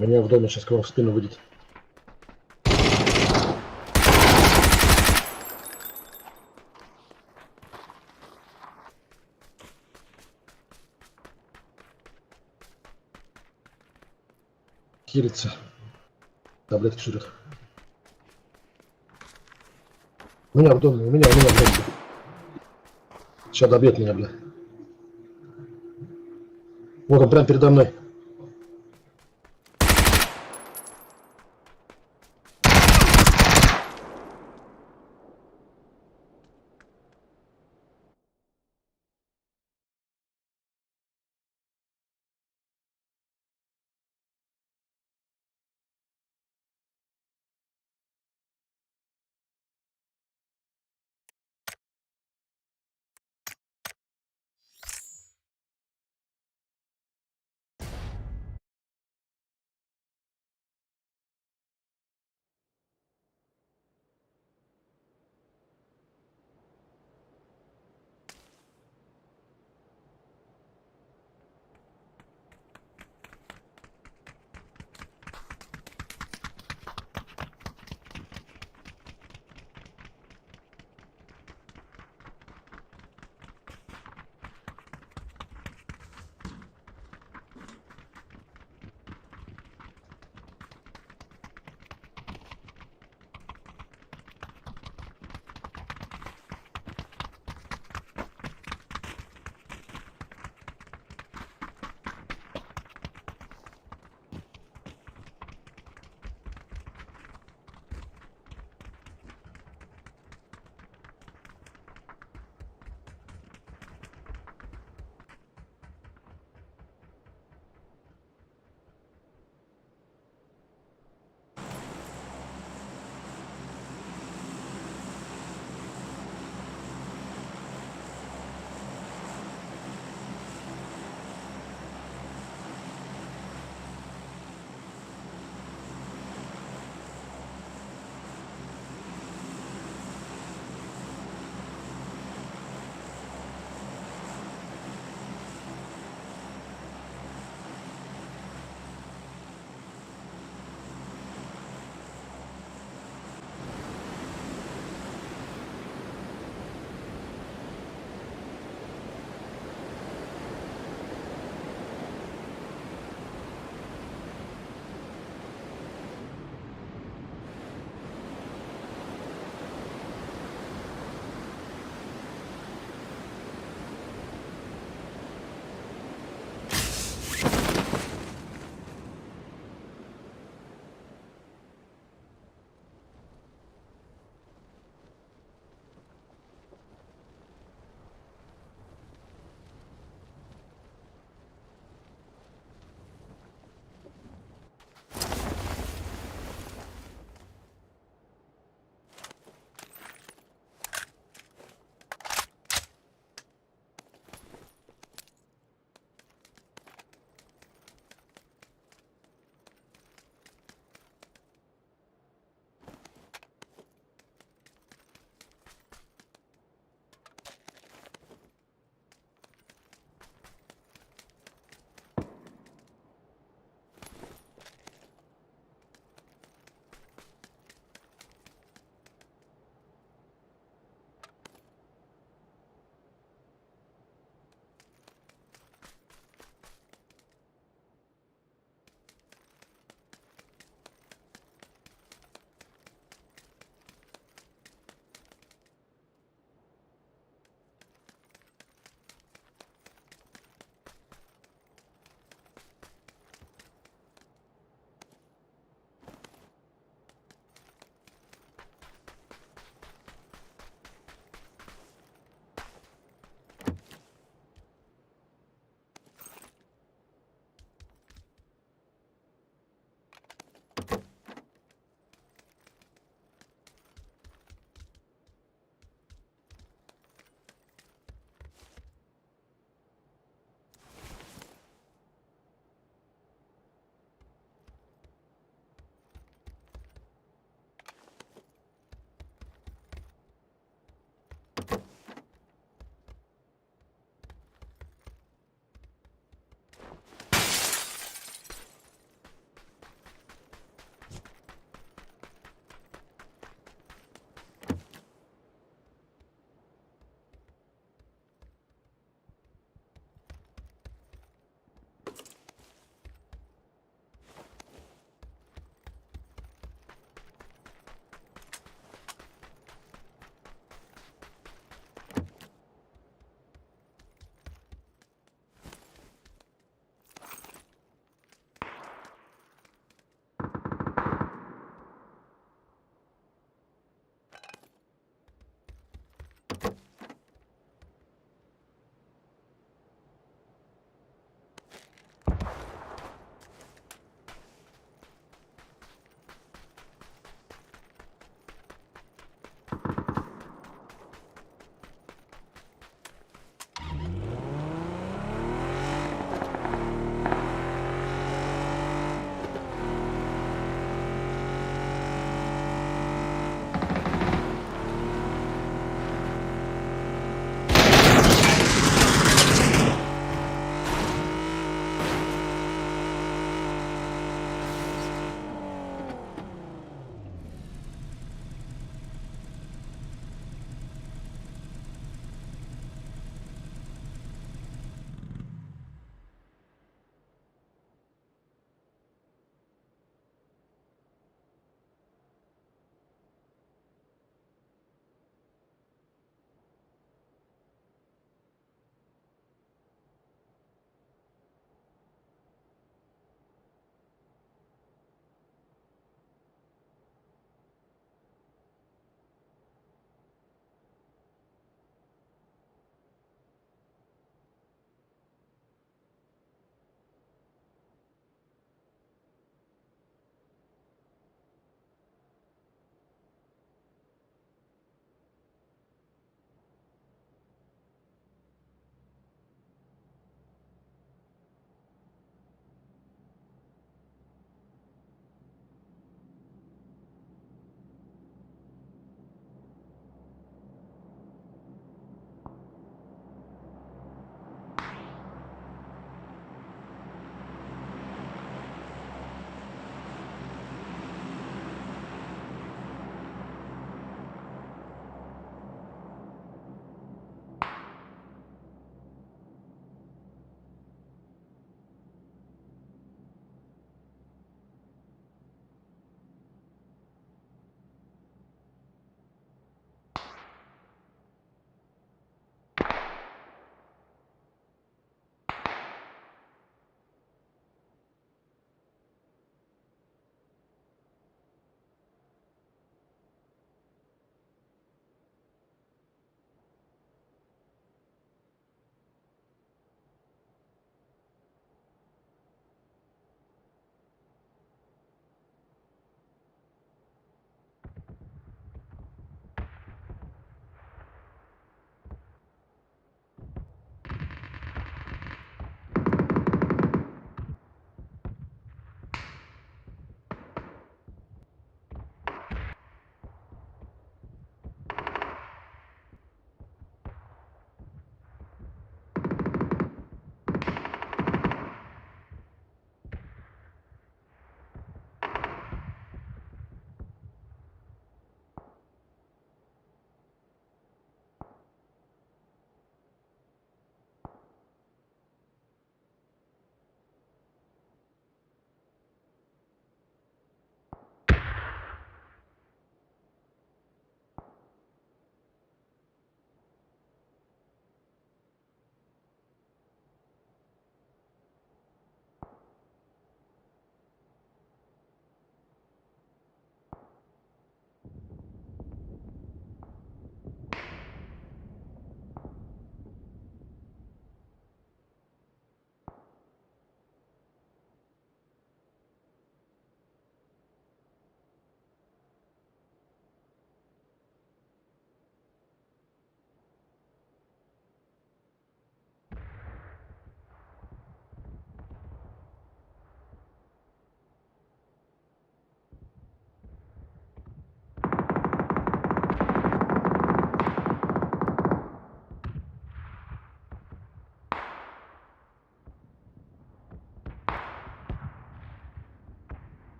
Меня в доме сейчас к вам в спину выйдет. Хилится. Таблетки жрет. У меня в доме, у меня в доме. Сейчас добьет меня, бля. Вот он прям передо мной.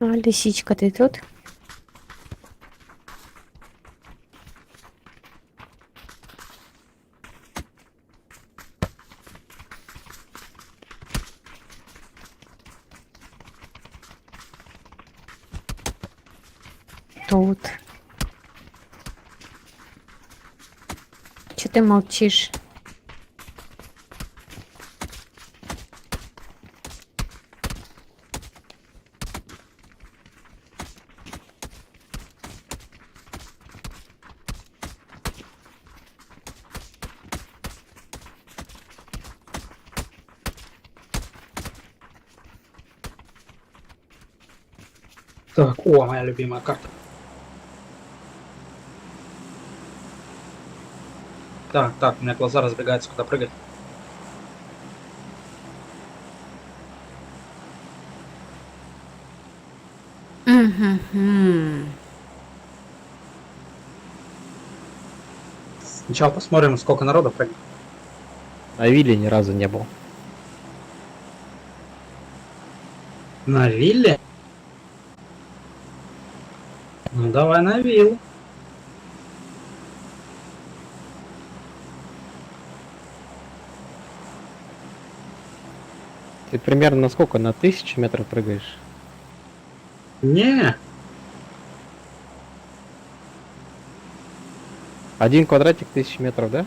А, лисичка, ты тут? Тут. Че ты молчишь? Так, о, моя любимая карта. Так, у меня глаза разбегаются, куда прыгать. Угу. Сначала посмотрим, сколько народу прыгает. На вилле ни разу не был. На вилле? Ну давай на виллу. Ты примерно на сколько? На 1000 метров прыгаешь? Не, Один квадратик 1000 метров, да?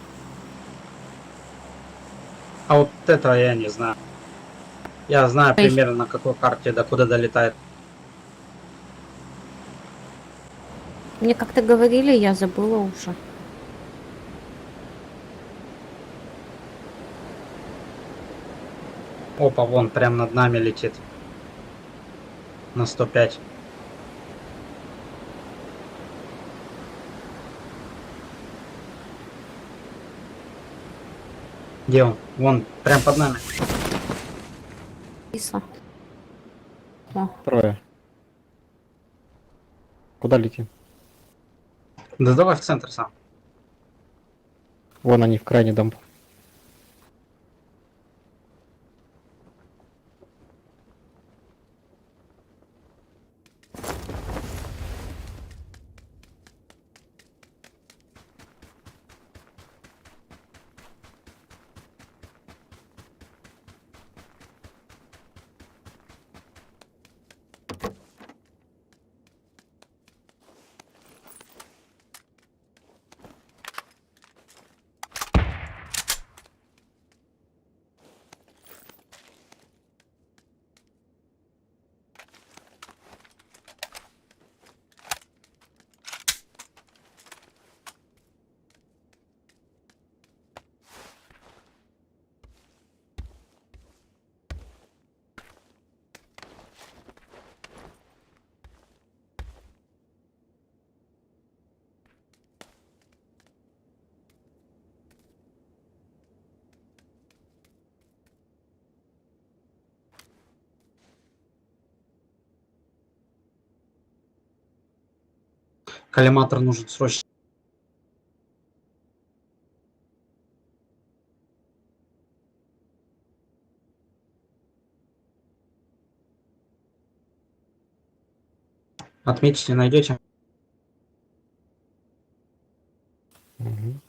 а вот это я не знаю. Я знаю Ой. примерно на какой карте до куда долетает. Мне как-то говорили, я забыла уже. Опа, вон, прям над нами летит. На 105. Где он? Вон, прям под нами. Кисло. О, Трое. Куда летим? Да давай в центр сам. Вон они в крайний дом. Коллиматор нужен срочно. Отметьте, найдете. Угу.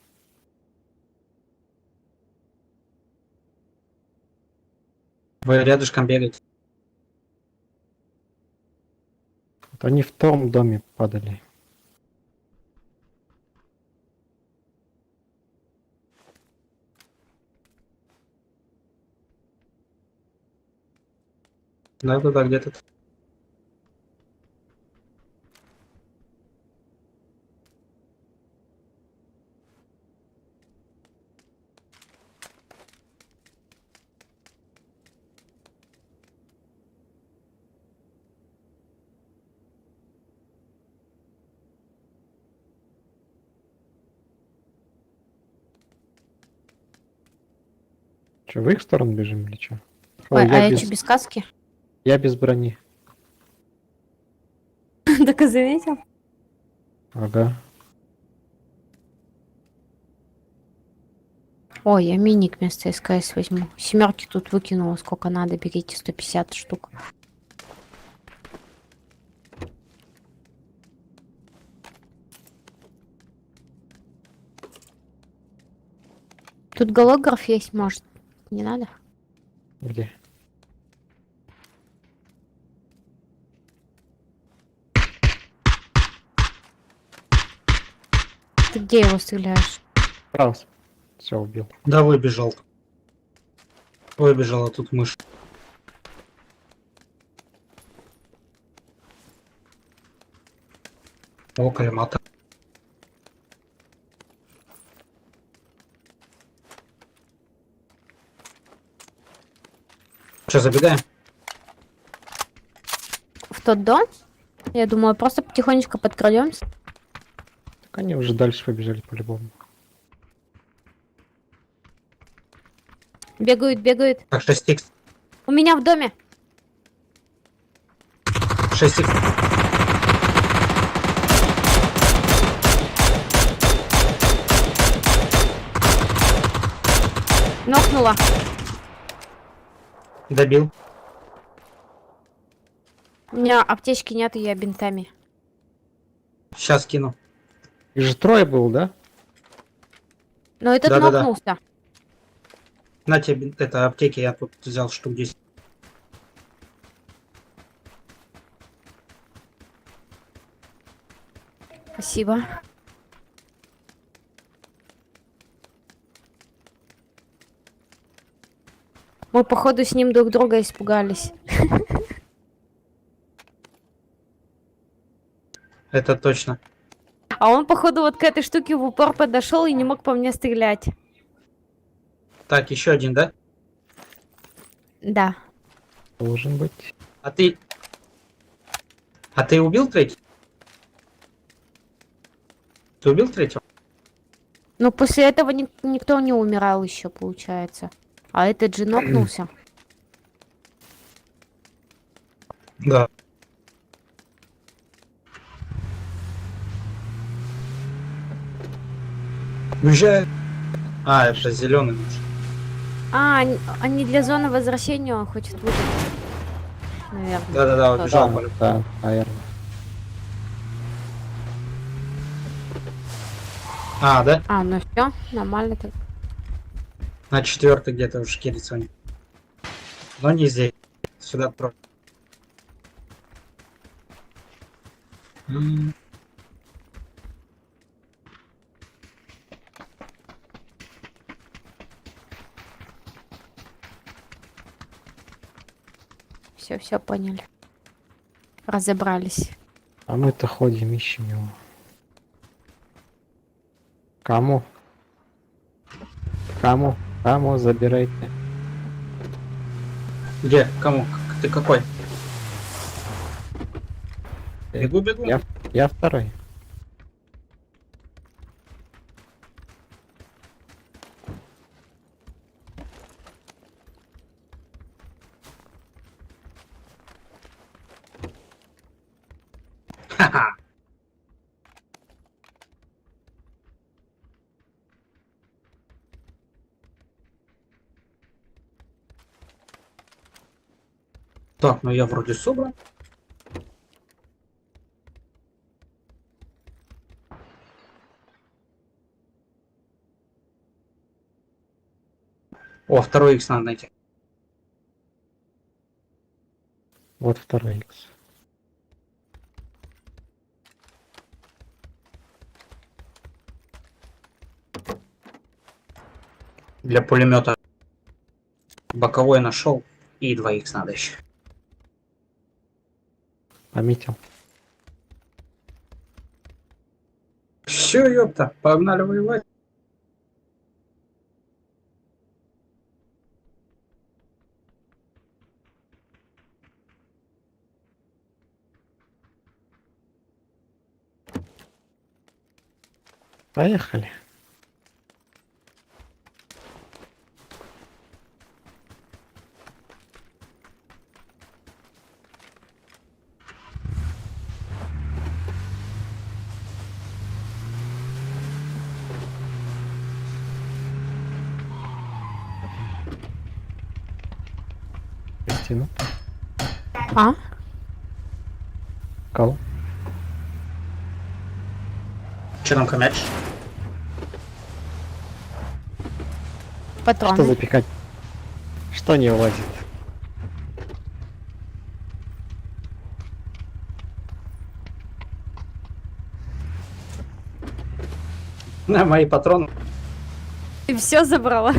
Вы рядышком бегаете. Вот они в том доме падали. Да, где-то. Че, в их сторону бежим или что? ой, Ой, а я что, без каски? я без брони. Так и заметил. Ага. Ой, я миник вместо СКС возьму. Семерки тут выкинула, сколько надо, берите 150 штук. Тут голограф есть, может. Не надо? Где? Ты где его стреляешь? Раз. Все, убил. Да, выбежал. Выбежала тут мышь. О, коллиматор. Что, забегаем? В тот дом? Я думаю, просто потихонечку подкрадемся. Так они уже дальше побежали по-любому. Бегают, бегают. Так, 6х. У меня в доме. 6х. Нокнула. Добил. У меня аптечки нет, и я бинтами. Сейчас кину. Их же трое был, да? Но этот Да-да-да. нокнулся. На тебе это аптеки, я тут взял штук 10. Спасибо. Мы, походу, с ним друг друга испугались. Это точно. А он, походу, вот к этой штуке в упор подошел и не мог по мне стрелять. Так, еще один, да? Да. Должен быть. А ты... А ты убил третий? Ты убил третьего? Но после этого никто не умирал еще, получается. А этот же нокнулся. Да. Уезжай. А, это зеленый муж. А, они для зоны возвращения он хочет выжить. Наверное. Да-да-да, убежал. Да, да, наверное. А, да? А, ну все, нормально так. На 4-й где-то уже кидается у них. Но не здесь. Сюда отправь. Все поняли. Разобрались. А мы-то ходим, ищем его. Кому? Кому? Кому забирайте? Где? Кому? Ты какой? Бегу, бегу. Я второй. Ха-ха. Так, ну я вроде собран. О, второй X надо найти. Вот второй X. Для пулемета боковой нашел. И 2х надо еще. Пометил. Все, ёпта, погнали воевать. Поехали. Кристина. А? Кого? Че там камяч? Патроны. Что запихать? Что не влазит? На мои патроны. Ты все забрала?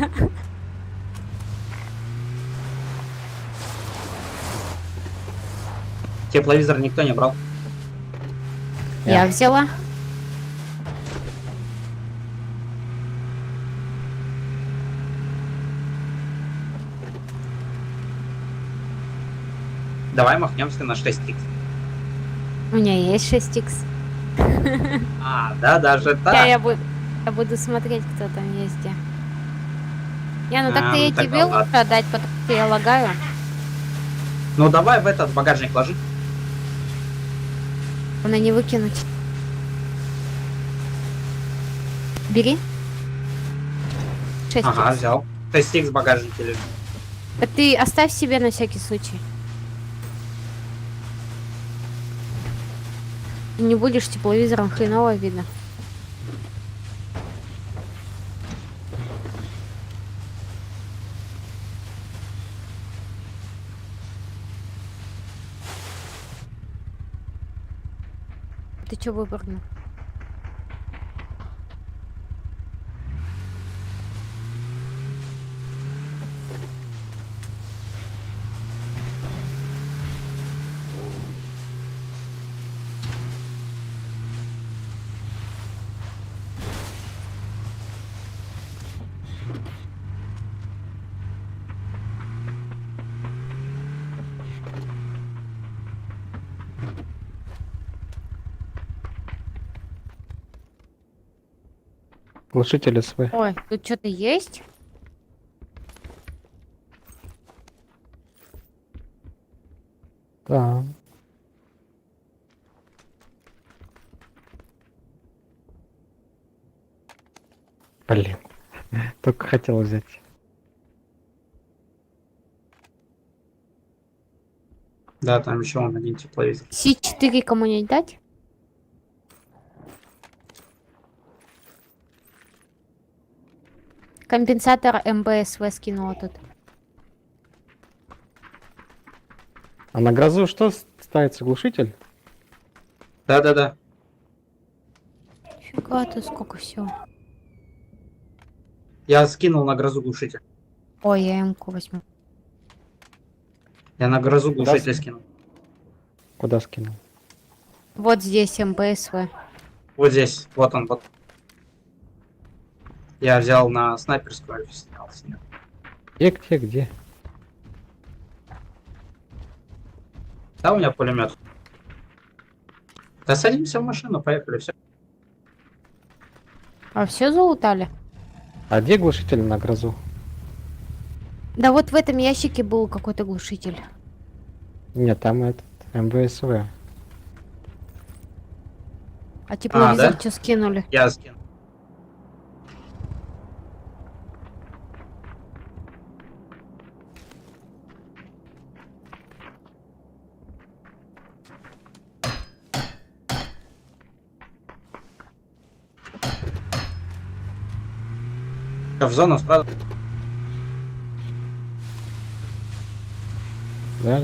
Тепловизор никто не брал. Я взяла. Давай махнемся на 6х. У меня есть 6х. А, да, даже так. Я буду смотреть, кто там есть где. Ну так-то ну я тогда тебе ладно. лучше отдать, потому что я лагаю. Ну давай в этот багажник ложи. Она не выкинуть. Бери. 6х. Ага, взял. 6х в багажнике лежит. Так ты оставь себе на всякий случай. Ты не будешь тепловизором, хреново видно. Ты чё выпрыгнул? Глушитель СВ. Ой, тут что-то есть? Да. Блин. Только хотел взять. Да, там еще он один тепловизор. С4 кому-нибудь дать? Компенсатор МБСВ скинула тут. А на грозу что ставится? Глушитель? Да-да-да. Фига ты, сколько всего. Я скинул на грозу глушитель. Ой, я МК возьму. Я на грозу Куда глушитель скинул. Куда скинул? Вот здесь МБСВ. Вот здесь. Вот он. Вот. Я взял на снайперскую, снял с нее. Где? Да, у меня пулемет. Да садимся в машину, поехали, все. А все залутали? А где глушитель на грозу? Да вот в этом ящике был какой-то глушитель. Нет, там этот МВСВ. А тепловизор да? что скинули? Я скину. В зону сразу. Да.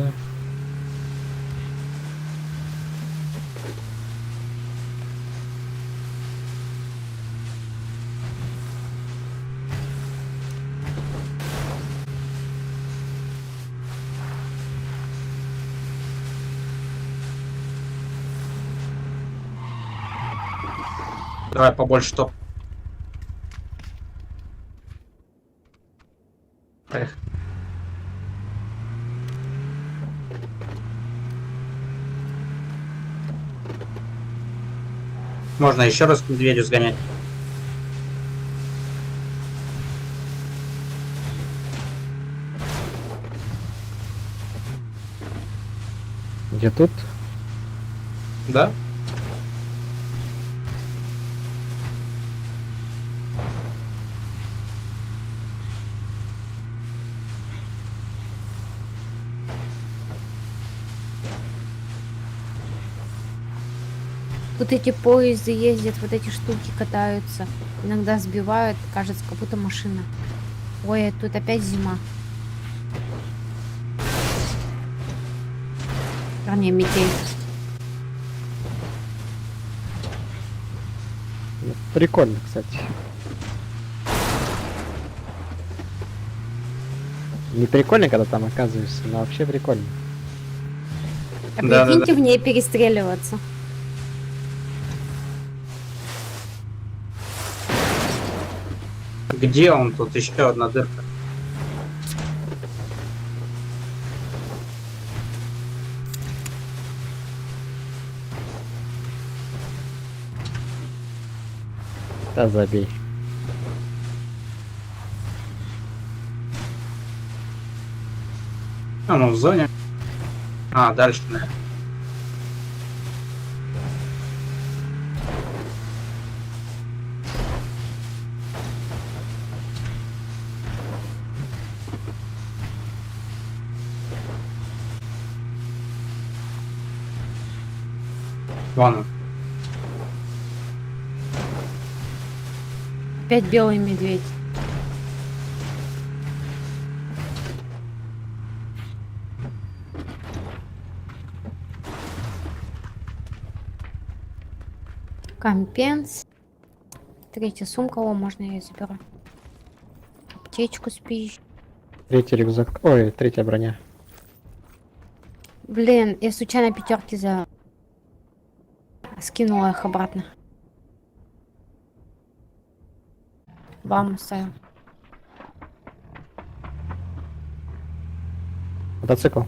Давай побольше топ. Поехали. Можно еще раз к медведю сгонять. Где тут? Да? Тут эти поезды ездят, вот эти штуки катаются. Иногда сбивают, кажется, как будто машина. Ой, тут опять зима. Вернее, метель. Ну, прикольно, кстати. Не прикольно, когда там оказываешься, но вообще прикольно. А Да-да-да. прикиньте в ней перестреливаться. Где он? Тут еще одна дырка. Да забей. А, ну в зоне. А, дальше, наверное. Вон он. Опять белый медведь. Компенс. Третья сумка, о, можно я ее заберу. Аптечку с пищей. Третий рюкзак. Ой, третья броня. Блин, я случайно пятерки за... Скинула их обратно. Вам оставил. Мотоцикл.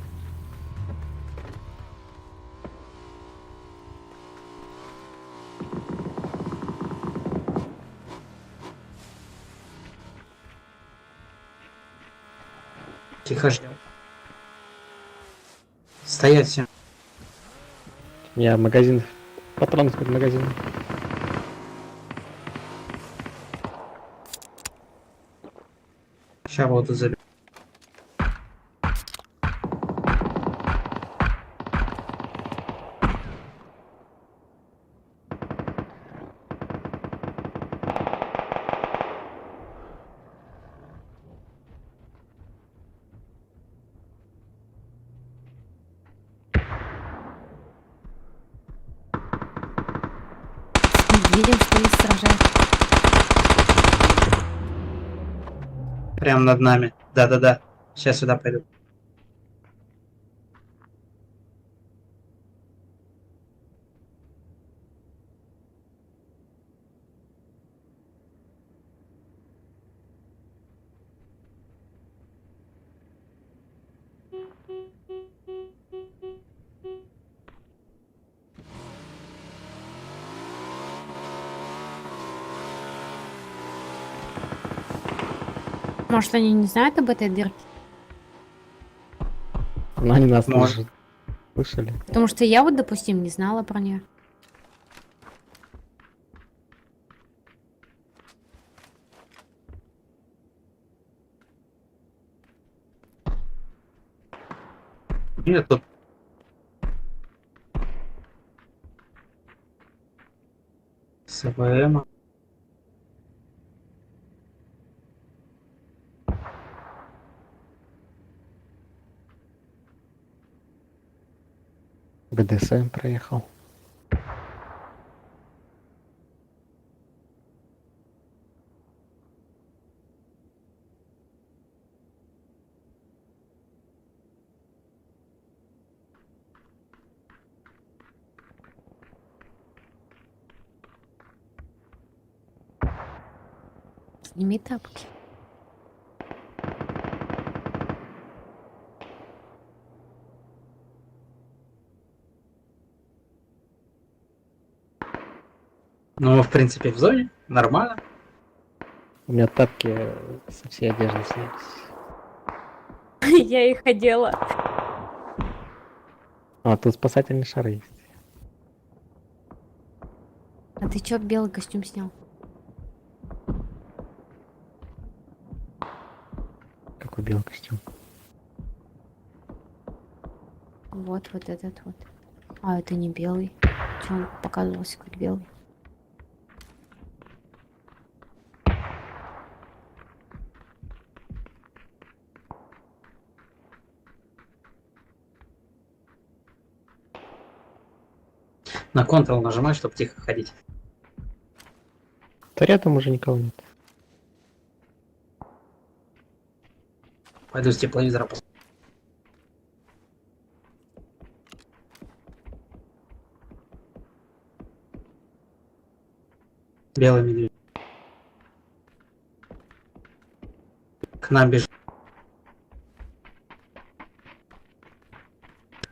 Тихо ждем. Стоять все. У меня магазин. Патронный магазин. Сейчас вот и заберу. Видим, что их сражают. Прям над нами. Да-да-да. Сейчас сюда пойду. Может, они не знают об этой дырке? Но они нас Может. тоже слышали. Потому что я вот, допустим, не знала про нее. Нет, тут СВМ. БДСМ проехал. Сними тапки. Ну, в принципе, в зоне. Нормально. У меня тапки со всей одежды снялись. Я их одела. А, тут спасательные шары есть. А ты чё белый костюм снял? Какой белый костюм. Вот этот вот. А, это не белый. Чё он показывался как белый? На Ctrl нажимай, чтобы тихо ходить. Да рядом уже никого нет. Пойду с тепловизора. Белый медведь. К нам бежит.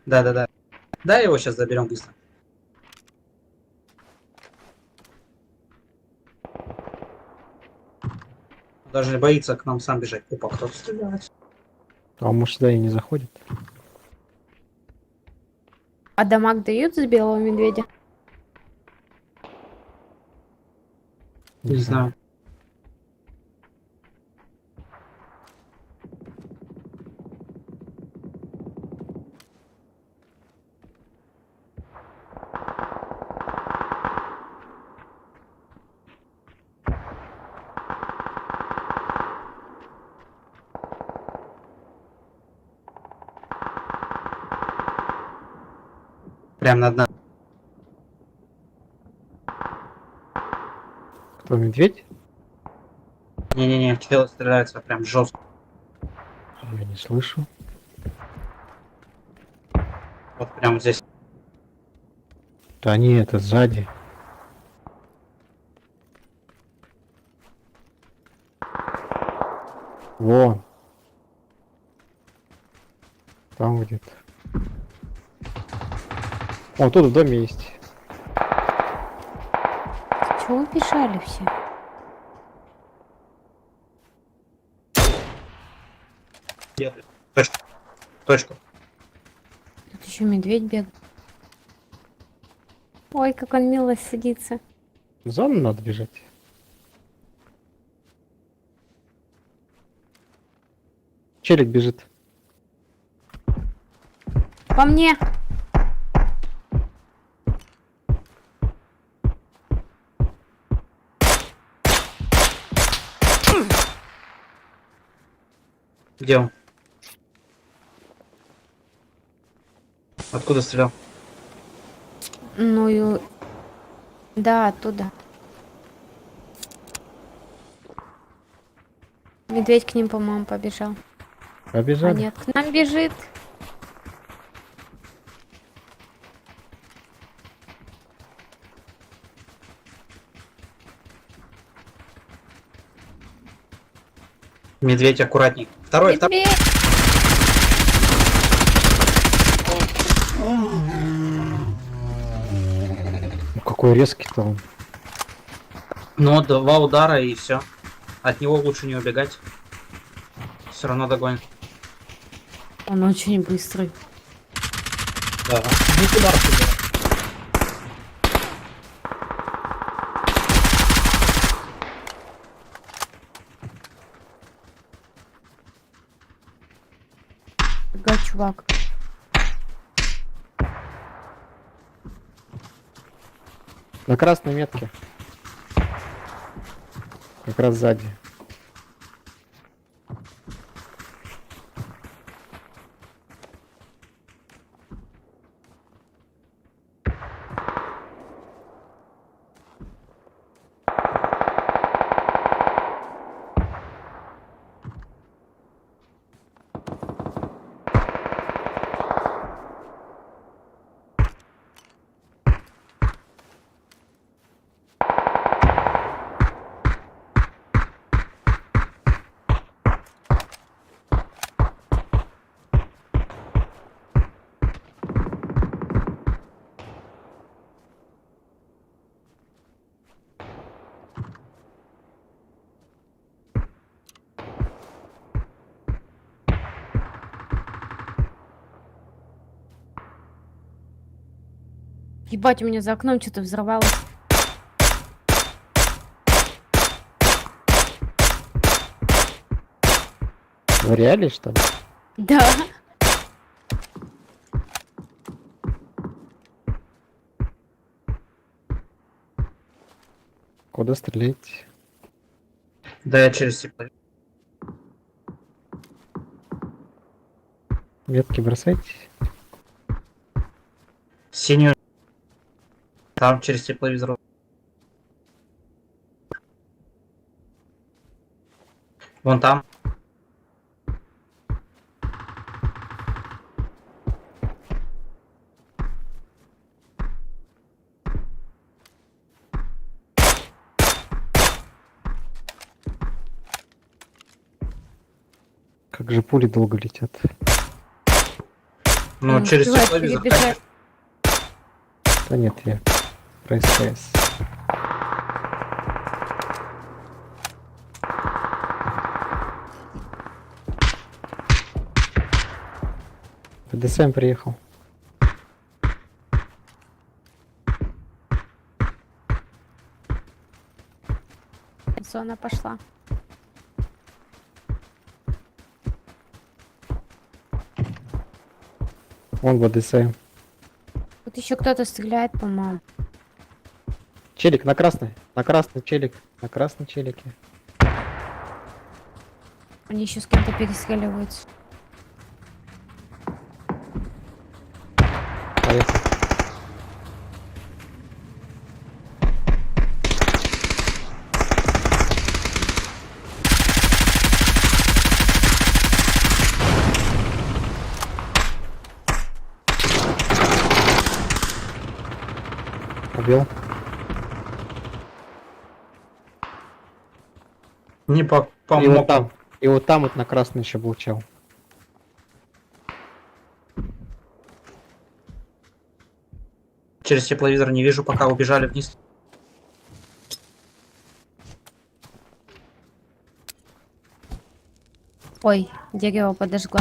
Да. Да, его сейчас заберем быстро. Даже боится к нам сам бежать. Опа, кто-то стреляет. А он, может, сюда и не заходит? А дамаг дают с белого медведя? Не знаю. Прям над нами. Кто, медведь? Не-не-не, тело стреляется прям жестко. Я не слышу. Вот прям здесь. Да не, это сзади. Вон. Там где-то. О, тут в доме есть. Чего убежали все? Точку. Точку. Тут еще медведь бегает. Ой, как он мило садится. В зону надо бежать. Челик бежит. По мне! Где он? Откуда стрелял? Ну и... Да, оттуда. Медведь к ним, по-моему, побежал. Побежали. А нет, к нам бежит. Медведь, аккуратней. Второй. Медведь! Ну, какой резкий-то он. Ну, 2 удара и все. От него лучше не убегать. Все равно догонит. Он очень быстрый. Да. Ага, чувак. На красной метке. Как раз сзади. Ебать, у меня за окном что-то взорвалось. В реале, что ли? Да. Куда стрелять? Да, я через тепло. Метки бросайте. Синюю. Там через тепловизор. Вон там. Как же пули долго летят. Ну, через успевает тепловизор. перебежать. Да нет, я про СКС. ДСМ приехал. Зона пошла. Вон в ДСМ. Тут еще кто-то стреляет, по-моему. Челик на красный челик, на красном челике. Они еще с кем-то перестреливаются. Поехал. Убил. Не по И вот мокрому. там. И вот там вот на красный еще был чел. Через тепловизор не вижу, пока убежали вниз. Ой, дерево подожгла.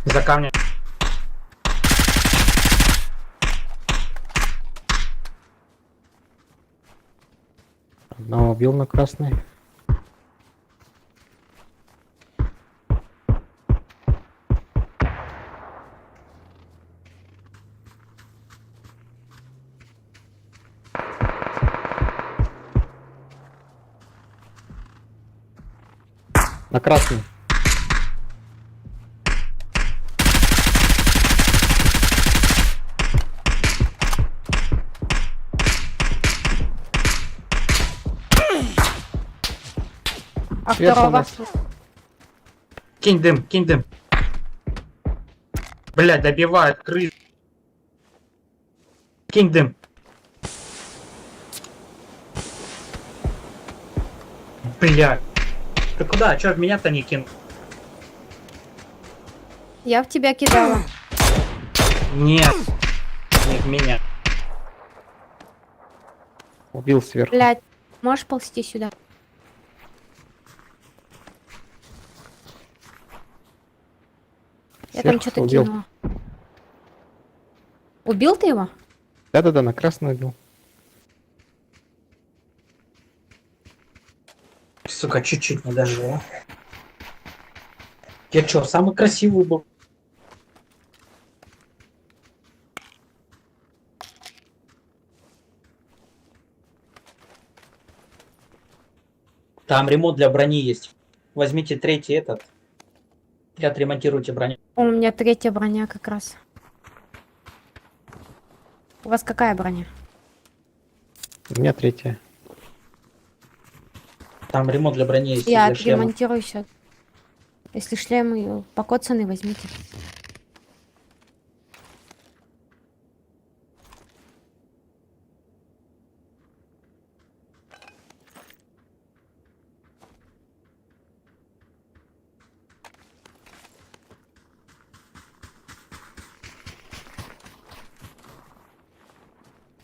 За камнем. Одного убил на красный. На красный. А Сверху второго? нас. Кинь дым, кинь дым. Блядь, добивают крыс. Кинь дым. Блядь. Ты куда? Чё в меня-то не кинул? Я в тебя кидала. Нет. Не в меня. Убил сверху. Блядь, можешь ползти сюда? Я там Сверху что-то убил. кинула. Убил ты его? Да-да-да, на красный убил. Сука, чуть-чуть не дожил. Я чё, самый красивый был? Там ремонт для брони есть. Возьмите третий этот и отремонтируйте броню. У меня третья броня как раз. У вас какая броня? У меня третья. Там ремонт для брони есть. Я для шлема. отремонтирую сейчас. Если шлем покоцанный, возьмите.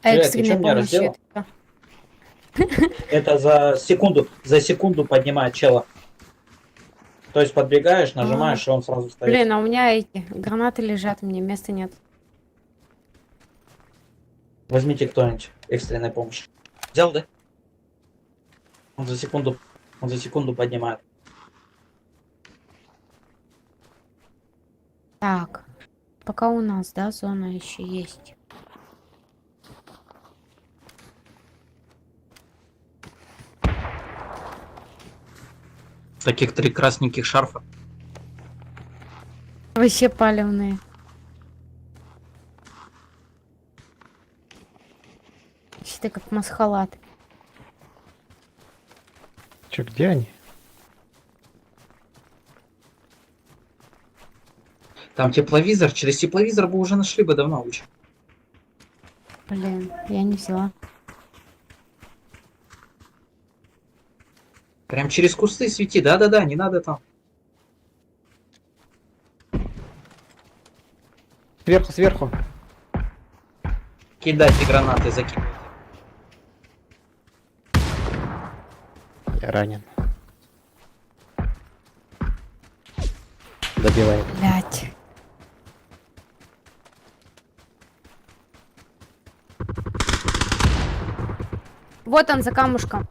Ты чё Экстренной меня помощи. раздела? это- Это за секунду поднимает чела. То есть подбегаешь, нажимаешь, и он сразу стоит. Блин, а у меня эти гранаты лежат, мне места нет. Возьмите кто-нибудь экстренной помощи. Взял, да? Он за секунду поднимает. Так, пока у нас, да, зона еще есть. Таких 3 красненьких шарфа. Вообще палевные. Чисто как масхалат. Че, где они? Там тепловизор, через тепловизор бы уже нашли бы давно лучше. Блин, я не взяла. Прям через кусты свети, да-да-да, не надо там. Сверху, сверху. Кидайте гранаты, закидывайте. Я ранен. Добиваем. Блять. Вот он за камушком.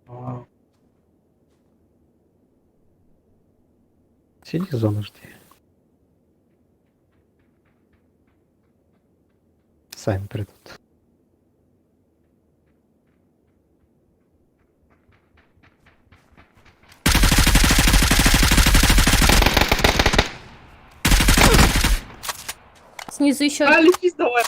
А, Сиди, зону жди. Сами придут. Снизу еще. летись давай.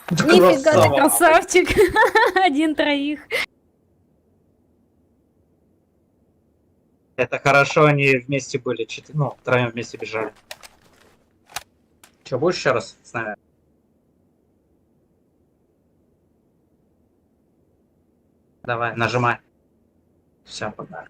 Нифига ты Красава. красавчик. Один троих. Это хорошо, они вместе были, ну, втроем вместе бежали. Че, будешь еще раз с нами? Давай, нажимай. Все, погнали.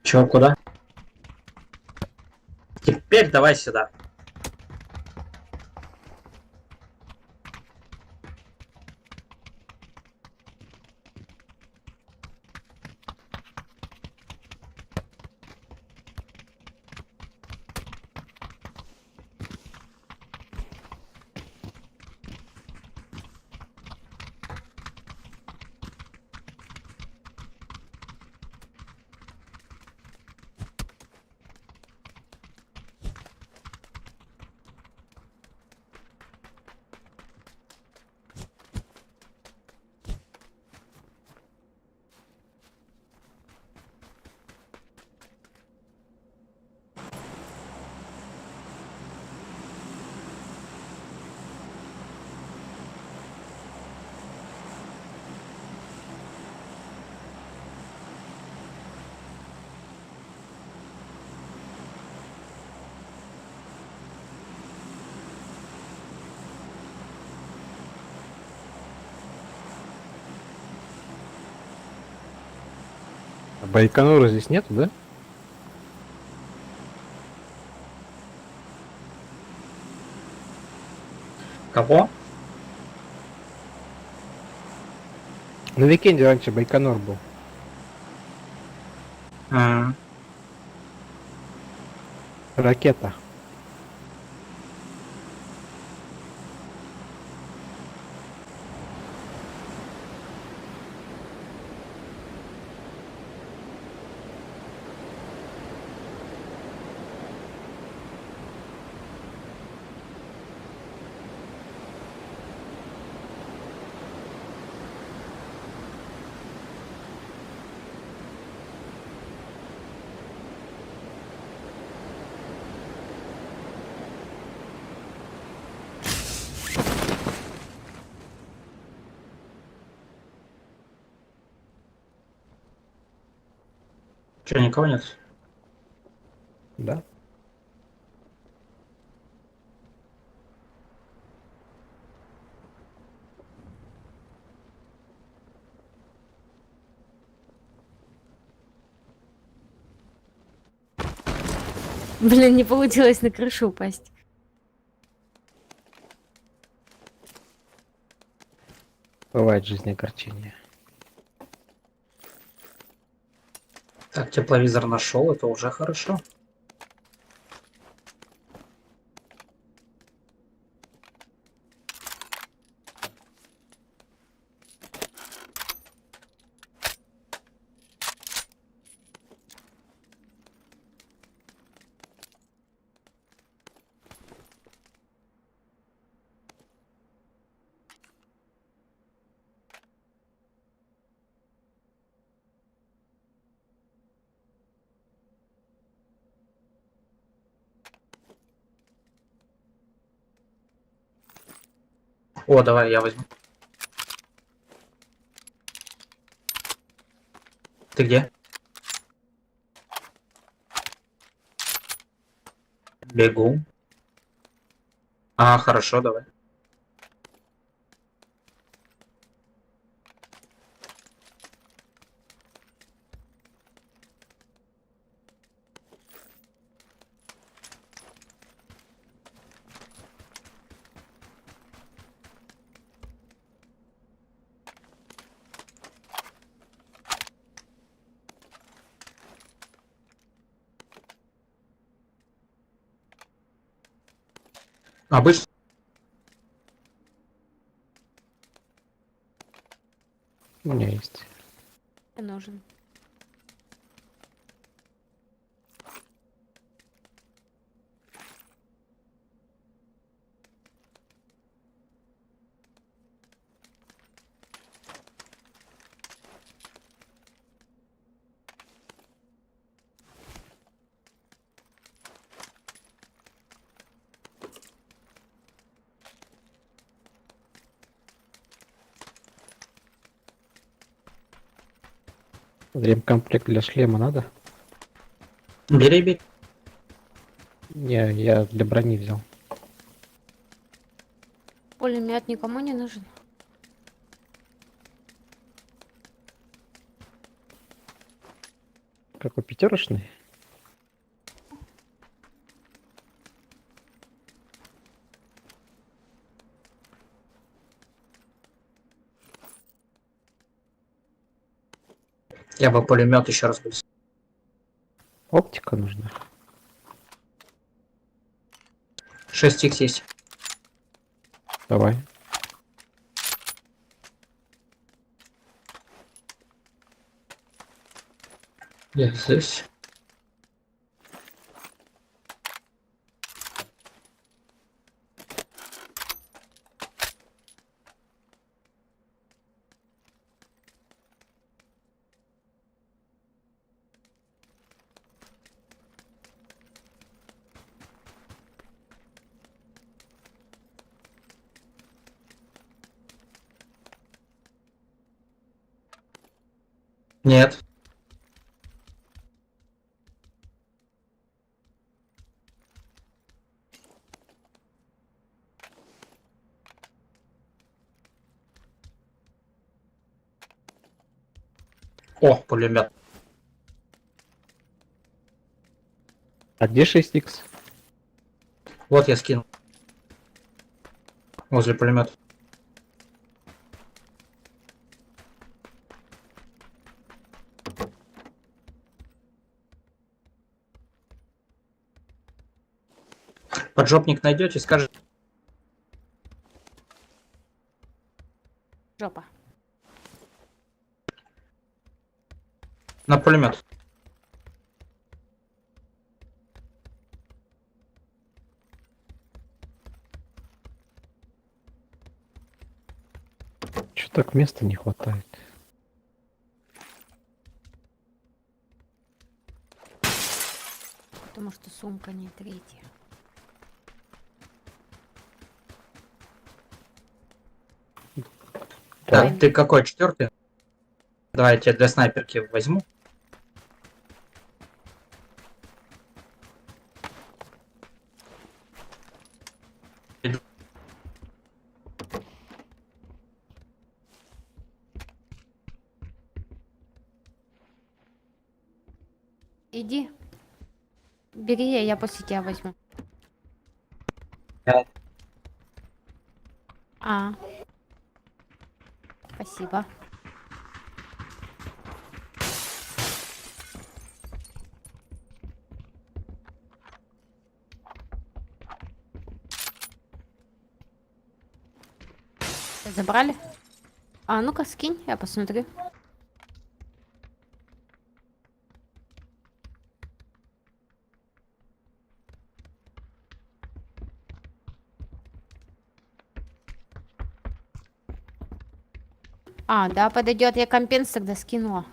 Че, куда? Теперь давай сюда. Байконура здесь нету, да? Кого? На Викенде раньше Байконур был. А, Ракета. что, никого нет? Да. Блин, не получилось на крышу упасть. Бывает в жизни огорчение. Так, тепловизор нашел, это уже хорошо. О, давай, я возьму. Ты где? Бегу. А, хорошо, давай. Обычно. У меня есть. Нужен. Ремкомплект для шлема надо? Бери, бери. Я для брони взял. Пулемет никому не нужен. Какой пятерочный? Я бы пулемет еще раз бы. Оптика нужна. 6х есть. Давай. Я здесь. Нет. О, пулемет. А где 6х? Вот я скинул. Возле пулемета. Поджопник найдете, скажете. Жопа. На пулемет. Чё так места не хватает? Потому что сумка не третья. Так, Давай. ты какой, четвертый? Давай я тебя для снайперки возьму. Иди. Бери, я после тебя возьму. Я- А. Спасибо. Забрали? А ну-ка скинь, я посмотрю. А, да, подойдет. Я компенс тогда скинула.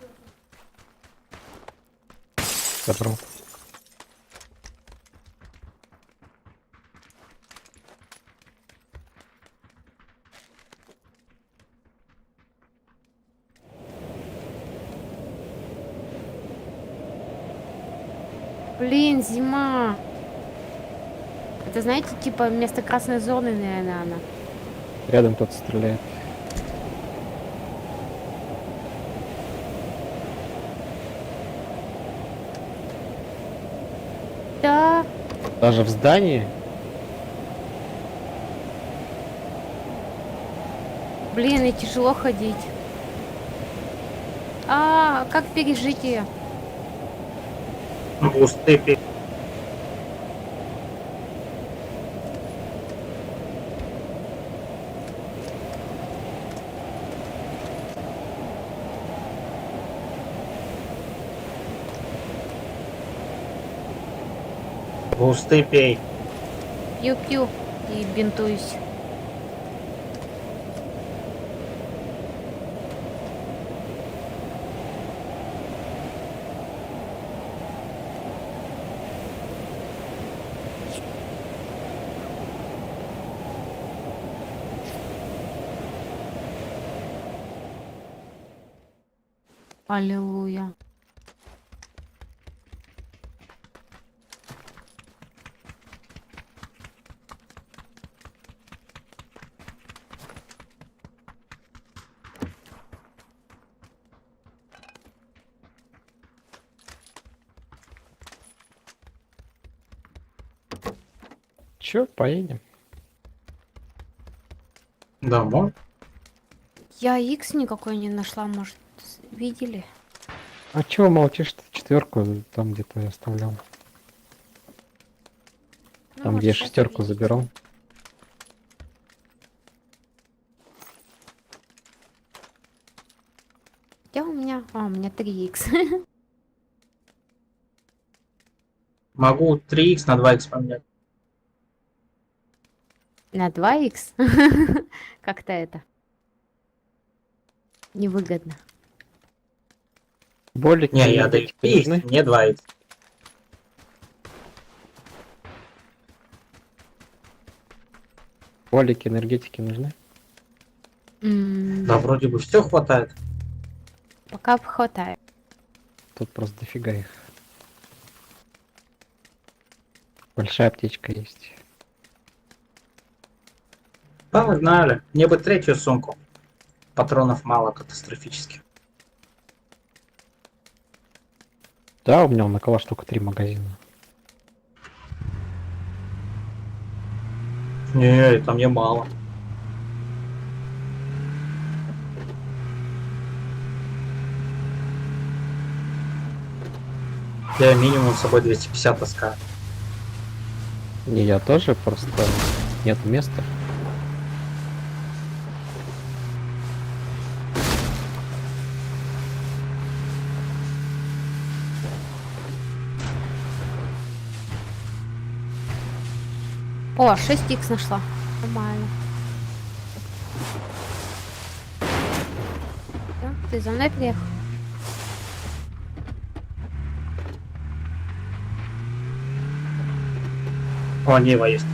Забрал. Блин, зима. Это, знаете, типа вместо красной зоны, наверное, она. Рядом кто-то стреляет. Да. Даже в здании? Блин, и тяжело ходить. А, как пережить ее? Бусты. Бусты пей. Пью-пью и бинтуюсь. Аллилуйя. Чё, поедем? Домой. Я X никакой не нашла, может, видели? А чего молчишь-то? Четверку там где-то я оставлял. Ну, Там, может, где я щас шестерку увидите. забирал. Где у меня? А, у меня 3X. Могу 3х на 2х поменять. На 2X? Как-то это невыгодно. Болики Не, я даю энергетики 3х, нужны? мне 2х. Болики энергетики нужны? Да, вроде бы все хватает. Пока хватает. Тут просто дофига их. Большая аптечка есть. Погнали. Мне бы третью сумку. Патронов мало катастрофически. Да, у меня на калаш только 3 магазина. Не, это мне мало. Я минимум с собой 250 таскаю. Не, я тоже, просто нет места. О, 6х нашла. Нормально. Всё, ты за мной приехал? О, Нива есть.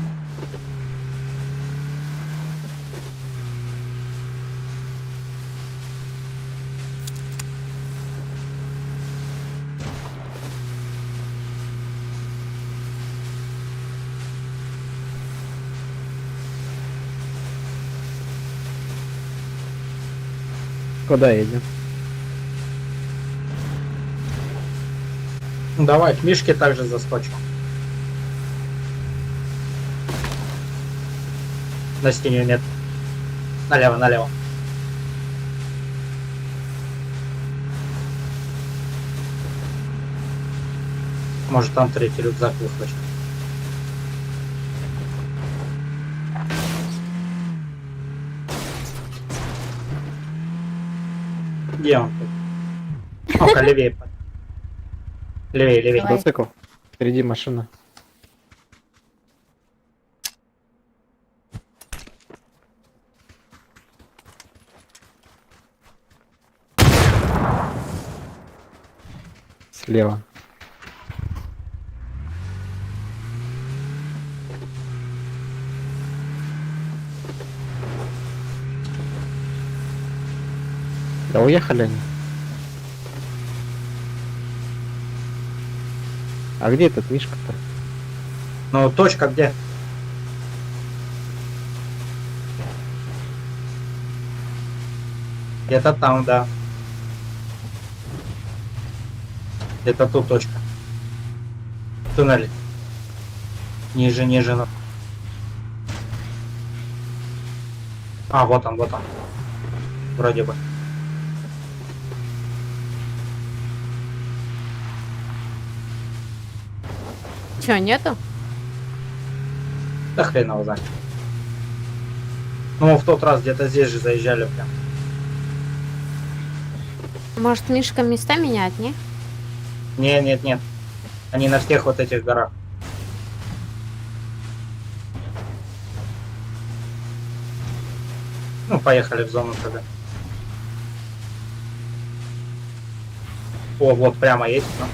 Куда едем? Ну, давай, к Мишке также заскочим. На стене нет. Налево, налево. Может, там третий рюкзак выхвачен. Где он? О-ка, левее. Левее, левее. Давай. Мотоцикл. Впереди машина. Слева. Да уехали они. А где этот Мишка-то? Ну, точка где? Где-то там, да. Где-то тут точка. Туннель. Ниже, ниже. А, вот он, вот он. Вроде бы. Чё, нету? Да хрен его знает. Ну, в тот раз где-то здесь же заезжали прям. Может, Мишка места менять, не? Не, нет, нет. Они на всех вот этих горах. Ну, поехали в зону тогда. О, вот прямо есть. Ну.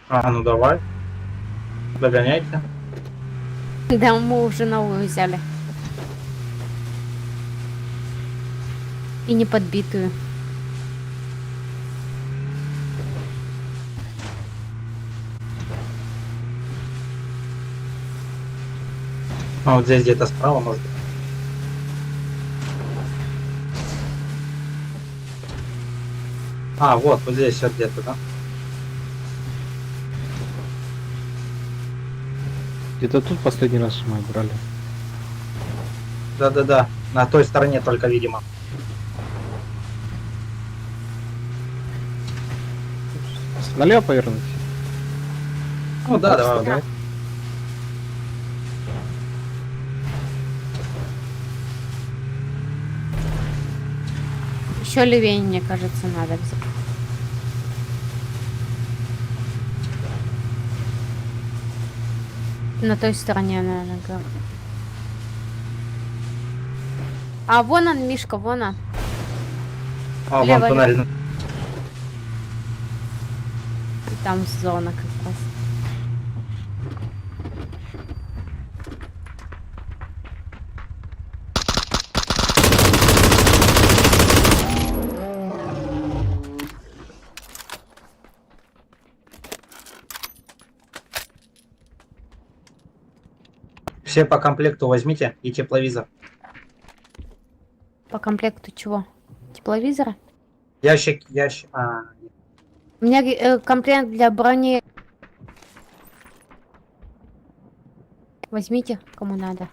А, ну давай. Догоняйте. Да, мы уже новую взяли. И не подбитую. А вот здесь где-то справа, может быть. А, вот здесь вот где-то, да? Где-то тут последний раз мы брали. Да-да-да. На той стороне только, видимо. Налево повернуть? Ну да, давай. Давай. Еще левее, мне кажется, надо взять. На той стороне, наверное, говорю. А вон он, Мишка, вон он. А, вон Лево, туннель. И там зона как раз. Все по комплекту возьмите и тепловизор. По комплекту чего? Тепловизора? Ящик, ящик. А, У меня комплект для брони. Возьмите, кому надо.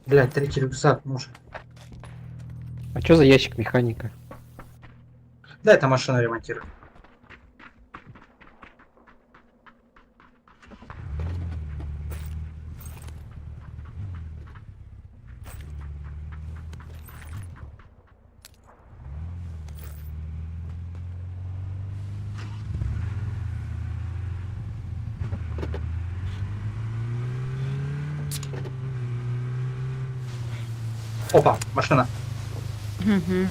Блядь, третий рюкзак нужен. А что за ящик механика? Да, это машина ремонтирует. Опа, машина. Мгм.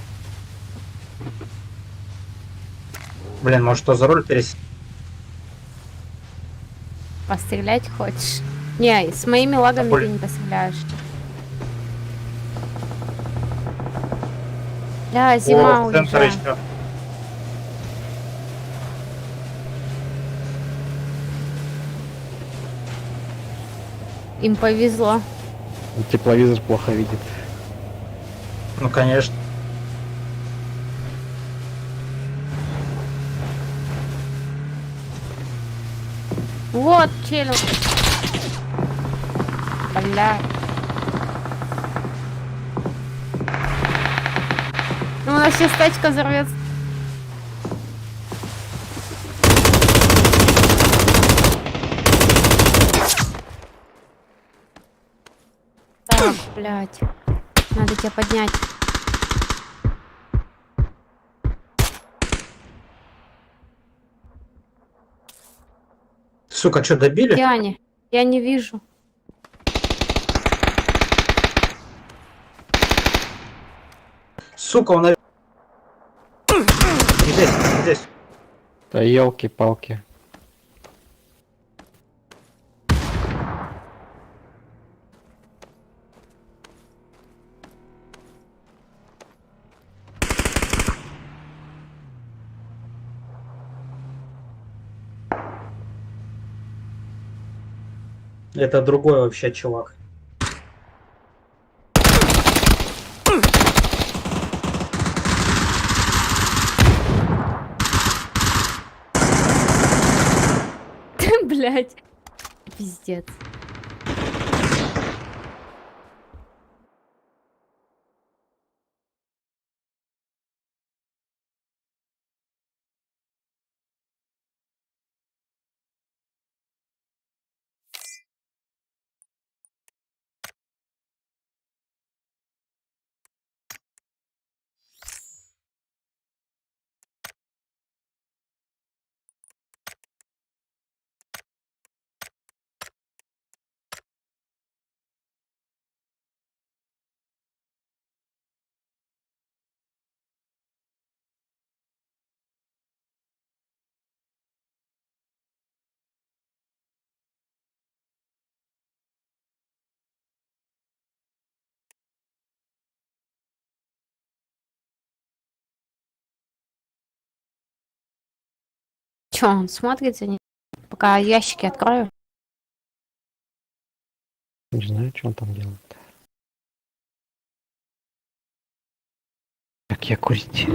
Блин, может, что за руль пересесть? Пострелять хочешь? Не, с моими лагами пуль- ты не постреляешь. Да, зима О, в центр уезжает. еще. Им повезло. Тепловизор плохо видит. Ну, конечно. Вот, челюк. Бля. Ну, у нас сейчас тачка взорвется. Так, блядь. Надо тебя поднять. Сука, что, добили? Где они? Я не вижу. Сука, он... Здесь, здесь. Да елки-палки. Это другой вообще чувак. Блядь. Пиздец. Чё, он смотрит за ним? Пока ящики открою. Не знаю, что он там делает. Как я курить?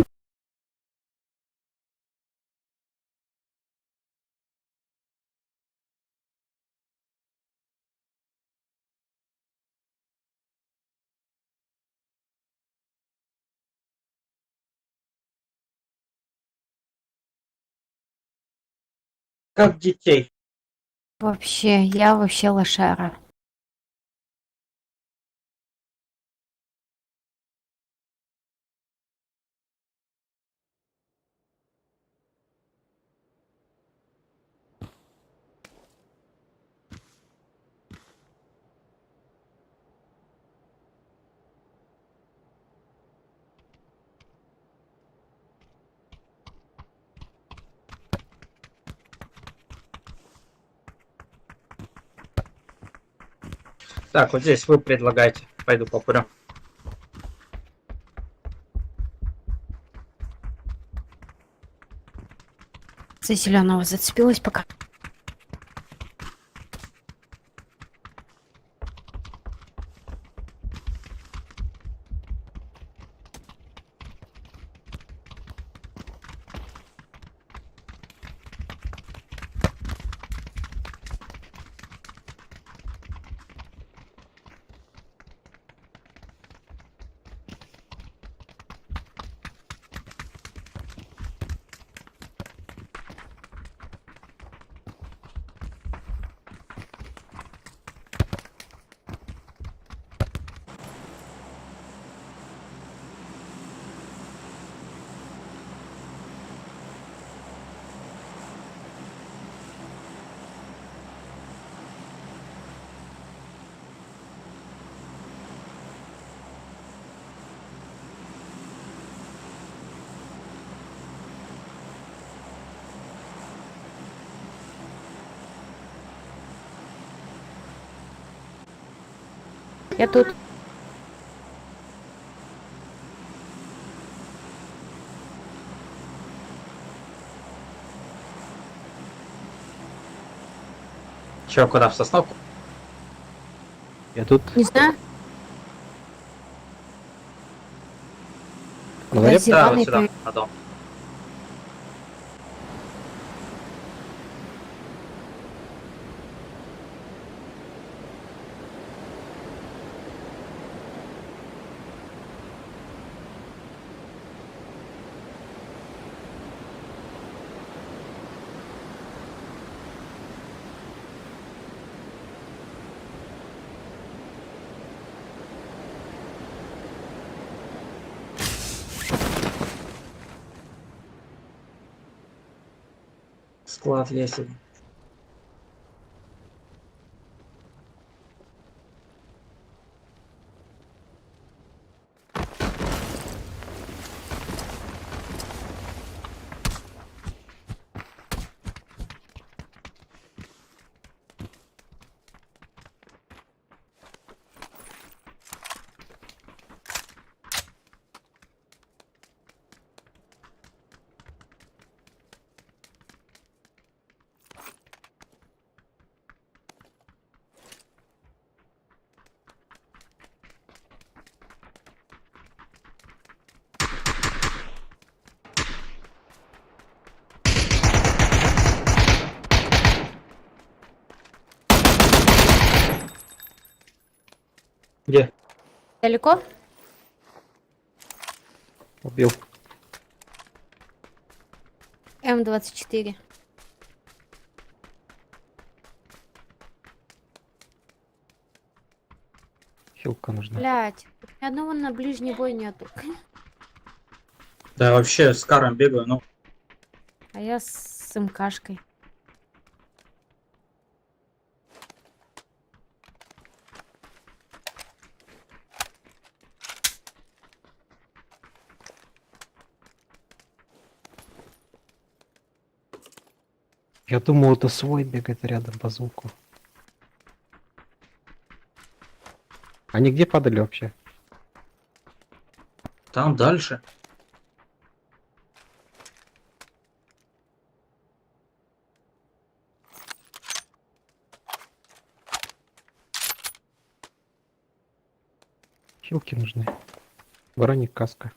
Как детей. Вообще, я вообще лошара. Так, вот здесь вы предлагаете. Пойду покурю. За зеленого зацепилась пока. Я тут. Че, куда, в Сосновку? Я тут. Не знаю. На заре? Да, Зеленый вот сюда, при- на дом. Склад лесен. Где? Далеко? Убил. М24. Хилка нужна. Блять, ни одного на ближний бой нету. Да, вообще с каром бегаю, ну. А я с МКшкой. Я думал, это свой бегает рядом по звуку. Они где падали вообще? Там дальше. Хилки нужны. Броник, каска.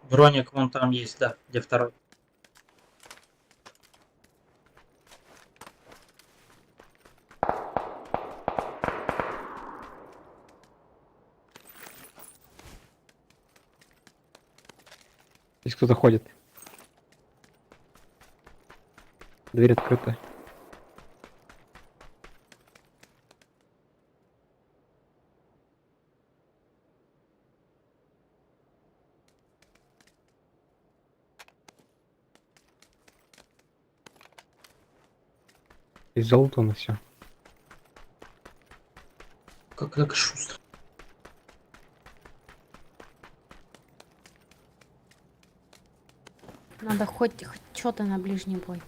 Броник вон там есть, да, где второй. Здесь кто-то ходит. Дверь открыта. Здесь залутано все. Как шустро. Надо хоть что-то на ближний бой.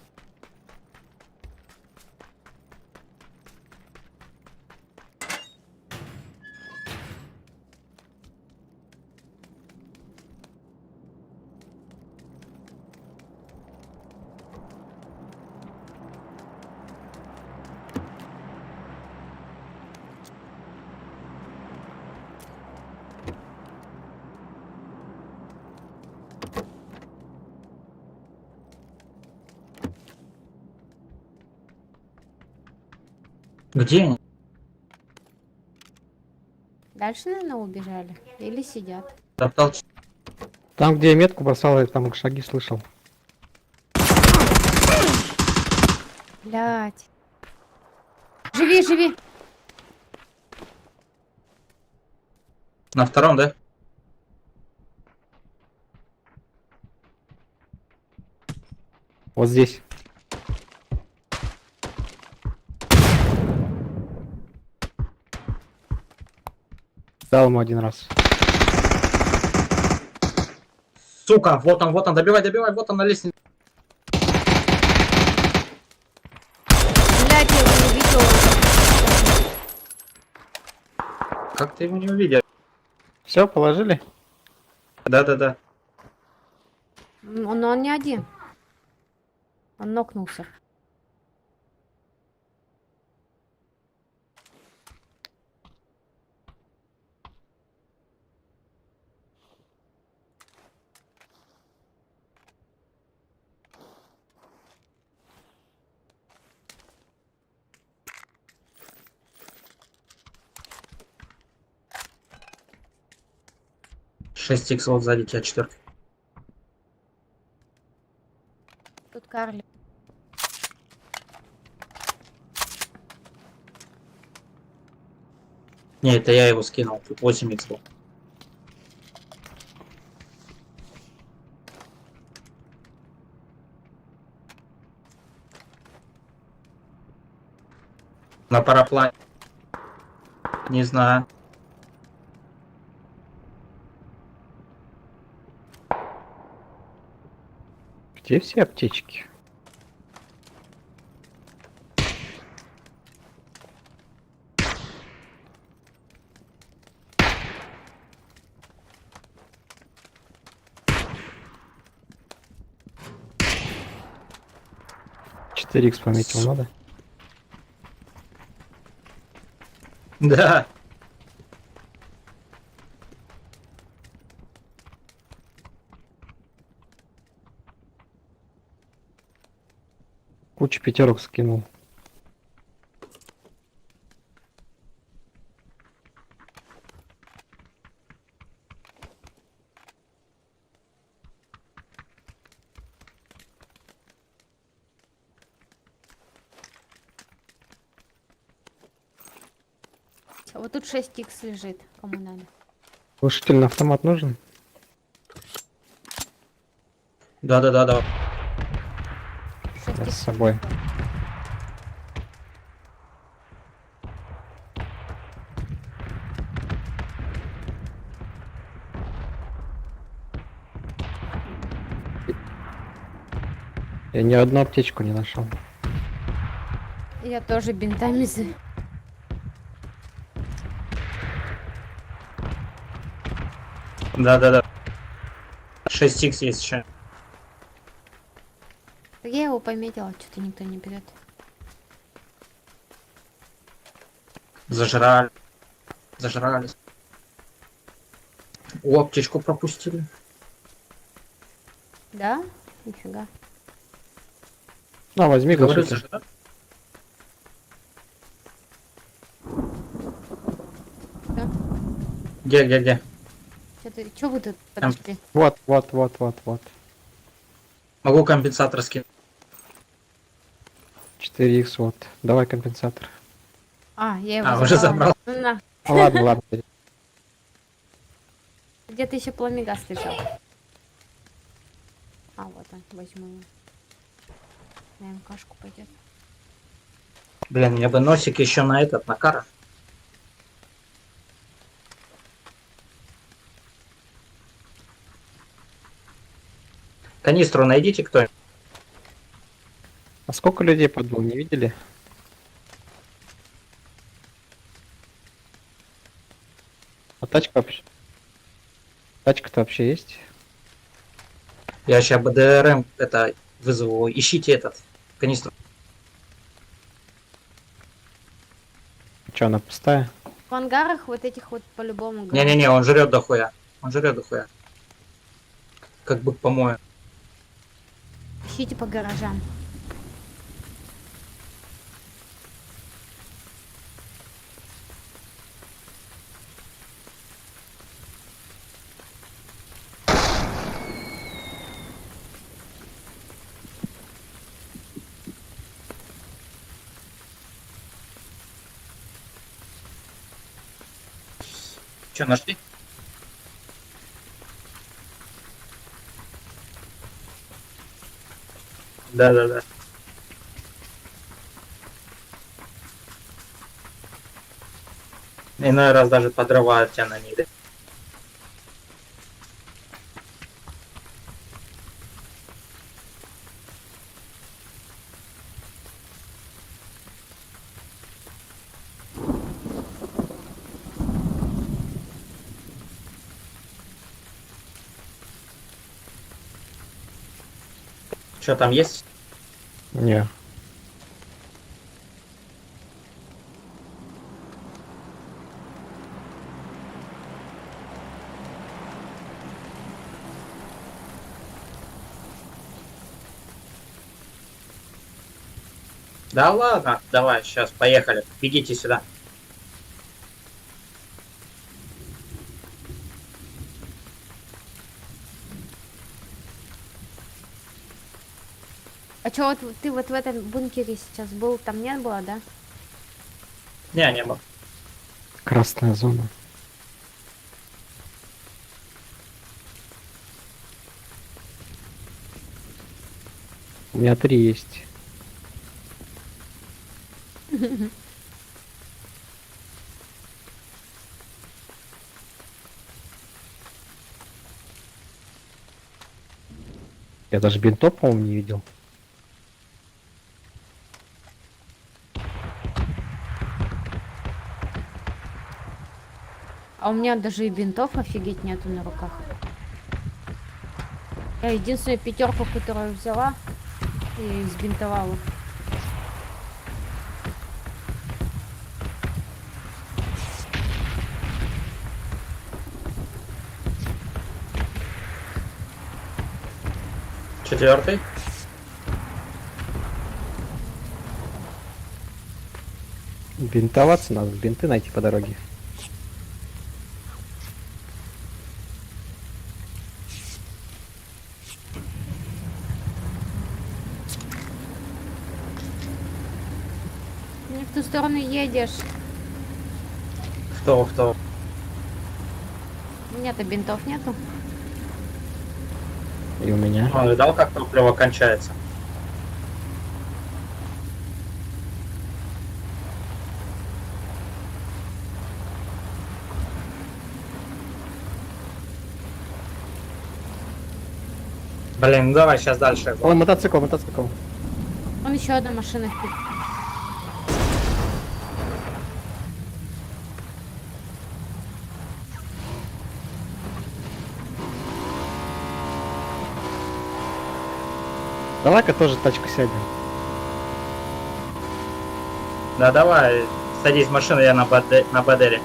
Где они? Дальше, наверное, убежали. Или сидят. Там толч... Там, где я метку бросал, я там шаги слышал. Блять. Живи, живи. На втором, да? Вот здесь. Дал ему один раз. Сука, вот он, добивай, вот он на лестнице. Блять, я его не видела. как ты его не увидел? Все, положили? Да-да-да. Но он не один. Он нокнулся. Шесть икс вот сзади тебя, четвертый. Тут Карли. Не, это я его скинул. Тут 8 икс был. На параплане. Не знаю. Где все аптечки? Четыре икс пометил, надо? Да. Кучу пятерок скинул. Вот тут 6 икс лежит. Кому надо? Глушительный автомат нужен? Да-да-да-да. 6 Я с икс. собой. Я ни одну аптечку не нашел. Я тоже бинтами Да-да-да. 6 икс есть еще. Я его пометила, что-то никто не берет. Зажрали. Зажрались. О, аптечку пропустили. Да? Нифига. На, возьми Говорю, глушитель. зажрали. Да? Где? Что вы тут подошли? Вот, вот, вот, вот, вот. Могу компенсатор скинуть. 4 икс вот. Давай компенсатор. А, я его А, уже забрал. Ну, на. Ну, ладно, ладно. Где-то еще пламегас лежал. А, вот он, возьму его. На МКшку пойдет. Блин, мне бы носик еще на этот, на кара. Канистру найдите кто. А сколько людей подбыл, не видели? А тачка вообще? Тачка-то вообще есть? Я сейчас БДРМ это вызову. Ищите этот канистру. Че, она пустая? В ангарах вот этих вот по-любому. Не-не-не, он жрет дохуя. Он жрет дохуя. Как бы помою. Ищите по гаражам. Че, нашли? Да-да-да. Иной раз даже подрывают тебя на ней. Что там есть? Не. Да ладно, давай, сейчас, поехали. Бегите сюда. А чё, вот ты вот в этом бункере сейчас был, там не было, да? Не было. Красная зона. У меня 3 есть. Я даже бинтов, по-моему, не видел. А у меня даже и бинтов офигеть нету на руках. Я единственную пятерку, которую взяла и сбинтовала. Четвертый. Бинтоваться надо, бинты найти по дороге. Не в ту сторону едешь. Кто? У меня-то бинтов нету. И у меня. Он видал, как топливо кончается? Блин, ну давай сейчас дальше. О, мотоцикл, мотоцикл. Вон еще одна машина впереди. Давай-ка тоже тачку сядем. Да давай, садись в машину, я на БДРе.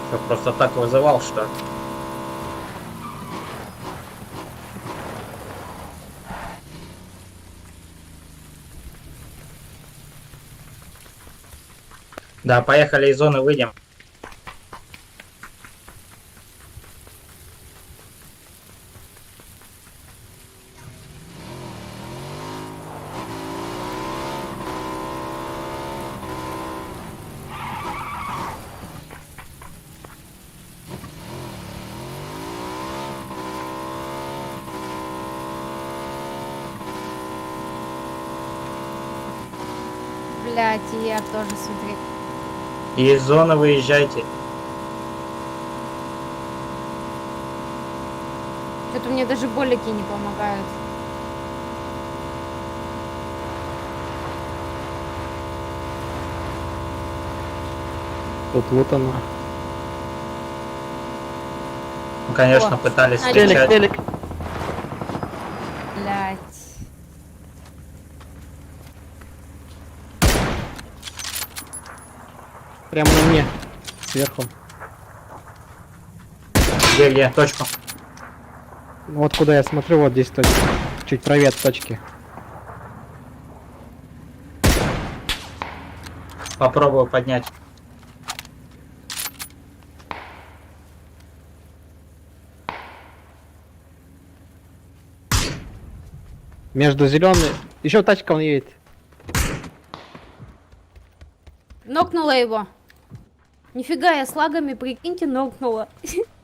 Что, просто так вызывал, что ли? Да, поехали из зоны, выйдем. Блять, и я тоже смотри. И из зоны выезжайте. Что-то мне даже болики не помогают. Тут вот она. Ну, конечно, О, пытались Телек, встречать. Телек. Блять. Прямо на мне. Сверху. Где, точку. Вот куда я смотрю, вот здесь точка. Чуть правее от точки. Попробую поднять. Между зеленой. Еще тачка он едет. Нокнула его. Нифига, я с лагами, прикиньте, нокнула.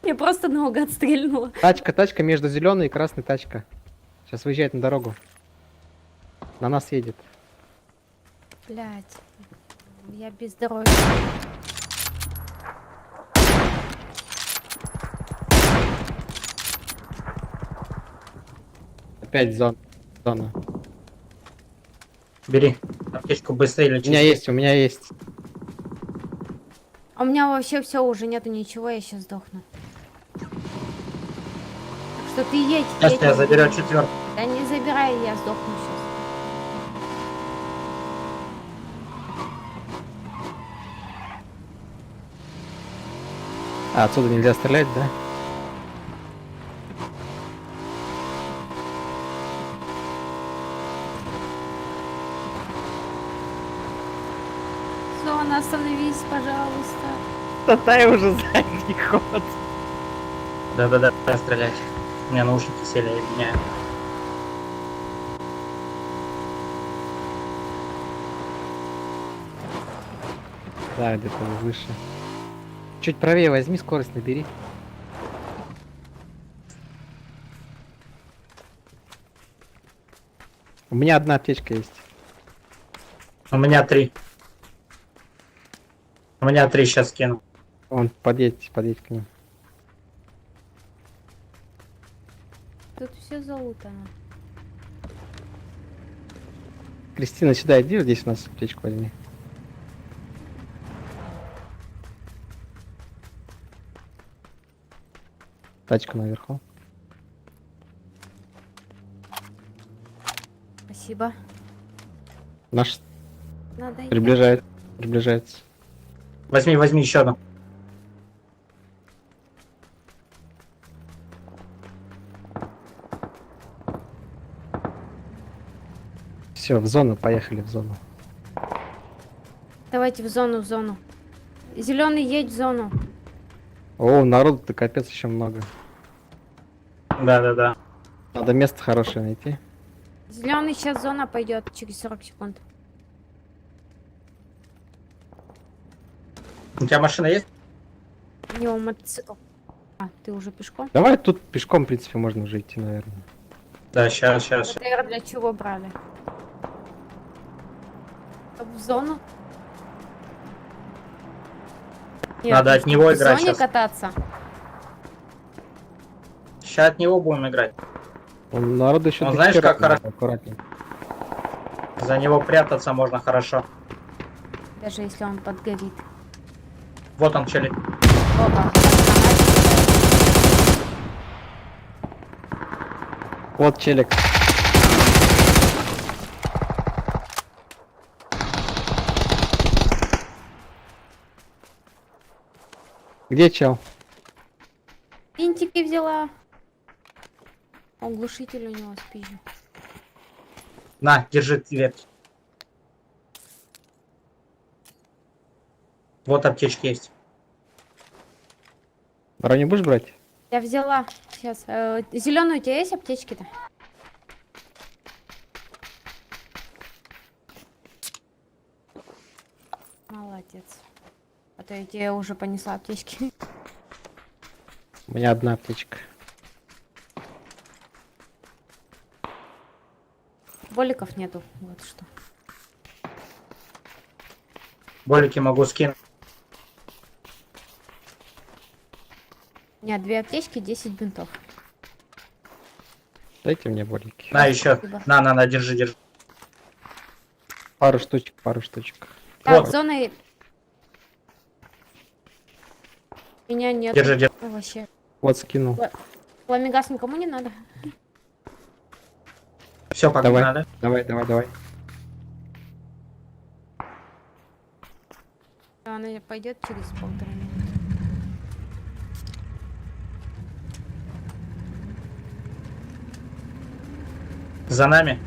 Я просто наугад стрельнула. Тачка между зеленой и красной тачка. Сейчас выезжает на дорогу. На нас едет. Блять. Я без здоровья. Опять зона. Бери. Аптечку быстрее У лечи. меня есть, у меня есть. А у меня вообще все уже нету ничего, я сейчас сдохну. Так что ты едь. Сейчас едь, тебя не заберет сдохни. четвертый. Да не забирай, я сдохну сейчас. А, отсюда нельзя стрелять, да? Зона, остановись, пожалуйста. Татай уже задний ход. Да-да-да, стрелять. У меня наушники сели, я меняю. Да, где-то выше. Чуть правее возьми, скорость набери. У меня одна аптечка есть. У меня 3. У меня 3 сейчас кину. Вон, подъедь к ним. Тут все залутано. Кристина, сюда иди, вот здесь у нас аптечку возьми. Тачка наверху. Спасибо. Наш Надо ехать. приближается. Возьми еще одну. Все, в зону, поехали в зону. Давайте в зону, в зону. Зеленый, едь в зону. О, народу-то капец еще много. Да-да-да. Надо место хорошее найти. Зеленый, сейчас зона пойдет через 40 секунд. У тебя машина есть? У него мотоцикл. А, ты уже пешком? Давай тут пешком, в принципе, можно уже идти, наверное. Да, сейчас. БТР для чего брали? В зону? Надо от него играть в зоне щас. кататься? Сейчас от него будем играть. Он народу еще Он знаешь, как хорошо? аккуратнее. За него прятаться можно хорошо. Даже если он подгорит. Вот он, челик. Опа. Вот челик. Где чел? Винтики взяла. Оглушитель у него спизжу. На, держи ветки. Вот аптечки есть. Броню будешь брать? Я взяла. Сейчас. Зеленую у тебя есть аптечки-то? Молодец. А то я тебе уже понесла аптечки. У меня одна аптечка. Боликов нету. Вот что. Болики могу скинуть. У меня 2 аптечки, 10 бинтов. Дайте мне болики. На, еще. Спасибо. На, держи. Пару штучек. Так, Вот. зоны... Меня нет. Держи. Вообще. Вот скинул. Фламигас никому не надо. Все, пока Давай. надо. Давай. Она пойдет через 1,5 минуты. За нами.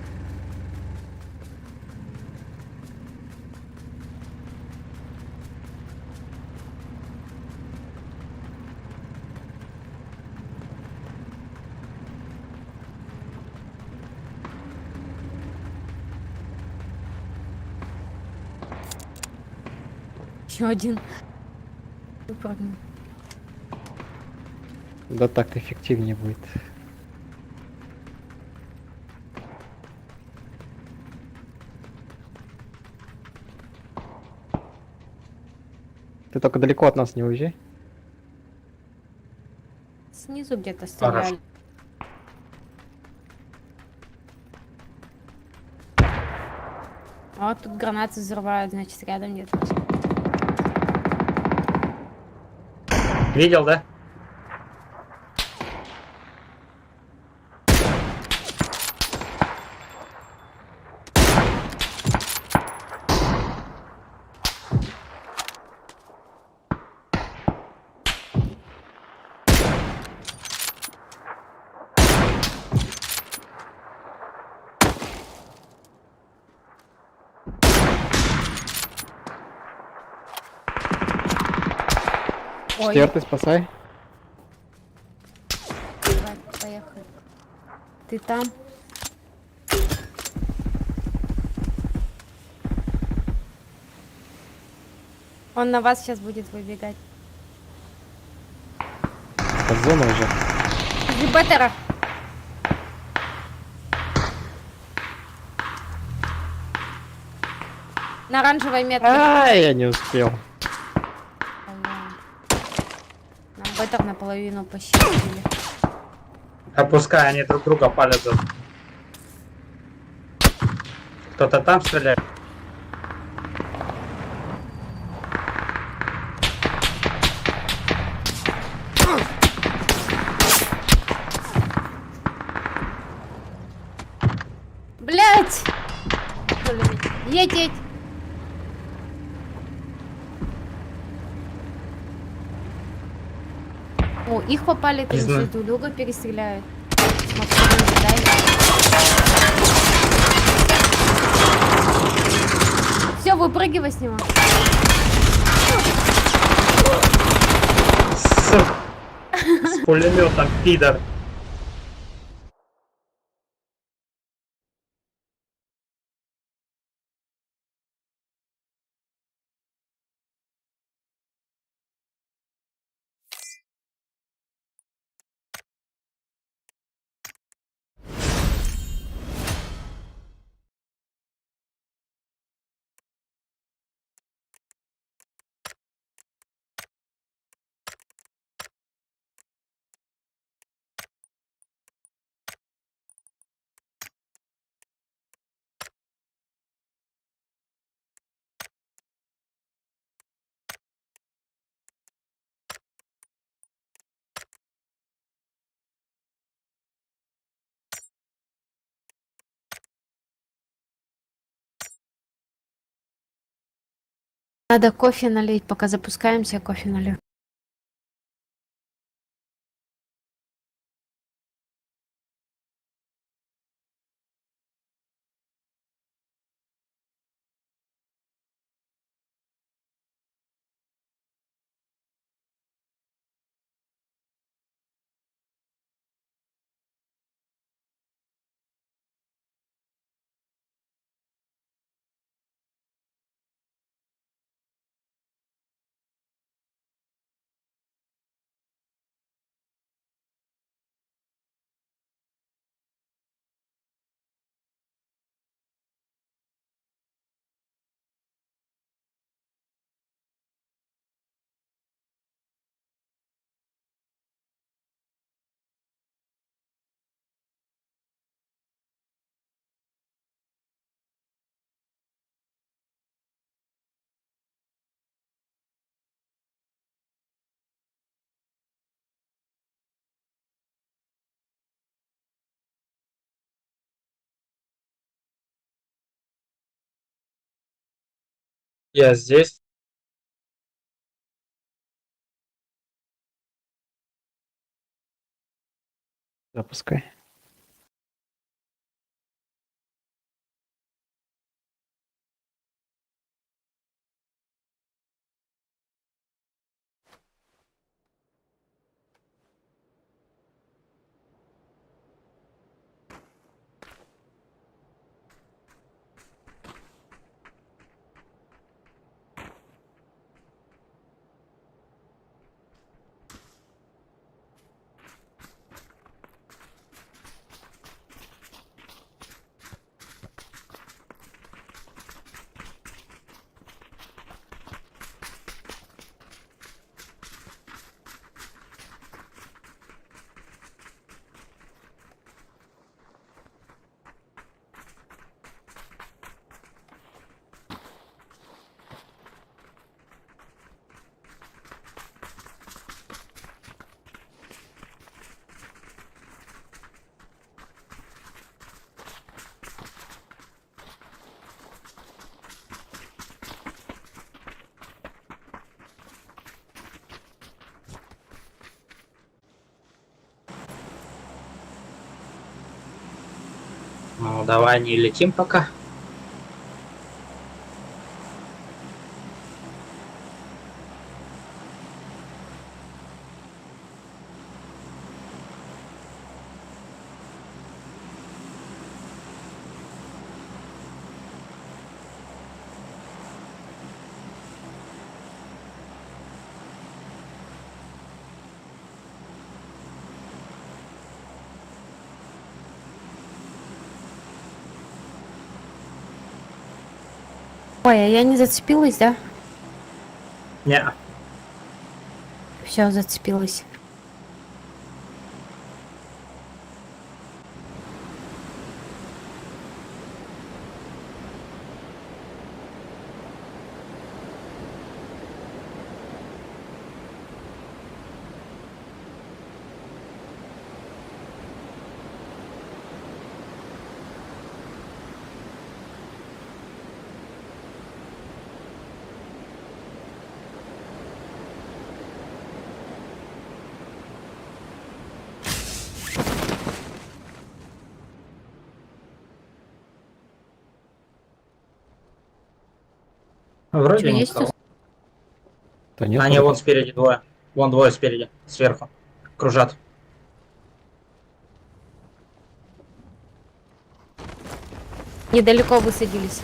Еще один. Выпрыгнул. Да так эффективнее будет. Ты только далеко от нас не уезжай. Снизу где-то стреляли. Вот тут гранаты взрывают, значит, рядом где-то. Видел, да? Ой, Четвертый спасай. давай, поехали. Ты там? Он на вас сейчас будет выбегать. Под зону уже. Из беттера. На оранжевой метке. Я не успел. Блин. Нам беттер наполовину пощадили. Опускай, они друг друга палят. Кто-то там стреляет. Блять! Едеть! О, их попали, ты Не знаю. друг друга перестреляют. Максимум, дай. Все, выпрыгивай с него. С пулеметом, пидор. Надо кофе налить, пока запускаемся, кофе налью. Я здесь. Запускай. Ну, давай не летим пока. Ой, а я не зацепилась, да? Не, Все, зацепилась. вроде Что, есть никого. тут? Да нет, Они вроде. вон спереди двое. Вон двое спереди, сверху. Кружат. Недалеко высадились.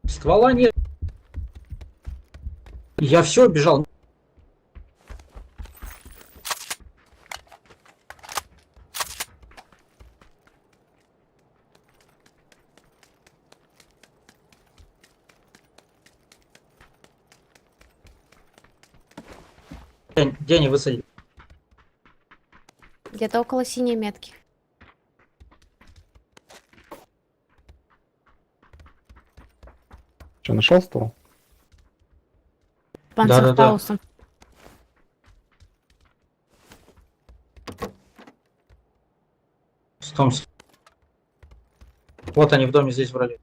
Ствола нет. Я все бежал. Где они высадили? Где-то около синей метки. Что, нашел ствол? Панцерфаустом. Стомс. Вот они в доме здесь вроде.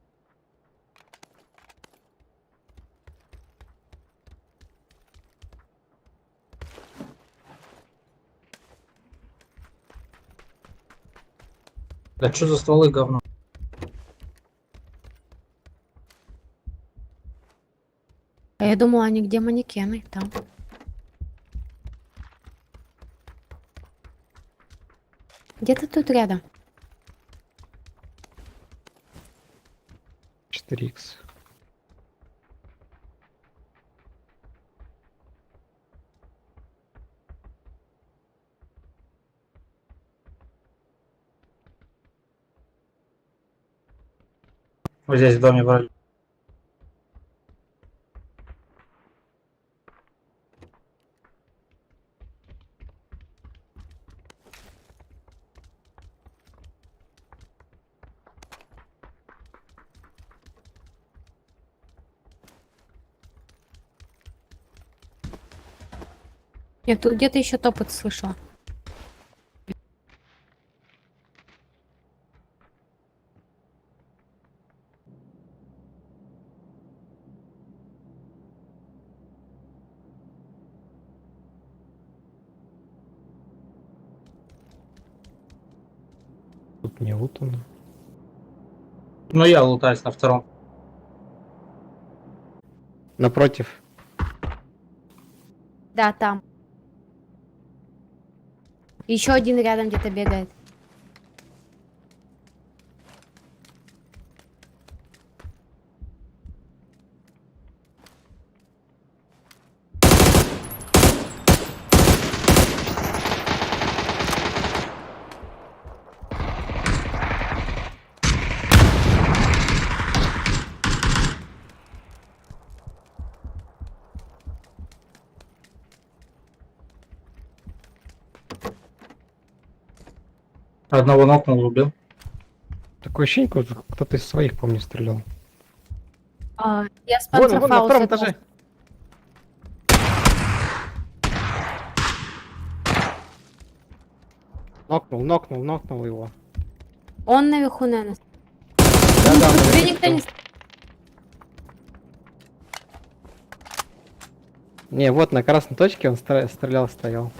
Да что за стволы говно? А я думала, они где манекены? Там. Где-то тут рядом. 4х. Вот здесь в доме вроде. Я тут где-то еще топот слышала. Тут не лутано. Ну я лутаюсь на втором. Напротив. Да, там. Еще один рядом где-то бегает. Одного нокнул, убил. Такое ощущение, как будто кто-то из своих по мне стрелял. Я с Вон, вон, на втором панцерфаустом. этаже. Нокнул его. Он наверху, наверное. Да, Тебе никто не... Не, вот на красной точке он стрелял, стоял.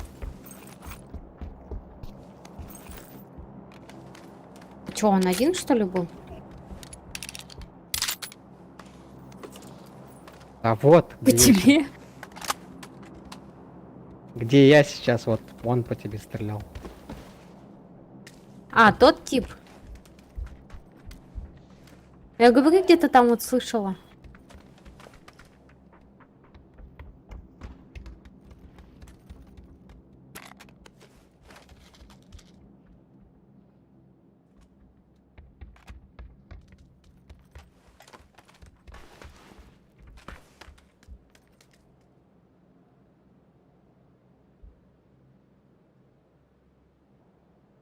Че, он один, что ли, был? А вот, По тебе? где я сейчас, вот, он по тебе стрелял. А, тот тип. Я говорю, где-то там вот слышала.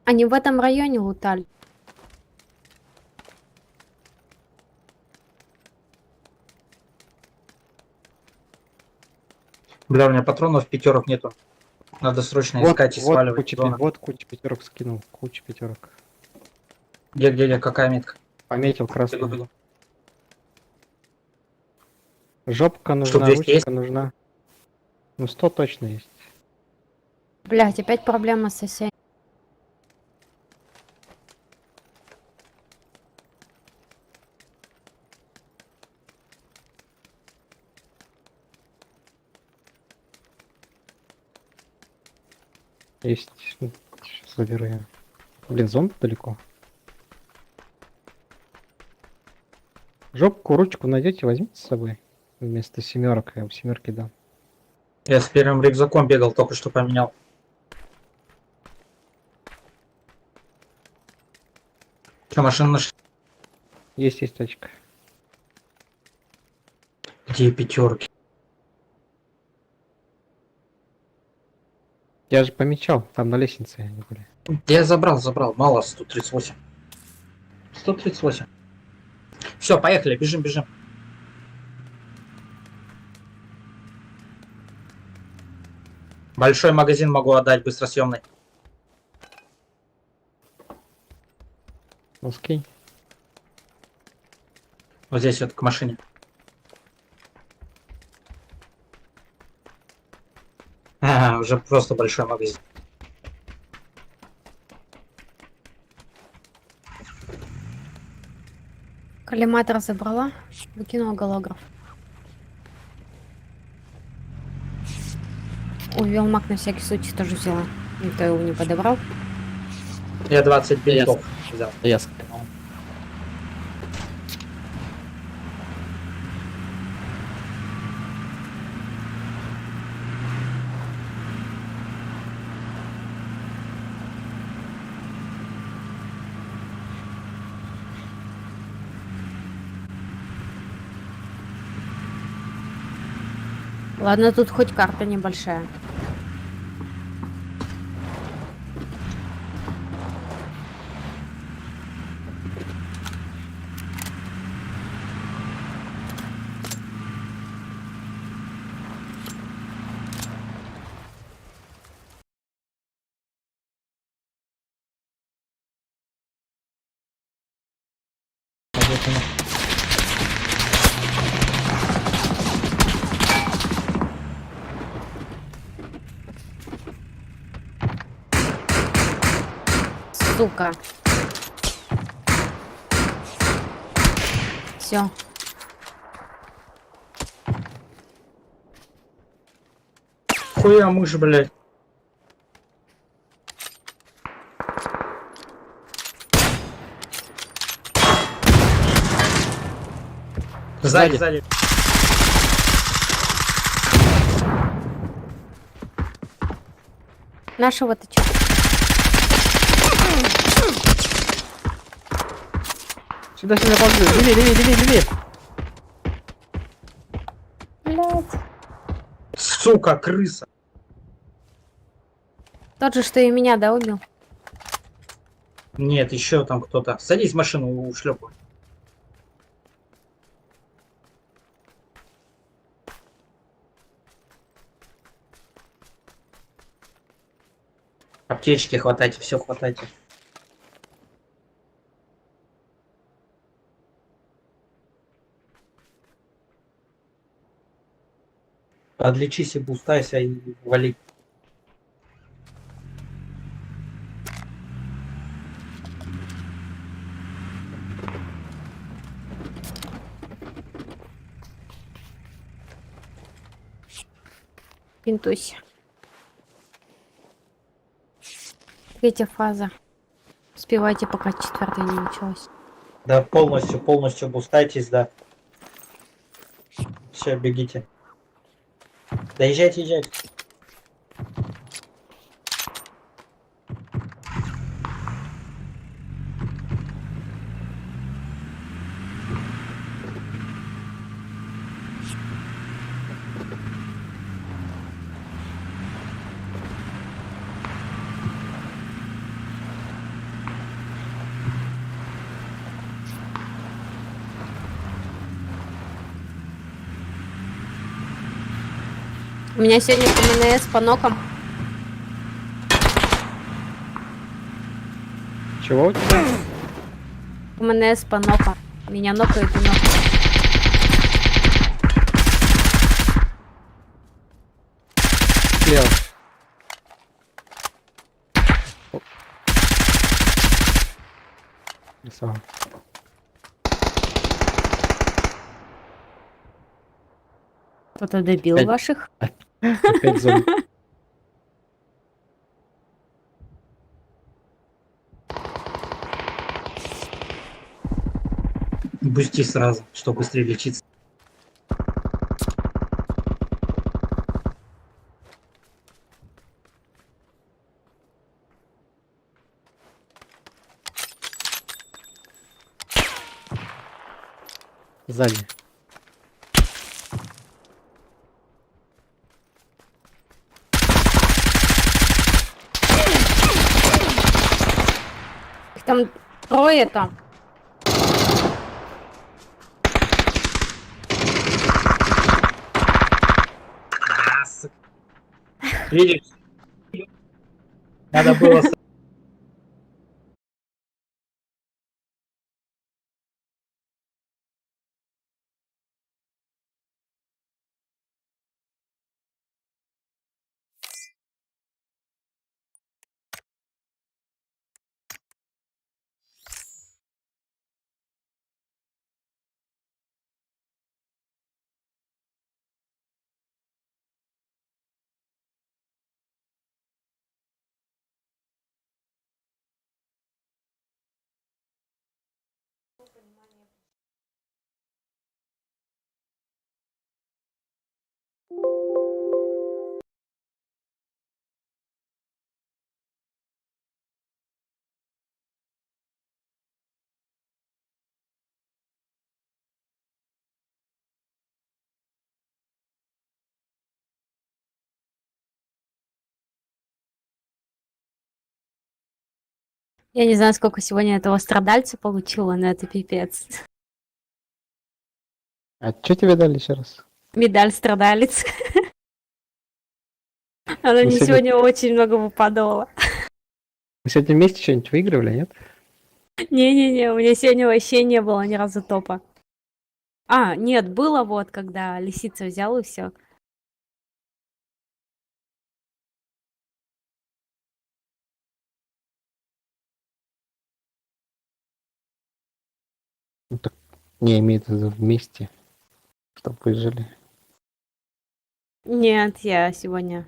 Они в этом районе лутали. Бля, у меня патронов пятерок нету. Надо срочно искать и сваливать. Зона. Вот куча пятерок скинул, куча пятерок. Где, какая метка? Пометил Бегу, красную. бегу. Жопка Штук нужна, 200 есть? ручка нужна. Ну 100 точно есть. Блять, опять проблема с соседями. Есть. Сейчас заберу я. Блин, зомб далеко. Жопку, ручку найдете, возьмите с собой. Вместо семерок, я в семерки дам. Я с первым рюкзаком бегал, только что поменял. Что, машина нашла? Есть тачка. Где пятерки? Я же помечал, там на лестнице они были. Я забрал. Мало 138. 138. Все, поехали, бежим. Большой магазин могу отдать, быстросъемный. Ну скинь. Вот здесь вот к машине. Ага, уже просто большой магазин. Коллиматор забрала, выкинула голограф. Увел маг на всякий случай тоже взяла. Никто его не подобрал. Я 20 бинтов взял. Я скинул. Ладно, тут хоть карта небольшая. Сука. Все. Хуя мышь, блядь. Сзади. Нашего-то чё? Сюда ползу. Левее. Блять. Сука, крыса. Тот же, что и меня, да, убил? Нет, еще там кто-то. Садись в машину, ушлепу. Аптечки хватайте, все хватайте. Подлечись и бустайся и вали. Пинтусь. Третья фаза. Успевайте, пока четвертая не началась. Да, полностью бустайтесь, да. Все, бегите. Да езжайте. У меня сегодня КМНС по нокам. Чего у тебя? КМНС по нокам. Меня нокают и нокают. Слева. Красава. Кто-то добил Опять. ваших. Опять зомби. Бусти сразу, чтобы быстрее лечиться. Сзади. Их там трое там. Видишь? Надо было Я не знаю, сколько сегодня этого страдальца получила, но это пипец. А что тебе дали еще раз? Медаль страдалец. Она Вы мне сегодня, сегодня очень много выпадала. вы сегодня вместе что-нибудь выигрывали, нет? Не-не-не, у меня сегодня вообще не было ни разу топа. А, нет, было вот, когда лисица взял и все. Ну, так не имеет в виду вместе, чтобы выжили. Нет, я сегодня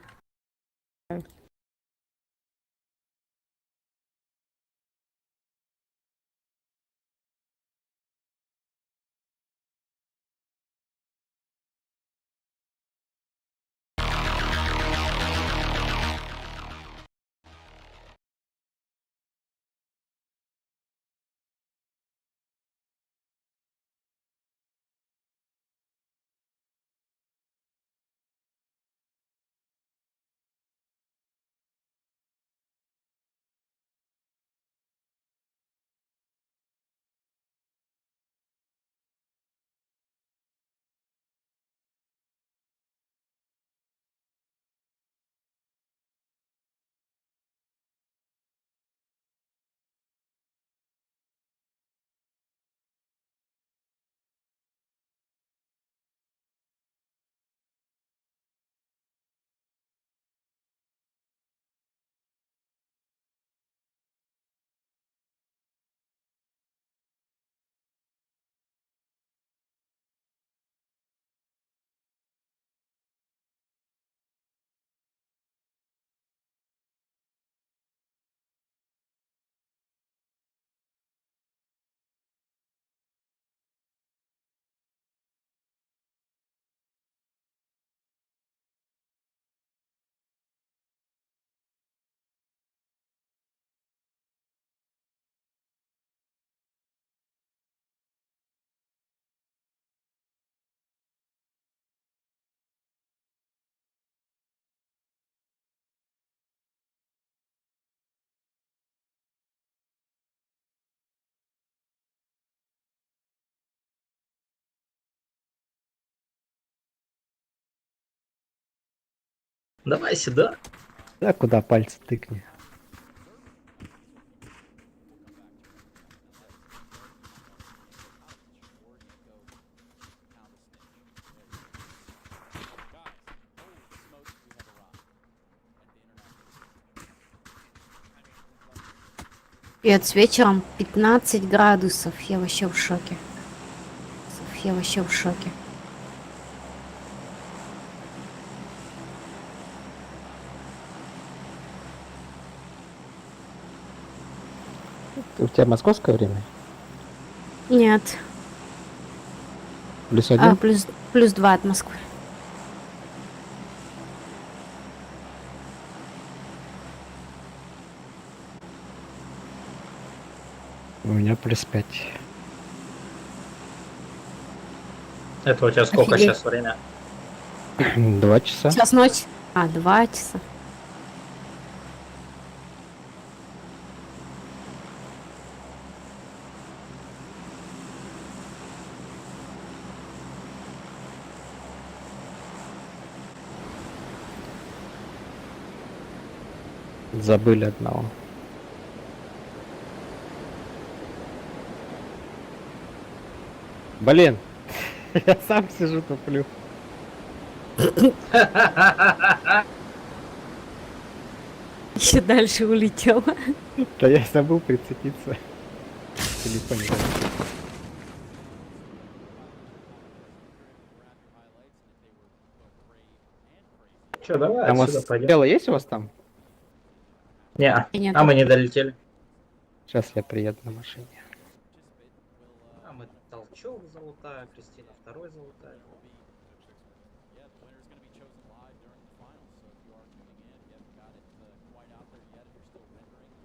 Давай сюда. Да куда пальцы тыкни. С вечером 15 градусов. Я вообще в шоке. Я вообще в шоке. У тебя московское время? Нет. Плюс один? Плюс 2 от Москвы. У меня плюс 5. Это у тебя сколько Офигеть. сейчас время? 2 часа. Сейчас ночь. 2 часа. Забыли одного. Блин, я сам сижу туплю. Еще дальше улетел. Да я забыл прицепиться. Телефон не забыл. Че, давай Там у отсюда вас пойдем. дело есть у вас там? Не, Нет. а мы не долетели. Сейчас я приеду на машине. А мы толчок золотая, Кристина второй золотая.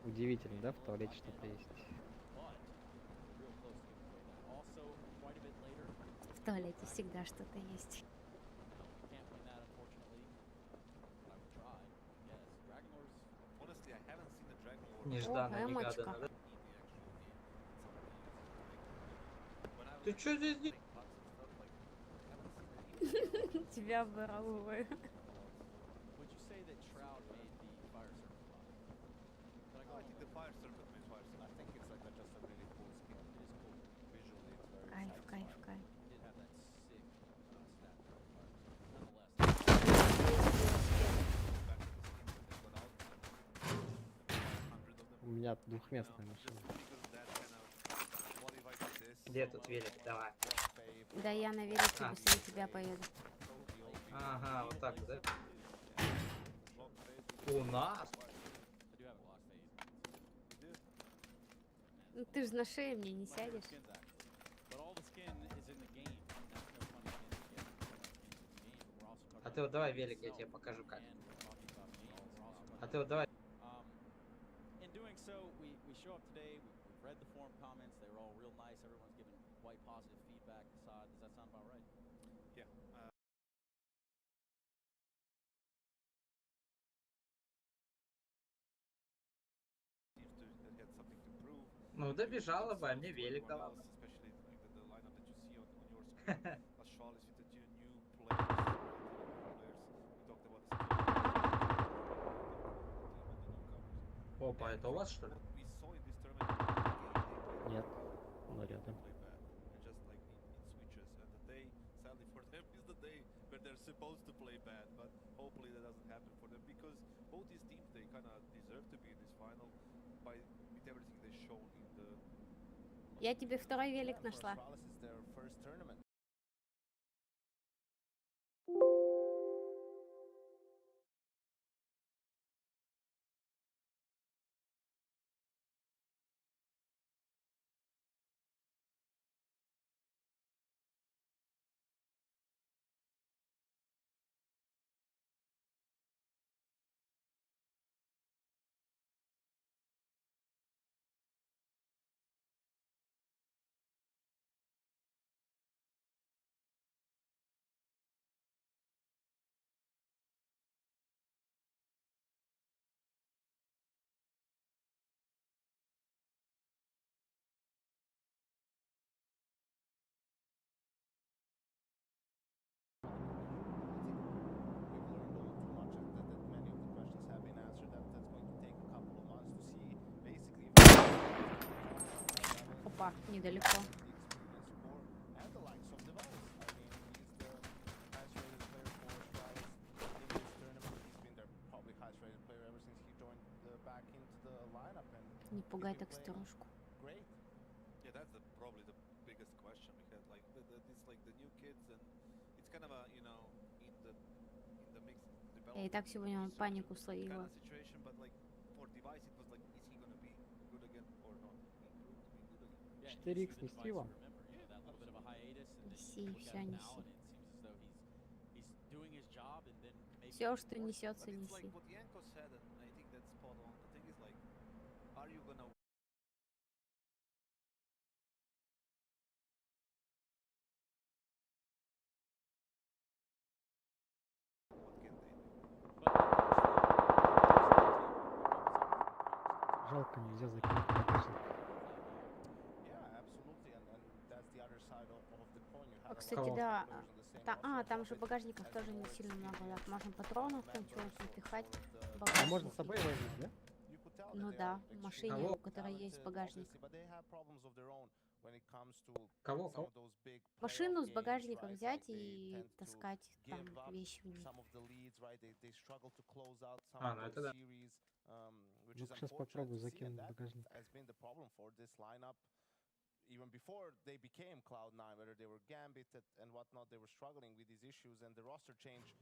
Удивительно, да, в туалете что-то есть. В туалете всегда что-то есть. Нежданно, О, негаданно. эмочка. Да? Ты что здесь делаешь? Тебя обворовываю. Кайф, кайф, кайф. У меня двухместная машина. Где тут велик? Давай. Да я на велике быстрее тебя поеду. Ага, вот так, да? У нас? Ну ты же на шее мне не сядешь. А ты вот давай велик, я тебе покажу как. А ты вот давай. Ну добежала бы, а мне велик дала бы. Опа, это у вас что ли? Нет, но рядом. Я тебе второй велик нашла. Опа, недалеко. Не пугай так старушку. Yeah, that's probably the biggest question we had. Like, it's like the new kids, and it's kind of a, you know, in the mixed Я и development. так сегодня панику Kind словила. of situation, but like for device, it was like, is he gonna be good again or not? He proved to be good again. 4х снести вам. Неси, все неси. Все, что несется, But it's like неси. what Yanko said, and I think that's spot on. The thing is like, are you gonna what can they do? Жалко, нельзя закинуть, конечно. А, кстати, да. Там же багажников тоже не сильно много. Так, можно патронов там чего-то напихать. А можно с собой возить, да? Ну да, в машине, у которой есть багажник. Кого? Машину с багажником взять и таскать там вещи в ней. А, ну это да. Ну, сейчас попробую закинуть в багажник. Even before they became Cloud9, whether they were Gambit and whatnot, they were struggling with these issues, and the roster change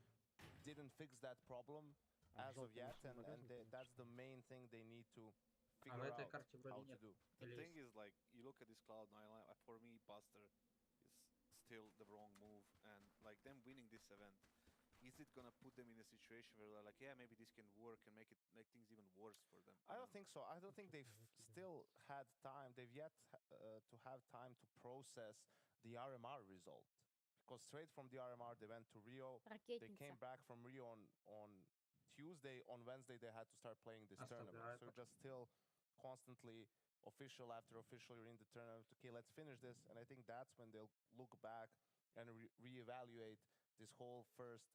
didn't fix that problem as of yet, and that's the main thing they need to А figure на этой out карте how вроде to нет. do. The Или thing есть? is like, you look at this Cloud9 line, for me, Buster is still the wrong move, and like them winning this event, is it gonna put them in a situation where they're like, yeah, maybe this can work and make things even worse for them? I don't think so. I don't think they've still had time. They've yet to have time to process the RMR result. Because straight from the RMR, they went to Rio. They came Ракетница. back from Rio on Tuesday. On Wednesday, they had to start playing this tournament. So just still constantly official after official, you're in the tournament. Okay, let's finish this. And I think that's when they'll look back and reevaluate this whole first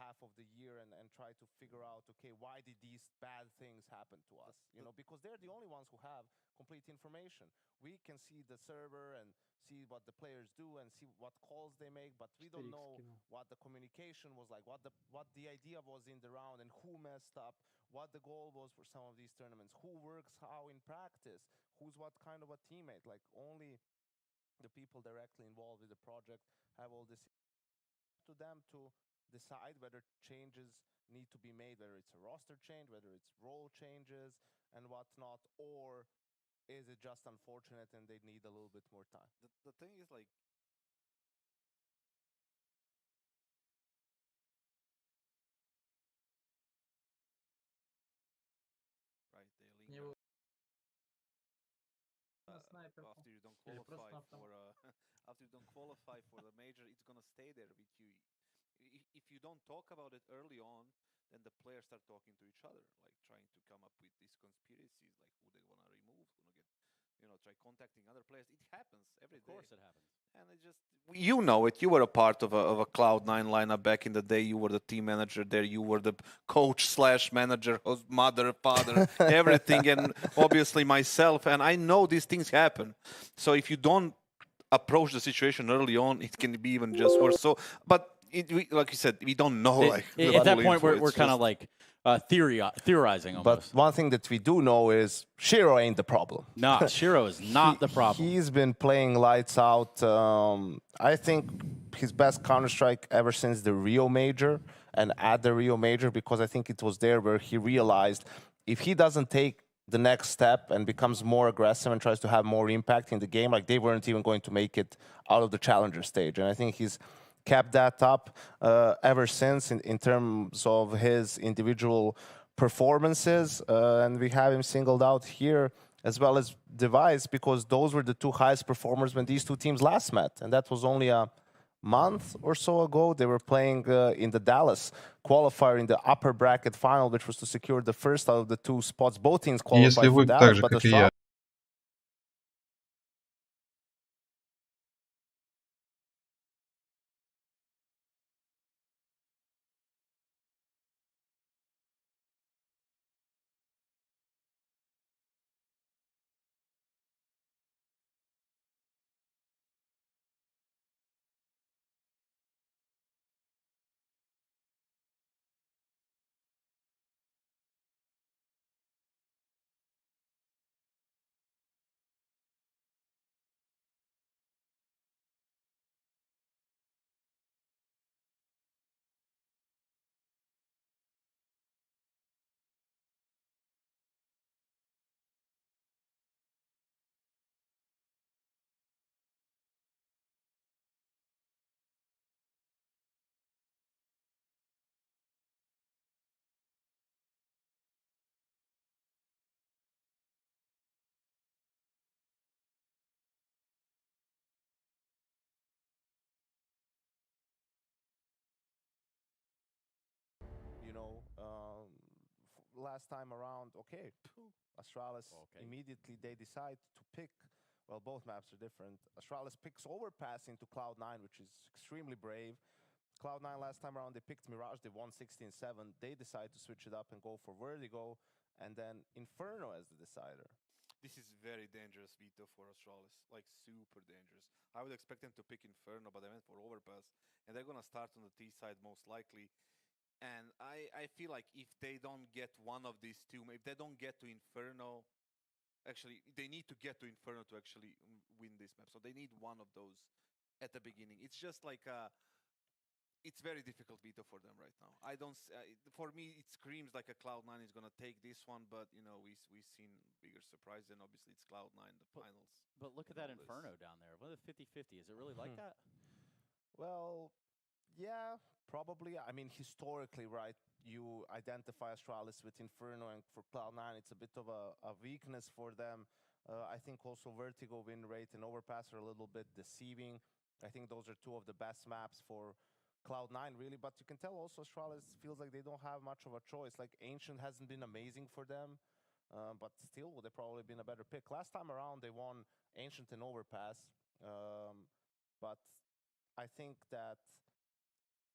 half of the year and try to figure out, okay, why did these bad things happen to us? You know, because they're the only ones who have complete information. We can see the server and see what the players do and see what calls they make, but we don't know what the communication was like, what the idea was in the round, and who messed up, what the goal was for some of these tournaments, who works how in practice, who's what kind of a teammate. Like, only the people directly involved with the project have all this to them to decide whether changes need to be made, whether it's a roster change, whether it's role changes and whatnot, or is it just unfortunate and they need a little bit more time? The thing is like, right, they Не linger было на снайперку. after you don't Или просто qualify на автомат. for after you don't qualify for the major, it's gonna stay there with you. If you don't talk about it early on, then the players start talking to each other, like trying to come up with these conspiracies, like who they wanna remove, who gonna get, you know, try contacting other players. It happens every day. Of course it happens. And it just, you know it. You were a part of a Cloud9 lineup back in the day. You were the team manager there. You were the coach / manager, mother, father, everything, and obviously myself. And I know these things happen. So if you don't approach the situation early on, it can be even just worse. So, but like you said, we don't know. Like at that point, we're kind of like theorizing almost. But one thing that we do know is Shiro ain't the problem. Nah, Shiro is not the problem. He's been playing lights out. I think his best Counter-Strike ever since the Rio Major, and at the Rio Major, because I think it was there where he realized if he doesn't take the next step and becomes more aggressive and tries to have more impact in the game, like they weren't even going to make it out of the challenger stage. And I think he's kept that up ever since in terms of his individual performances. And we have him singled out here as well as Device, because those were the two highest performers when these two teams last met. And that was only a month or so ago. They were playing in the Dallas qualifier in the upper bracket final, which was to secure the first out of the two spots. Both teams qualified for Dallas, but Astralis last time around, okay, Astralis Okay. immediately they decide to pick. Well, both maps are different. Astralis picks Overpass into Cloud9, which is extremely brave. Cloud9 last time around, they picked Mirage, they won 16-7. They decide to switch it up and go for Vertigo, and then Inferno as the decider. This is very dangerous veto for Astralis, like super dangerous. I would expect them to pick Inferno, but they went for Overpass, and they're gonna start on the T side most likely. And I feel like if they don't get one of these two, if they don't get to Inferno, actually they need to get to Inferno to actually win this map. So they need one of those at the beginning. It's just like it's very difficult veto for them right now. I don't. For me, it screams like a Cloud9 is gonna take this one, but you know we've seen bigger surprise, and obviously it's Cloud9 the finals. But look at and that all this. Inferno down there. What a 50-50. Is it really like that? Well, yeah, probably. I mean, historically, right, you identify Astralis with Inferno, and for Cloud9, it's a bit of a weakness for them. I think also Vertigo win rate and Overpass are a little bit deceiving. I think those are two of the best maps for Cloud9, really. But you can tell also Astralis feels like they don't have much of a choice. Like, Ancient hasn't been amazing for them, but still would have probably been a better pick. Last time around, they won Ancient and Overpass. But I think that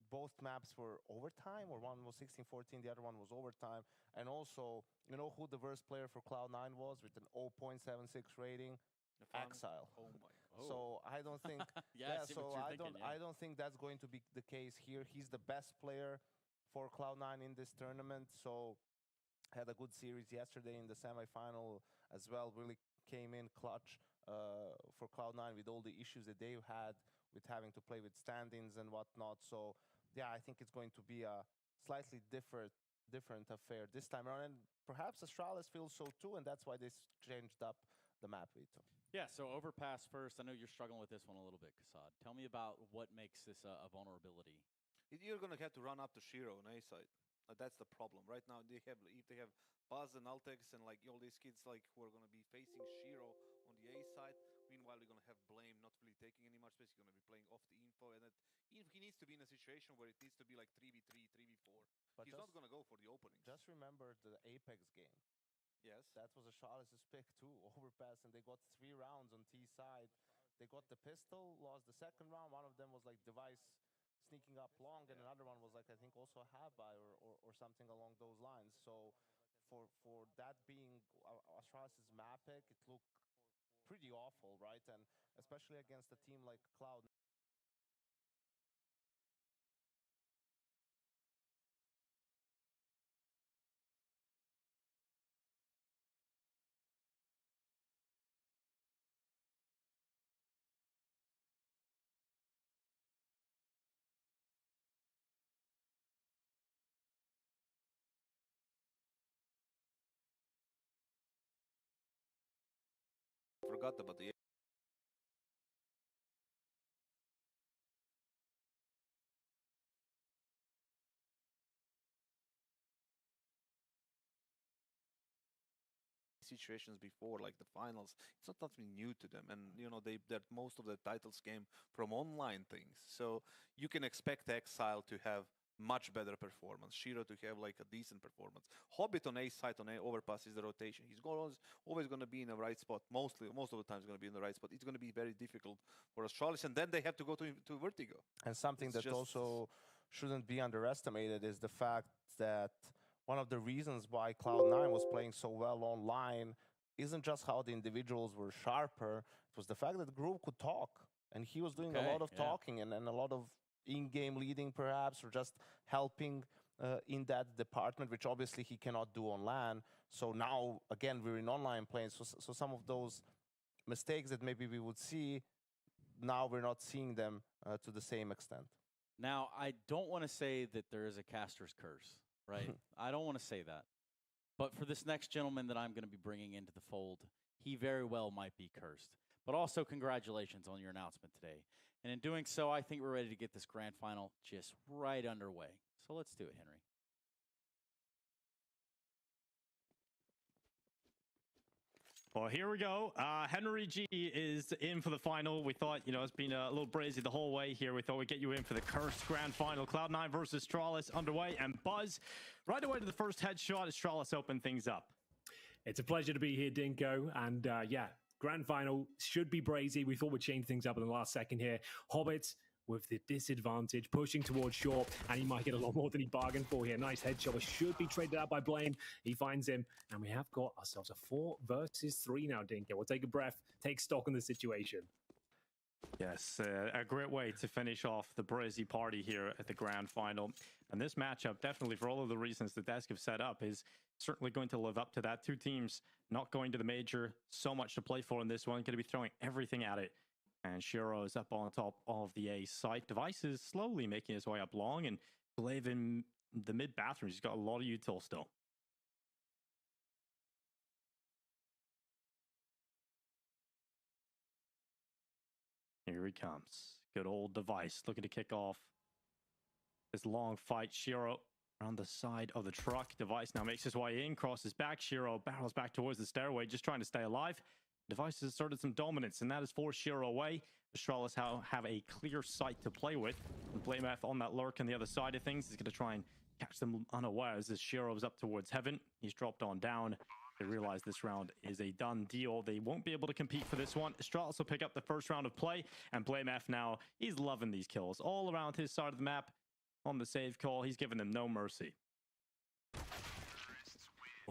both maps were overtime, or one was 16-14, the other one was overtime. And also, you know who the worst player for Cloud9 was with an 0.76 rating? Nafan? Exile. Oh my. So I don't think Yeah, I see what so you're I thinking, don't I don't think that's going to be the case here. He's the best player for Cloud9 in this tournament. So had a good series yesterday in the semifinal as well. Really came in clutch for Cloud9 with all the issues that they've had with having to play with stand-ins and whatnot. So yeah, I think it's going to be a slightly different affair this time around. And perhaps Astralis feels so too, and that's why they changed up the map veto. Yeah, so Overpass first. I know you're struggling with this one a little bit, Kasad. Tell me about what makes this a vulnerability. You're gonna have to run up to Shiro on A side. That's the problem. Right now they have if they have Buzz and Altex and like all these kids like who are gonna be facing Shiro on the A side. Meanwhile, you're gonna have Blame not really taking any much space. He's gonna be playing off the info, and he needs to be in a situation where it needs to be like 3v3, 3v4. But He's not gonna go for the openings. Just remember the Apex game. Yes. That was Astralis' pick too, Overpass, and they got 3 rounds on T side. They got the pistol, lost the second round. One of them was like Device sneaking up long, and another one was like I think also a half buy or something along those lines. So for that being Astralis' map pick, it looked pretty awful, right? And especially against a team like Cloud. Forgot about the situations before, like the finals. It's not something new to them, and you know that most of the titles came from online things. So you can expect Exile to have much better performance, Shiro to have like a decent performance. Hobbit on A side on A Overpass is the rotation. He's always going to be in the right spot. Most of the time, he's going to be in the right spot. It's going to be very difficult for Astralis, and then they have to go to Vertigo. And something It's that just- also shouldn't be underestimated is the fact that one of the reasons why Cloud9 was playing so well online isn't just how the individuals were sharper, it was the fact that the group could talk. And he was doing a Okay, lot of yeah. talking and a lot of in-game leading perhaps, or just helping in that department, which obviously he cannot do on LAN. So now, again, we're in online playing. So some of those mistakes that maybe we would see, now we're not seeing them to the same extent. Now, I don't want to say that there is a caster's curse, right? I don't want to say that. But for this next gentleman that I'm going to be bringing into the fold, he very well might be cursed. But also, congratulations on your announcement today. And in doing so, I think we're ready to get this grand final just right underway. So let's do it, Henry. Well, here we go. Henry G is in for the final. We thought, you know, it's been a little brazy the whole way here. We thought we'd get you in for the cursed grand final. Cloud9 versus Astralis underway, and Buzz right away to the first headshot. Astralis opened things up. It's a pleasure to be here, Dinko. And yeah, grand final should be brazy. We thought we'd change things up in the last second here. Hobbit with the disadvantage, pushing towards short, and he might get a lot more than he bargained for here. Nice headshot, but should be traded out by Blame. He finds him, and we have got ourselves a 4 versus 3 now, Dinko. We'll take a breath, take stock in the situation. Yes, a great way to finish off the Brazy party here at the grand final. And this matchup, definitely for all of the reasons the desk have set up, is certainly going to live up to that. Two teams not going to the major, so much to play for in this one, going to be throwing everything at it. And Shiro is up on top of the A site. Device is slowly making his way up long, and Blave in the mid bathroom. He's got a lot of util still. Here he comes. Good old Device looking to kick off this long fight. Shiro around the side of the truck. Device now makes his way in, crosses back. Shiro barrels back towards the stairway, just trying to stay alive. Device has asserted some dominance, and that has forced Shiro away. Astralis have a clear sight to play with. And Blameth on that lurk on the other side of things is going to try and catch them unawares as Shiro's up towards heaven. He's dropped on down. They realize this round is a done deal. They won't be able to compete for this one. Astralis will pick up the first round of play, and Blameth now, he's loving these kills. All around his side of the map on the save call. He's giving them no mercy.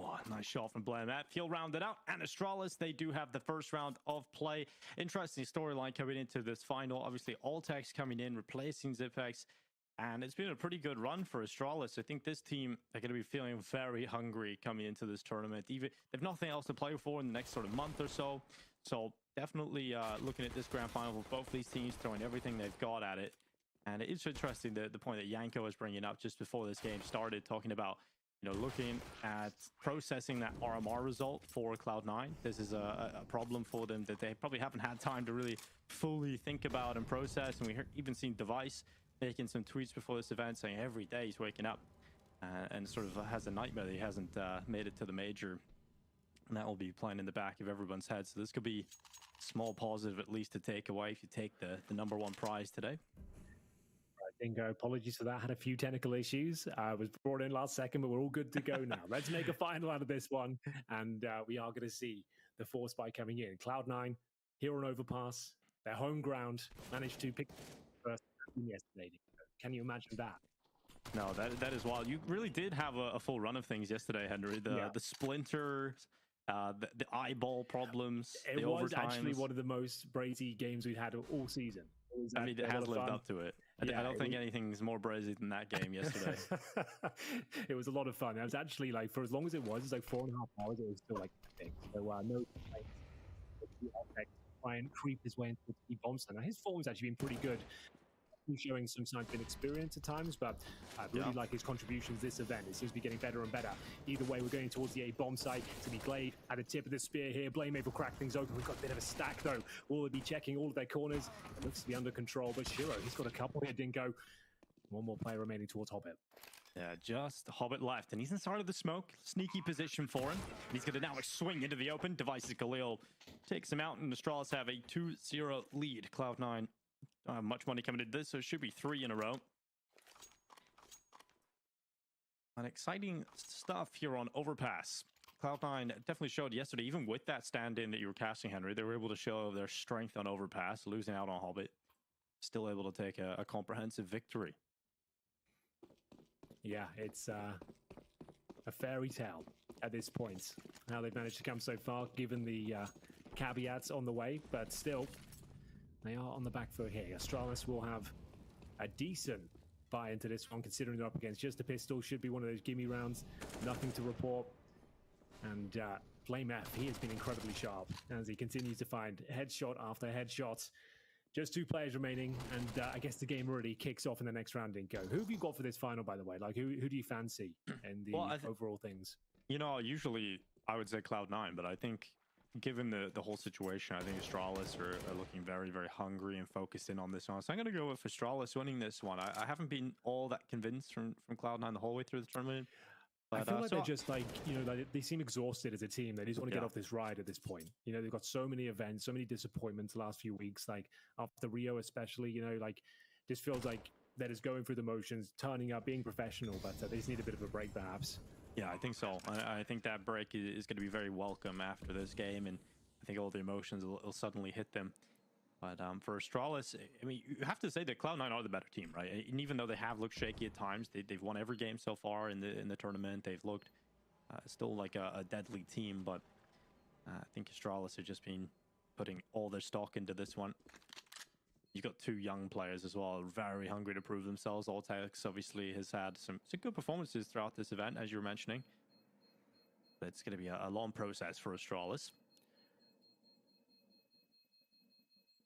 Oh, nice shot from Blameth. He'll round it out. And Astralis, they do have the first round of play. Interesting storyline coming into this final. Obviously, Altex coming in, replacing Zipex. And it's been a pretty good run for Astralis. I think this team are going to be feeling very hungry coming into this tournament. Even they've nothing else to play for in the next sort of month or so. So definitely looking at this grand final with both these teams throwing everything they've got at it. And it is interesting the point that Yanko was bringing up just before this game started, talking about, you know, looking at processing that RMR result for Cloud9. This is a problem for them that they probably haven't had time to really fully think about and process. And we even seen Device making some tweets before this event saying every day he's waking up and sort of has a nightmare that he hasn't made it to the major. And that will be playing in the back of everyone's head. So this could be a small positive at least to take away if you take the #1 prize today. Dingo, apologies for that. Had a few technical issues. I was brought in last second, but we're all good to go now. Let's make a final out of this one. And we are going to see the 4 spy coming in. Cloud9, here on Overpass, their home ground, managed to pick first yesterday. Can you imagine that? No, that is wild. You really did have a full run of things yesterday, Henry. The splinters, the eyeball problems. It was actually one of the most brazy games we've had all season. I mean, it has lived up to it. I don't think anything's more brazy than that game yesterday. It was a lot of fun. It was actually like, for as long as it was like 4.5 hours, it was still like big. So no complaints. Try and creep his way into the bomb center. His form's actually been pretty good. He's showing some signs of inexperience at times, but I really like his contributions this event. It seems to be getting better and better. Either way, we're going towards the A bomb site. It's going to be Glade at the tip of the spear here. Blame able to crack things open. We've got a bit of a stack, though. Will they be checking all of their corners? It looks to be under control, but Shiro, he's got a couple here, Dinko. One more player remaining towards Hobbit. Yeah, just Hobbit left, and he's inside of the smoke. Sneaky position for him. He's going to now swing into the open. Devices Khalil takes him out, and Astralis have a 2-0 lead. Cloud9 don't have much money coming into this, so it should be 3 in a row. And exciting stuff here on Overpass. Cloud9 definitely showed yesterday, even with that stand-in that you were casting, Henry, they were able to show their strength on Overpass, losing out on Hobbit. Still able to take a comprehensive victory. Yeah, it's a fairy tale at this point. How they've managed to come so far, given the caveats on the way, but still, they are on the back foot here. Astralis will have a decent buy into this one, considering they're up against just a pistol. Should be one of those gimme rounds. Nothing to report. And Flame F, he has been incredibly sharp as he continues to find headshot after headshot. Just 2 players remaining, and I guess the game really kicks off in the next round, Dinko. Who have you got for this final, by the way? Like, who do you fancy in the overall things? You know, usually I would say Cloud9, but I think given the whole situation, I think Astralis are looking very, very hungry and focused in on this one. So I'm going to go with Astralis winning this one. I haven't been all that convinced from Cloud9 the whole way through the tournament. I But, feel like so they're just like, like they seem exhausted as a team. They just want to get Yeah. off this ride at this point. They've got so many events, so many disappointments the last few weeks, like after Rio especially, like just feels like they're just going through the motions, turning up, being professional, but they just need a bit of a break perhaps. Yeah, I think so. I think that break is going to be very welcome after this game, and I think all the emotions will suddenly hit them. But for Astralis, I mean, you have to say that Cloud9 are the better team, right? And even though they have looked shaky at times, they've won every game so far in the tournament. They've looked still like a deadly team, but I think Astralis have just been putting all their stock into this one. You've got two young players as well, very hungry to prove themselves. Altex obviously has had some good performances throughout this event, as you were mentioning. But it's going to be a long process for Astralis.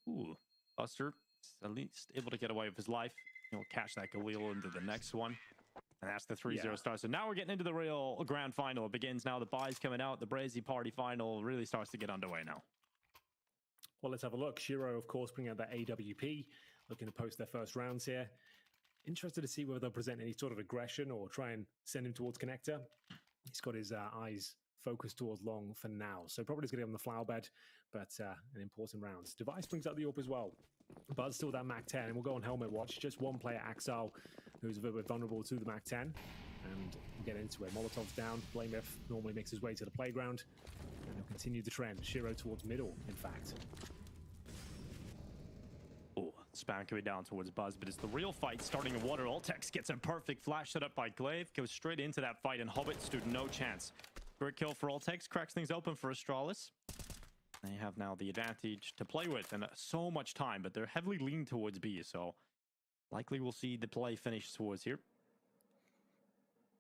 Ooh, Buster at least able to get away with his life. He'll catch that Galil into the next one. And that's the 3-0 start. So now we're getting into the real grand final. It begins now. The bye's coming out. The Brazy party final really starts to get underway now. Well, let's have a look. Shiro, of course, bringing out that AWP, looking to post their first rounds here. Interested to see whether they'll present any sort of aggression or try and send him towards connector. He's got his eyes focused towards long for now. So probably just going to get on the flower bed, but an important round. Device brings out the AWP as well. But still that Mac 10, and we'll go on helmet watch. Just one player, Axel, who's a bit vulnerable to the Mac 10. And we'll get into it. Molotov's down. Blamef normally makes his way to the playground. And he'll continue the trend. Shiro towards middle, in fact. Oh, Spam coming down towards Buzz, but it's the real fight starting in water. Altex gets a perfect flash set up by Glaive, goes straight into that fight, and Hobbit stood no chance. Great kill for Altex, cracks things open for Astralis. They have now the advantage to play with, and so much time, but they're heavily leaning towards B, so likely we'll see the play finish towards here.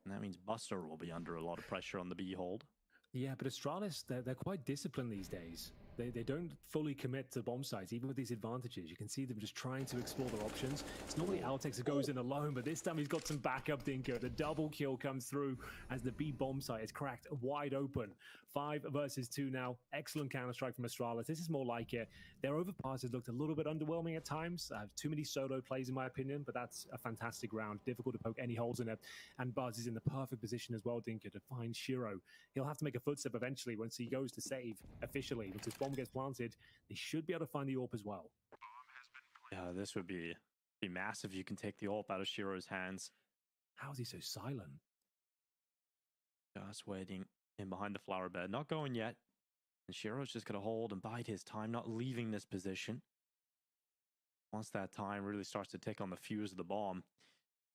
And that means Buster will be under a lot of pressure on the B hold. Yeah, but Astralis, they're quite disciplined these days. They don't fully commit to bomb sites, even with these advantages. You can see them just trying to explore their options. It's normally Altex that goes in alone, but this time he's got some backup, Dinko. The double kill comes through as the B bomb site is cracked wide open. 5 versus 2 now. Excellent counter-strike from Astralis. This is more like it. Their overpass has looked a little bit underwhelming at times. Too many solo plays, in my opinion, but that's a fantastic round. Difficult to poke any holes in it. And Buzz is in the perfect position as well, Dinko, to find Shiro. He'll have to make a footstep eventually once he goes to save officially. Once his bomb gets planted, they should be able to find the AWP as well. Yeah, this would be massive if you can take the AWP out of Shiro's hands. How is he so silent? Just waiting in behind the flower bed, not going yet. And Shiro's just going to hold and bide his time, not leaving this position. Once that time really starts to tick on the fuse of the bomb,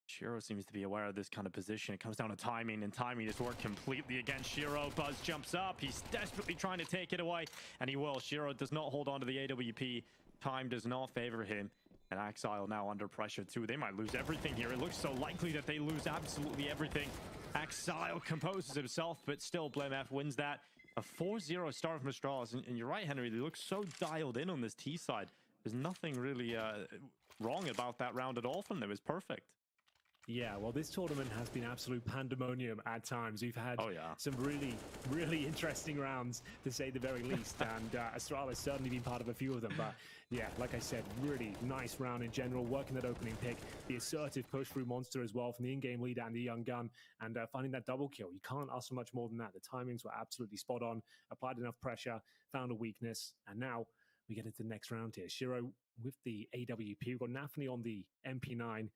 Shiro seems to be aware of this kind of position. It comes down to timing, and timing has worked completely against Shiro. Buzz jumps up. He's desperately trying to take it away, and he will. Shiro does not hold on to the AWP. Time does not favor him. And Axile now under pressure too. They might lose everything here. It looks so likely that they lose absolutely everything. Axile composes himself, but still Blamef wins that. A 4-0 start from Astralis. And you're right, Henry. They look so dialed in on this T side. There's nothing really wrong about that round at all from them. It was perfect. Yeah, well, this tournament has been absolute pandemonium at times. We've had some really, really interesting rounds, to say the very least, and Astralis has certainly been part of a few of them. But yeah, like I said, really nice round in general, working that opening pick, the assertive push through Monster as well from the in-game leader and the young gun, and finding that double kill. You can't ask for much more than that. The timings were absolutely spot on, applied enough pressure, found a weakness, and now we get into the next round here. Shiro with the AWP. We've got Nafny on the MP9.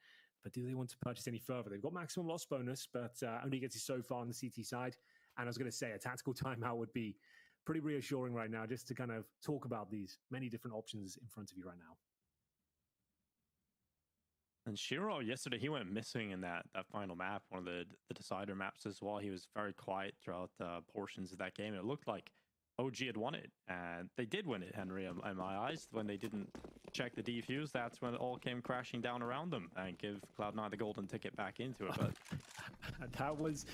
But do they want to purchase any further? They've got maximum loss bonus, but only gets you so far on the CT side. And I was going to say a tactical timeout would be pretty reassuring right now, just to kind of talk about these many different options in front of you right now. And Shiro, yesterday, he went missing in that final map, one of the decider maps as well. He was very quiet throughout portions of that game. It looked like OG had won it, and they did win it, Henry, in my eyes. When they didn't check the defuse, that's when it all came crashing down around them and give Cloud9 the golden ticket back into it. But that was,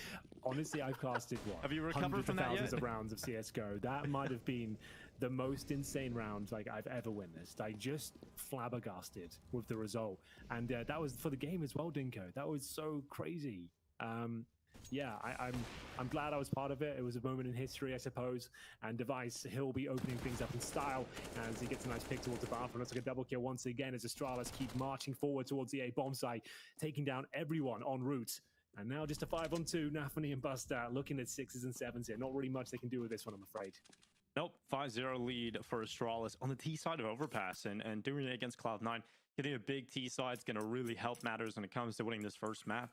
honestly, I've casted what? Have you recovered from that yet? Thousands of rounds of CSGO. That might have been the most insane round like I've ever witnessed. I just flabbergasted with the result. And that was for the game as well, Dinko. That was so crazy. Yeah, I'm glad I was part of it. It was a moment in history, I suppose. And Device, he'll be opening things up in style as he gets a nice pick towards the bathroom. Looks like a double kill once again as Astralis keep marching forward towards the A bomb site, taking down everyone en route. And now just a 5-on-2, Nafany and Buster looking at 6s and 7s here. Not really much they can do with this one, I'm afraid. Nope, 5-0 lead for Astralis on the T side of Overpass, and doing it against Cloud9. Getting a big T side is going to really help matters when it comes to winning this first map.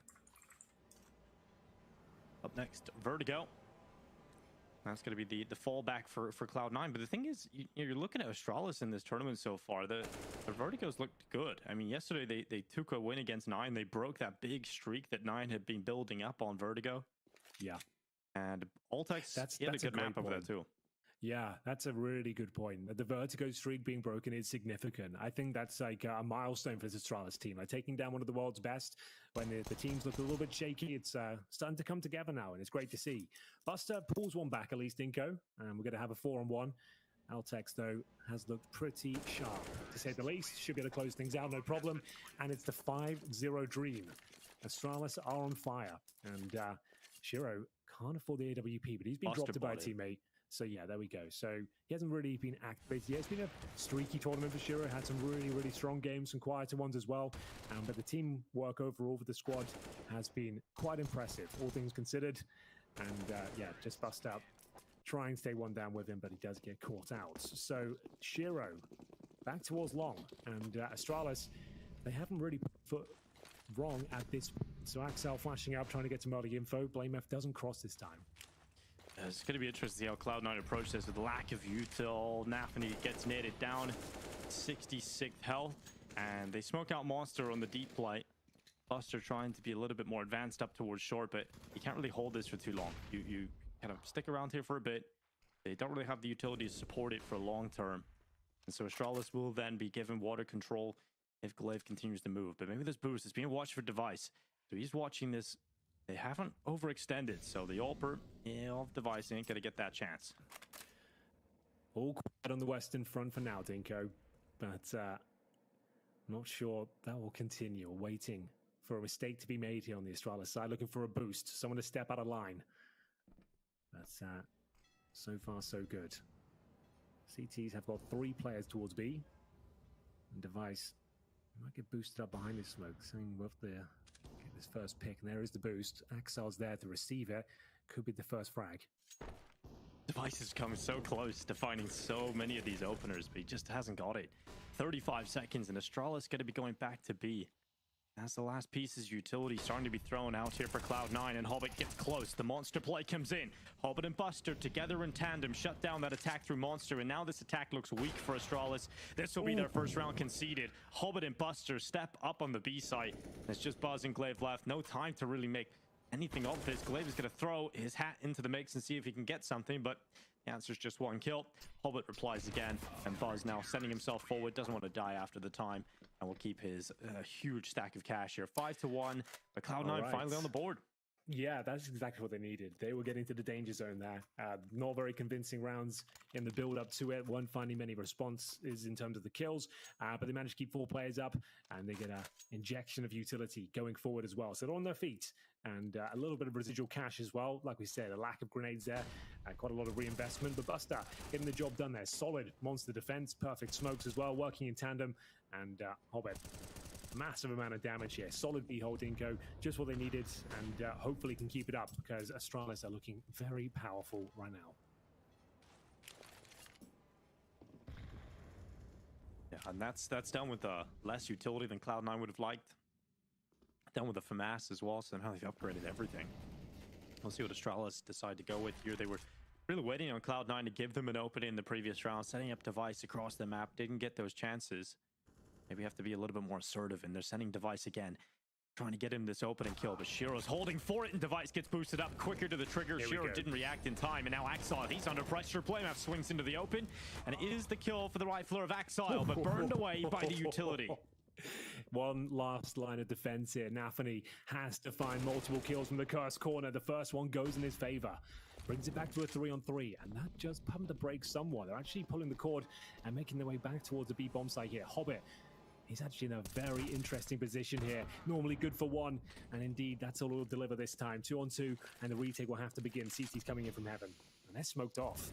Up next, Vertigo. That's going to be the fallback for Cloud9. But the thing is, you're looking at Astralis in this tournament so far. The Vertigos looked good. I mean, yesterday they took a win against 9. They broke that big streak that 9 had been building up on Vertigo. Yeah. And Altex had a good map over there too. Yeah, that's a really good point. The Vertigo streak being broken is significant. I think that's like a milestone for this Astralis team. Like taking down one of the world's best when the teams look a little bit shaky. It's starting to come together now, and it's great to see. Buster pulls one back, at least, Dinko, and we're going to have a 4-on-1. Altex, though, has looked pretty sharp, to say the least. Should be able to close things out, no problem. And it's the 5-0 dream. Astralis are on fire, and Shiro can't afford the AWP, but he's been dropped by a teammate. So yeah, there we go. So he hasn't really been activated yet. It's been a streaky tournament for Shiro. Had some really, really strong games, some quieter ones as well. But the team work overall for the squad has been quite impressive, all things considered. And yeah, just bust up. Try and stay one down with him, but he does get caught out. So Shiro back towards long. And Astralis, they haven't really put foot wrong at this point. So Axel flashing up, trying to get some early info. Blame F doesn't cross this time. It's going to be interesting to see how Cloud9 approach this with lack of util. Nafany gets netted down, 66th health, and they smoke out Monster on the deep plate. Buster trying to be a little bit more advanced up towards short, but you can't really hold this for too long. You kind of stick around here for a bit. They don't really have the utility to support it for long term. And so Astralis will then be given water control if Glaive continues to move. But maybe this boost is being watched for Device. So he's watching this. They haven't overextended, so the AWPer of Device ain't gonna get that chance. All quiet on the Western front for now, Dinko. But not sure that will continue. Waiting for a mistake to be made here on the Astralis side, looking for a boost, someone to step out of line. But so far so good. CTs have got 3 players towards B. And Device might get boosted up behind this smoke, saying with the this first pick, and there is the boost. Axel's there to receive it. Could be the first frag. Device is coming so close to finding so many of these openers, but he just hasn't got it. 35 seconds, and Astralis going to be going back to B. As the last piece's utility starting to be thrown out here for Cloud9, and Hobbit gets close. The Monster play comes in. Hobbit and Buster together in tandem shut down that attack through Monster, and now this attack looks weak for Astralis. This will be their first round conceded. Hobbit and Buster step up on the B site. It's just Buzz and Glaive left. No time to really make anything of this. Glaive is going to throw his hat into the mix and see if he can get something, but the answer is just 1 kill. Hobbit replies again, and Buzz now sending himself forward. Doesn't want to die after the time, and will keep his huge stack of cash here. 5-1, but Cloud9 finally on the board. Yeah, that's exactly what they needed. They were getting to the danger zone there. Not very convincing rounds in the build-up to it. One finding many responses in terms of the kills, but they managed to keep 4 players up, and they get an injection of utility going forward as well. So they're on their feet, and a little bit of residual cash as well. Like we said, a lack of grenades there, quite a lot of reinvestment, but Buster getting the job done there. Solid Monster defense, perfect smokes as well, working in tandem, and Hobbit. Massive amount of damage here. Solid B-hole, Dinko. Just what they needed, and hopefully can keep it up, because Astralis are looking very powerful right now. Yeah, and that's done with less utility than Cloud9 would have liked. Done with the FAMAS as well, so now they've upgraded everything. We'll see what Astralis decide to go with here. They were really waiting on Cloud9 to give them an opening in the previous round, setting up Device across the map. Didn't get those chances. Maybe have to be a little bit more assertive, and they're sending Device again, trying to get him this opening kill, but Shiro's holding for it, and Device gets boosted up quicker to the trigger. Shiro didn't react in time, and now Axile, he's under pressure. Playmap swings into the open, and it is the kill for the rifler of Axile, but burned away by the utility. One last line of defense here. Nafany has to find multiple kills from the cursed corner. The first one goes in his favor. Brings it back to a 3-on-3, and that just pumped the brakes somewhat. They're actually pulling the cord and making their way back towards the B-bomb site here. Hobbit, he's actually in a very interesting position here. Normally good for 1, and indeed, that's all he'll deliver this time. 2-on-2, and the retake will have to begin. CT's coming in from heaven, and they're smoked off.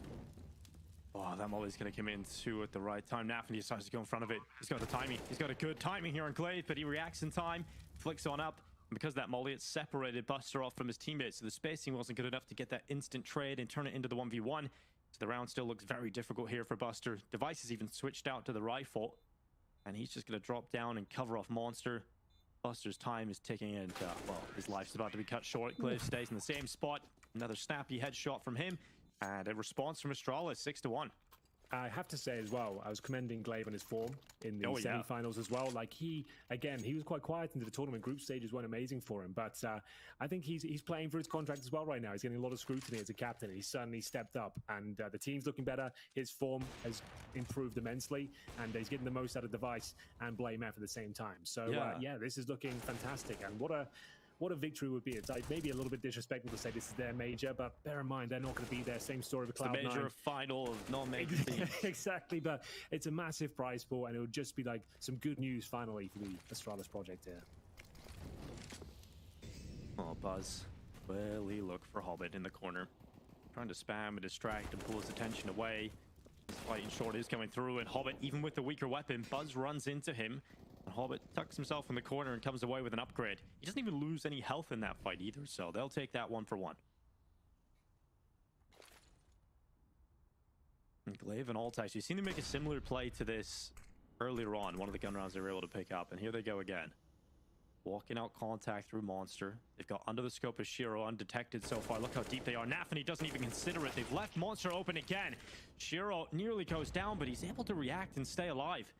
Oh, that molly's going to come in too at the right time. Nafany decides to go in front of it. He's got the timing. He's got a good timing here on Glaive, but he reacts in time. Flicks on up. Because that molly, it separated Buster off from his teammates, so the spacing wasn't good enough to get that instant trade and turn it into the 1v1. So the round still looks very difficult here for Buster. Device has even switched out to the rifle, and he's just going to drop down and cover off Monster. Buster's time is ticking, and well, his life's about to be cut short. Glaive stays in the same spot. Another snappy headshot from him, and a response from Astralis, 6-1. I have to say as well, I was commending Glaive on his form in the semi-finals as well. Like he was quite quiet into the tournament. Group stages weren't amazing for him, but I think he's playing for his contract as well right now. He's getting a lot of scrutiny as a captain. He's suddenly stepped up, and the team's looking better. His form has improved immensely, and he's getting the most out of Device and Blame F at the same time. So yeah, this is looking fantastic, and what a victory would be. It's like maybe a little bit disrespectful to say this is their major, but bear in mind, they're not going to be there. Same story with Cloud9. The major final of non-major teams. Exactly, but it's a massive prize pool, and it would just be like some good news finally for the Astralis project here. Oh, Buzz. Well, he looked for Hobbit in the corner. Trying to spam and distract and pull his attention away. His fighting short is coming through, and Hobbit, even with the weaker weapon, Buzz runs into him. And Hobbit tucks himself in the corner and comes away with an upgrade. He doesn't even lose any health in that fight either, so they'll take that 1-for-1. And Glaive and Altax, you've seen them make a similar play to this earlier on, one of the gun rounds they were able to pick up, and here they go again. Walking out contact through Monster. They've got under the scope of Shiro undetected so far. Look how deep they are. Nafany doesn't even consider it. They've left Monster open again. Shiro nearly goes down, but he's able to react and stay alive.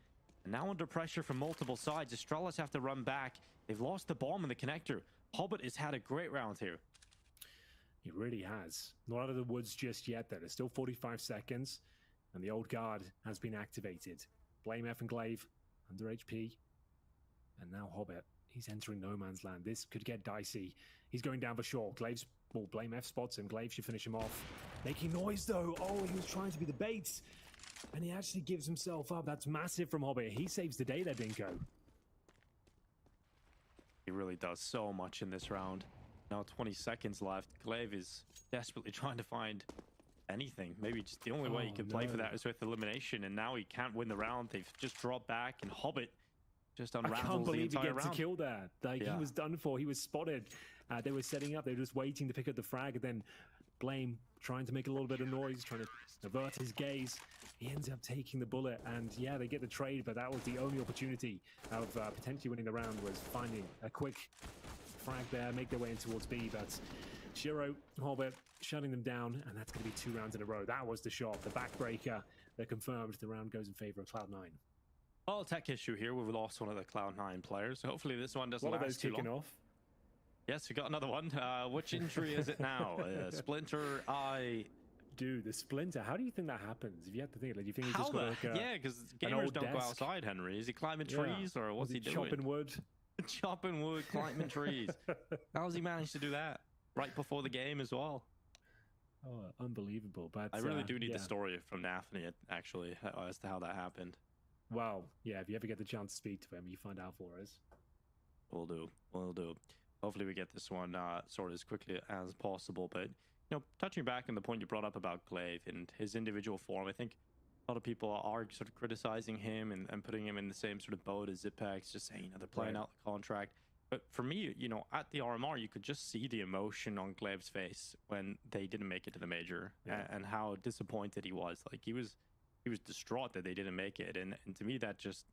And now under pressure from multiple sides, Astralis have to run back. They've lost the bomb in the connector. Hobbit has had a great round here. He really has. Not out of the woods just yet, though. There's still 45 seconds, and the old guard has been activated. Blame F and Glaive, under HP. And now Hobbit. He's entering no man's land. This could get dicey. He's going down for sure. Glaive's, well, Blame F spots him. Glaive should finish him off. Making noise, though. Oh, he was trying to be the bait. And he actually gives himself up. That's massive from Hobbit. He saves the day there, Dinko. He really does so much in this round. Now 20 seconds left. Glaive is desperately trying to find anything. Maybe just the only way he can play for that is with elimination. And now he can't win the round. They've just dropped back, and Hobbit just unravels the entire round. I can't believe he gets a kill there. Like, he was done for. He was spotted. They were setting up. They were just waiting to pick up the frag, and then Blame trying to make a little bit of noise, trying to avert his gaze. He ends up taking the bullet, and yeah, they get the trade, but that was the only opportunity of potentially winning the round, was finding a quick frag there, make their way in towards B, but Shiro, Hobbit, shutting them down, and that's going to be 2 rounds in a row. That was the shot, the backbreaker that confirmed the round goes in favor of Cloud9. Well, tech issue here. We've lost one of the Cloud9 players. So hopefully this one doesn't last too long. Kicking off? Yes, we got another one. Which injury is it now? Splinter eye. Dude, the splinter. How do you think that happens? If you have to think, like, do you think he's just got like yeah, because gamers don't go outside, Henry. Is he climbing trees or what's he doing? Chopping wood. Chopping wood, climbing trees. How's he managed to do that right before the game as well? Oh, unbelievable! But I really do need the story from Nafany actually as to how that happened. Well, yeah. If you ever get the chance to speak to him, you find out for us. We'll do. We'll do. Hopefully we get this one sorted as quickly as possible. But you know, touching back on the point you brought up about Glaive and his individual form, I think a lot of people are sort of criticizing him and putting him in the same sort of boat as Zipex, just saying, you know, they're playing out the contract. But for me, you know, at the RMR, you could just see the emotion on Glaive's face when they didn't make it to the major, and how disappointed he was. Like, he was distraught that they didn't make it, and to me that just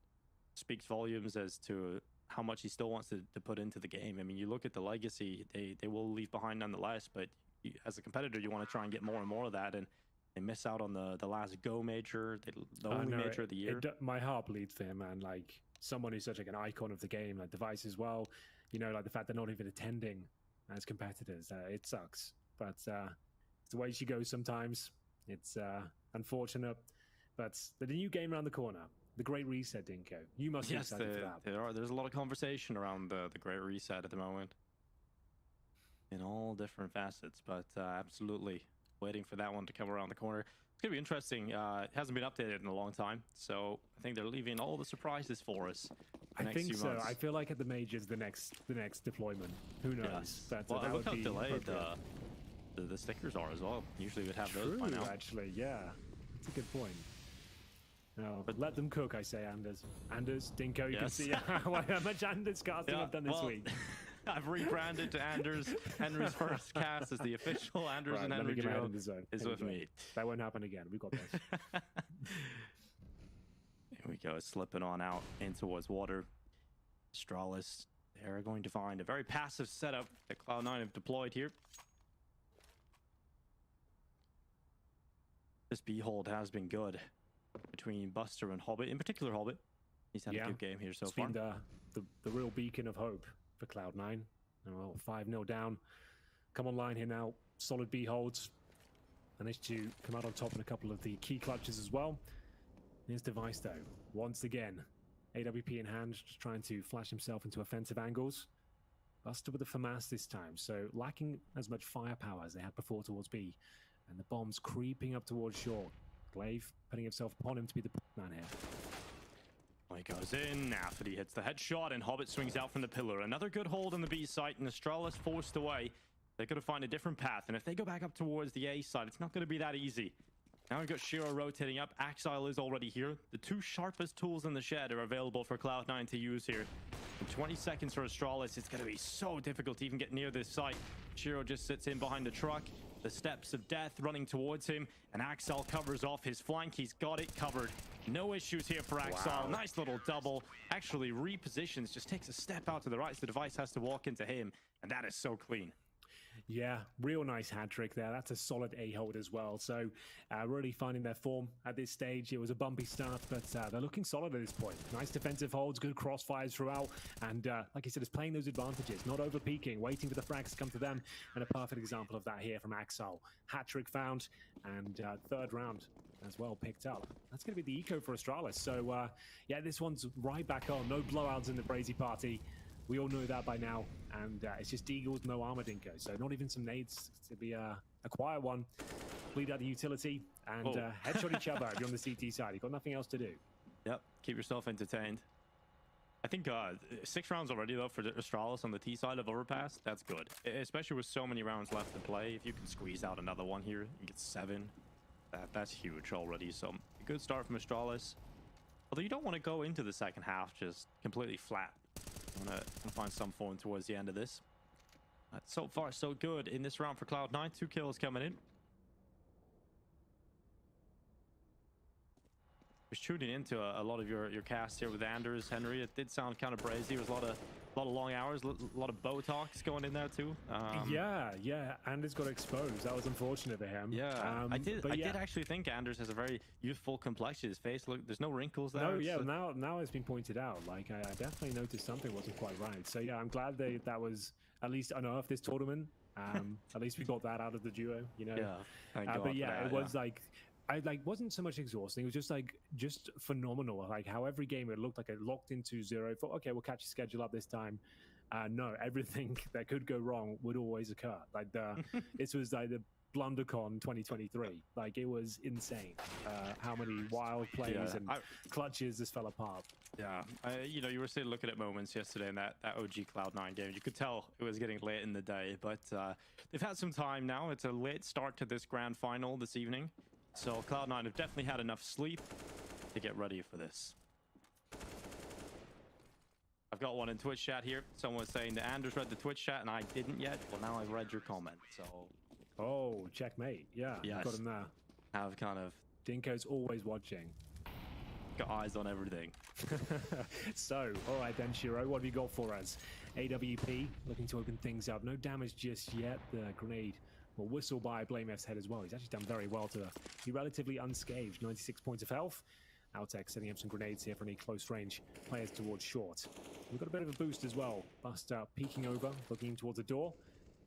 speaks volumes as to how much he still wants to put into the game. I mean, you look at the legacy, they will leave behind nonetheless, but as a competitor, you want to try and get more and more of that, and they miss out on the last Go major, the only major of the year. My heart bleeds for him, man. Like, someone who's such like an icon of the game, like Device as well. You know, like the fact they're not even attending as competitors, it sucks. But it's the way she goes sometimes. It's unfortunate, but the new game around the corner. The Great Reset, Dinko. You must be excited for that. There's a lot of conversation around the Great Reset at the moment in all different facets, but absolutely waiting for that one to come around the corner. It's going to be interesting. It hasn't been updated in a long time, so I think they're leaving all the surprises for us. I think so. I feel like at the majors, the next deployment. Who knows? Yeah. Well, look how delayed the stickers are as well. Usually we'd have those by now. Actually, yeah. That's a good point. No, but let them cook, I say, Anders. Anders, Dinko, you can see how much Anders casting I've done this week. I've rebranded to Anders. Henry's first cast is the official Anders Right, and let me Henry get my head duo in the zone. is Here we with go. me. That won't happen again. We've got this. Here we go, slipping on out in towards water. Astralis, they're going to find a very passive setup that Cloud9 have deployed here. This B-hold has been good between Buster and Hobbit, in particular Hobbit. He's had a good game here so It's far. been the real beacon of hope for Cloud9. Well, 5-0 down. Come online here now. Solid B holds. Managed to come out on top in a couple of the key clutches as well. Here's Device though. Once again, AWP in hand, just trying to flash himself into offensive angles. Buster with the FAMAS this time, so lacking as much firepower as they had before towards B. And the bombs creeping up towards short. Glaive putting himself upon him to be the man here. He goes in, Nafferty hits the headshot, and Hobbit swings out from the pillar. Another good hold on the B site, and Astralis forced away. They're going to find a different path, and if they go back up towards the A side, it's not going to be that easy. Now we've got shero rotating up. Axile is already here. The two sharpest tools in the shed are available for Cloud9 to use here. In 20 seconds for Astralis, it's going to be so difficult to even get near this site. shero just sits in behind the truck. The steps of death running towards him, and Axile covers off his flank. He's got it covered. No issues here for Axile. Wow. Nice little double. Actually repositions, just takes a step out to the right, so the device has to walk into him, and that is so clean. Yeah, real nice hat trick there. That's a solid A-hold as well. So really finding their form at this stage. It was a bumpy start, but they're looking solid at this point. Nice defensive holds, good crossfires throughout. And like I said, it's playing those advantages, not over-peaking, waiting for the frags to come to them. And a perfect example of that here from Axile. Hat trick found, and third round as well picked up. That's going to be the eco for Astralis. So yeah, this one's right back on. No blowouts in the Brazy party. We all know that by now, and it's just Deagles, no Armadinko, so not even some nades to be a quiet one. Bleed out the utility and headshot each other if you're on the CT side. You've got nothing else to do. Yep, keep yourself entertained. I think 6 rounds already, though, for Astralis on the T side of Overpass. That's good, especially with so many rounds left to play. If you can squeeze out another one here and get 7, that's huge already. So a good start from Astralis. Although you don't want to go into the second half just completely flat. I'm gonna find some form towards the end of this. So far, so good in this round for Cloud9. 2 kills coming in. Was tuning into a lot of your cast here with Anders, Henry. It did sound kind of brazy. There was a lot of long hours, a lot of bow talks going in there too. Yeah. Anders got exposed. That was unfortunate for him. Yeah, I did yeah. actually think Anders has a very youthful complexion. His face, look, there's no wrinkles there. No, yeah, now it's been pointed out. Like, I definitely noticed something wasn't quite right. So yeah, I'm glad that was at least unearthed this tournament. At least we got that out of the duo, you know. Yeah, thank God but for yeah, that, it was like. Wasn't so much exhausting. It was just phenomenal. Like how every game it looked like it locked into 0. Thought, okay, we'll catch the schedule up this time. No, everything that could go wrong would always occur. Like this was like the BlunderCon 2023. Like it was insane. How many wild plays and clutches this fell apart. Yeah, you were still looking at moments yesterday in that OG Cloud9 game. You could tell it was getting late in the day, but they've had some time now. It's a late start to this grand final this evening. So Cloud9 have definitely had enough sleep to get ready for this. I've got one in Twitch chat here. Someone was saying that Anders read the Twitch chat and I didn't yet. Well, now I've read your comment, so... Oh, checkmate. Yeah, yes. Got him there. I've kind of... Dinko's always watching. Got eyes on everything. So, all right then, shero, what have you got for us? AWP looking to open things up. No damage just yet. The grenade will whistle by BlameF's head as well. He's actually done very well to be relatively unscathed. 96 points of health. Altec setting up some grenades here for any close range players towards short. We've got a bit of a boost as well. Buster peeking over, looking towards the door.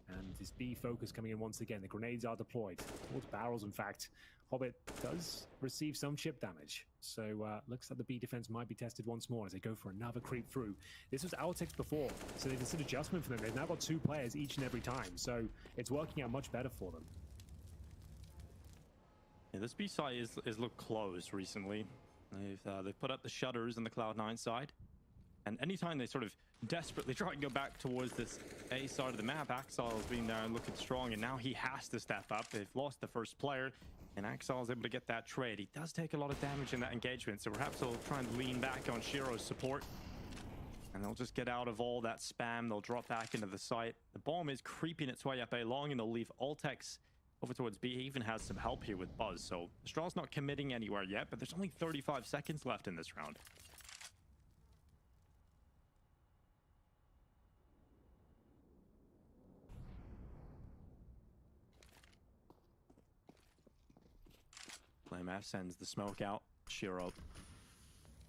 And this B focus coming in once again. The grenades are deployed towards barrels, in fact. Hobbit does receive some chip damage. So looks like the B defense might be tested once more as they go for another creep through. This was Altec's before, so there's an adjustment for them. They've now got 2 players each and every time. So it's working out much better for them. Yeah, this B side is looked closed recently. They've put up the shutters on the Cloud9 side. And anytime they sort of desperately try and go back towards this A side of the map, Axile's been there and looking strong, and now he has to step up. They've lost the first player, and Axile's able to get that trade. He does take a lot of damage in that engagement, so perhaps he'll try and lean back on shero's support. And they'll just get out of all that spam. They'll drop back into the site. The bomb is creeping its way up A long, and they'll leave Altex over towards B. He even has some help here with Buzz. So Astral's not committing anywhere yet, but there's only 35 seconds left in this round. Flame F sends the smoke out. Shiro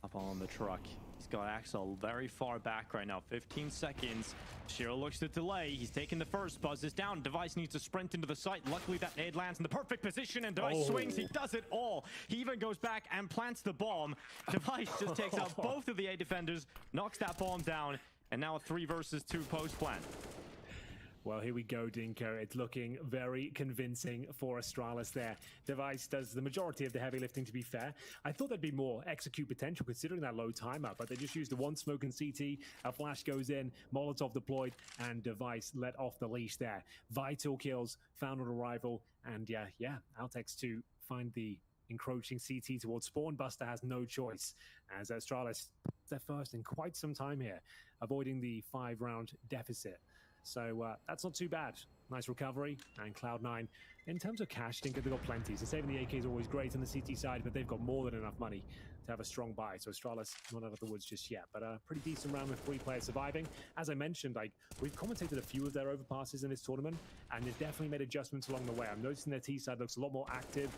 up on the truck. He's got Axel very far back right now. 15 seconds. Shiro looks to delay. He's taking the first. Buzz is down. Device needs to sprint into the site. Luckily, that nade lands in the perfect position, and Device swings. He does it all. He even goes back and plants the bomb. Device just takes out both of the A defenders, knocks that bomb down, and now a 3 versus 2 post plan. Well, here we go, Dinko. It's looking very convincing for Astralis there. Device does the majority of the heavy lifting, to be fair. I thought there'd be more execute potential considering that low timer, but they just used the one smoke in CT, a flash goes in, Molotov deployed, and Device let off the leash there. Vital kills, found on arrival, and yeah, Altex to find the encroaching CT towards spawn. Buster has no choice as Astralis their first in quite some time here, avoiding the 5-round deficit. So that's not too bad. Nice recovery. And Cloud9, in terms of cash, I think they've got plenty. So saving the AK is always great on the CT side, but they've got more than enough money to have a strong buy. So Astralis not out of the woods just yet, but a pretty decent round with 3 players surviving. As I mentioned, like we've commentated a few of their overpasses in this tournament, and they've definitely made adjustments along the way. I'm noticing their T side looks a lot more active.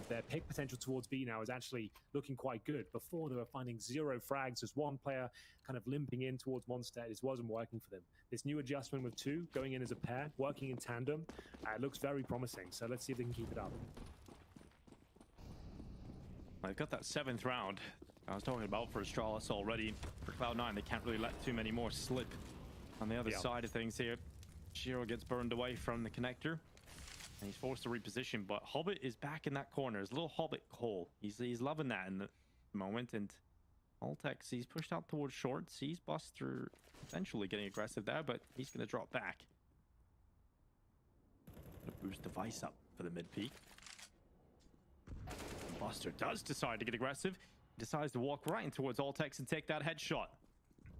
Their pick potential towards B now is actually looking quite good. Before they were finding 0 frags as one player kind of limping in towards Monster. It just wasn't working for them. This new adjustment with 2 going in as a pair, working in tandem, it looks very promising. So let's see if they can keep it up. They've got that 7th round I was talking about for Astralis already. For Cloud9, they can't really let too many more slip. On the other side of things here, Shiro gets burned away from the connector, and he's forced to reposition, but Hobbit is back in that corner. His little Hobbit hole. He's loving that in the moment, and Altex, he's pushed out towards short. Sees Buster eventually getting aggressive there, but he's going to drop back. Boost Device up for the mid-peak. Buster does decide to get aggressive. He decides to walk right in towards Altex and take that headshot.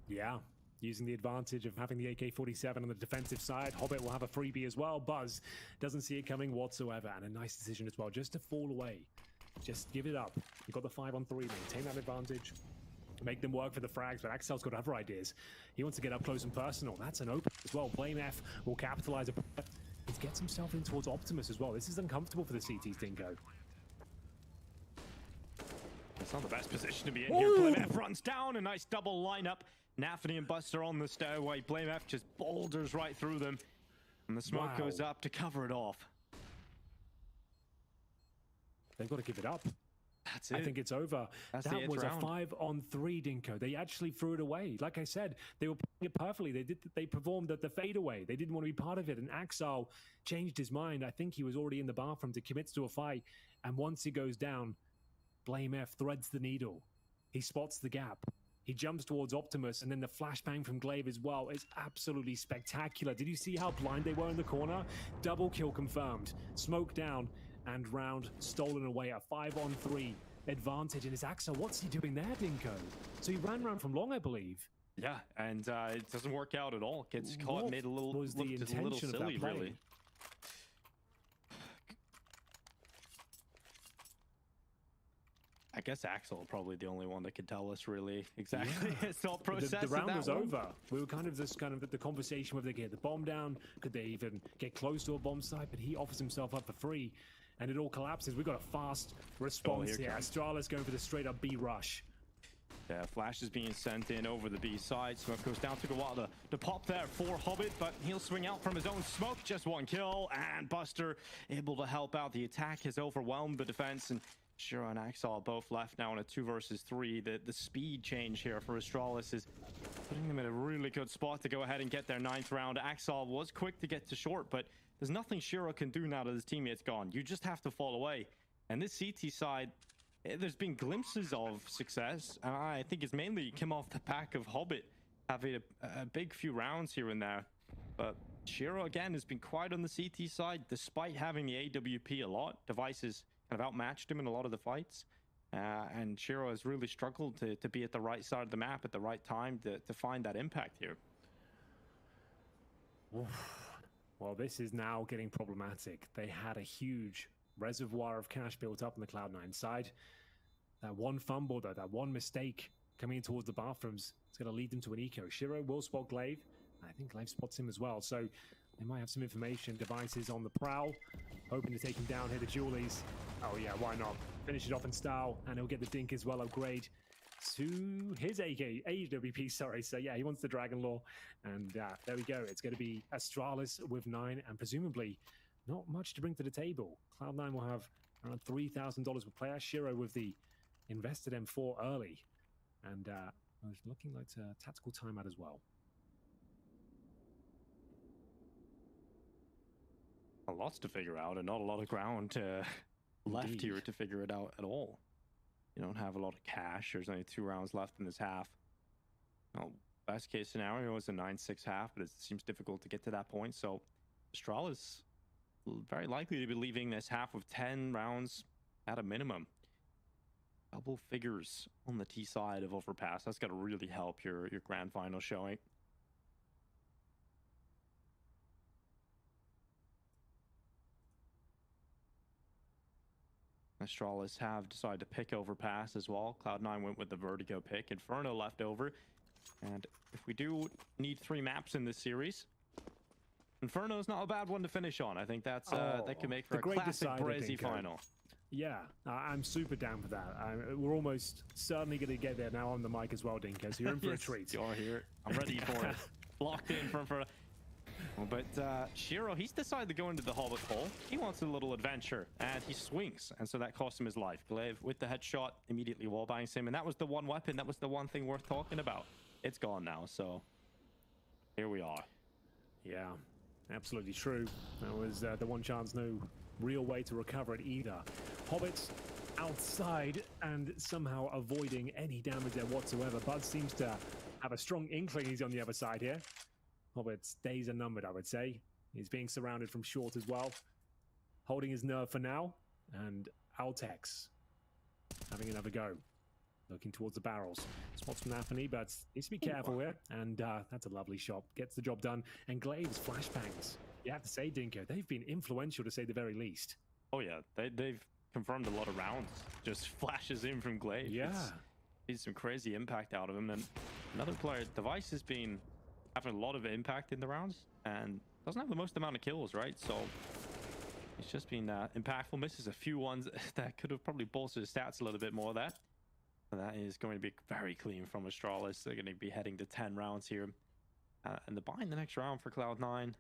Yeah, using the advantage of having the AK-47 on the defensive side. Hobbit will have a freebie as well. Buzz doesn't see it coming whatsoever, and a nice decision as well, just to fall away. Just give it up. You've got the 5-on-3, maintain that advantage. Make them work for the frags, but Axel's got other ideas. He wants to get up close and personal. That's an open as well. Blame F will capitalize. He gets himself in towards Optimus as well. This is uncomfortable for the CT's Dingo. It's not the best position to be in here. Blame F runs down. A nice double lineup. Nafany and Buster on the stairway. Blame F just boulders right through them. And the smoke goes up to cover it off. They've got to give it up. That's it. I think it's over. That was a 5-on-3, Dinko. They actually threw it away. Like I said, they were playing it perfectly. They performed at the fadeaway. They didn't want to be part of it. And Axel changed his mind. I think he was already in the bathroom to commit to a fight. And once he goes down, Blame F threads the needle. He spots the gap. He jumps towards Optimus, and then the flashbang from Glaive as well is absolutely spectacular. Did you see how blind they were in the corner? Double kill confirmed. Smoke down, and round stolen away. A 5-on-3 advantage. And it's Axel. What's he doing there, Dinko? So he ran around from long, I believe. Yeah, and it doesn't work out at all. Gets caught, made a little, was the looked just a little intention of silly, that play? really. I guess Axel probably the only one that could tell us really exactly his thought process. The round was one. over. We were kind of the conversation whether they get the bomb down, could they even get close to a bomb site, but he offers himself up for free, and it all collapses. We've got a fast response here. Astralis going for the straight up B rush. Yeah, Flash is being sent in over the B side. Smoke goes down to go out to pop there for Hobbit, but he'll swing out from his own smoke. Just 1 kill, and Buster able to help out. The attack has overwhelmed the defense, and Shiro and Axel both left now in a 2 versus 3. The speed change here for Astralis is putting them in a really good spot to go ahead and get their 9th round. Axel was quick to get to short, but there's nothing Shiro can do now that his teammate's gone. You just have to fall away. And this CT side, there's been glimpses of success. I think it's mainly come off the back of Hobbit having a big few rounds here and there. But Shiro, again, has been quiet on the CT side, despite having the AWP a lot. Devices kind of outmatched him in a lot of the fights. And Shiro has really struggled to be at the right side of the map at the right time to find that impact here. Well, this is now getting problematic. They had a huge reservoir of cash built up on the Cloud9 side. That one fumble, though, that one mistake coming in towards the bathrooms, it's going to lead them to an eco. Shiro will spot Glaive. I think Glaive spots him as well. So they might have some information. Devices on the prowl, hoping to take him down here. The Julies. Oh, yeah, why not? Finish it off in style, and he'll get the Dink as well, upgrade to his AWP, sorry. So, yeah, he wants the Dragon Law. And there we go. It's going to be Astralis with 9, and presumably not much to bring to the table. Cloud9 will have around $3,000 per player. Shiro with the invested M4 early. And it's looking like a tactical timeout as well. Lots to figure out, and not a lot of ground left here to figure it out at all. You don't have a lot of cash. There's only 2 rounds left in this half. Well, best case scenario is a 9-6 half, but it seems difficult to get to that point. So Astralis very likely to be leaving this half with 10 rounds at a minimum. Double figures on the T side of Overpass. That's got to really help your grand final showing. Astralis have decided to pick Overpass as well. Cloud9 went with the Vertigo pick. Inferno left over. And if we do need 3 maps in this series, Inferno's not a bad one to finish on. I think that's that could make for a classic Brazy final. Yeah, I'm super down for that. We're almost certainly going to get there now on the mic as well, Dinko. So you're in for a treat. You're here. I'm ready for it. Locked in for But Shiro, he's decided to go into the Hobbit hole. He wants a little adventure, and he swings, and so that cost him his life. Glaive with the headshot immediately wallbangs him, and that was the one weapon, that was the one thing worth talking about. It's gone now, so here we are. Yeah, absolutely true. That was the one chance, no real way to recover it either. Hobbit outside and somehow avoiding any damage there whatsoever. Bud seems to have a strong inkling he's on the other side here. Hobbit's days are numbered, I would say. He's being surrounded from short as well. Holding his nerve for now. And Altex having another go. Looking towards the barrels. Spots from Anthony, but needs to be careful here. And that's a lovely shot. Gets the job done. And Glaive's flashbangs. You have to say, Dinko, they've been influential to say the very least. Oh yeah, they've confirmed a lot of rounds. Just flashes in from Glaive. Yeah. It's some crazy impact out of him. And another player, Device has been having a lot of impact in the rounds and doesn't have the most amount of kills, right? So it's just been impactful. Misses a few ones that could have probably bolstered his stats a little bit more there. And that is going to be very clean from Astralis. They're going to be heading to 10 rounds here. And the buy in the next round for Cloud9,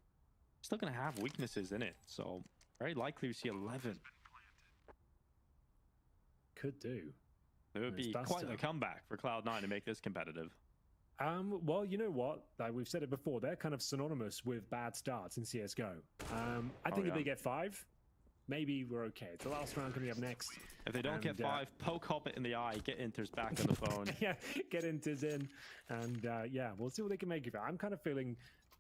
still going to have weaknesses in it. So very likely we see 11. Could do. It would be quite a comeback for Cloud9 to make this competitive. Well, you know what? Like we've said it before, they're kind of synonymous with bad starts in CSGO. I think if they get 5, maybe we're okay. It's the last round coming up next. If they don't get 5, poke Hobbit in the eye, get Inter's back on the phone. Yeah, get Inter's in. And yeah, we'll see what they can make of it. I'm kind of feeling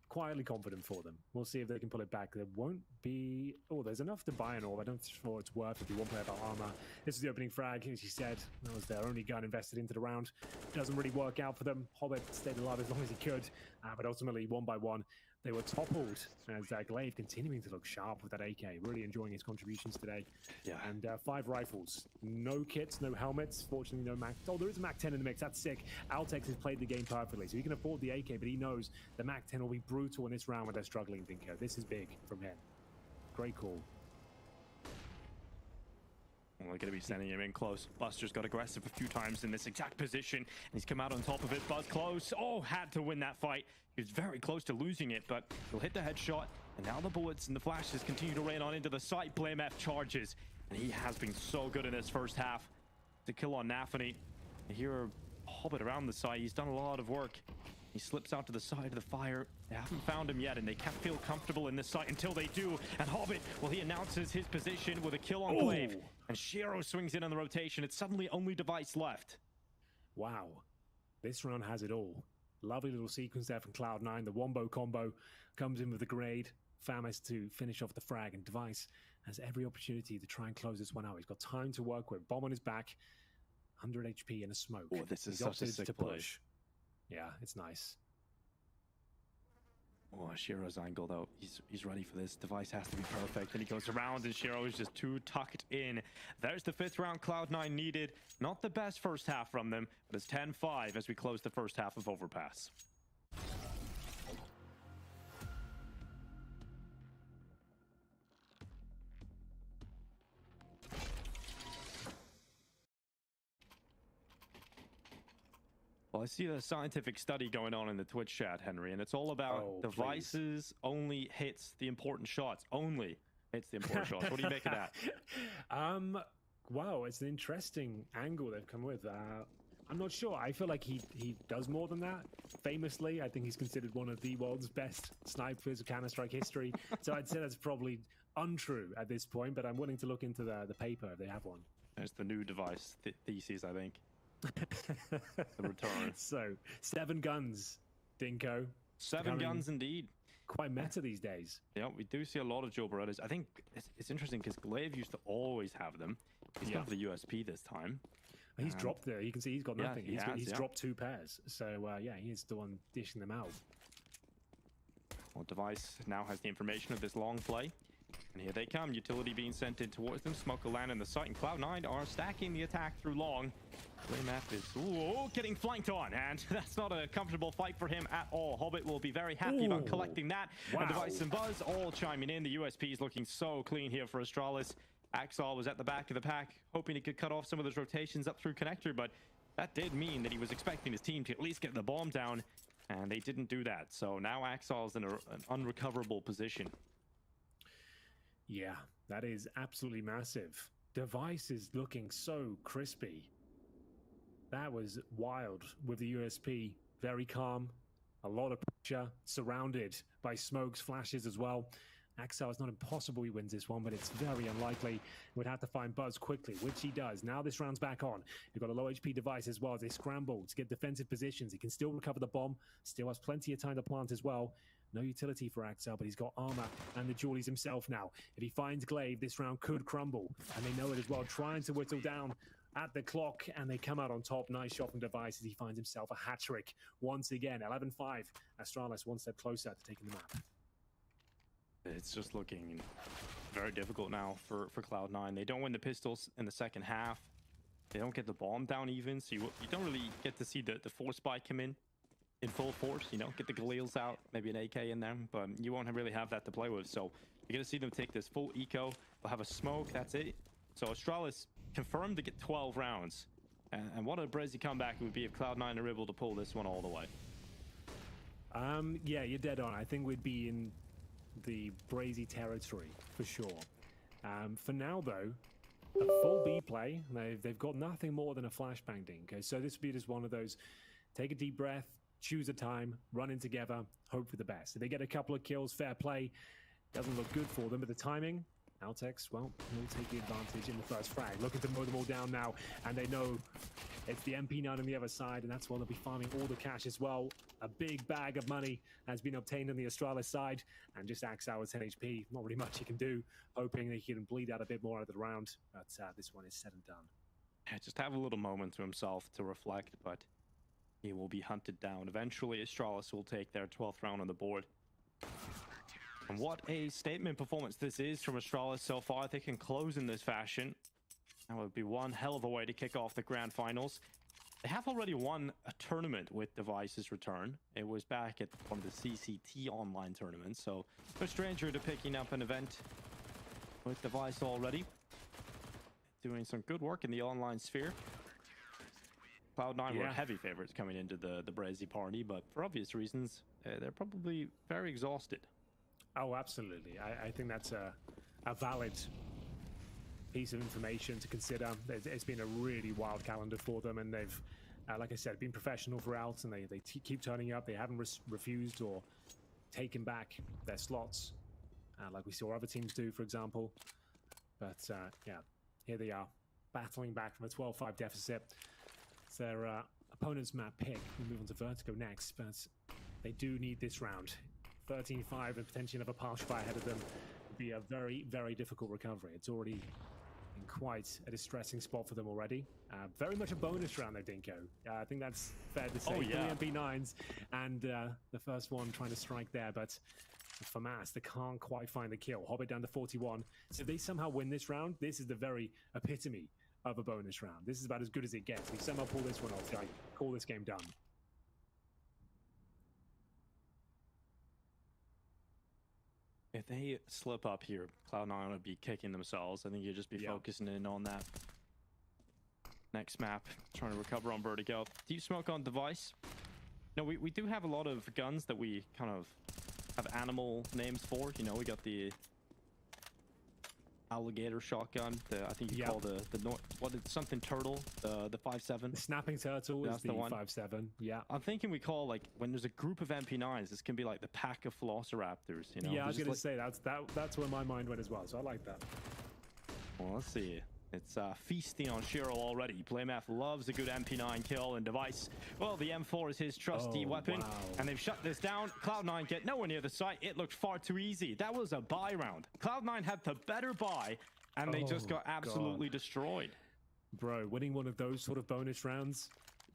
quietly confident for them. We'll see if they can pull it back. There won't be... Oh, there's enough to buy an orb. I don't know it's worth if you want to play about armor. This is the opening frag, as you said. That was their only gun invested into the round. Doesn't really work out for them. Hobbit stayed alive as long as he could. But ultimately, 1 by 1, they were toppled as Glaive continuing to look sharp with that AK. Really enjoying his contributions today. Yeah. And 5 rifles. No kits, no helmets. Fortunately, no Mac. Oh, there is a Mac 10 in the mix. That's sick. Altex has played the game perfectly, so he can afford the AK, but he knows the Mac 10 will be brutal in this round when they're struggling, Dinko. This is big from him. Great call. Well, they're going to be sending him in close. Buster's got aggressive a few times in this exact position, and he's come out on top of it. Buzz close. Oh, had to win that fight. He was very close to losing it, but he'll hit the headshot. And now the bullets and the flashes continue to rain on into the site. BlameF charges, and he has been so good in this first half to kill on Nafany. Here, Hobbit around the site. He's done a lot of work. He slips out to the side of the fire. They haven't found him yet, and they can't feel comfortable in this site until they do. And Hobbit, well, he announces his position with a kill on Glaive. And Shiro swings in on the rotation. It's suddenly only Device left. Wow. This round has it all. Lovely little sequence there from Cloud9. The Wombo combo comes in with the grade. Famis to finish off the frag, and Device has every opportunity to try and close this one out. He's got time to work with. Bomb on his back. 100 HP and a smoke. Oh, this is He's such a opted sick to play. push. Yeah, it's nice. Oh, Shiro's angle though. He's ready for this. Device has to be perfect. And he goes around and Shiro is just too tucked in. There's the 5th round Cloud9 needed. Not the best first half from them, but it's 10-5 as we close the first half of Overpass. Well, I see a scientific study going on in the Twitch chat, Henry, and it's all about Oh, devices only hits the important shots. Only hits the important shots. What do you make of that? Wow, it's an interesting angle they've come with. I'm not sure. I feel like he does more than that. Famously, I think he's considered one of the world's best snipers of Counter-Strike history. So I'd say that's probably untrue at this point, but I'm willing to look into the paper if they have one. There's the new device thesis, I think. The return. So, 7 guns, Dinko. 7 Becoming guns indeed. Quite meta these days. Yeah, we do see a lot of Joe Berettas. I think it's interesting because Glaive used to always have them. He's got the USP this time. He's dropped there. You can see he's got yeah, nothing. he He's has, dropped 2 pairs. So, yeah, he's the one dishing them out. Well, Device now has the information of this long play. And here they come. Utility being sent in towards them. Smoke will land in the site. And Cloud9 are stacking the attack through long. Playmap is getting flanked on. And that's not a comfortable fight for him at all. Hobbit will be very happy about collecting that. Wow. And Device and Buzz all chiming in. The USP is looking so clean here for Astralis. Axel was at the back of the pack, hoping he could cut off some of those rotations up through connector. But that did mean that he was expecting his team to at least get the bomb down. And they didn't do that. So now Axel's in an unrecoverable position. Yeah, that is absolutely massive. Device is looking so crispy. That was wild with the USP. Very calm. A lot of pressure. Surrounded by smokes, flashes as well. Axel, it's not impossible he wins this one, but it's very unlikely. Would have to find Buzz quickly, which he does. Now this round's back on. You've got a low HP Device as well as they scramble to get defensive positions. He can still recover the bomb. Still has plenty of time to plant as well. No utility for Axel, but he's got armor and the Julies himself now. If he finds Glaive, this round could crumble. And they know it as well, trying to whittle down at the clock, and they come out on top. Nice shot from Device as he finds himself a hat trick. Once again, 11-5. Astralis one step closer to taking the map. It's just looking very difficult now for Cloud9. They don't win the pistols in the second half. They don't get the bomb down even, so you don't really get to see the force spy come in full force, you know, get the Galeals out, maybe an AK in there, but you won't really have that to play with. So you're going to see them take this full eco. They'll have a smoke, that's it. So Astralis confirmed to get 12 rounds. And what a Brazy comeback it would be if Cloud9 are able to pull this one all the way. Yeah, you're dead on. I think we'd be in the Brazy territory for sure. For now, though, a full B play. They've got nothing more than a flashbang ding. Okay, so this would be just one of those. Take a deep breath, choose a time, run in together, hope for the best. If they get a couple of kills, fair play. Doesn't look good for them, but the timing, Altex, well, he'll take the advantage in the first frag. Looking to mow them all down now, and they know it's the MP9 on the other side, and that's why they'll be farming all the cash as well. A big bag of money has been obtained on the Astralis side, and just Axel's 10 HP. Not really much he can do, hoping they can bleed out a bit more out of the round, but this one is said and done. Yeah, just have a little moment to himself to reflect, but he will be hunted down. Eventually, Astralis will take their 12th round on the board. And what a statement performance this is from Astralis so far. They can close in this fashion. That would be one hell of a way to kick off the grand finals. They have already won a tournament with Device's return. It was back at one of the CCT online tournaments, so no stranger to picking up an event with Device already. Doing some good work in the online sphere. Cloud9 were heavy favorites coming into the Brazy party, but for obvious reasons, they're probably very exhausted. Oh, absolutely. I think that's a valid piece of information to consider. It's been a really wild calendar for them, and they've, like I said, been professional throughout, and they keep turning up. They haven't refused or taken back their slots, like we saw other teams do, for example. But yeah, here they are, battling back from a 12-5 deficit. It's their opponent's map pick. We move on to Vertigo next, but they do need this round. 13-5 and potentially another partial fire ahead of them would be a very, very difficult recovery. It's already quite a distressing spot for them already. Very much a bonus round though, Dinko. I think that's fair to say. Oh, yeah. 3 MP9s and the first one trying to strike there, but for Mass, they can't quite find the kill. Hobbit down to 41. So if they somehow win this round, this is the very epitome of a bonus round. This is about as good as it gets. If somehow pull this one off, like, call this game done. If they slip up here, Cloud9 would be kicking themselves. I think you'd just be focusing in on that next map, trying to recover on Vertigo. Deep smoke on device. No, we do have a lot of guns that we kind of have animal names for. You know, we got the alligator shotgun. I think you call something turtle. The 5.7. The snapping turtle is the 5.7. Yeah. I'm thinking we call, like, when there's a group of MP9s, this can be like the pack of velociraptors. You know. Yeah, I was gonna say that's where my mind went as well. So I like that. Well, let's see. It's feasting on Shiro already. BlameF loves a good MP9 kill and device. Well, the M4 is his trusty weapon, and they've shut this down. Cloud9 get nowhere near the site. It looked far too easy. That was a buy round. Cloud9 had the better buy, and they just got absolutely destroyed. Bro, winning one of those sort of bonus rounds,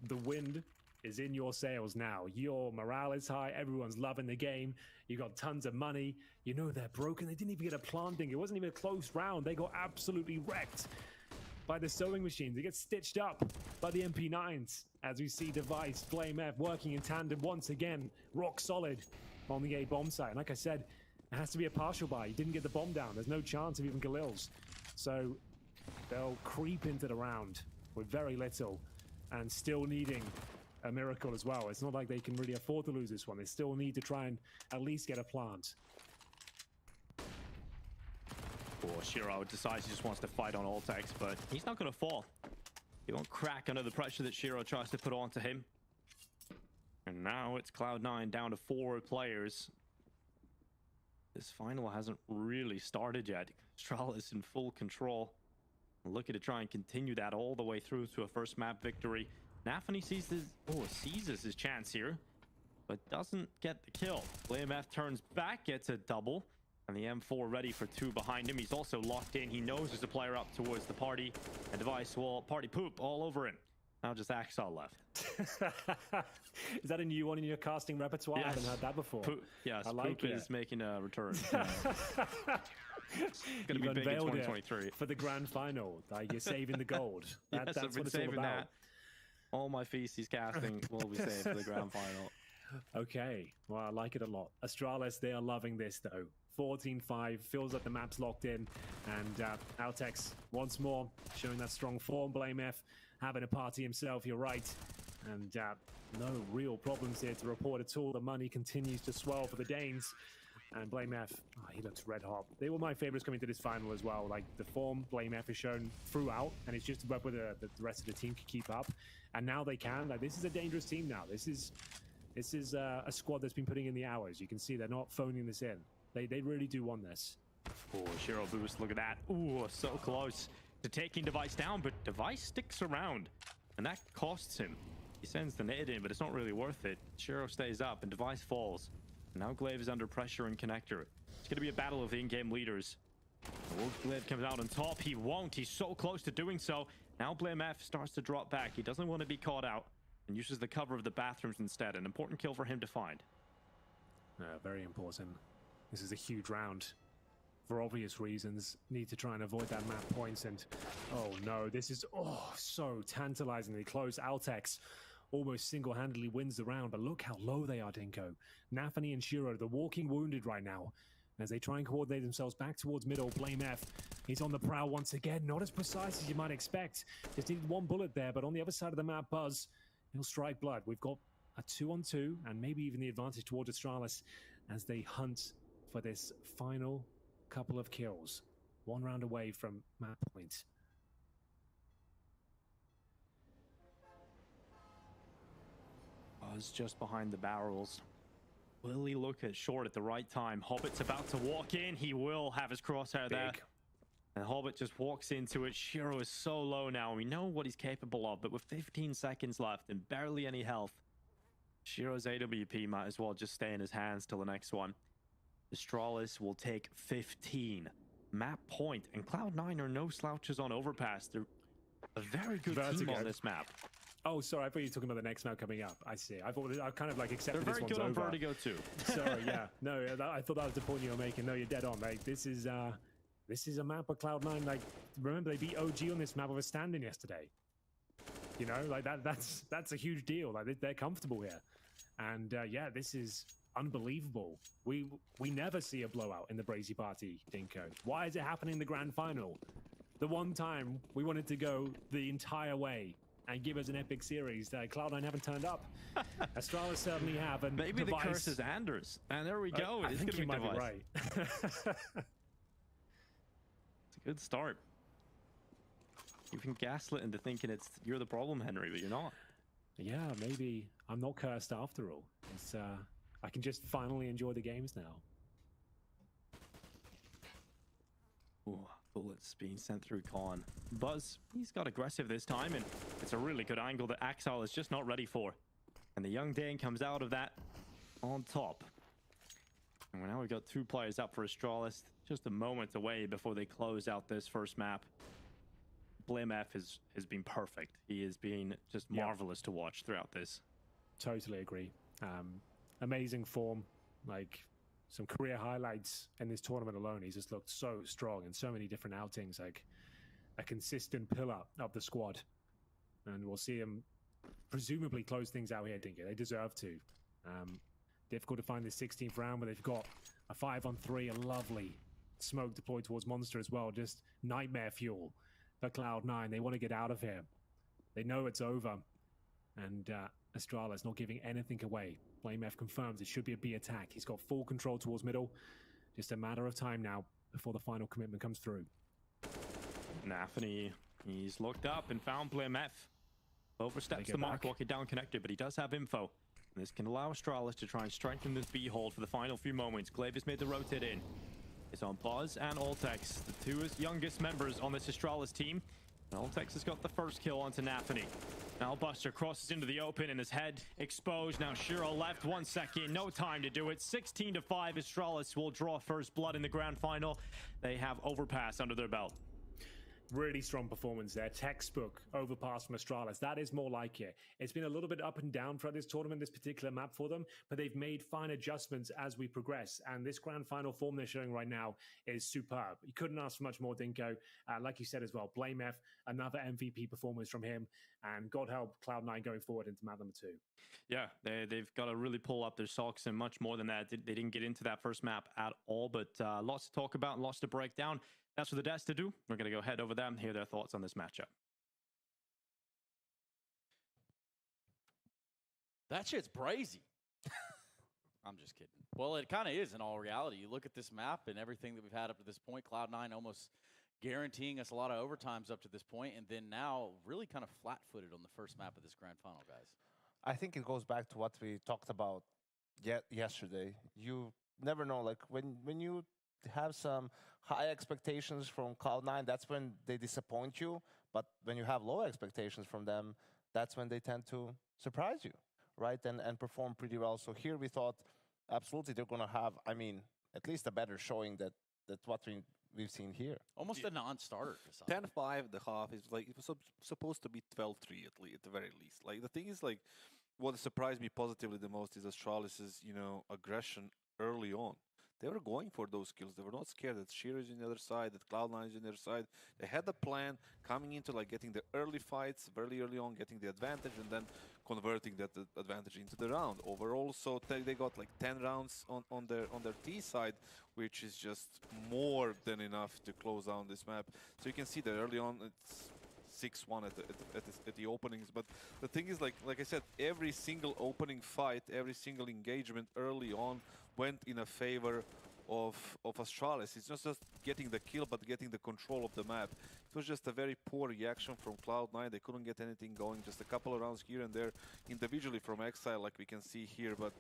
the wind is in your sails now. Your morale is high. Everyone's loving the game. You got tons of money. You know they're broken. They didn't even get a planting. It wasn't even a close round. They got absolutely wrecked by the sewing machines. They get stitched up by the MP9s. As we see Device, BlameF working in tandem once again. Rock solid on the A bomb site. And like I said, it has to be a partial buy. You didn't get the bomb down. There's no chance of even Galil's. So they'll creep into the round with very little and still needing a miracle as well. It's not like they can really afford to lose this one. They still need to try and at least get a plant. Oh, Shiro decides he just wants to fight on Altex, but he's not going to fall. He won't crack under the pressure that Shiro tries to put onto him. And now it's Cloud9 down to 4 players. This final hasn't really started yet. Astralis in full control. Looking to try and continue that all the way through to a first map victory. Nafany seizes his chance here, but doesn't get the kill. BlameF turns back, gets a double, and the M4 ready for 2 behind him. He's also locked in. He knows there's a player up towards the party, and Device will party poop all over him. Now just Axel left. Is that a new one in your casting repertoire? Yes. I haven't heard that before. Yes, I like poop it. is making a return. It's going to be big in 2023. For the grand final. Like, you're saving the gold. Yes, That's I've been what it's all saving about. that. All my feces casting will be saved for the grand final. Okay, well, I like it a lot. Astralis, they are loving this though. 14-5, feels like the map's locked in, and Altex once more showing that strong form. BlameF having a party himself, you're right, and no real problems here to report at all. The money continues to swell for the Danes, and BlameF, he looks red hot. They were my favorites coming to this final as well. Like, the form BlameF has shown throughout, and it's just about whether the rest of the team can keep up, and now they can. Like, this is a dangerous team now. This is a squad that's been putting in the hours. You can see they're not phoning this in. They really do want this. Oh, Shiro boost, look at that. Ooh, so close to taking Device down, but Device sticks around, and that costs him. He sends the nade in, but it's not really worth it. Shiro stays up, and Device falls. Now Glaive is under pressure in Connector. It's going to be a battle of the in-game leaders. Glaive comes out on top. He won't. He's so close to doing so. Now BlameF starts to drop back. He doesn't want to be caught out and uses the cover of the bathrooms instead. An important kill for him to find. Very important. This is a huge round. For obvious reasons, need to try and avoid that map points, and oh no, this is so tantalizingly close. Altex almost single-handedly wins the round, but look how low they are, Dinko. Nafany and Shiro, they're walking wounded right now. As they try and coordinate themselves back towards middle, BlameF, he's on the prowl once again. Not as precise as you might expect. Just needed one bullet there, but on the other side of the map, Buzz, he'll strike blood. We've got a 2-on-2, and maybe even the advantage towards Astralis as they hunt for this final couple of kills. One round away from map point. Buzz just behind the barrels. Will he look at short at the right time? Hobbit's about to walk in. He will have his crosshair there. And Hobbit just walks into it. Shiro is so low now. We know what he's capable of, but with 15 seconds left and barely any health, Shiro's AWP might as well just stay in his hands till the next one. Astralis will take 15 map point, and Cloud9 are no slouches on overpass. They're a very good team Vertigo. on this map. Oh, sorry. I thought you were talking about the next map coming up. I see. I thought I kind of like accepted They're this very one's good on over. Vertigo too. Sorry, yeah. No, I thought that was the point you were making. No, you're dead on. Like this is a map of Cloud9. Like remember they beat OG on this map with a stand-in yesterday. You know, like that's a huge deal. Like they're comfortable here, and yeah, this is unbelievable. We never see a blowout in the Brazy party, Dinko. Why is it happening in the grand final? The one time we wanted to go the entire way and give us an epic series that Cloud9 haven't turned up. Astralis certainly have. And Maybe Device, the curse is Anders. And there we go. I It's think gonna you be might be Device. right. It's a good start. You've been gaslit into thinking you're the problem, Henry, but you're not. Yeah, maybe I'm not cursed after all. It's I can just finally enjoy the games now. Ooh, bullets being sent through Khan. Buzz, he's got aggressive this time, and it's a really good angle that Axel is just not ready for. And the young Dane comes out of that on top. And now we've got 2 players up for Astralis, just a moment away before they close out this first map. Blame F has been perfect. He has been just marvelous to watch throughout this. Totally agree. Amazing form, like some career highlights in this tournament alone. He's just looked so strong in so many different outings, like a consistent pillar of the squad. And we'll see him presumably close things out here, Dinky. They deserve to. Difficult to find this 16th round, but they've got a 5-on-3, a lovely smoke deployed towards Monster as well. Just nightmare fuel for Cloud9. They want to get out of here. They know it's over. And Astralis not giving anything away. Blame F confirms it should be a B attack. He's got full control towards middle. Just a matter of time now before the final commitment comes through. Nafany, he's looked up and found Blame F. Oversteps the mark, walking down connected, but he does have info. And this can allow Astralis to try and strengthen this B hold for the final few moments. Glaive has made the rotate in. It's on Buzz and Altex, the 2 youngest members on this Astralis team. And Altex has got the first kill onto Nafany. Now Buster crosses into the open and his head exposed. Now Shiro left 1 second, no time to do it. 16-5, Astralis will draw first blood in the grand final. They have Overpass under their belt. Really strong performance there. Textbook overpass from Astralis. That is more like it. It's been a little bit up and down throughout this tournament, this particular map for them, but they've made fine adjustments as we progress. And this grand final form they're showing right now is superb. You couldn't ask for much more, Dinko. Like you said as well, Blame F, another MVP performance from him. And God help Cloud9 going forward into map number 2. Yeah, they've got to really pull up their socks and much more than that. They didn't get into that first map at all, but lots to talk about and lots to break down. That's for the Des to do. We're going to go head over them, hear their thoughts on this matchup. That shit's brazy. I'm just kidding. Well, it kind of is in all reality. You look at this map and everything that we've had up to this point, Cloud9 almost guaranteeing us a lot of overtimes up to this point, and then now really kind of flat-footed on the first map of this grand final, guys. I think it goes back to what we talked about yesterday. You never know, like when you have some high expectations from Cloud9, that's when they disappoint you. But when you have low expectations from them, that's when they tend to surprise you, right? And perform pretty well. So here we thought, absolutely, they're going to have, I mean, at least a better showing that what we've seen here. Almost a non-starter. 10-5, the half is like, it was supposed to be 12-3 at the very least. Like, the thing is, like, what surprised me positively the most is Astralis's, aggression early on. They were going for those kills. They were not scared that Shiro is on the other side, that Cloud9 is on the other side. They had a plan coming into like getting the early fights very early on, getting the advantage, and then converting that advantage into the round. Overall, so they got like 10 rounds on their T side, which is just more than enough to close down this map. So you can see that early on it's 6-1 at the openings. But the thing is, like I said, every single opening fight, every single engagement early on went in a favor of Astralis. It's not just getting the kill, but getting the control of the map. It was just a very poor reaction from Cloud9. They couldn't get anything going, just a couple of rounds here and there individually from Exile, like we can see here. But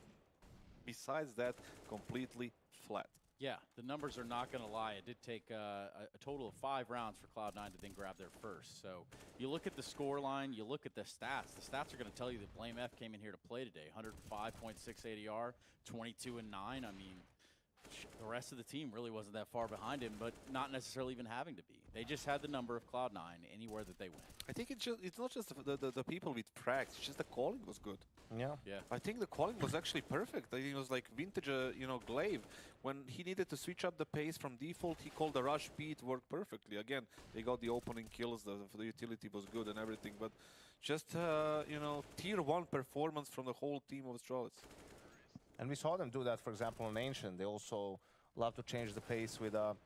besides that, completely flat. Yeah, the numbers are not going to lie. It did take a total of 5 rounds for Cloud9 to then grab their first. So you look at the score line, you look at the stats. The stats are going to tell you that Blame F came in here to play today. 105.6 ADR, 22-9. I mean, the rest of the team really wasn't that far behind him, but not necessarily even having to be. They just had the number of Cloud9 anywhere that they went. I think it's not just the people with frags, it's just the calling was good. Yeah. Yeah. I think the calling was actually perfect. I think it was like vintage, Glaive. When he needed to switch up the pace from default, he called the rush beat, worked perfectly. Again, they got the opening kills, the utility was good and everything, but just, tier 1 performance from the whole team of Astralis. And we saw them do that, for example, in Ancient. They also love to change the pace with a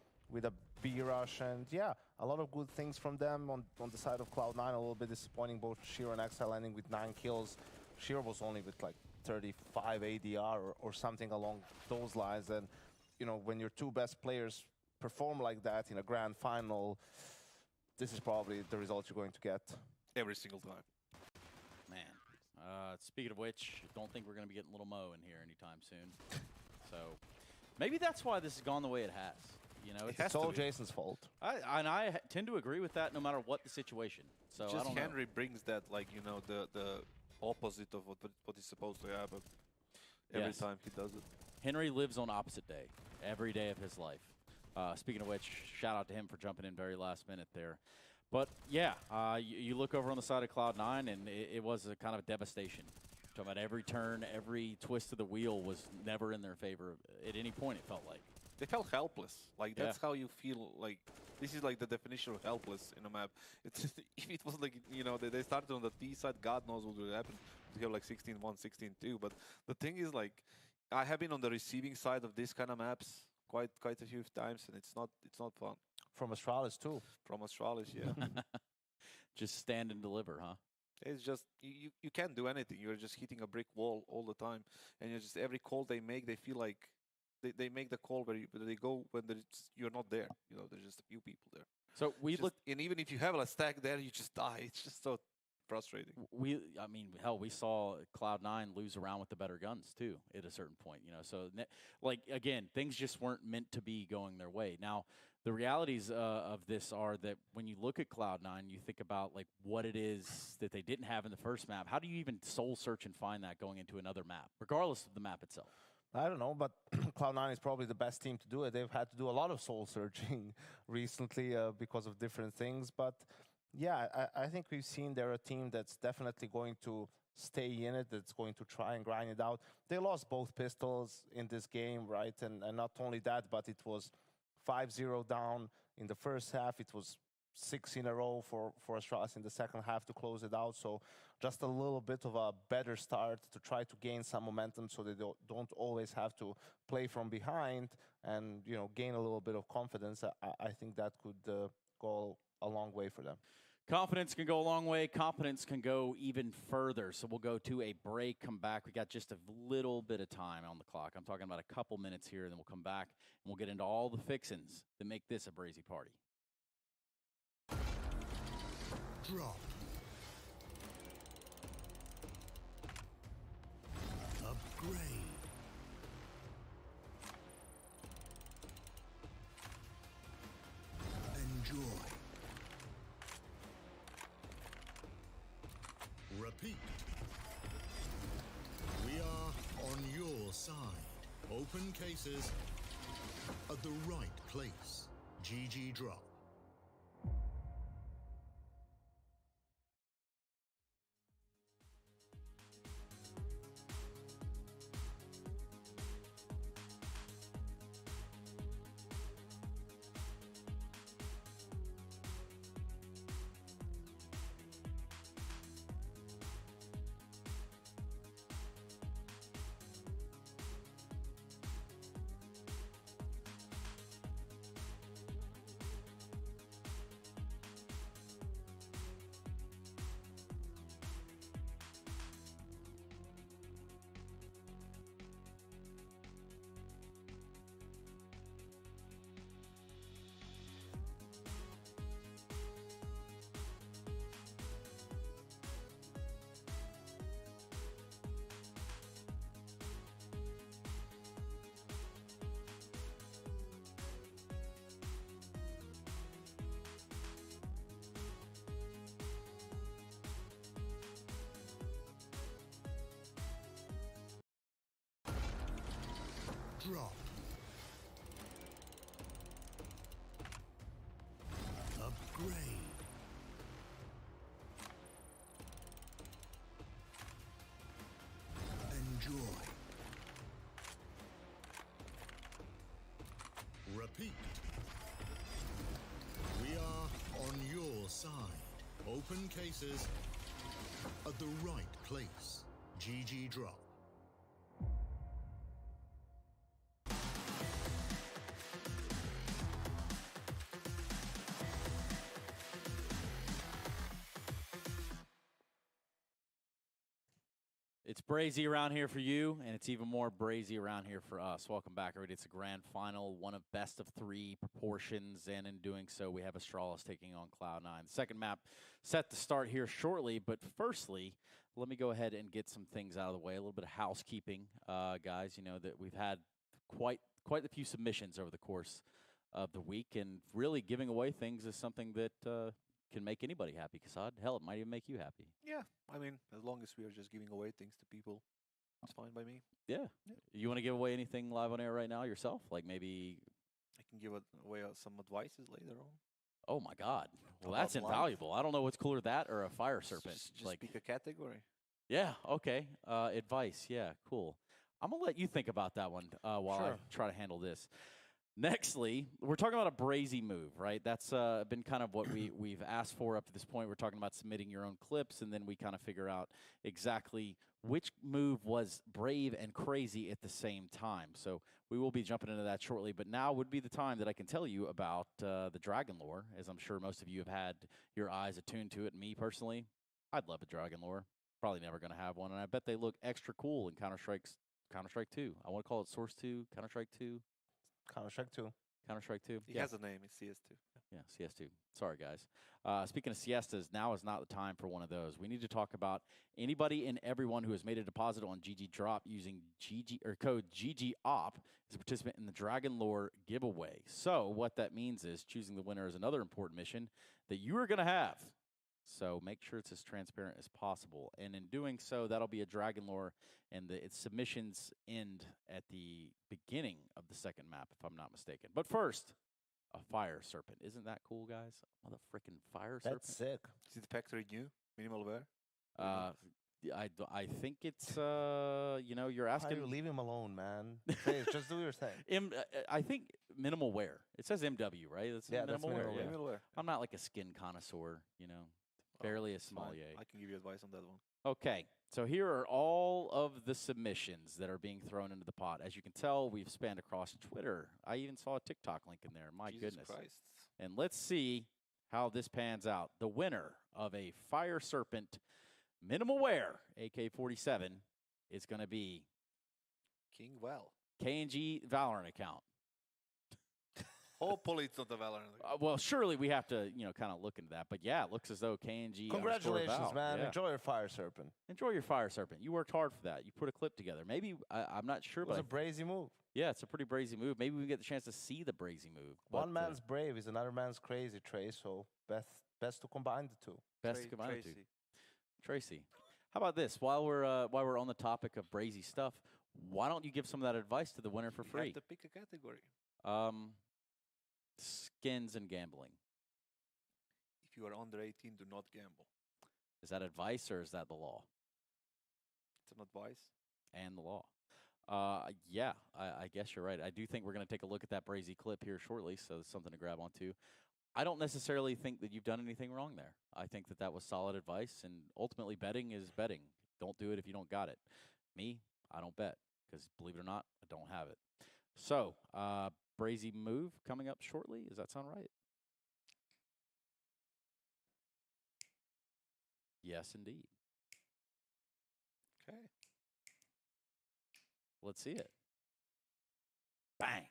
B rush, and yeah, a lot of good things from them on the side of Cloud9. A little bit disappointing, both Shiro and Exile landing with 9 kills. Shiro was only with like 35 ADR or something along those lines. And when your 2 best players perform like that in a grand final, this is probably the result you're going to get Every single time. Man. Speaking of which, don't think we're going to be getting Little Mo in here anytime soon. So maybe that's why this has gone the way it has. It's all Jason's fault. I tend to agree with that no matter what the situation. So Just I don't Henry know. brings that, the opposite of what is supposed to happen. Every Yes. time he does it. Henry lives on opposite day, every day of his life. Speaking of which, shout out to him for jumping in very last minute there. But yeah, you look over on the side of Cloud9, and it was a kind of devastation. Talking about every turn, every twist of the wheel was never in their favor at any point, it felt like. They felt helpless. Like, that's how you feel. Like, this is like the definition of helpless in a map. It's if it was like, they started on the T side, God knows what would happen. We have like 16-1, 16-2. But the thing is, like, I have been on the receiving side of this kind of maps quite a few times, and it's not fun. From Astralis too. From Astralis, yeah. Just stand and deliver, huh? It's just, you can't do anything. You're just hitting a brick wall all the time. And you're just, every call they make, they feel like they make the call where they go when you're not there. There's just a few people there. So and even if you have a stack there, you just die. It's just so frustrating. We saw Cloud9 lose around with the better guns too at a certain point. So again, things just weren't meant to be going their way. Now, the realities of this are that when you look at Cloud9, you think about like what it is that they didn't have in the first map. How do you even soul search and find that going into another map, regardless of the map itself? I don't know, but Cloud9 is probably the best team to do it. They've had to do a lot of soul searching recently because of different things. But yeah, I think we've seen they're a team that's definitely going to stay in it, that's going to try and grind it out. They lost both pistols in this game, right? And not only that, but it was 5-0 down in the first half. It was 6 in a row for Astralis in the second half to close it out. So just a little bit of a better start to try to gain some momentum so they don't always have to play from behind and, gain a little bit of confidence. I think that could go a long way for them. Confidence can go a long way. Competence can go even further. So we'll go to a break, come back. We got just a little bit of time on the clock. I'm talking about a couple minutes here, and then we'll come back and we'll get into all the fixins that make this a Brazy party. Drop. Upgrade. Enjoy. Repeat. We are on your side. Open cases at the right place. GG Drop. Drop. Upgrade. Enjoy. Repeat. We are on your side. Open cases at the right place. GG drop. It's Brazy around here for you, and it's even more Brazy around here for us. Welcome back, everybody. It's a grand final, one of best of three proportions, and in doing so, we have Astralis taking on Cloud9. The second map set to start here shortly, but firstly, let me go ahead and get some things out of the way. A little bit of housekeeping, guys. You know that we've had quite a few submissions over the course of the week, and really giving away things is something that can make anybody happy, Kasad. Hell, it might even make you happy. Yeah, I mean, as long as we are just giving away things to people, it's fine by me. Yeah. You want to give away anything live on air right now yourself? Like maybe I can give away some advices later on. Oh my God. Well, About that's life. invaluable. I don't know what's cooler, that or a fire serpent. Just like, pick a category. yeah, okay. Advice. Yeah, cool. I'm gonna let you think about that one while I try to handle this. Nextly, we're talking about a Brazy move, right? That's been kind of what we've asked for up to this point. We're talking about submitting your own clips, and then we kind of figure out exactly which move was brave and crazy at the same time. So we will be jumping into that shortly, but now would be the time that I can tell you about the Dragon Lore, as I'm sure most of you have had your eyes attuned to it. Me, personally, I'd love a Dragon Lore. Probably never going to have one, and I bet they look extra cool in Counter-Strike 2. I want to call it Source 2, Counter-Strike 2. Counter-Strike 2. Counter-Strike 2. He has a name. It's CS2. Yeah, CS2. Sorry, guys. Speaking of siestas, now is not the time for one of those. We need to talk about anybody and everyone who has made a deposit on GG Drop using GG or code GGOP as a participant in the Dragon Lore giveaway. So what that means is choosing the winner is another important mission that you are going to have. So make sure it's as transparent as possible. And in doing so, that'll be a Dragon Lore, and its submissions end at the beginning of the second map, if I'm not mistaken. But first, a fire serpent. Isn't that cool, guys? Mother frickin' fire serpent. That's sick. Is it factory new? Minimal wear? I think it's, you know, you're asking. You leave him alone, man. Please, just do your thing. I think minimal wear. It says MW, right? That's Yeah, that's minimal wear. Minimal wear. I'm not like a skin connoisseur, you know. Barely a sommelier. I can give you advice on that one. Okay, so here are all of the submissions that are being thrown into the pot. As you can tell, we've spanned across Twitter. I even saw a TikTok link in there. My Jesus goodness. Christ. And let's see how this pans out. The winner of a Fire Serpent minimal wear AK-47 is going to be King Val. KNG Valorant account. Hopefully it's not the Valorant. Well, surely we have to, you know, kind of look into that. But yeah, it looks as though KNG. Congratulations, man. Yeah. Enjoy your Fire Serpent. Enjoy your Fire Serpent. You worked hard for that. You put a clip together. Maybe, I'm not sure, It was but a brazy move. yeah, it's a pretty brazy move. Maybe we get the chance to see the brazy move. One man's brave is another man's crazy, Trey. So best to combine the two. Best to combine the two. Tracy, how about this? While we're on the topic of brazy stuff, why don't you give some of that advice to the winner for free? You have to pick a category. Skins and gambling. If you are under 18, do not gamble. Is that advice or is that the law? It's an advice. And the law. Yeah, I guess you're right. I do think we're going to take a look at that brazy clip here shortly, so it's something to grab onto. I don't necessarily think that you've done anything wrong there. I think that was solid advice, and ultimately betting is betting. Don't do it if you don't got it. Me, I don't bet, because believe it or not, I don't have it. So, brazy move coming up shortly. Does that sound right? Yes, indeed. Okay. Let's see it. Bang.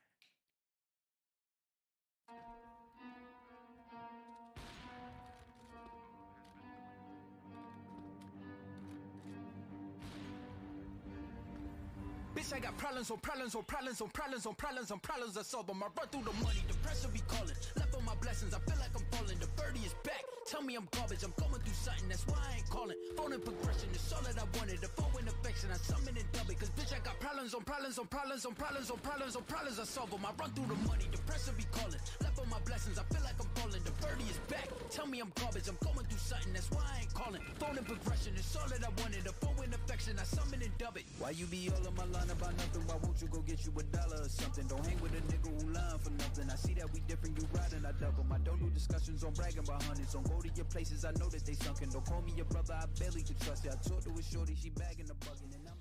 Bitch, I got problems on problems on problems on problems on problems on problems I solve them. I run through the money, the pressure be calling. Left on my blessings, I feel like I'm falling. The birdie is back, tell me I'm garbage. I'm going through something, that's why I ain't calling. Phone and progression, it's all that I wanted. The phone in affection, I summon and dub it. Cause bitch, I got problems on problems on problems on problems on problems on problems I solve them. I run through the money, the pressure be calling. Left on my blessings, I feel like I'm falling. The birdie is back, Tell me I'm garbage, I'm going through something, that's why I ain't calling. Phone and progression, it's all that I wanted. A phone in affection, I summon and dub it. Why you be all on my line about nothing? Why won't you go get you $1 or something? Don't hang with a nigga who lying for nothing. I see that we different, you riding, I double. I don't do discussions on bragging about hundreds. Don't go to your places, I know that they sunken. Don't call me your brother, I barely could trust you. I talked to a shorty, she bagging the bugging, and I'm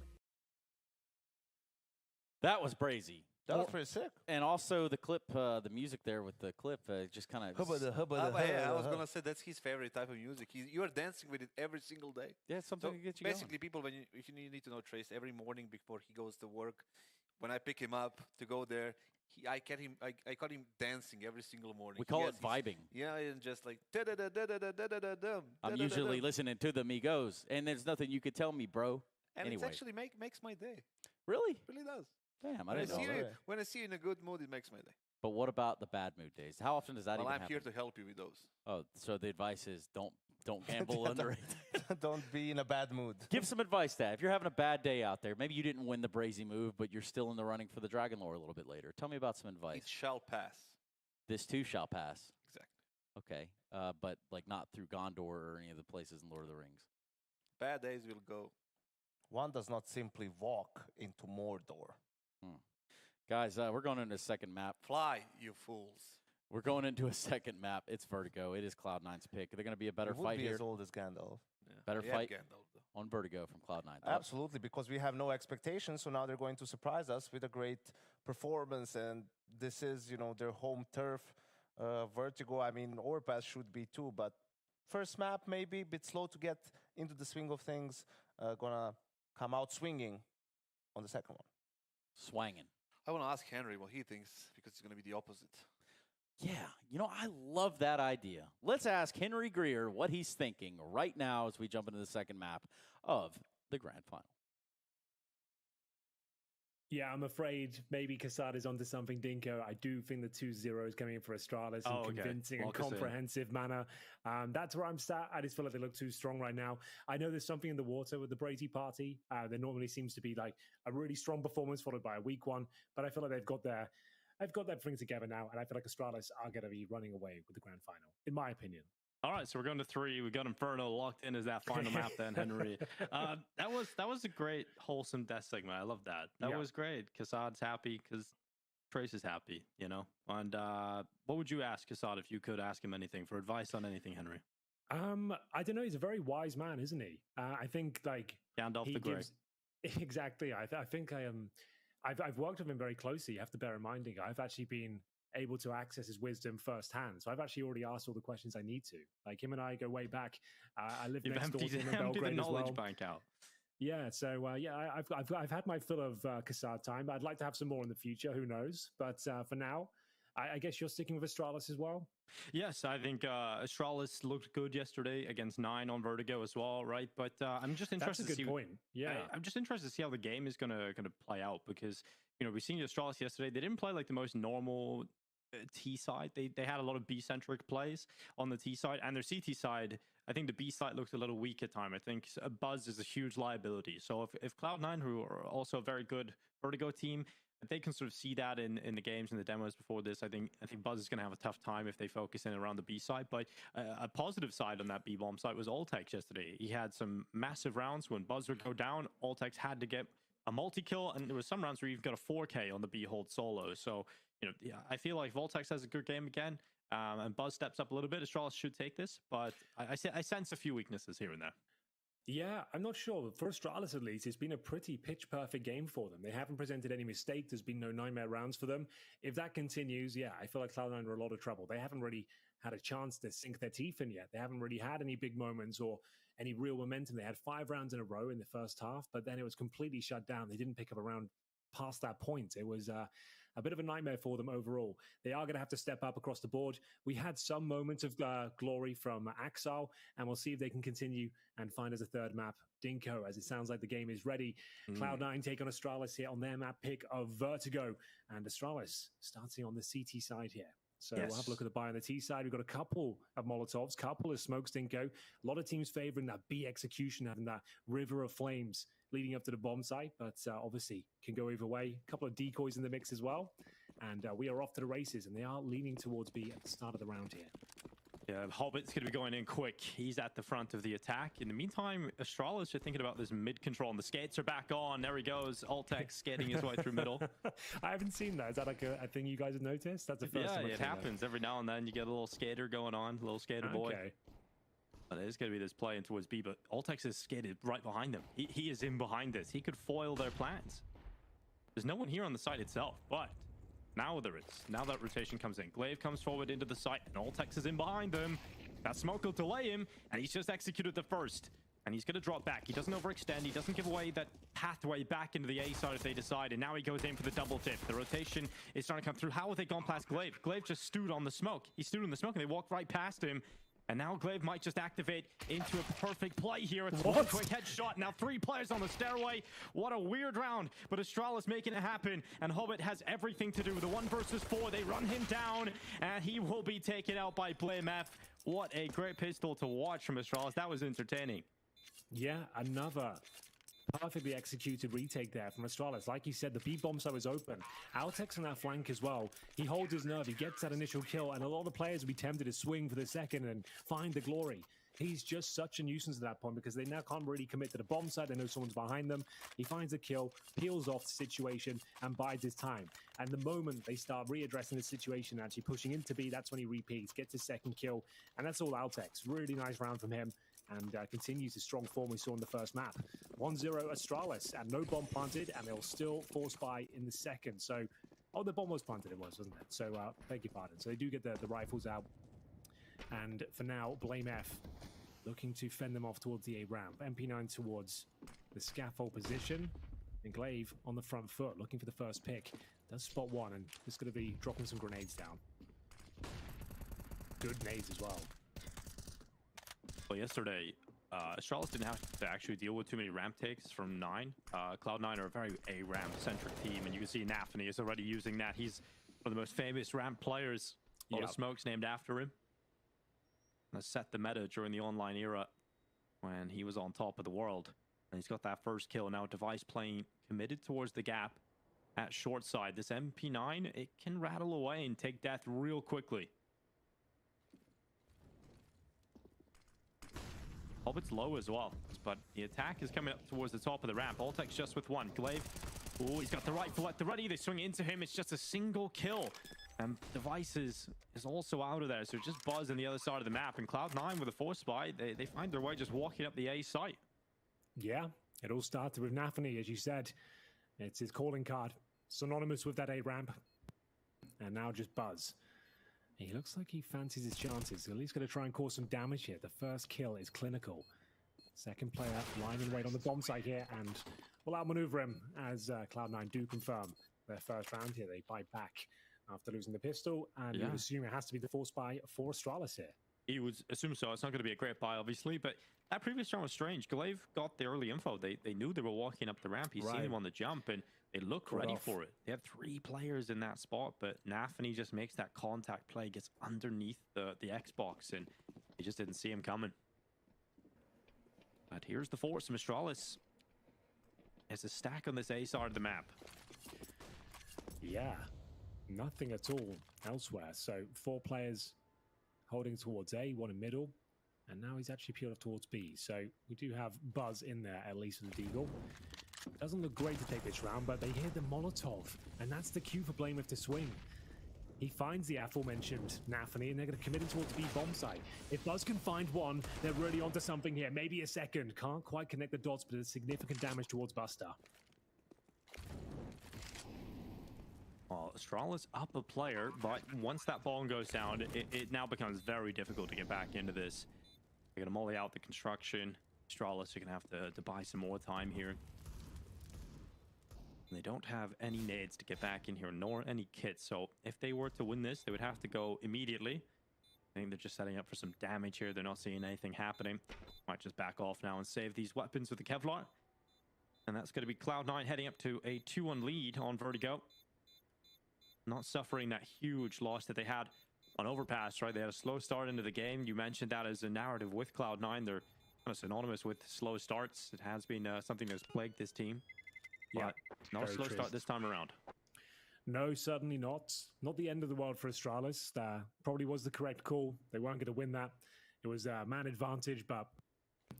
That was Brazy. That was pretty sick. And also the clip, the music there with the clip, just kind of. Yeah, I was gonna say that's his favorite type of music. You are dancing with it every single day. Yeah, it's something So to get you basically, people, if you need to know Trace, every morning before he goes to work, when I pick him up to go there, I caught him dancing every single morning. We call it vibing. Yeah, and just like da-da-da-da-da-da-da-da-dum. I'm usually listening to the Migos, and there's nothing you could tell me, bro. And anyway. it actually makes my day. Really? Really does. Damn, I When I didn't see know you, that. when I see you in a good mood, it makes my day. But what about the bad mood days? How often does that Well, even I'm happen? here to help you with those. Oh, so the advice is don't gamble under it. Don't be in a bad mood. Give some advice, Dad. If you're having a bad day out there, maybe you didn't win the Brazy move, but you're still in the running for the Dragon Lore a little bit later. Tell me about some advice. It shall pass. This too shall pass. Exactly. Okay, but like not through Gondor or any of the places in Lord of the Rings. Bad days will go. One does not simply walk into Mordor. Guys, we're going into a second map. Fly, you fools. We're going into a second map. It's Vertigo. It is Cloud9's pick. They're going to be a better It would fight be here. as old as Gandalf. Yeah. Better We had fight Gandalf, though. on Vertigo from Cloud9. Absolutely, because we have no expectations, so now they're going to surprise us with a great performance, and this is, their home turf. Vertigo, I mean, Orpath should be too, but first map maybe a bit slow to get into the swing of things. Gonna come out swinging on the second one. Swanging. I want to ask Henry what he thinks, because it's going to be the opposite. Yeah, I love that idea. Let's ask Henry Greer what he's thinking right now as we jump into the second map of the grand final. Yeah, I'm afraid maybe Cassad is onto something, Dinko. I do think the 2-0 is coming in for Astralis in convincing and comprehensive manner. That's where I'm sat. I just feel like they look too strong right now. I know there's something in the water with the Brazy party. There normally seems to be like a really strong performance followed by a weak one, but I feel like they've got their thing together now, and I feel like Astralis are going to be running away with the grand final, in my opinion. All right, so we're going to 3. We got Inferno locked in as that final map then, Henry. That was a great, wholesome death segment. I love that. That was great. Cassad's happy because Trace is happy, And what would you ask Cassad if you could ask him anything for advice on anything, Henry? I don't know. He's a very wise man, isn't he? I think like Gandalf the Grey. Exactly. I think I've worked with him very closely. You have to bear in mind, I've actually been able to access his wisdom firsthand. So I've actually already asked all the questions I need to. Like him and I go way back. I live next door to him in Belgrade the as well. knowledge bank out. Yeah, so I've had my fill of Cassad time. I'd like to have some more in the future. Who knows? But for now, I guess you're sticking with Astralis as well. Yes, I think Astralis looked good yesterday against 9 on Vertigo as well, right? But I'm just interested. That's a good point. Yeah, I'm just interested to see how the game is gonna play out because we've seen Astralis yesterday. They didn't play like the most normal T side. They had a lot of B centric plays on the T side, and their CT side. I think the B side looked a little weak at time. I think Buzz is a huge liability. So if Cloud9, who are also a very good Vertigo team, they can sort of see that in the games and the demos before this. I think Buzz is going to have a tough time if they focus in around the B side. But a positive side on that B bomb side was Altex yesterday. He had some massive rounds when Buzz would go down. Altex had to get a multi-kill, and there was some rounds where you've got a 4K on the B hold solo. So I feel like Voltex has a good game again, and Buzz steps up a little bit. Astralis should take this, but I sense a few weaknesses here and there. Yeah, I'm not sure. For Astralis, at least, it's been a pretty pitch-perfect game for them. They haven't presented any mistake. There's been no nightmare rounds for them. If that continues, I feel like Cloud9 are a lot of trouble. They haven't really had a chance to sink their teeth in yet. They haven't really had any big moments or any real momentum. They had 5 rounds in a row in the first half, but then it was completely shut down. They didn't pick up a round past that point. It was a bit of a nightmare for them overall. They are going to have to step up across the board. We had some moments of glory from Axel, and we'll see if they can continue and find us a third map, Dinko, as it sounds like the game is ready. Cloud9 take on Astralis here on their map pick of Vertigo, and Astralis starting on the CT side here. So we'll have a look at the buy on the T side. We've got a couple of Molotovs, couple of smokes, Dinko. A lot of teams favoring that B execution, having that river of flames leading up to the bomb site, but obviously can go either way. A couple of decoys in the mix as well. And we are off to the races, and they are leaning towards B at the start of the round here. Yeah, Hobbit's going to be going in quick. He's at the front of the attack. In the meantime, Astralis are thinking about this mid control, and the skates are back on. There he goes. Ultex skating his way through middle. I haven't seen that. Is that like a thing you guys have noticed? That's the first time. Yeah, it happens every now and then. You get a little skater going on, little skater boy. Okay. But it is going to be this play in towards B, but Ultex is skated right behind them. He is in behind this. He could foil their plans. There's no one here on the site itself, but now there is. Now that rotation comes in. Glaive comes forward into the site, and Ultex is in behind them. That smoke will delay him, and he's just executed the first. And he's going to drop back. He doesn't overextend. He doesn't give away that pathway back into the A side if they decide. And now he goes in for the double tip. The rotation is starting to come through. How have they gone past Glaive? Glaive just stewed on the smoke. He stewed on the smoke, and they walked right past him. And now Glaive might just activate into a perfect play here. It's one quick headshot. Now 3 players on the stairway. What a weird round. But Astralis making it happen. And Hobbit has everything to do. The 1 versus 4. They run him down. And he will be taken out by Blame F. What a great pistol to watch from Astralis. That was entertaining. Yeah, another perfectly executed retake there from Astralis. Like you said, the B bomb site was open. Altex on that flank as well. He holds his nerve. He gets that initial kill, and a lot of the players will be tempted to swing for the second and find the glory. He's just such a nuisance at that point because they now can't really commit to the bomb site. They know someone's behind them. He finds a kill, peels off the situation, and bides his time. And the moment they start readdressing the situation, actually pushing into B, that's when he repeats, gets his second kill, and that's all Altex. Really nice round from him. And continues the strong form we saw in the first map. 1-0 Astralis, and no bomb planted, and they'll still force buy in the second. So, oh, the bomb was planted, it was, wasn't it? So, beg your pardon. So they do get the rifles out. And for now, Blame F looking to fend them off towards the A ramp. MP9 towards the scaffold position. And Glaive on the front foot, looking for the first pick. Does spot one, and just going to be dropping some grenades down. Good nades as well. Well, yesterday, Astralis didn't have to actually deal with too many ramp takes from 9. Cloud9 are a very A-ramp-centric team, and you can see Nafany is already using that. He's one of the most famous ramp players. A lot of smokes named after him. That set the meta during the online era when he was on top of the world. And he's got that first kill. Now Device playing committed towards the gap at short side. This MP9, it can rattle away and take death real quickly. Hobbit's low as well, but the attack is coming up towards the top of the ramp. Ultex just with 1. Glaive, oh, he's got the rifle at the ready. They swing into him. It's just a single kill. And Device is also out of there, so just Buzz on the other side of the map. And Cloud9 with a force buy, they find their way just walking up the A site. Yeah, it all started with Nafany, as you said. It's his calling card, synonymous with that A ramp. And now just Buzz. He looks like he fancies his chances. At least going to try and cause some damage here. The first kill is clinical. Second player lying in wait on the bomb site here, and will outmaneuver him as Cloud9 do confirm their first round here. They bite back after losing the pistol, and you would assume it has to be the force buy for Astralis here. You would assume so. It's not going to be a great buy, obviously, but that previous round was strange. Glaive got the early info. They knew they were walking up the ramp. He's seen him on the jump, and they look ready for it. They have 3 players in that spot, but Nafany just makes that contact play, gets underneath the Xbox, and they just didn't see him coming. But here's the force from Astralis. There's a stack on this A side of the map. Yeah, nothing at all elsewhere. So 4 players holding towards A, 1 in middle, and now he's actually peeled off towards B. So we do have Buzz in there, at least with the Deagle. Doesn't look great to take this round, but they hear the Molotov, and that's the cue for Blame F to swing. He finds the aforementioned Nafany, and they're going to commit him towards B bomb site. If Buzz can find 1, they're really onto something here. Maybe a second. Can't quite connect the dots, but it's significant damage towards Buster. Well, Astralis up a player, but once that bomb goes down, it now becomes very difficult to get back into this. They're going to molly out the construction. Astralis are going to have to buy some more time here. They don't have any nades to get back in here, nor any kits. So if they were to win this, they would have to go immediately. I think they're just setting up for some damage here. They're not seeing anything happening. Might just back off now and save these weapons with the Kevlar. And that's going to be Cloud9 heading up to a 2-1 lead on Vertigo. Not suffering that huge loss that they had on Overpass, right? They had a slow start into the game. You mentioned that as a narrative with Cloud9. They're kind of synonymous with slow starts. It has been something that's plagued this team. Yeah, but no slow start this time around. No, certainly not. Not the end of the world for Astralis. Probably was the correct call. They weren't going to win that. It was a man advantage, but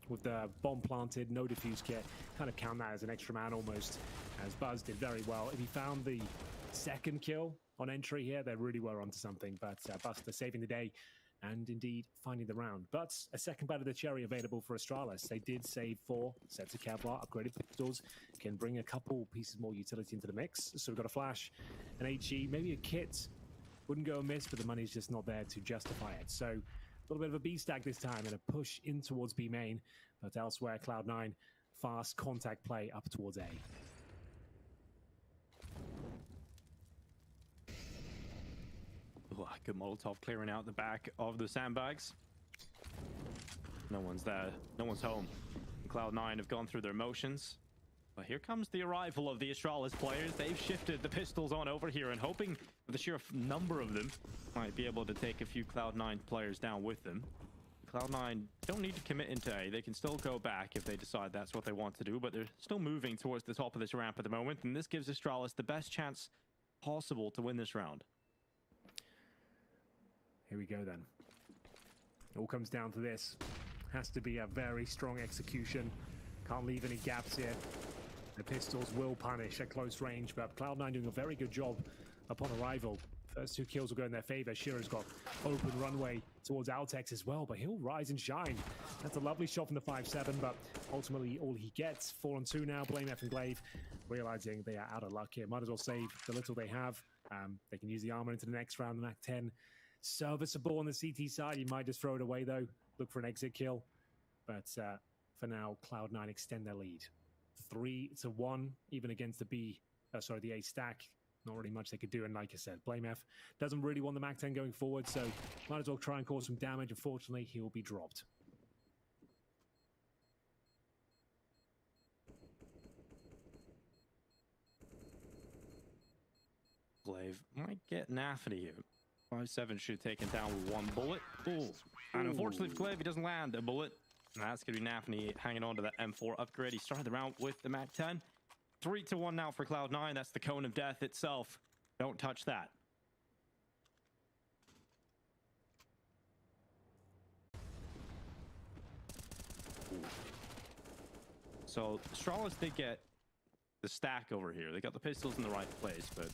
with the bomb planted, no defuse kit, kind of count that as an extra man almost, as Buzz did very well. If he found the second kill on entry here, they really were onto something, but Buster saving the day and indeed finding the round. But a second bite of the cherry available for Astralis. They did save 4 sets of Kevlar, upgraded pistols, can bring a couple pieces more utility into the mix. So we've got a flash, an HE, maybe a kit. Wouldn't go amiss, but the money's just not there to justify it. So a little bit of a B stack this time and a push in towards B main, but elsewhere Cloud9 fast contact play up towards A. Ooh, good Molotov clearing out the back of the sandbags. No one's there. No one's home. Cloud9 have gone through their motions. But here comes the arrival of the Astralis players. They've shifted the pistols on over here and hoping with the sheer number of them might be able to take a few Cloud9 players down with them. Cloud9 don't need to commit into A. They can still go back if they decide that's what they want to do, but they're still moving towards the top of this ramp at the moment, and this gives Astralis the best chance possible to win this round. Here we go then. It all comes down to this. Has to be a very strong execution. Can't leave any gaps here. The pistols will punish at close range, but Cloud9 doing a very good job upon arrival. First 2 kills will go in their favor. Shira's got open runway towards Altex as well, but he'll rise and shine. That's a lovely shot from the 5-7, but ultimately all he gets. 4-on-2 now. Blame F and Glaive realizing they are out of luck here. Might as well save the little they have. They can use the armor into the next round. The MAC-10 serviceable on the CT side. You might just throw it away though. Look for an exit kill. But for now, Cloud9 extend their lead. 3-1, even against the the A stack. Not really much they could do, and like I said, Blame F doesn't really want the MAC-10 going forward, so might as well try and cause some damage. Unfortunately, he will be dropped. Glaive might get Nafty here. 5-7 should take him down with 1 bullet. Ooh. And unfortunately for Glaive, he doesn't land a bullet. And that's going to be Nafty hanging on to that M4 upgrade. He started the round with the MAC-10. 3-1 now for Cloud9. That's the cone of death itself. Don't touch that. Ooh. So Astralis did get the stack over here. They got the pistols in the right place, but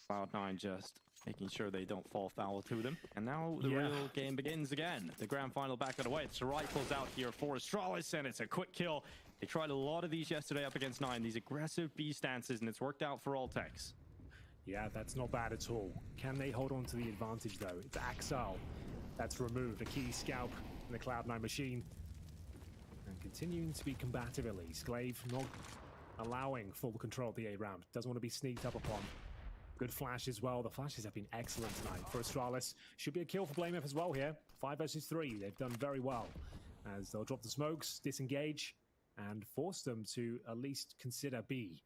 Cloud9 just making sure they don't fall foul to them. And now the real game begins again. The grand final back on the way. It's the rifles out here for Astralis, and it's a quick kill. They tried a lot of these yesterday up against 9, these aggressive B stances, and it's worked out for Altex. Yeah, that's not bad at all. Can they hold on to the advantage though? It's Axel that's removed, a key scalp in the Cloud9 machine. And continuing to be combative at least. Glaive not allowing full control of the A round. Doesn't want to be sneaked up upon. Good flash as well. The flashes have been excellent tonight for Astralis. Should be a kill for Blame F as well here. 5 versus 3. They've done very well as they'll drop the smokes, disengage, and force them to at least consider B.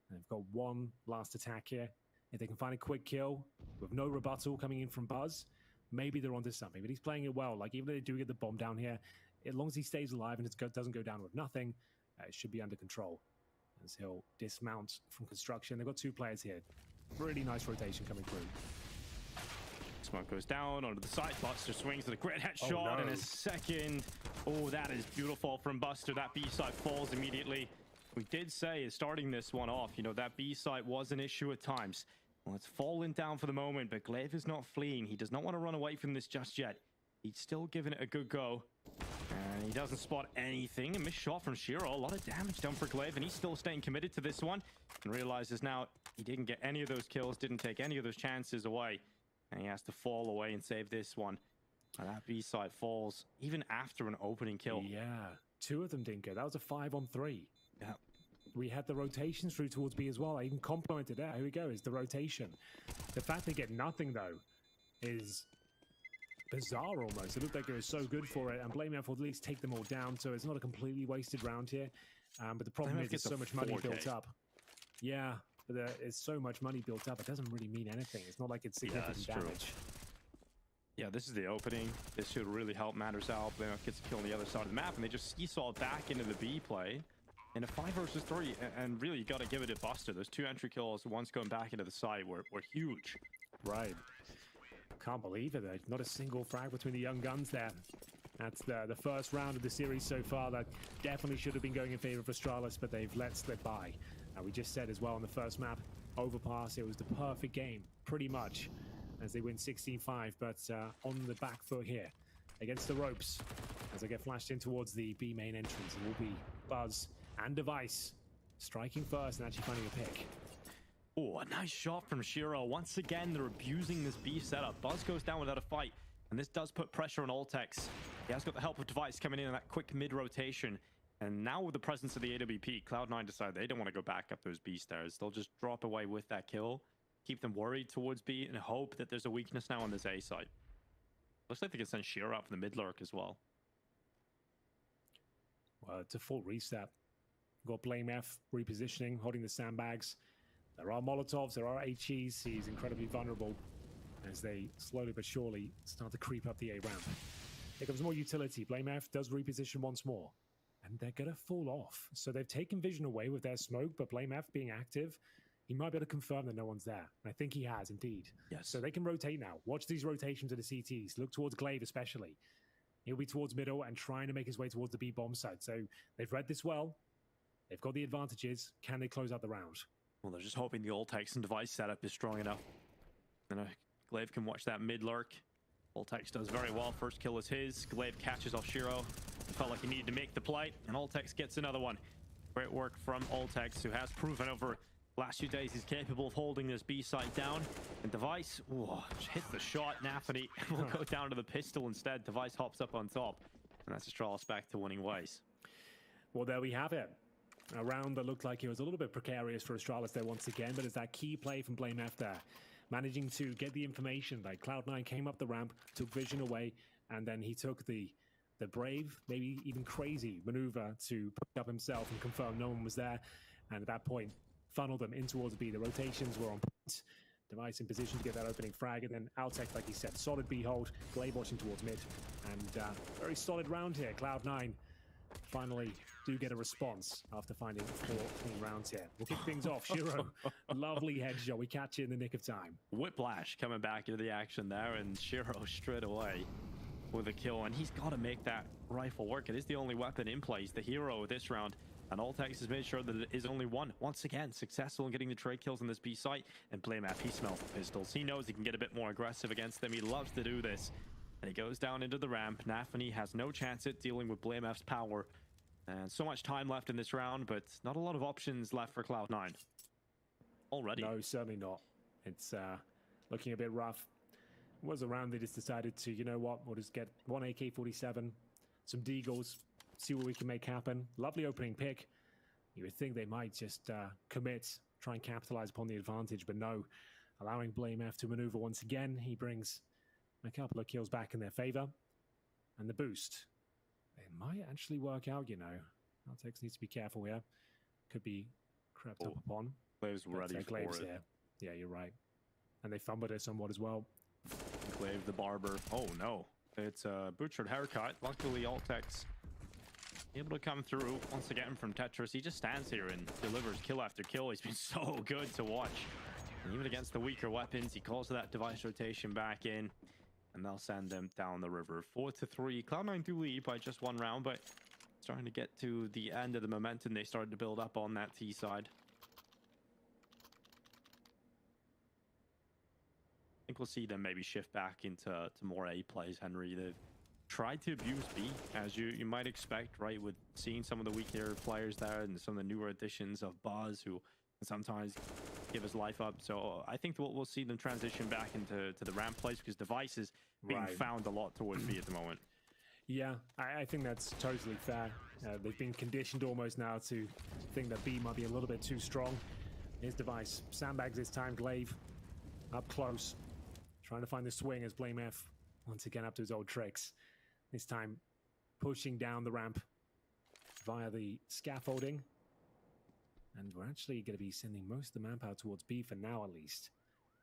And they've got 1 last attack here. If they can find a quick kill with no rebuttal coming in from Buzz, maybe they're onto something. But he's playing it well. Like, even if they do get the bomb down here, as long as he stays alive and it doesn't go down with nothing, it should be under control. As he'll dismount from construction. They've got 2 players here. Really nice rotation coming through. Smoke goes down onto the side. Buster swings with a great headshot in a second. Oh, that is beautiful from Buster. That B site falls immediately. We did say, starting this one off, you know, that B site was an issue at times. Well, it's fallen down for the moment, but Glaive is not fleeing. He does not want to run away from this just yet. He's still giving it a good go. And he doesn't spot anything. A missed shot from Shiro. A lot of damage done for Glaive, and he's still staying committed to this one. And realizes now he didn't get any of those kills, didn't take any of those chances away. And he has to fall away and save this one. And that B side falls even after an opening kill. Yeah, 2 of them didn't go. That was a 5-on-3. Yeah. We had the rotations through towards B as well. I even complimented that. Here we go, is the rotation. The fact they get nothing, though, is bizarre almost. It looked like it was so good for it, and Blame F will at least take them all down, so it's not a completely wasted round here. But the problem is there's so much money built up. Yeah, but there's so much money built up, it doesn't really mean anything. It's not like it's significant damage. Yeah, this is the opening. This should really help matters out. Blame F gets a kill on the other side of the map, and they just seesaw back into the B play. in a 5 versus 3, and really you got to give it a buster. Those 2 entry kills, once going back into the site, were huge. Right. Can't believe it. Though. Not a single frag between the young guns there. That's the first round of the series so far. That definitely should have been going in favor of Astralis, but they've let slip by. We just said as well on the first map, Overpass, it was the perfect game, pretty much, as they win 16-5, but on the back foot here, against the ropes, as they get flashed in towards the B main entrance. It will be Buzz and Device striking first and actually finding a pick. Oh, a nice shot from Shiro. Once again, they're abusing this B setup. Buzz goes down without a fight, and this does put pressure on Altex. He has got the help of Device coming in that quick mid-rotation. And now with the presence of the AWP, Cloud9 decide they don't want to go back up those B stairs. They'll just drop away with that kill, keep them worried towards B, and hope that there's a weakness now on this A side. Looks like they can send Shiro out for the mid lurk as well. Well, it's a full reset. Got Blame F repositioning, holding the sandbags. There are Molotovs, there are HEs. He's incredibly vulnerable as they slowly but surely start to creep up the A ramp. Here comes more utility. Blame F does reposition once more. And they're going to fall off. So they've taken vision away with their smoke, but Blame F being active, he might be able to confirm that no one's there. And I think he has, indeed. Yes. So they can rotate now. Watch these rotations of the CTs. Look towards Glaive especially. He'll be towards middle and trying to make his way towards the B bomb site. So they've read this well. They've got the advantages. Can they close out the round? Well, they're just hoping the Altex and Device setup is strong enough. And Glaive can watch that mid lurk. Altex does very well. First kill is his. Glaive catches off Shiro. Felt like he needed to make the play, and Altex gets another one. Great work from Altex, who has proven over the last few days he's capable of holding this B site down. And Device, hits the shot. Nafany will go down to the pistol instead. Device hops up on top, and that's Astralis back to winning ways. Well, there we have it. A round that looked like it was a little bit precarious for Astralis there once again, but it's that key play from Blame F there. Managing to get the information that Cloud9 came up the ramp, took vision away, and then he took the brave, maybe even crazy maneuver to pick up himself and confirm no one was there. And at that point, funneled them in towards B. The rotations were on point. Device in position to get that opening frag. And then Altec, like he said, solid B hold. Glaive watching towards mid. And very solid round here. Cloud9 finally do get a response after finding 4 clean rounds here. We'll kick things off. Shiro, lovely headshot. We catch you in the nick of time. Whiplash coming back into the action there, and Shiro straight away with a kill, and he's got to make that rifle work. It is the only weapon in place, the hero this round, and Altex has made sure that it is only one. Once again, successful in getting the trade kills on this B site, and Blame F, he smells the pistols. He knows he can get a bit more aggressive against them. He loves to do this, and he goes down into the ramp. Nafany has no chance at dealing with Blame F's power, and so much time left in this round, but not a lot of options left for Cloud9 already. No, certainly not. It's looking a bit rough. Was a round they just decided to, you know what, we'll just get 1 AK-47, some deagles, see what we can make happen. Lovely opening pick. You would think they might just commit, try and capitalize upon the advantage, but no. Allowing Blame F to maneuver once again. He brings a couple of kills back in their favor. And the boost. It might actually work out, you know. Altex needs to be careful here. Could be crept up upon. Glaive's ready for it. Here. Yeah, you're right. And they fumbled it somewhat as well. Glaive the barber. Oh no, it's a butchered haircut. Luckily, Altex able to come through once again from Tetris. He just stands here and delivers kill after kill. He's been so good to watch. And even against the weaker weapons, he calls that Device rotation back in, and they'll send them down the river. 4-3. Cloud9 do lead by just 1 round, but starting to get to the end of the momentum they started to build up on that T side. I think we'll see them maybe shift back into more A plays, Henry. They've tried to abuse B, as you might expect, right? With seeing some of the weaker players there and some of the newer additions of Buzz, who can sometimes give his life up. So I think we'll see them transition back into the ramp plays, because Device is being found a lot towards B at the moment. Yeah, I think that's totally fair. They've been conditioned almost now to think that B might be a little bit too strong. Here's Device. Sandbags this time. Glaive up close. Trying to find the swing as Blame F once again up to his old tricks. This time pushing down the ramp via the scaffolding. And we're actually going to be sending most of the manpower towards B for now, at least.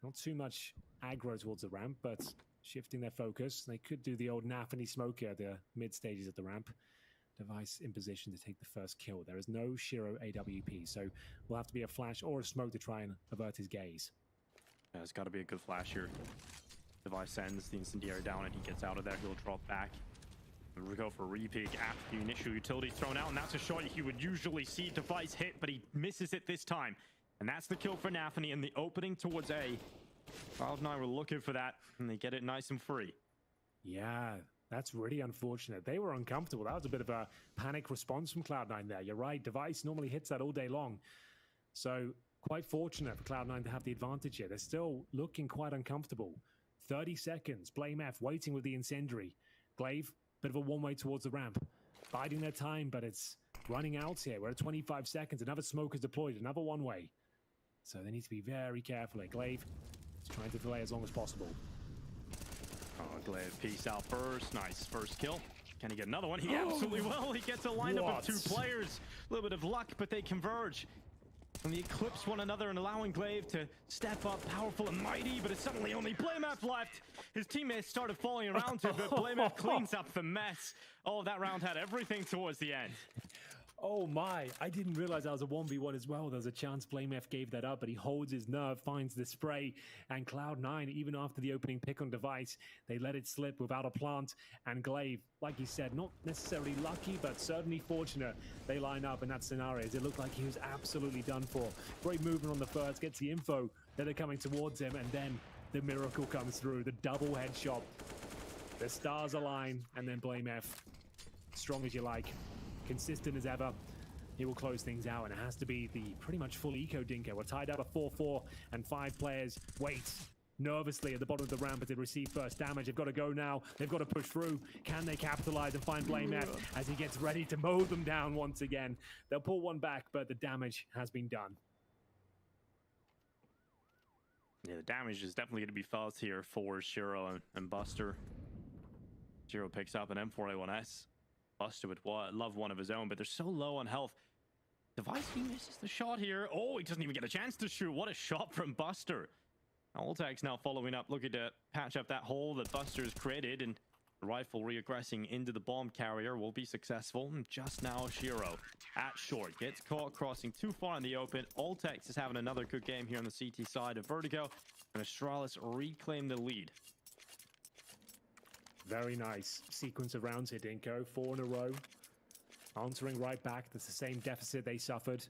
Not too much aggro towards the ramp, but shifting their focus. They could do the old Nafany smoker at the mid stages of the ramp. Device in position to take the first kill. There is no Shiro AWP, so will have to be a flash or a smoke to try and avert his gaze. Yeah, it's got to be a good flash here. Device sends the incendiary down and he gets out of there. He'll drop back. We'll go for a repeat after the initial utility thrown out, and that's a shot you would usually see Device hit, but he misses it this time. And that's the kill for Nafany in the opening towards A. Cloud9 were looking for that, and they get it nice and free. Yeah, that's really unfortunate. They were uncomfortable. That was a bit of a panic response from Cloud9 there. You're right, Device normally hits that all day long. So quite fortunate for Cloud9 to have the advantage here. They're still looking quite uncomfortable. 30 seconds, Blame F waiting with the incendiary. Glaive, bit of a one-way towards the ramp. Biding their time, but it's running out here. We're at 25 seconds. Another smoke is deployed, another one-way. So they need to be very careful here. Glaive is trying to delay as long as possible. Oh, Glaive, peace out first. Nice first kill. Can he get another one? He absolutely will. He gets a lineup of 2 players. A little bit of luck, but they converge. And they eclipse one another and allowing Glaive to step up powerful and mighty, but it's suddenly only Blamef left. His teammates started falling around him, but Blamef cleans up the mess. Oh, that round had everything towards the end. Oh my, I didn't realize that was a 1v1 as well. There was a chance Blamef gave that up, but he holds his nerve, finds the spray, and Cloud9, even after the opening pick on Device, they let it slip without a plant, and Glaive, like you said, not necessarily lucky, but certainly fortunate they line up in that scenario. It looked like he was absolutely done for. Great movement on the first, gets the info that they're coming towards him, and then the miracle comes through, the double headshot. The stars align, and then Blamef, strong as you like. Consistent as ever, he will close things out, and it has to be the pretty much full eco dinker. We're tied out of 4-4, and 5 players wait nervously at the bottom of the ramp as they receive first damage. They've got to go now. They've got to push through. Can they capitalize and find Blamef as he gets ready to mow them down once again? They'll pull one back, but the damage has been done. Yeah, the damage is definitely going to be felt here for Shiro and Buster. Shiro picks up an M4A1S. Buster would love one of his own, but they're so low on health. Device, he misses the shot here. Oh, he doesn't even get a chance to shoot. What a shot from Buster. Alltech's now following up, looking to patch up that hole that Buster's created, and the rifle reaggressing into the bomb carrier will be successful. And just now, Shiro at short gets caught crossing too far in the open. Alltech is having another good game here on the CT side of Vertigo, and Astralis reclaim the lead. Very nice sequence of rounds here, Dinko. 4 in a row. Answering right back. That's the same deficit they suffered.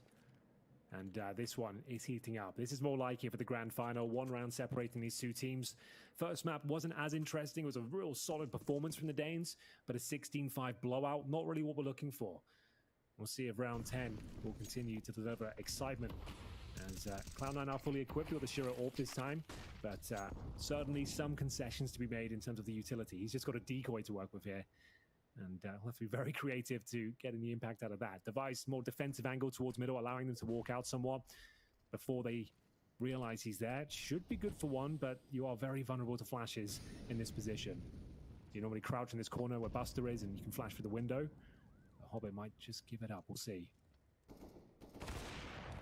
And this one is heating up. This is more like it for the grand final. 1 round separating these 2 teams. First map wasn't as interesting. It was a real solid performance from the Danes, but a 16-5 blowout. Not really what we're looking for. We'll see if round 10 will continue to deliver excitement. As Cloud9 are fully equipped with the Shiro AWP this time, but certainly some concessions to be made in terms of the utility. He's just got a decoy to work with here, and we'll have to be very creative to getting the impact out of that. Device, more defensive angle towards middle, allowing them to walk out somewhat before they realize he's there. It should be good for one, but you are very vulnerable to flashes in this position. You normally crouch in this corner where Buster is, and you can flash through the window. The Hobbit might just give it up. We'll see.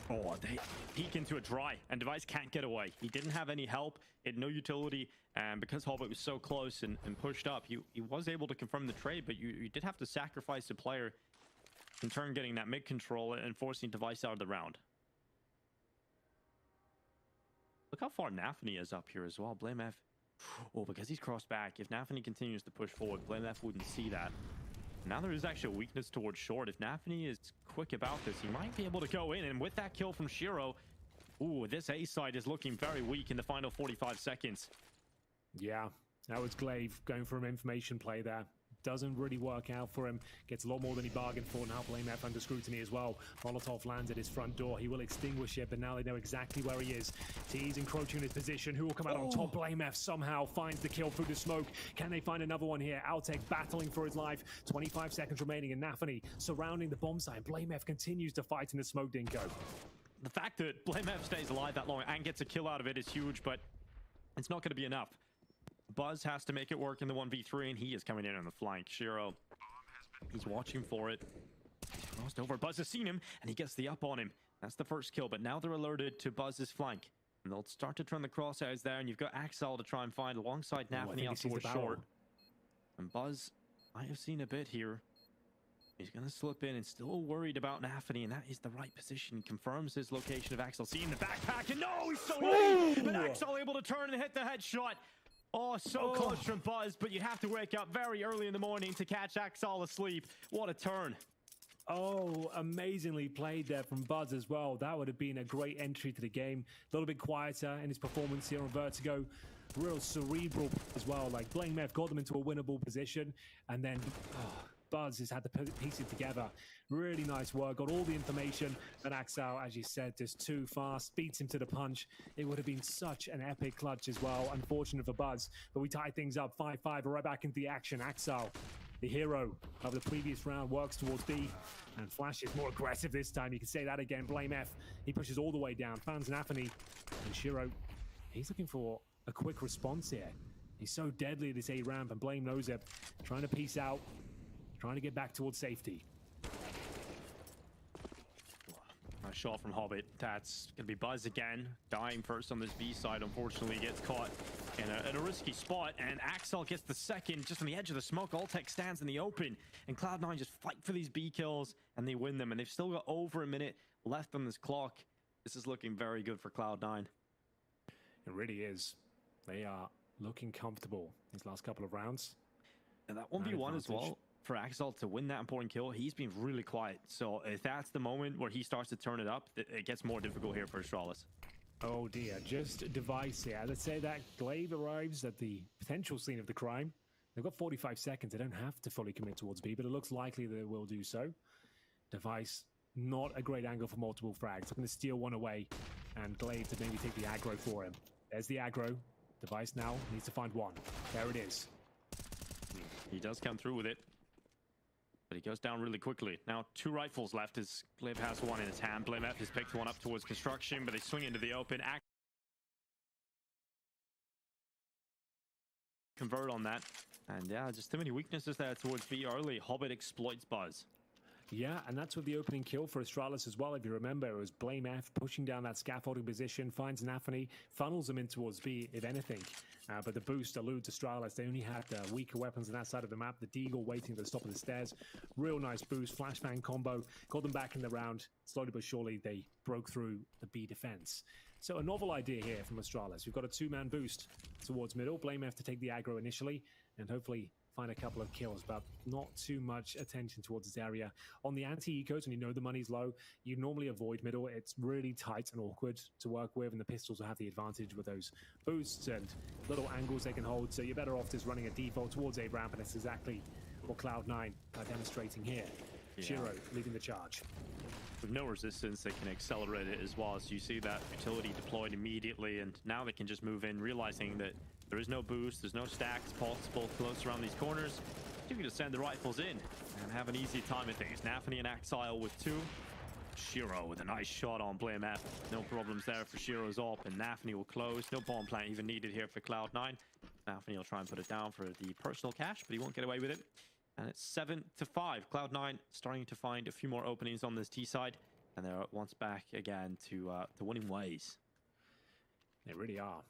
Oh, they peek into a dry, and Device can't get away. He didn't have any help, he had no utility, and because Hobbit was so close and pushed up, he was able to confirm the trade, but you did have to sacrifice the player, in turn getting that mid control and forcing Device out of the round. Look how far Nafany is up here as well. Blamef, oh, because he's crossed back. If Nafany continues to push forward, Blamef wouldn't see that. Now there is actually a weakness towards short. If Nafany is quick about this, he might be able to go in. And with that kill from Shiro, ooh, this A side is looking very weak in the final 45 seconds. Yeah, that was Glaive going for an information play there. Doesn't really work out for him. Gets a lot more than he bargained for. Now Blamef under scrutiny as well. Molotov lands at his front door. He will extinguish it, but now they know exactly where he is. T's encroaching in his position. Who will come out on top? Blamef somehow finds the kill through the smoke. Can they find another one here? Altec battling for his life. 25 seconds remaining, and Nafany surrounding the bomb site. Blamef continues to fight in the smoke, Dinko. The fact that Blamef stays alive that long and gets a kill out of it is huge, but it's not going to be enough. Buzz has to make it work in the 1v3, and he is coming in on the flank. Shiro, he's watching for it. He's crossed over. Buzz has seen him, and he gets the up on him. That's the first kill, but now they're alerted to Buzz's flank. And they'll start to turn the crosshairs there, and you've got Axel to try and find alongside Nafany out towards short. And Buzz, I have seen a bit here. He's going to slip in and still worried about Nafany, and that is the right position. He confirms his location of Axel. See in the backpack, and no, he's so late. But Axel able to turn and hit the headshot. Oh, so close from Buzz, but you have to wake up very early in the morning to catch Axel asleep. What a turn. Oh, amazingly played there from Buzz as well. That would have been a great entry to the game. A little bit quieter in his performance here on Vertigo. Real cerebral as well. Like, Blame F got them into a winnable position, and then Buzz has had to piece it together. Really nice work. Got all the information, but Axel, as you said, just too fast. Beats him to the punch. It would have been such an epic clutch as well. Unfortunate for Buzz, but we tie things up 5-5. Right back into the action. Axel, the hero of the previous round, works towards B, and Flash is more aggressive this time. You can say that again. Blame F. He pushes all the way down. Fans Nafany, and Shiro, he's looking for a quick response here. He's so deadly at this A ramp, and Blame knows it. Trying to piece out, trying to get back towards safety. Nice shot from Hobbit. That's going to be Buzz again. Dying first on this B side. Unfortunately, gets caught in a risky spot. And Axel gets the second just on the edge of the smoke. Alltech stands in the open. And Cloud9 just fight for these B kills. And they win them. And they've still got over a minute left on this clock. This is looking very good for Cloud9. It really is. They are looking comfortable these last couple of rounds. And that 1v1 as well. For Axel to win that important kill, he's been really quiet. So if that's the moment where he starts to turn it up, it gets more difficult here for Astralis. Oh dear, just device here. Let's say that Glaive arrives at the potential scene of the crime. They've got 45 seconds. They don't have to fully commit towards B, but it looks likely they will do so. Device, not a great angle for multiple frags. I'm going to steal one away, and Glaive to maybe take the aggro for him. There's the aggro. Device now needs to find one. There it is. He does come through with it. But he goes down really quickly. Now 2 rifles left as Glaive has one in his hand. Blame F has picked one up towards construction, but they swing into the open. Convert on that. And yeah, just too many weaknesses there towards B early. Hobbit exploits Buzz. Yeah, and that's with the opening kill for Astralis as well. If you remember, it was Blame F pushing down that scaffolding position, finds Nafany, funnels him in towards B, if anything. But the boost eludes Astralis. They only had weaker weapons on that side of the map. The Deagle waiting at the top of the stairs. Real nice boost, flashbang combo. Got them back in the round. Slowly but surely, they broke through the B defense. So a novel idea here from Astralis. We've got a 2-man boost towards middle. Blame F to take the aggro initially, and hopefully find a couple of kills, but not too much attention towards this area. On the anti-ecos, when you know the money's low, you normally avoid middle. It's really tight and awkward to work with, and the pistols will have the advantage with those boosts and little angles they can hold, so you're better off just running a default towards A ramp, and that's exactly what Cloud9 are demonstrating here. Yeah. Shiro leading the charge. With no resistance, they can accelerate it as well, so you see that utility deployed immediately, and now they can just move in, realizing that there is no boost, there's no stacks possible close around these corners. You can just send the rifles in and have an easy time at things. Nafany and Axile with 2. Shiro with a nice shot on Blame F. No problems there for Shiro's op, and Nafany will close. No bomb plant even needed here for Cloud9. Nafany will try and put it down for the personal cash, but he won't get away with it. And it's 7-5. Cloud9 starting to find a few more openings on this T side, and they're once back again to winning ways. They really are.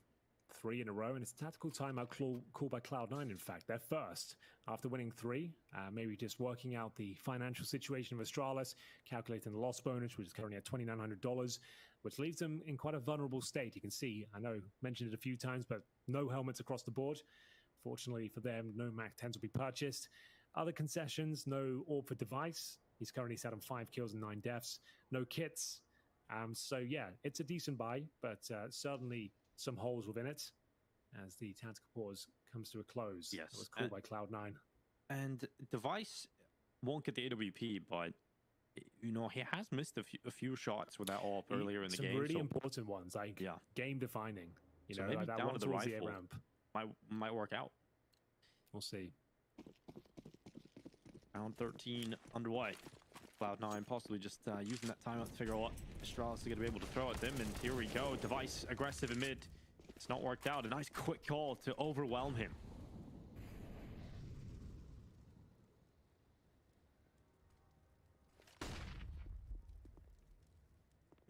3 in a row, and it's a tactical timeout called by Cloud9, in fact. They're first after winning 3. Maybe just working out the financial situation of Astralis, calculating the loss bonus, which is currently at $2,900, which leaves them in quite a vulnerable state. You can see, I know, mentioned it a few times, but no helmets across the board. Fortunately for them, no MAC-10s will be purchased. Other concessions, no orb for device. He's currently sat on 5 kills and 9 deaths. No kits. So yeah, it's a decent buy, but certainly some holes within it as the tactical pause comes to a close. Yes. It was called by Cloud9. And Device won't get the AWP, but you know, he has missed a few shots with that AWP earlier in the game. Some really important ones, like game defining. You know, maybe like that down one to the towards the rifle A-ramp. might work out. We'll see. Round 13 underway. Cloud9 possibly just using that timeout to figure out what Astralis is going to be able to throw at them. And here we go. Device aggressive in mid. It's not worked out. A nice quick call to overwhelm him.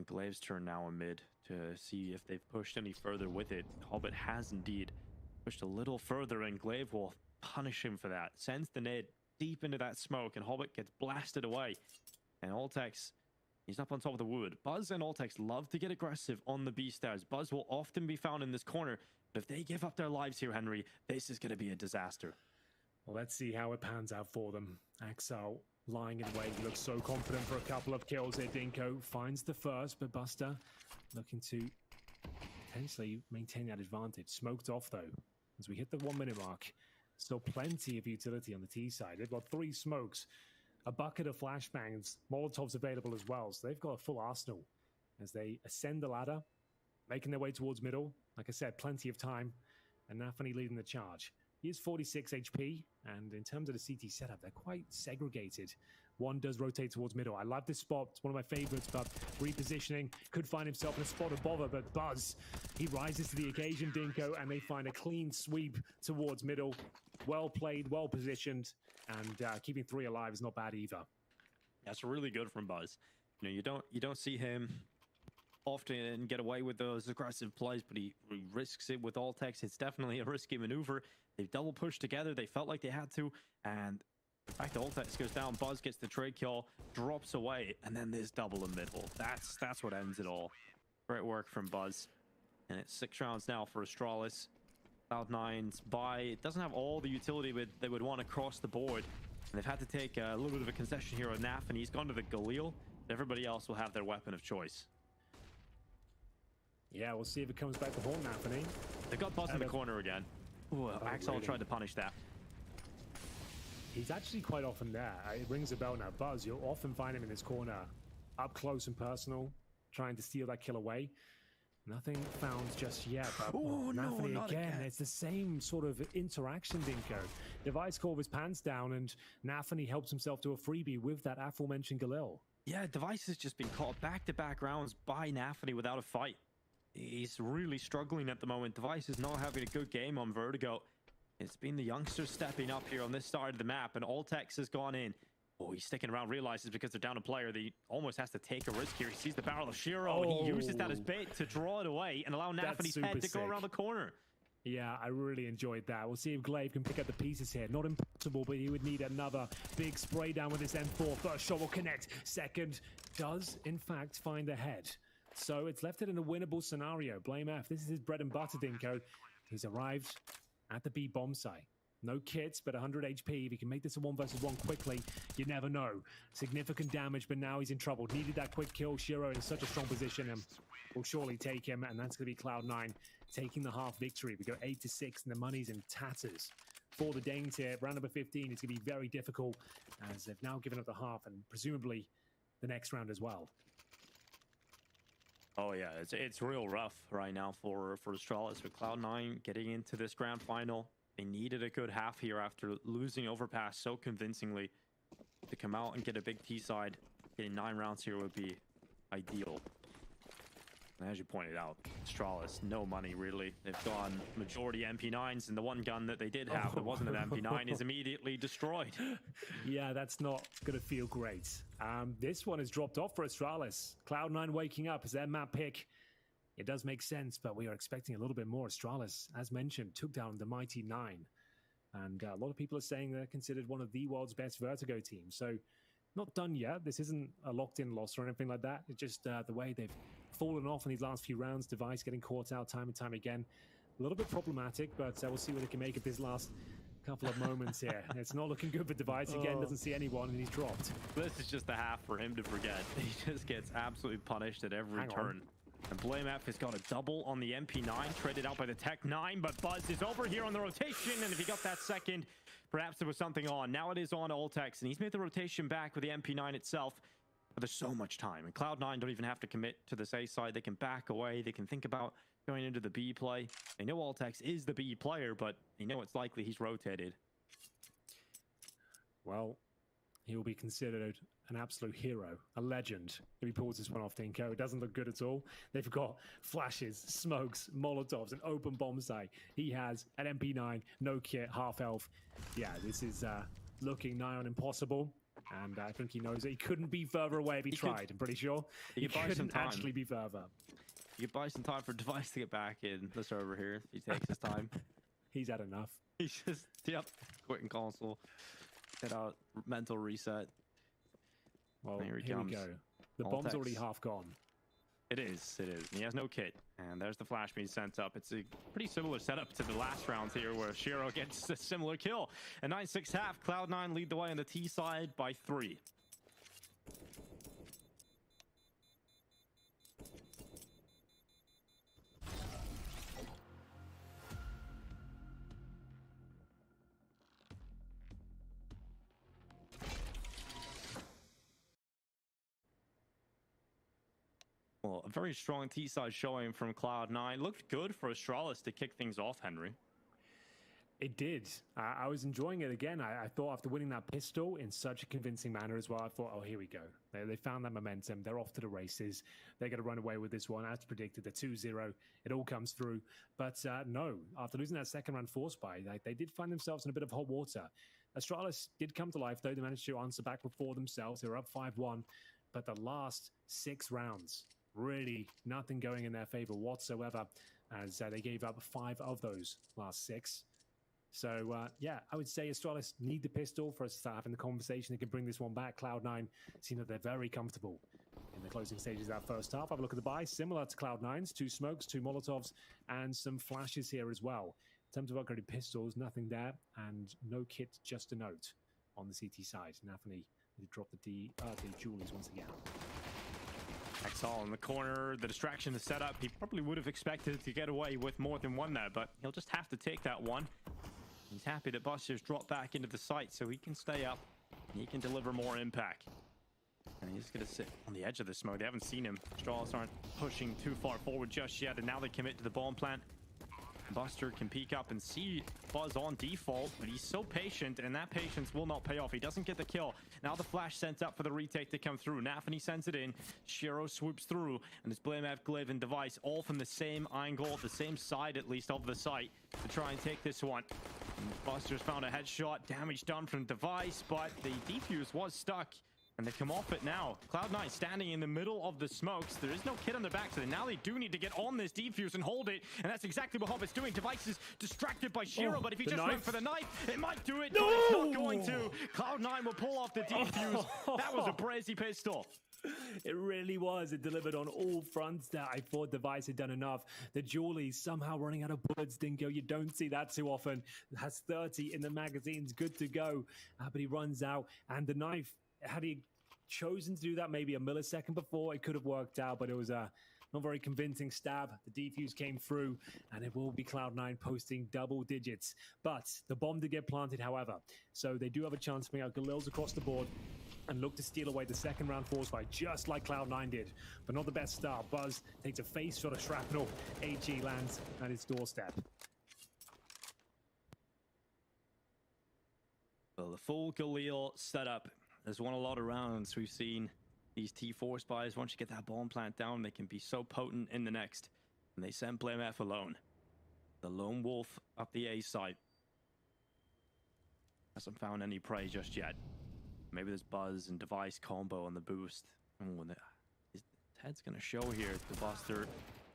Glaive's turn now in mid to see if they've pushed any further with it. Hobbit has indeed pushed a little further, and Glaive will punish him for that. Sends the nade deep into that smoke, and Hobbit gets blasted away. And Altex, he's up on top of the wood. Buzz and Altex love to get aggressive on the B stairs. Buzz will often be found in this corner, but if they give up their lives here, Henry, this is going to be a disaster. Well, let's see how it pans out for them. Axel lying in wait. He looks so confident for a couple of kills here. Dinko finds the first, but Buster looking to potentially maintain that advantage. Smoked off, though, as we hit the 1 minute mark. Still plenty of utility on the T side. They've got 3 smokes, a bucket of flashbangs, Molotovs available as well. So they've got a full arsenal as they ascend the ladder, making their way towards middle. Like I said, plenty of time. And Nafany leading the charge. He is 46 HP, and in terms of the CT setup, they're quite segregated. One does rotate towards middle. I love this spot. It's one of my favorites, but repositioning could find himself in a spot of bother, but Buzz, he rises to the occasion, Dinko, and they find a clean sweep towards middle. Well played, well positioned, and keeping 3 alive is not bad either. That's really good from Buzz. You know, you don't see him often get away with those aggressive plays, but he risks it with Altex. It's definitely a risky maneuver. They've double pushed together. They felt like they had to, and in fact, Altex goes down. Buzz gets the trade kill, drops away, and then this double in middle. That's what ends it all. Great work from Buzz, and it's 6 rounds now for Astralis. Cloud9's buy, it doesn't have all the utility they would want across the board, and they've had to take a little bit of a concession here on Naf, and he's gone to the Galil. Everybody else will have their weapon of choice. Yeah, we'll see if it comes back to haunt Nafany. They've got Buzz in the corner again. Ooh, Axel tried to punish that. He's actually quite often there. It rings a bell now. Buzz, you'll often find him in this corner, up close and personal, trying to steal that kill away. Nothing found just yet, but Nafany again. It's the same sort of interaction, Dinko. Device called his pants down, and Nafany helps himself to a freebie with that aforementioned Galil. Yeah, Device has just been caught back-to-back rounds by Nafany without a fight. He's really struggling at the moment. Device is not having a good game on Vertigo. It's been the youngsters stepping up here on this side of the map, and Altex has gone in. Oh, he's sticking around, realizes because they're down a player that he almost has to take a risk here. He sees the barrel of Shiro, and he uses that as bait to draw it away and allow Nafany's head to go around the corner. Yeah, I really enjoyed that. We'll see if Glaive can pick up the pieces here. Not impossible, but he would need another big spray down with this M4. First shot will connect. Second does, in fact, find the head. So it's left it in a winnable scenario. Blame F. This is his bread and butter, Dinko. He's arrived at the B bomb site. No kits, but 100 HP. If he can make this a 1 versus 1 quickly, you never know. Significant damage, but now he's in trouble. Needed that quick kill. Shiro in such a strong position and will surely take him, and that's going to be Cloud9 taking the half victory. We go 8-6, and the money's in tatters for the Danes here. Round number 15 is going to be very difficult, as they've now given up the half, and presumably the next round as well. Oh yeah, it's real rough right now for Astralis with Cloud9 getting into this grand final. They needed a good half here after losing Overpass so convincingly. To come out and get a big T side, getting 9 rounds here would be ideal. And as you pointed out, Astralis, no money really. They've gone majority MP9s, and the one gun that they did have that wasn't an MP9 is immediately destroyed. Yeah, that's not going to feel great. This one is dropped off for Astralis. Cloud9 waking up as their map pick. It does make sense, but we are expecting a little bit more. Astralis, as mentioned, took down the mighty 9. And a lot of people are saying they're considered one of the world's best Vertigo teams. So not done yet. This isn't a locked-in loss or anything like that. It's just the way they've fallen off in these last few rounds. Device getting caught out time and time again. A little bit problematic, but we'll see what they can make of this last couple of moments here. It's not looking good for Device. Again, doesn't see anyone, and he's dropped. This is just a half for him to forget. He just gets absolutely punished at every turn. And Blame F has got a double on the MP9, traded out by the Tech 9, but Buzz is over here on the rotation, and if he got that second, perhaps there was something on. Now it is on Altex, and he's made the rotation back with the MP9 itself, but there's so much time, and Cloud9 don't even have to commit to this A side. They can back away, they can think about going into the B play. They know Altex is the B player, but they know it's likely he's rotated. Well, he will be considered an absolute hero, a legend, if he pulls this one off, Dinko. It doesn't look good at all. They've got flashes, smokes, Molotovs, an open bomb site. He has an MP9, no kit, half health. Yeah, this is looking nigh on impossible. And I think he knows that he couldn't be further away if he tried. I'm pretty sure he couldn't actually be further. You could buy some time for Device to get back in the server here if he takes his time. He's had enough. He's just, quitting console. Get out, mental reset. Well, Here he here we comes. go. The All bomb's text. already half gone. It is. He has no kit. And there's the flash being sent up. It's a pretty similar setup to the last round here where csgo gets a similar kill. A 9-6 half. Cloud9 lead the way on the T side by 3. Well, a very strong T-side showing from Cloud9. Looked good for Astralis to kick things off, Henry. It did. I was enjoying it again. I thought after winning that pistol in such a convincing manner as well, I thought, oh, here we go. They found that momentum. They're off to the races. They're going to run away with this one. As predicted, the 2-0. It all comes through. But no, after losing that second round force buy, they did find themselves in a bit of hot water. Astralis did come to life, though. They managed to answer back before themselves. They were up 5-1. But the last 6 rounds, really nothing going in their favor whatsoever, as they gave up 5 of those last 6. So, yeah, I would say Astralis need the pistol for us to start having the conversation. They can bring this one back. Cloud9 seem that they're very comfortable in the closing stages of that first half. Have a look at the buy. Similar to Cloud9's, 2 smokes, 2 Molotovs, and some flashes here as well. In terms of upgraded pistols, nothing there, and no kit, just a note on the CT side. Nathany did drop the Julies once again. Exall in the corner, the distraction, the setup. He probably would have expected to get away with more than one there, but he'll just have to take that one. He's happy that Buster's dropped back into the site so he can stay up. He can deliver more impact. And he's going to sit on the edge of the smoke. They haven't seen him. Astralis aren't pushing too far forward just yet, and now they commit to the bomb plant. Buster can peek up and see Buzz on default, but he's so patient, and that patience will not pay off. He doesn't get the kill. Now the flash sent up for the retake to come through. Nathany sends it in. csgo swoops through, and it's BlameF, Glaive, and Device all from the same angle, the same side at least of the site to try and take this one. And Buster's found a headshot. Damage done from Device, but the defuse was stuck. And they come off it now. Cloud9 standing in the middle of the smokes. There is no kid on their back, so now they do need to get on this defuse and hold it. And that's exactly what Hobbit's doing. Device is distracted by csgo, but if he just went for the knife, it might do it. No! But it's not going to. Cloud9 will pull off the defuse. That was a Brazy pistol. It really was. It delivered on all fronts there. I thought Device had done enough. The Julie somehow running out of bullets, Dinko. You don't see that too often. Has 30 in the magazines, good to go. But he runs out, and the knife, had he chosen to do that maybe a millisecond before, it could have worked out, but it was a not very convincing stab. The defuse came through, and it will be Cloud9 posting double digits. But the bomb did get planted, however, so they do have a chance to bring out Galil's across the board and look to steal away the second round force fight, just like Cloud9 did, but not the best start. Buzz takes a face shot of shrapnel. HE lands at his doorstep. Well, the full Galil setup has won a lot of rounds. We've seen these T4 spies, once you get that bomb plant down, they can be so potent in the next. And they sent BlameF alone. The lone wolf up the A side. Hasn't found any prey just yet. Maybe there's Buzz and Device combo on the boost. Oh, and his head's going to show here to Buster.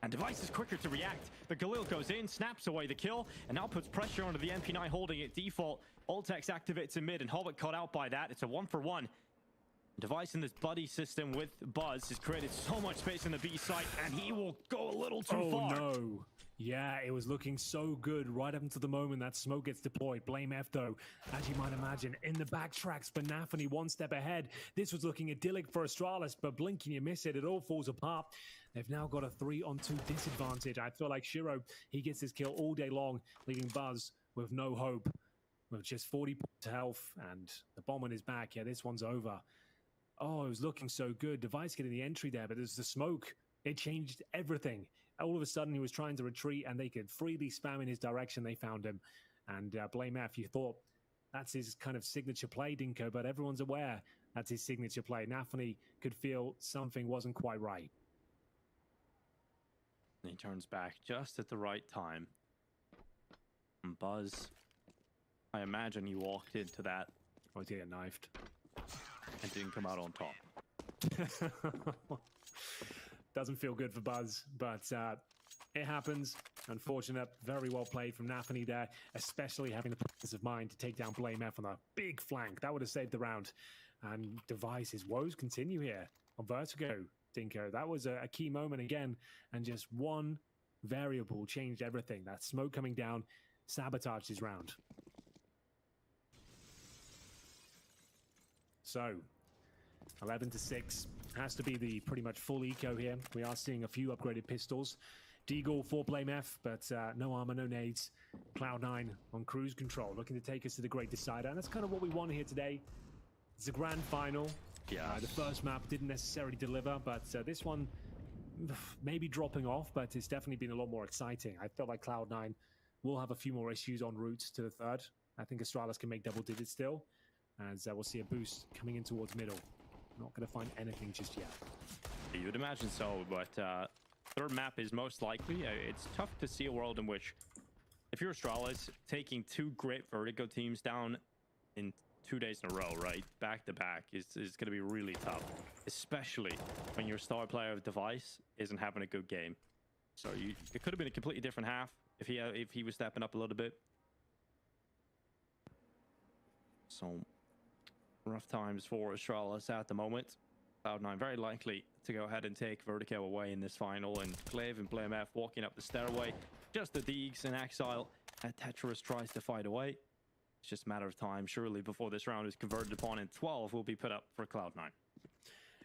And Device is quicker to react. The Galil goes in, snaps away the kill, and now puts pressure onto the MP9 holding it default. Ultex activates in mid, and Hobbit caught out by that. It's a 1-for-1. Device in this buddy system with Buzz has created so much space in the B site, and he will go a little too far. Oh, no. Yeah, it was looking so good right up until the moment that smoke gets deployed. BlameF, though, as you might imagine, in the backtracks for Nathany, one step ahead. This was looking idyllic for Astralis, but blink and you miss it. It all falls apart. They've now got a 3-on-2 disadvantage. I feel like csgo, he gets his kill all day long, leaving Buzz with no hope, with just 40 points of health, and the bomb on his back. Yeah, this one's over. Oh, it was looking so good. Device getting the entry there, but there's the smoke. It changed everything. All of a sudden, he was trying to retreat, and they could freely spam in his direction. They found him. And BlameF, you thought that's his kind of signature play, Dinko, but everyone's aware that's his signature play. Nathany could feel something wasn't quite right. And he turns back just at the right time. And Buzz, I imagine he walked into that. Oh, he got knifed. And didn't come out on top. Doesn't feel good for Buzz, but it happens. Unfortunate, very well played from Nafany there, especially having the presence of mind to take down Blame F on a big flank. That would have saved the round. And Device's woes continue here on Vertigo, Dinko. That was a key moment again, and just one variable changed everything. That smoke coming down sabotaged his round. So, 11-6 has to be the pretty much full eco here. We are seeing a few upgraded pistols. Deagle for Blame F, but no armor, no nades. Cloud9 on cruise control, looking to take us to the Great Decider, and that's kind of what we want here today. It's a grand final. Yeah. The first map didn't necessarily deliver, but this one maybe dropping off, but it's definitely been a lot more exciting. I felt like Cloud9 will have a few more issues en route to the third. I think Astralis can make double digits still, as we'll see a boost coming in towards middle. Not going to find anything just yet. You would imagine so, but third map is most likely. It's tough to see a world in which, if you're Astralis, taking two great Vertigo teams down in 2 days in a row, right, back to back, is going to be really tough, especially when your star player of Device isn't having a good game. So it could have been a completely different half if he was stepping up a little bit. So rough times for Astralis at the moment. Cloud9 very likely to go ahead and take Vertigo away in this final, and Clave and Blame F walking up the stairway. Just the Deegs in exile, and Tetris tries to fight away. It's just a matter of time, surely, before this round is converted upon, and 12 will be put up for Cloud9.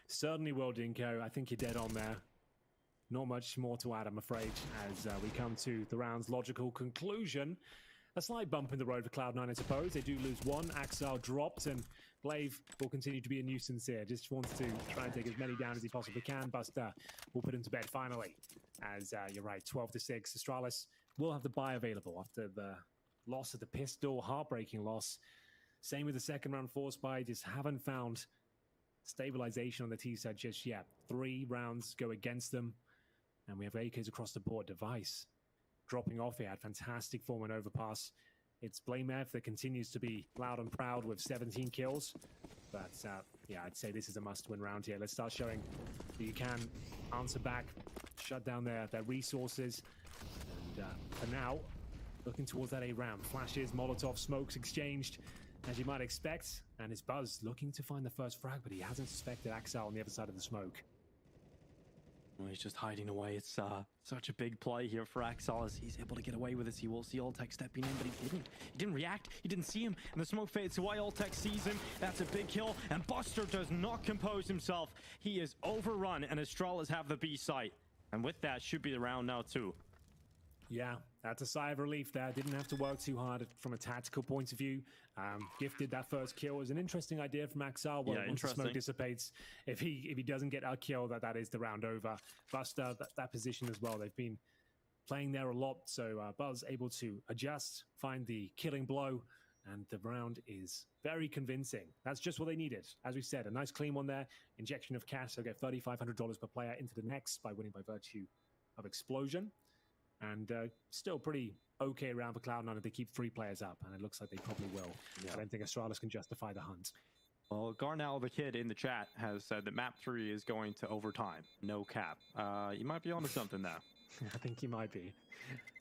Certainly will, Dinko. I think you're dead on there. Not much more to add, I'm afraid, as we come to the round's logical conclusion. A slight bump in the road for Cloud9, I suppose. They do lose one. Axel dropped, and Glaive will continue to be a nuisance here. Just wants to try and take as many down as he possibly can. Buster will put him to bed finally. As you're right, 12-6. Astralis will have the buy available after the loss of the pistol. Heartbreaking loss. Same with the second round force buy. Just haven't found stabilization on the T side just yet. 3 rounds go against them, and we have AKs across the board. Device dropping off here, had fantastic form and overpass. It's Blame F that continues to be loud and proud with 17 kills. But yeah, I'd say this is a must-win round here. Let's start showing that you can answer back, shut down their resources. And for now, looking towards that A round. Flashes, Molotov, smokes exchanged, as you might expect. And it's Buzz looking to find the first frag, but he hasn't suspected Axel on the other side of the smoke. Well, he's just hiding away. It's such a big play here for Astralis. He's able to get away with it. He will see Alltech stepping in, but he didn't. He didn't react. He didn't see him, and the smoke fades away. Alltech sees him. That's a big kill, and Buster does not compose himself. He is overrun, and Astralis have the B site. And with that, should be the round now, too. Yeah, that's a sigh of relief there. Didn't have to work too hard from a tactical point of view. Gifted that first kill. It was an interesting idea from Axel. Well, once the smoke dissipates, if he doesn't get a kill, that is the round over. Buster, that position as well. They've been playing there a lot, so Buzz able to adjust, find the killing blow, and the round is very convincing. That's just what they needed. As we said, a nice clean one there. Injection of cash. They'll get $3,500 per player into the next by winning by virtue of Explosion. And still pretty okay round for Cloud9 if they keep 3 players up, and it looks like they probably will. Yeah. I don't think Astralis can justify the hunt. Well, Garnell, the kid in the chat, has said that map 3 is going to overtime. No cap. You might be onto something there. I think you might be.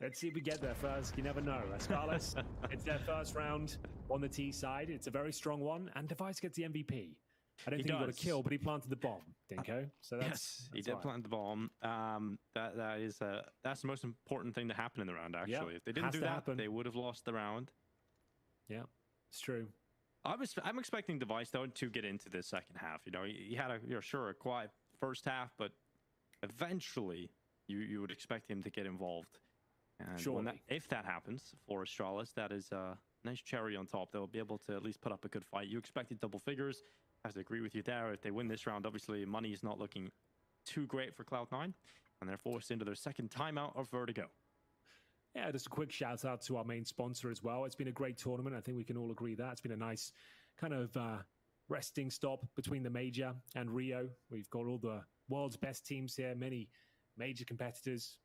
Let's see if we get there first. You never know. Astralis, it's their first round on the T side. It's a very strong one, and Device gets the MVP. I don't think he got a kill, but he planted the bomb, Dinko. So that's he did plant the bomb. That's the most important thing to happen in the round, actually. Yeah, if they didn't do that, they would have lost the round. Yeah, it's true. I'm expecting Device, though, to get into the second half. You know, he had a quiet first half, but eventually you would expect him to get involved. And if that happens for Astralis, that is a nice cherry on top. They'll be able to at least put up a good fight. You expected double figures. I have to agree with you there. If they win this round, obviously money is not looking too great for Cloud9, and they're forced into their second timeout of Vertigo. Yeah, just a quick shout out to our main sponsor as well. It's been a great tournament. I think we can all agree that. It's been a nice kind of resting stop between the Major and Rio. We've got all the world's best teams here, many major competitors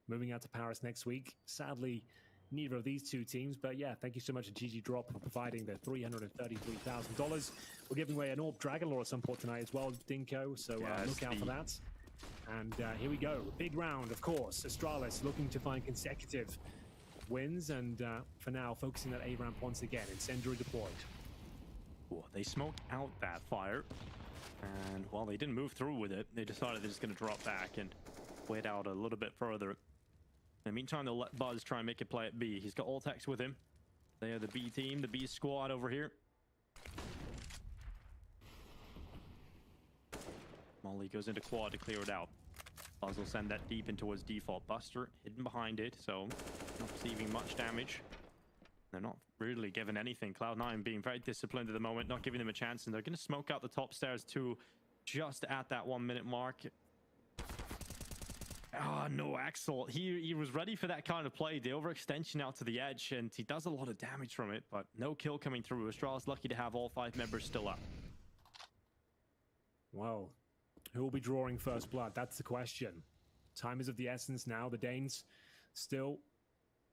moving out to Paris next week. Sadly, neither of these 2 teams, but yeah, thank you so much to GG Drop for providing the $333,000. We're giving away an Orb Dragon Lore at some point tonight as well, Dinko, so look out for that. And here we go. Big round, of course. Astralis looking to find consecutive wins, and for now, focusing that A ramp once again. Incendiary deployed. Well, they smoked out that fire, and while they didn't move through with it, they decided they're just going to drop back and wait out a little bit further. In the meantime, they'll let Buzz try and make a play at B. He's got Altex with him. They are the B team, the B squad over here. Molly goes into quad to clear it out. Buzz will send that deep into his default. Buster hidden behind it, so not receiving much damage. They're not really given anything. Cloud9 being very disciplined at the moment, not giving them a chance, and they're going to smoke out the top stairs too, just at that 1 minute mark. Oh no, Axel. He was ready for that kind of play. The overextension out to the edge, and he does a lot of damage from it, but no kill coming through. Astralis lucky to have all 5 members still up. Well, who will be drawing first blood? That's the question. Time is of the essence now. The Danes still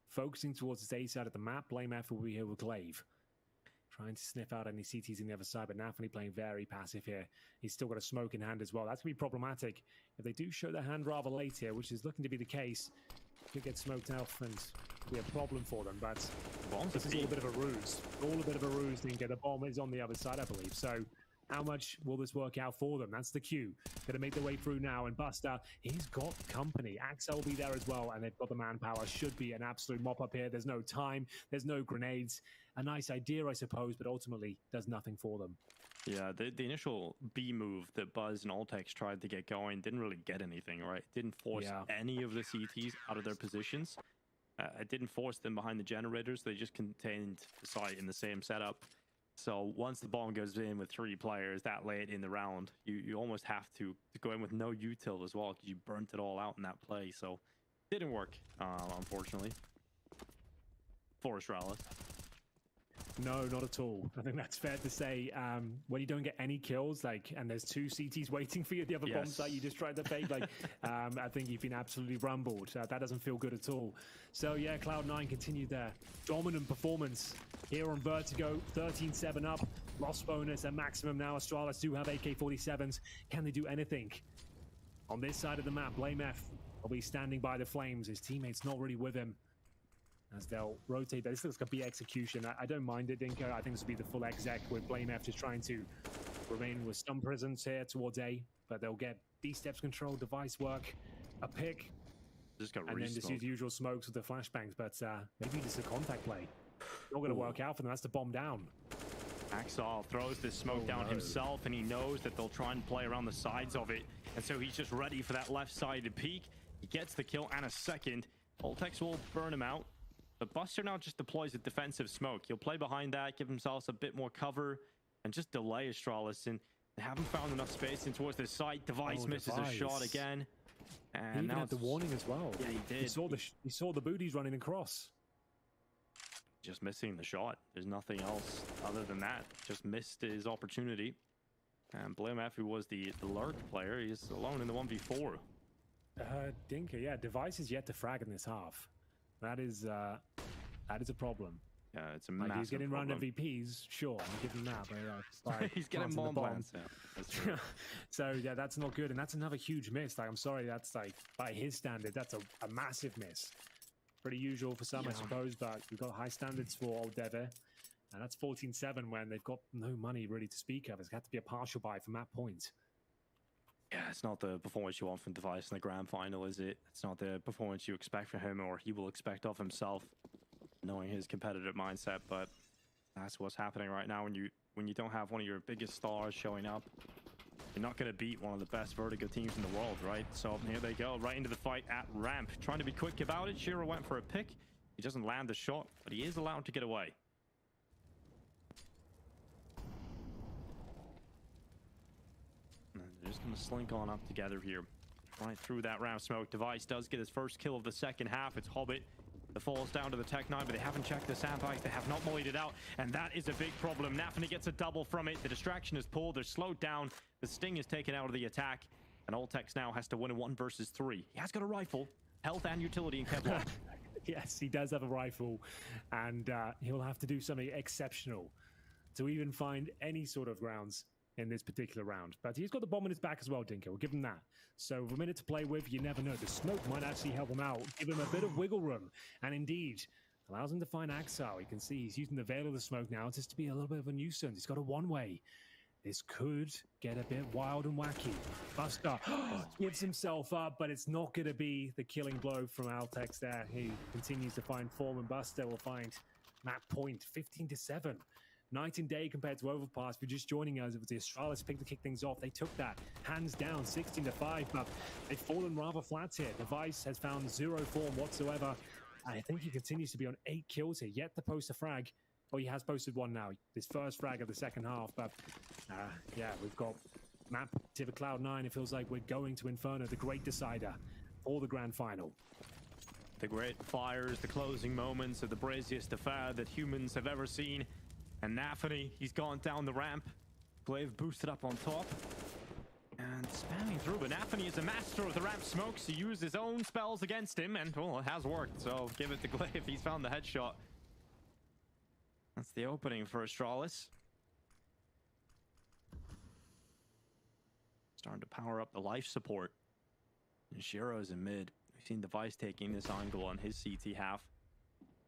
focusing towards the A side of the map. Blame F will be here with Glaive, trying to sniff out any CTs in the other side, but Nafany playing very passive here. He's still got a smoke in hand as well. That's going to be problematic if they do show their hand rather late here, which is looking to be the case. Could get smoked out and be a problem for them, but this is all a bit of a ruse. All a bit of a ruse, Dinka. The bomb is on the other side, I believe. So how much will this work out for them? That's the cue. Going to make their way through now, and Buster, he's got company. Axel will be there as well, and they've got the manpower. Should be an absolute mop-up here. There's no time. There's no grenades. A nice idea, I suppose, but ultimately does nothing for them. Yeah, the initial B move that Buzz and Altex tried to get going didn't really get anything, right? It didn't force any of the CTs out of their positions. It didn't force them behind the generators. They just contained the site in the same setup. So once the bomb goes in with 3 players that late in the round, you almost have to go in with no util as well, because you burnt it all out in that play. So it didn't work, unfortunately, for Astralis. No, not at all. I think that's fair to say. When you don't get any kills, and there's 2 CTs waiting for you at the other bomb site you just tried to fake, I think you've been absolutely rumbled. That doesn't feel good at all. So yeah, Cloud9 continued their dominant performance here on Vertigo. 13-7 up, loss bonus at maximum now. Astralis do have AK-47s. Can they do anything? On this side of the map, Blame F will be standing by the flames. His teammates not really with him, as they'll rotate. This looks like a B execution. I don't mind it, Dinko. I think this will be the full exec with Blame F just trying to remain with some presence here towards A, but they'll get B steps control, device work, a pick, and then just use the usual smokes with the flashbangs. But maybe just a contact play. Not going to work out for them. That's the bomb down. Axel throws this smoke down himself, and he knows that they'll try and play around the sides of it, and so he's just ready for that left-sided peek. He gets the kill and a second. Altex will burn him out. But Buster now just deploys a defensive smoke. He'll play behind that, give himself a bit more cover, and just delay Astralis. And they haven't found enough space in towards this site. Device misses a shot again. And he even now had the warning as well. Yeah, he did. He saw the booties running across. Just missing the shot. There's nothing else other than that. Just missed his opportunity. And Blame F, who was the lurk player, he's alone in the 1v4. Dinka, yeah, Device is yet to frag in this half. That is a problem. Yeah, it's a massive He's getting problem. round MVPs, sure, I'll give him that. But, he's getting more bombs. Yeah, that's true. So yeah, that's not good, and that's another huge miss. I'm sorry, that's by his standard, that's a massive miss. Pretty usual for some, I suppose, but we've got high standards for Old Deve, and that's 14-7 when they've got no money really to speak of. It's got to be a partial buy from that point. Yeah, it's not the performance you want from Device in the grand final, is it? It's not the performance you expect from him, or he will expect of himself, knowing his competitive mindset. But that's what's happening right now when you don't have one of your biggest stars showing up. You're not going to beat one of the best Vertigo teams in the world, right? So here they go, right into the fight at ramp. Trying to be quick about it. Shiro went for a pick. He doesn't land the shot, but he is allowed to get away. And they're just going to slink on up together here. Right through that round smoke. Device does get his first kill of the second half. It's Hobbit that falls down to the Tech 9, but they haven't checked the sandbags. They have not mollied it out, and that is a big problem. Nafany gets a double from it. The distraction is pulled. They're slowed down. The sting is taken out of the attack, and Altex now has to win a 1 versus 3. He has got a rifle, health and utility in Kevlar. Yes, he does have a rifle, and he'll have to do something exceptional to even find any sort of grounds in this particular round. But he's got the bomb in his back as well, Dinko. We'll give him that. So with a minute to play with, you never know. The smoke might actually help him out, give him a bit of wiggle room. And indeed, allows him to find Axel. You can see he's using the veil of the smoke now just to be a little bit of a nuisance. He's got a one-way. This could get a bit wild and wacky. Buster gives himself up, but it's not going to be the killing blow from Altex there. He continues to find form, and Buster will find map point 15-7. Night and day compared to Overpass. If you're just joining us, it was the Astralis pick to kick things off. They took that hands down 16-5, but they've fallen rather flat here. Device has found zero form whatsoever. I think he continues to be on 8 kills here, yet to post a frag. Oh, he has posted one now. His first frag of the second half, but yeah, we've got map to the Cloud9. It feels like we're going to Inferno, the great decider, for the grand final. The great fires, the closing moments of the braziest affair that humans have ever seen. And Nafany, he's gone down the ramp. Glaive boosted up on top. And spamming through, but Nafany is a master of the ramp smokes. He used his own spells against him, and well, it has worked. So give it to Glaive. He's found the headshot. That's the opening for Astralis. Starting to power up the life support. And Shiro's in mid. We've seen Device taking this angle on his CT half.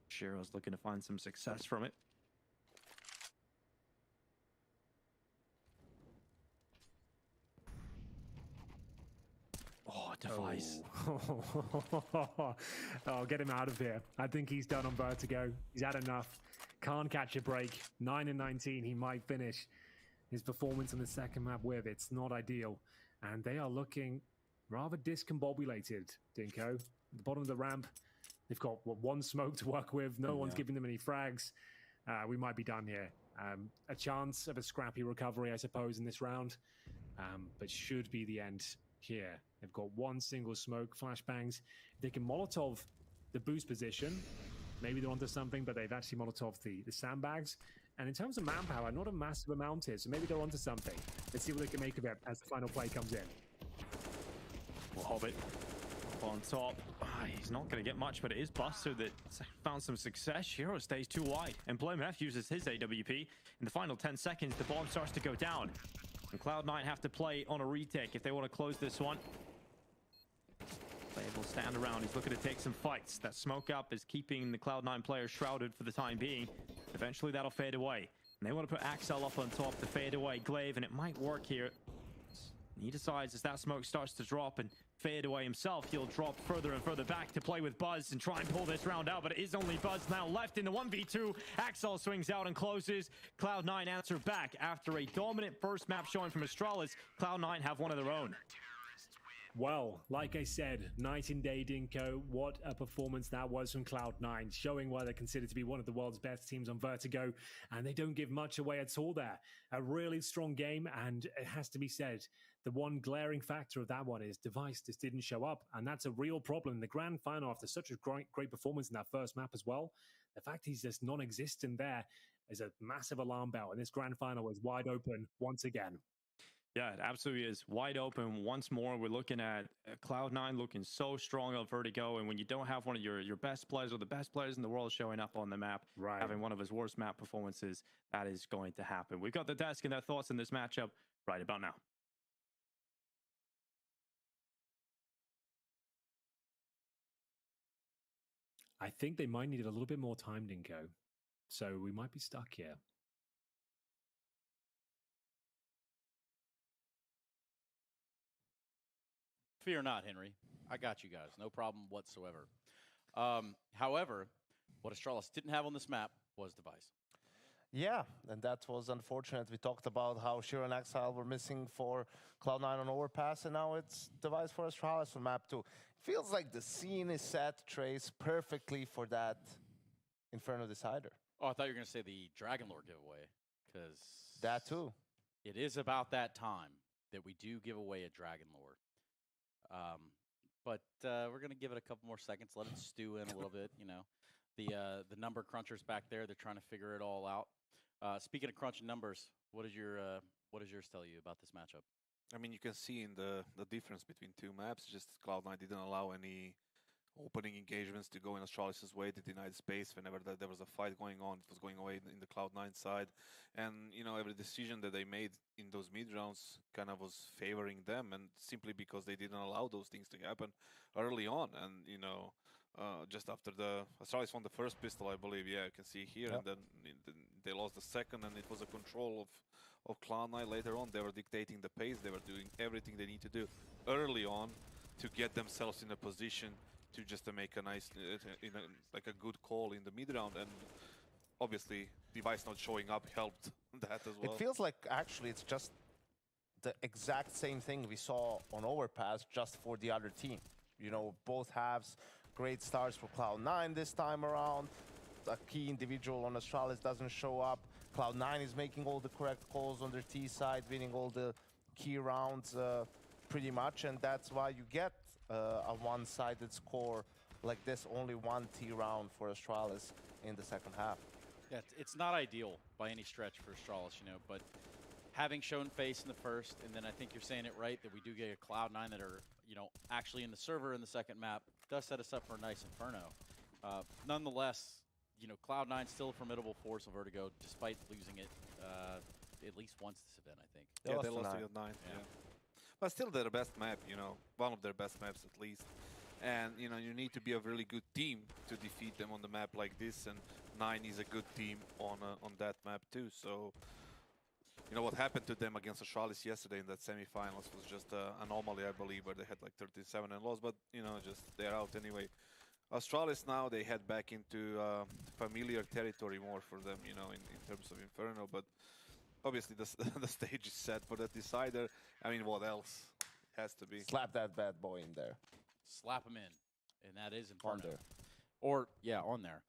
Shiro's looking to find some success from it. Oh, Device. Oh, get him out of here. I think he's done on Vertigo. He's had enough. Can't catch a break. 9 and 19, he might finish his performance on the second map with. It's not ideal. And they are looking rather discombobulated, Dinko. At the bottom of the ramp, they've got one smoke to work with. No one's giving them any frags. We might be done here. A chance of a scrappy recovery, I suppose, in this round. But should be the end here. They've got one single smoke, flashbangs. They can Molotov the boost position. Maybe they're onto something, but they've actually Molotov the sandbags. And in terms of manpower, not a massive amount here, so maybe they're onto something. Let's see what they can make of it as the final play comes in. Well, Hobbit on top. He's not going to get much, but it is Buster that found some success. Shiro stays too wide, and Blameth uses his AWP. In the final 10 seconds, the bomb starts to go down. And Cloud9 have to play on a retake if they want to close this one. They will stand around. He's looking to take some fights. That smoke up is keeping the Cloud9 players shrouded for the time being. Eventually, that'll fade away. And they want to put Axel up on top to fade away Glaive, and it might work here. He decides as that smoke starts to drop and fade away himself, he'll drop further and further back to play with Buzz and try and pull this round out, but it is only Buzz now left in the 1v2. Axel swings out and closes. Cloud9 answer back after a dominant first map showing from Astralis. Cloud9 have one of their own. Well, like I said, night and day, Dinko. What a performance that was from Cloud9, showing why they're considered to be one of the world's best teams on Vertigo, and they don't give much away at all there. A really strong game, and it has to be said, the one glaring factor of that one is Device just didn't show up, and that's a real problem in the grand final after such a great performance in that first map as well. The fact he's just non-existent there is a massive alarm bell, and this grand final is wide open once again. Yeah, it absolutely is wide open once more. We're looking at Cloud9 looking so strong on Vertigo, and when you don't have one of your best players or the best players in the world showing up on the map, having one of his worst map performances, that is going to happen. We've got the desk and their thoughts in this matchup right about now. I think they might need a little bit more time, Dinko. So we might be stuck here. Fear not, Henry. I got you guys. No problem whatsoever. However, what Astralis didn't have on this map was Device. Yeah, and that was unfortunate. We talked about how Shiro and Exile were missing for Cloud9 on Overpass, and now it's Device for Astralis on map 2. Feels like the scene is set, Trace, perfectly for that Inferno Decider. Oh, I thought you were going to say the Dragon Lore giveaway, because that too. It is about that time that we do give away a Dragon Lore. But we're going to give it a couple more seconds, let it stew in a little bit, you know. The number crunchers back there, they're trying to figure it all out. Speaking of crunching numbers, what does yours tell you about this matchup? I mean, you can see in the difference between two maps, just Cloud9 didn't allow any opening engagements to go in Astralis' way. They denied space whenever there was a fight going on. It was going away in the Cloud9 side. And, you know, every decision that they made in those mid rounds kind of was favoring them, and simply because they didn't allow those things to happen early on. And, you know, just after the Astralis won the first pistol, I believe, yeah, you can see here, and then they lost the second, and it was a control of Cloud9 later on. They were dictating the pace. They were doing everything they need to do early on to get themselves in a position to just make a nice, like a good call in the mid round. And obviously, device not showing up helped that as well. It feels like actually it's just the exact same thing we saw on Overpass, just for the other team. You know, both halves, great starts for Cloud9 this time around. A key individual on Astralis doesn't show up. Cloud9 is making all the correct calls on their T side, winning all the key rounds pretty much, and that's why you get a one-sided score like this. Only one T round for Astralis in the second half. Yeah, it's not ideal by any stretch for Astralis, you know, but having shown face in the first, and then I think you're saying it right, that we do get a Cloud9 that are, you know, actually in the server in the second map, does set us up for a nice Inferno. Nonetheless, you know, Cloud9 still a formidable force of Vertigo, despite losing it at least once this event, I think. Yeah, they lost to 9. Yeah. But still their best map, you know, one of their best maps at least. And, you know, you need to be a really good team to defeat them on the map like this, and 9 is a good team on that map too. So, you know, what happened to them against Astralis yesterday in that semifinals was just an anomaly, I believe, where they had like 37 and lost, but, you know, just they're out anyway. Astralis now, they head back into familiar territory more for them, you know, in terms of Inferno, but obviously the stage is set for the decider. I mean, what else? It has to be. Slap that bad boy in there. Slap him in, and that is Inferno. On there. Or, yeah, on there.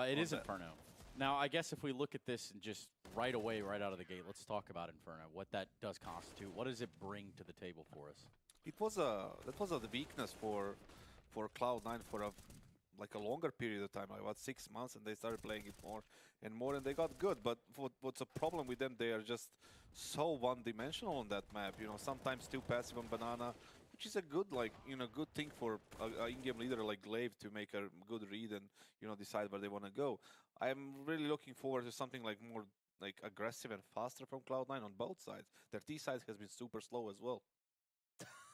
It is Inferno. Now, I guess if we look at this and just right away, right out of the gate, let's talk about Inferno, what that does constitute. What does it bring to the table for us? It was that was a weakness for Cloud9 for a longer period of time, like about 6 months, and they started playing it more and more, and they got good. But what's a problem with them? They are just so one-dimensional on that map. You know, sometimes too passive on Banana, which is a good, like, you know, good thing for an in-game leader like Glaive to make a good read and, you know, decide where they want to go. I'm really looking forward to something like more like aggressive and faster from Cloud9 on both sides. Their T side has been super slow as well.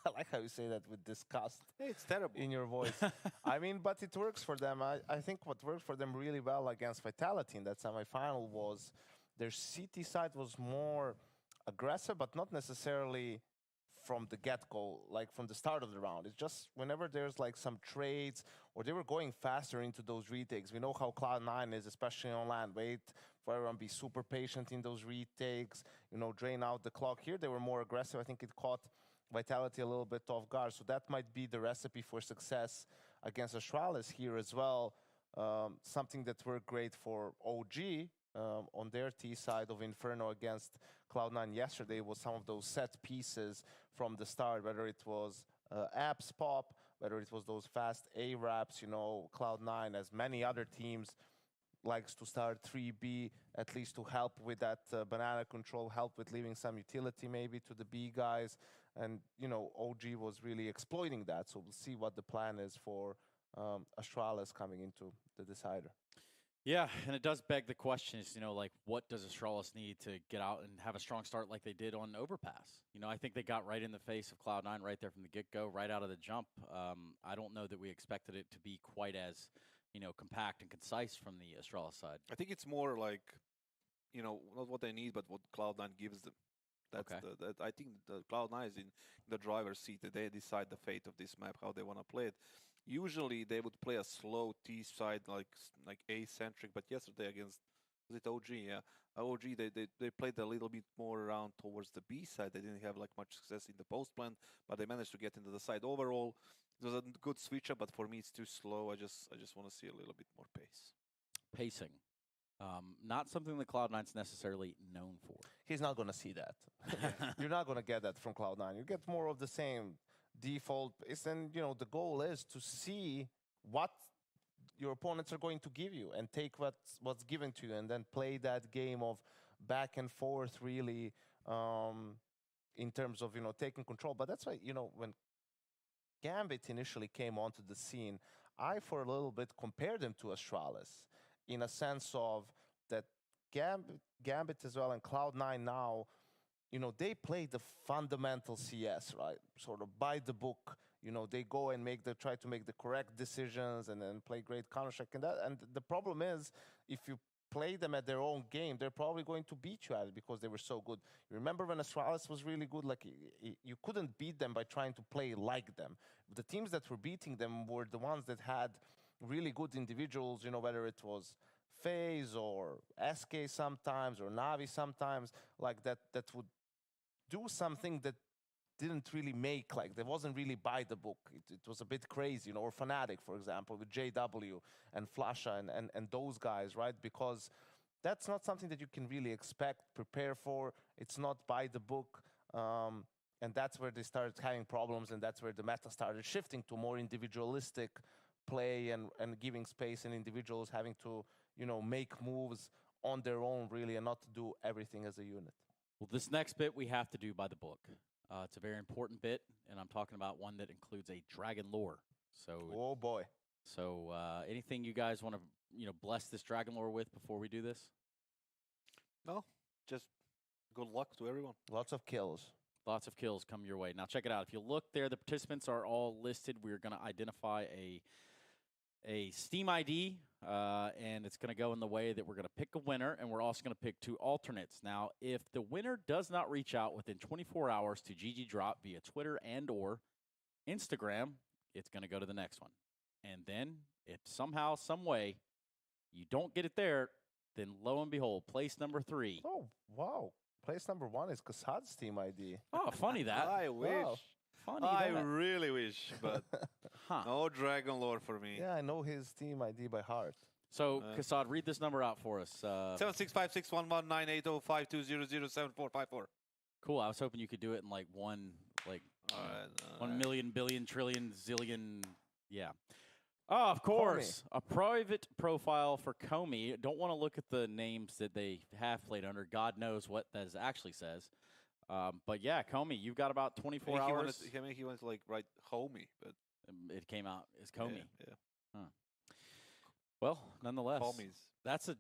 I like how you say that with disgust. Hey, it's terrible in your voice. I mean, but it works for them. I think what worked for them really well against Vitality in that semifinal was their CT side was more aggressive, but not necessarily from the get-go, like from the start of the round. It's just whenever there's like some trades or they were going faster into those retakes. We know how Cloud9 is, especially on land. Wait for everyone, be super patient in those retakes, you know, drain out the clock. Here they were more aggressive. I think it caught Vitality a little bit off guard. So that might be the recipe for success against Astralis here as well. Something that worked great for OG on their T side of Inferno against Cloud9 yesterday was some of those set pieces from the start, whether it was apps pop, whether it was those fast A-raps. You know, Cloud9, as many other teams, likes to start 3B, at least to help with that banana control, help with leaving some utility maybe to the B guys. And, you know, OG was really exploiting that. So we'll see what the plan is for Astralis coming into the decider. Yeah, and it does beg the question is, you know, like, what does Astralis need to get out and have a strong start like they did on Overpass? You know, I think they got right in the face of Cloud9 right there from the get-go, right out of the jump. I don't know that we expected it to be quite as, you know, compact and concise from the Astralis side. I think it's more like, you know, not what they need, but what Cloud9 gives them. That's I think the Cloud9 is in the driver's seat. That they decide the fate of this map, how they want to play it. Usually they would play a slow T side, like A-centric, but yesterday against, was it OG? Yeah, OG, they played a little bit more around towards the B side. They didn't have like much success in the post plan, but they managed to get into the side. Overall, it was a good switch up, but for me it's too slow. I just want to see a little bit more pace. Pacing. Not something that Cloud9's necessarily known for. He's not going to see that. You're not going to get that from Cloud9. You get more of the same default. And, you know, the goal is to see what your opponents are going to give you and take what's given to you and then play that game of back and forth really in terms of, you know, taking control. But that's why, you know, when Gambit initially came onto the scene, I for a little bit compared them to Astralis in a sense of that Gambit as well and Cloud9 now, you know, they play the fundamental CS, right? Sort of by the book. You know, they go and try to make the correct decisions and then play great Counter-Strike. And the problem is, if you play them at their own game, they're probably going to beat you at it because they were so good. You remember when Astralis was really good? Like, you couldn't beat them by trying to play like them. The teams that were beating them were the ones that had really good individuals, you know, whether it was FaZe or SK sometimes or Navi sometimes, like that would do something that didn't really make, like, that wasn't really by the book. It was a bit crazy, you know, or Fnatic, for example, with JW and Flasha and those guys, right? Because that's not something that you can really expect, prepare for. It's not by the book. And that's where they started having problems, and that's where the meta started shifting to more individualistic play and giving space and individuals having to, you know, make moves on their own, really, and not to do everything as a unit. Well, this next bit we have to do by the book. It's a very important bit, and I'm talking about one that includes a dragon lore. So, oh boy. So, anything you guys want to, you know, bless this dragon lore with before we do this? No, just good luck to everyone. Lots of kills. Lots of kills come your way. Now, check it out. If you look there, the participants are all listed. We're going to identify a Steam ID, and it's going to go in the way that we're going to pick a winner, and we're also going to pick 2 alternates. Now, if the winner does not reach out within 24 hours to GG Drop via Twitter and or Instagram, it's going to go to the next one. And then, if somehow, some way, you don't get it there, then lo and behold, place number 3. Oh, wow. Place number 1 is ksad's Steam ID. Oh, funny that. I wish. Wow. Funny I that. really wish, but no dragon lore for me. Yeah, I know his Steam ID by heart. So, Kassad, read this number out for us. 76561198052007454. Cool. I was hoping you could do it in like one, like 1 million, billion, trillion, zillion. Yeah. Oh, of course. A private profile for Comey. Don't want to look at the names that they have played under. God knows what that actually says. But yeah, Comey, you've got about 24 hours. He wanted to like write homie, but it came out as Comey. Yeah. Huh. Well, nonetheless, Homies. That's a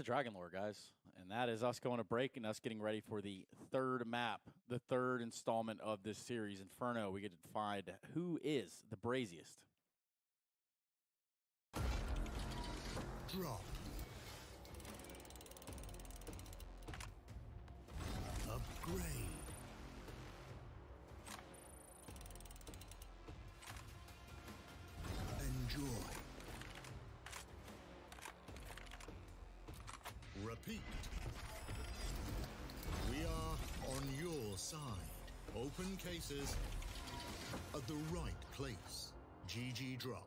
dragon lore, guys, and that is us going to break and us getting ready for the 3rd map, the 3rd installment of this series, Inferno. We get to find who is the braziest. Drop. Upgrade. Enjoy. Repeat. We are on your side. Open cases at the right place. GG Drop.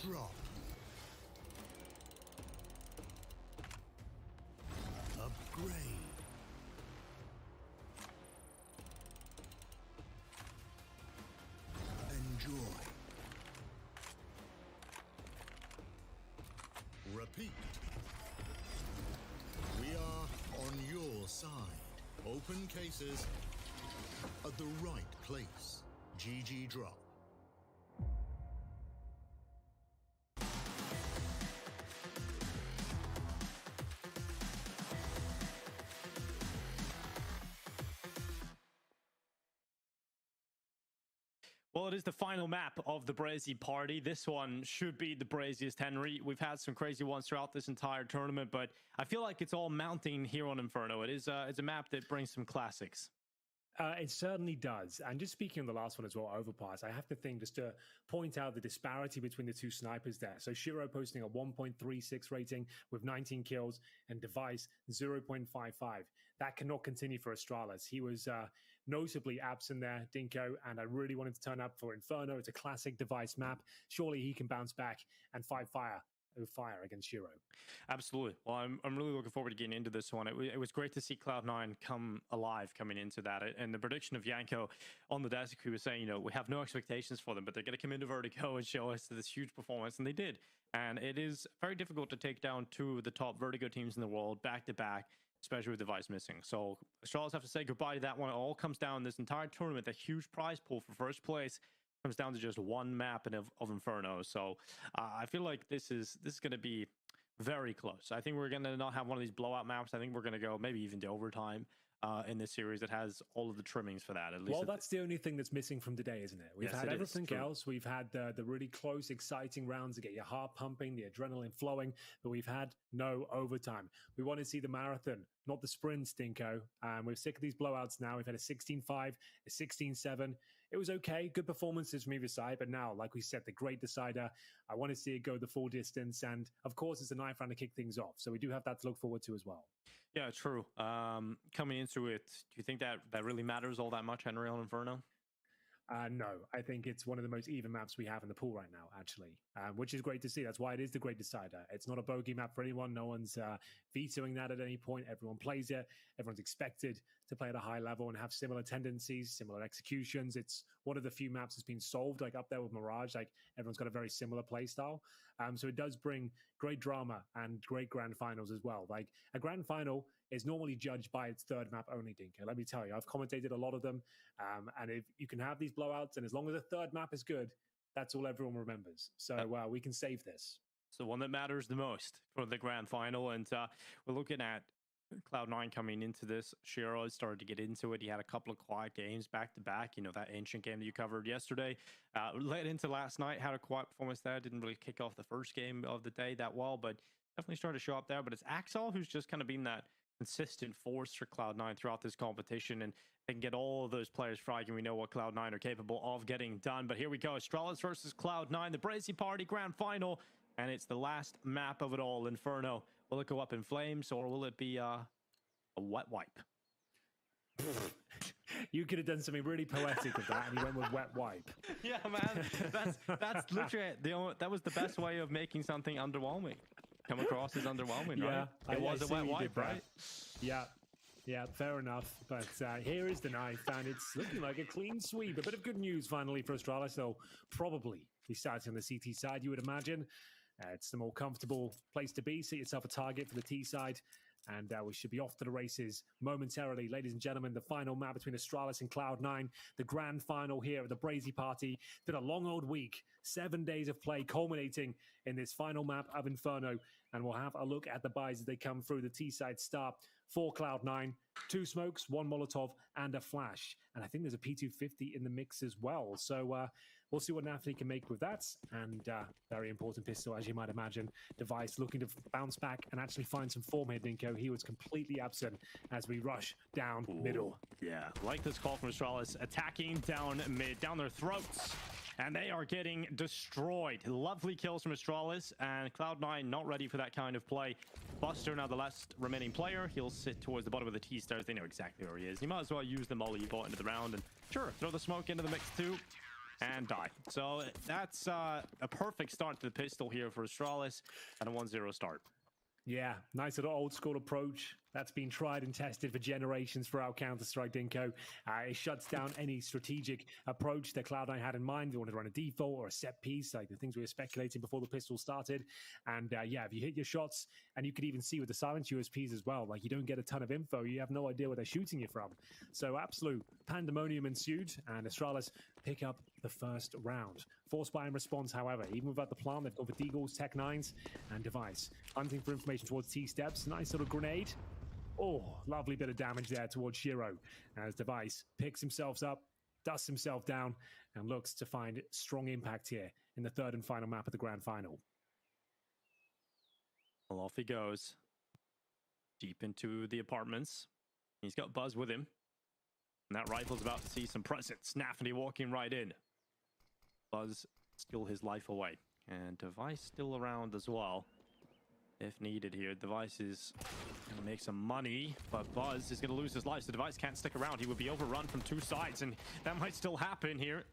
drop. Upgrade. Enjoy. Repeat. We are on your side. Open cases at the right place. GG drop. Well, it is the final map of the Brazy party. This one should be the braziest, Henry. We've had some crazy ones throughout this entire tournament, but I feel like it's all mounting here on Inferno. It's a map that brings some classics. It certainly does. And just speaking on the last one as well, Overpass, I have to think just to point out the disparity between the two snipers there. So Shiro posting a 1.36 rating with 19 kills and Device 0.55. That cannot continue for Astralis. He was notably absent there, Dinko, and I really wanted to turn up for Inferno. It's a classic Device map. Surely he can bounce back and fight fire against Shiro. Absolutely. Well, I'm really looking forward to getting into this one. It was great to see Cloud9 come alive coming into that. And the prediction of Yanko on the desk, he was saying, you know, we have no expectations for them, but they're going to come into Vertigo and show us this huge performance, and they did. And it is very difficult to take down two of the top Vertigo teams in the world back to back, especially with Device missing. So Astralis have to say goodbye to that one. It all comes down this entire tournament, the huge prize pool for first place comes down to just one map of Inferno. So I feel like this is going to be very close. I think we're going to not have one of these blowout maps. I think we're going to go maybe even to overtime in this series that has all of the trimmings for that. At least. Well, that's the only thing that's missing from today, isn't it? We've had everything else. We've had the really close, exciting rounds to get your heart pumping, the adrenaline flowing, but we've had no overtime. We want to see the marathon, not the sprint, Stinko. We're sick of these blowouts now. We've had a 16-5, a 16-7. It was okay, good performances from either side, but now, like we said, the great decider. I want to see it go the full distance, and of course, it's a knife round to kick things off. So we do have that to look forward to as well. Yeah, true. Coming into it, do you think that really matters all that much, Henry, on Inferno? No, I think it's one of the most even maps we have in the pool right now, actually, which is great to see. That's why it is the great decider. It's not a bogey map for anyone. No one's vetoing that at any point. Everyone plays it. Everyone's expected to play at a high level and have similar tendencies, similar executions. It's one of the few maps that's been solved, like up there with Mirage. Like everyone's got a very similar play style. So it does bring great drama and great grand finals as well. Like a grand final is normally judged by its third map only, Dinko. Let me tell you, I've commentated a lot of them. And if you can have these blowouts, and as long as the third map is good, that's all everyone remembers. So we can save this. It's the one that matters the most for the grand final. And we're looking at Cloud9 coming into this. Shiro started to get into it. He had a couple of quiet games back to back. You know, that ancient game that you covered yesterday led into last night. Had a quiet performance there. Didn't really kick off the first game of the day that well, but definitely started to show up there. But it's Axel who's just kind of been that consistent force for Cloud9 throughout this competition, and they can get all of those players frying. We know what Cloud9 are capable of getting done. But here we go, Astralis versus Cloud9, the Brazy Party Grand Final, and it's the last map of it all, Inferno. Will it go up in flames, or will it be a wet wipe? You could have done something really poetic with that, and you went with wet wipe. Yeah, man, that's literally that was the best way of making something underwhelming come across as underwhelming, right? It was a wet wipe, right? Yeah, fair enough. But here is the knife, and it's looking like a clean sweep. A bit of good news finally for Astralis, so probably be starting on the CT side, you would imagine. It's the more comfortable place to be. Set yourself a target for the T side, and we should be off to the races momentarily. Ladies and gentlemen, the final map between Astralis and Cloud9, the grand final here at the Brazy Party. It's been a long old week, 7 days of play culminating in this final map of Inferno, and we'll have a look at the buys as they come through. The T-side start for Cloud9, 2 smokes, 1 Molotov, and a flash. And I think there's a P250 in the mix as well. So we'll see what Nathalie can make with that. And very important pistol, as you might imagine. Device looking to bounce back and actually find some form here, Dinko. He was completely absent as we rush down middle. Yeah, like this call from Astralis, attacking down mid, down their throats. And they are getting destroyed. Lovely kills from Astralis, and Cloud9 not ready for that kind of play. Buster, now the last remaining player. He'll sit towards the bottom of the T-stairs. They know exactly where he is. You might as well use the molly you bought into the round, and sure, throw the smoke into the mix too. and die. So that's a perfect start to the pistol here for Astralis and a 1-0 start. Yeah, nice little old school approach that's been tried and tested for generations throughout Counter-Strike, Dinko. It shuts down any strategic approach that Cloud9 had in mind. They wanted to run a default or a set piece, like the things we were speculating before the pistol started. And yeah, if you hit your shots, and you could even see with the silence USPs as well, like you don't get a ton of info. You have no idea where they're shooting you from. So absolute pandemonium ensued, and Astralis pick up the first round. Force buy in response, however, even without the plan, they've gone for Deagles, Tech9s, and Device. Hunting for information towards T-steps. Nice little grenade. Oh, lovely bit of damage there towards Shiro as Device picks himself up, dusts himself down, and looks to find strong impact here in the third and final map of the grand final. Well, off he goes. Deep into the apartments. He's got Buzz with him. And that rifle's about to see some presence. Nafany walking right in. Buzz still his life away. And Device still around as well. If needed here, Device is going to make some money, but Buzz is going to lose his life, so Device can't stick around. He would be overrun from two sides, and that might still happen here.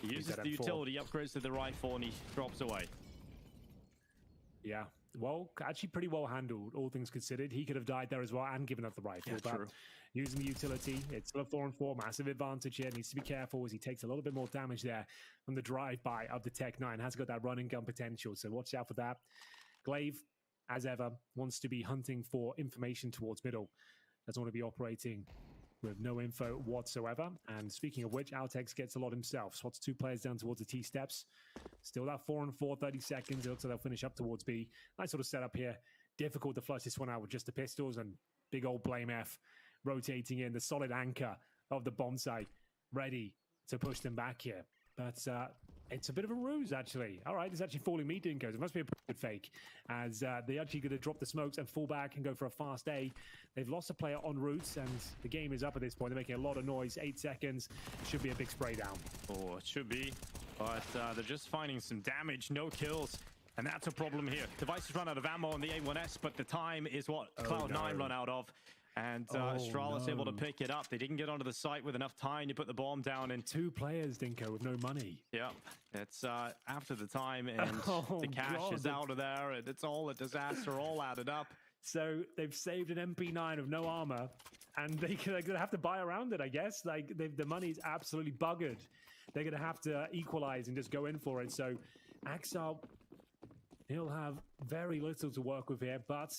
He uses the utility, upgrades to the rifle, and he drops away. Yeah, well, actually pretty well handled, all things considered. He could have died there as well and given up the rifle, Yeah, but true. using the utility, it's still a 4-on-4, massive advantage here. Needs to be careful as he takes a little bit more damage there from the drive-by of the Tech9. Has got that running gun potential, so watch out for that. Glaive, as ever, wants to be hunting for information towards middle. Doesn't want to be operating with no info whatsoever. And speaking of which, Altex gets a lot himself. Swots two players down towards the T-steps. Still that 4-on-4, 30 seconds. It looks like they'll finish up towards B. Nice sort of setup here. Difficult to flush this one out with just the pistols, and big old Blame F rotating in, the solid anchor of the bomb site, ready to push them back here. But it's a bit of a ruse, actually. All right, it's actually falling me, Dinkos. It must be a pretty good fake, as they're actually going to drop the smokes and fall back and go for a fast A. They've lost a player en route, and the game is up at this point. They're making a lot of noise. 8 seconds. Should be a big spray down. Oh, it should be. But they're just finding some damage, no kills. And that's a problem here. Devices run out of ammo on the A1S, but the time is what Cloud9 run out of. And Astralis able to pick it up. They didn't get onto the site with enough time to put the bomb down. And 2 players, Dinko, with no money. Yeah, it's after the time, and the cash is out of there, and it's all a disaster, all added up. So they've saved an MP9 of no armor, and they're going to have to buy around it, I guess. Like, the money's absolutely buggered. They're going to have to equalize and just go in for it. So Axel, he'll have very little to work with here, but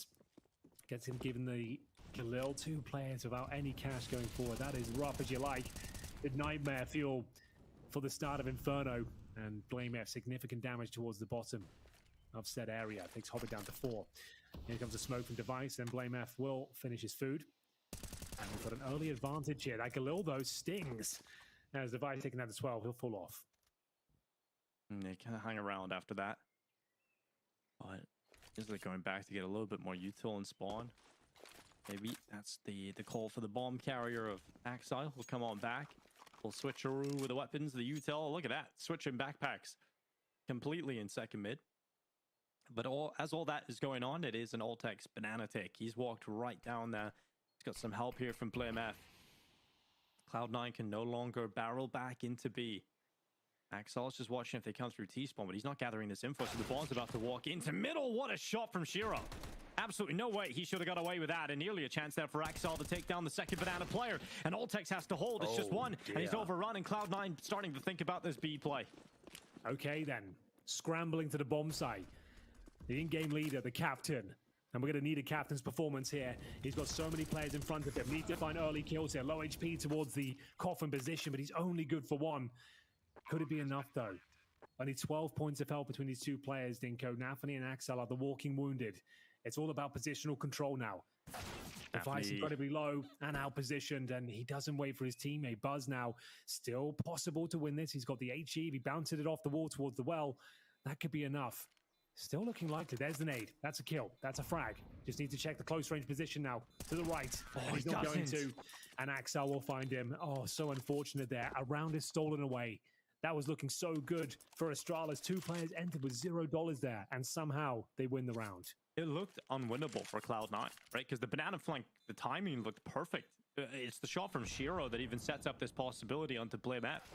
gets him given the Khalil, 2 players without any cash going forward. That is rough as you like. The nightmare fuel for the start of Inferno, and Blame F significant damage towards the bottom of said area. Takes Hobbit down to 4. Here comes a smoke from Device, and Blame F will finish his food. And we've got an early advantage here. That Khalil, though, stings. As Device taking that to 12, he'll fall off. And they kind of hang around after that. But is they're going back to get a little bit more util and spawn. Maybe that's the call for the bomb carrier of Axile. Will come on back. We'll switcheroo with the weapons, the util. Look at that. Switching backpacks completely in second mid. But as all that is going on, it is an Altex banana tick. He's walked right down there. He's got some help here from Blame F. Cloud9 can no longer barrel back into B. Axel's just watching if they come through T-spawn, but he's not gathering this info, so the bomb's about to walk into middle. What a shot from Shiro. Absolutely no way he should have got away with that, and nearly a chance there for Axel to take down the second banana player. And Altex has to hold. It's just one, and he's overrun, and Cloud9 starting to think about this B play. Okay, then. Scrambling to the bomb site. The in-game leader, the captain. And we're going to need a captain's performance here. He's got so many players in front of him. Need to find early kills here. Low HP towards the coffin position, but he's only good for 1. Could it be enough, though? Only 12 points of help between these 2 players, Dinko. Nafany and Axel are the walking wounded. It's all about positional control now. Device incredibly low and out-positioned, and he doesn't wait for his teammate. Buzz now, still possible to win this. He's got the HE. He bounced it off the wall towards the well. That could be enough. Still looking likely. There's the nade. That's a kill. That's a frag. Just need to check the close range position now. To the right. Oh, he's not going to. And Axel will find him. Oh, so unfortunate there. A round is stolen away. That was looking so good for Astralis. 2 players entered with $0 there, and somehow they win the round. It looked unwinnable for Cloud9, right? Because the banana flank, the timing looked perfect. It's the shot from Shiro that even sets up this possibility onto Blame F.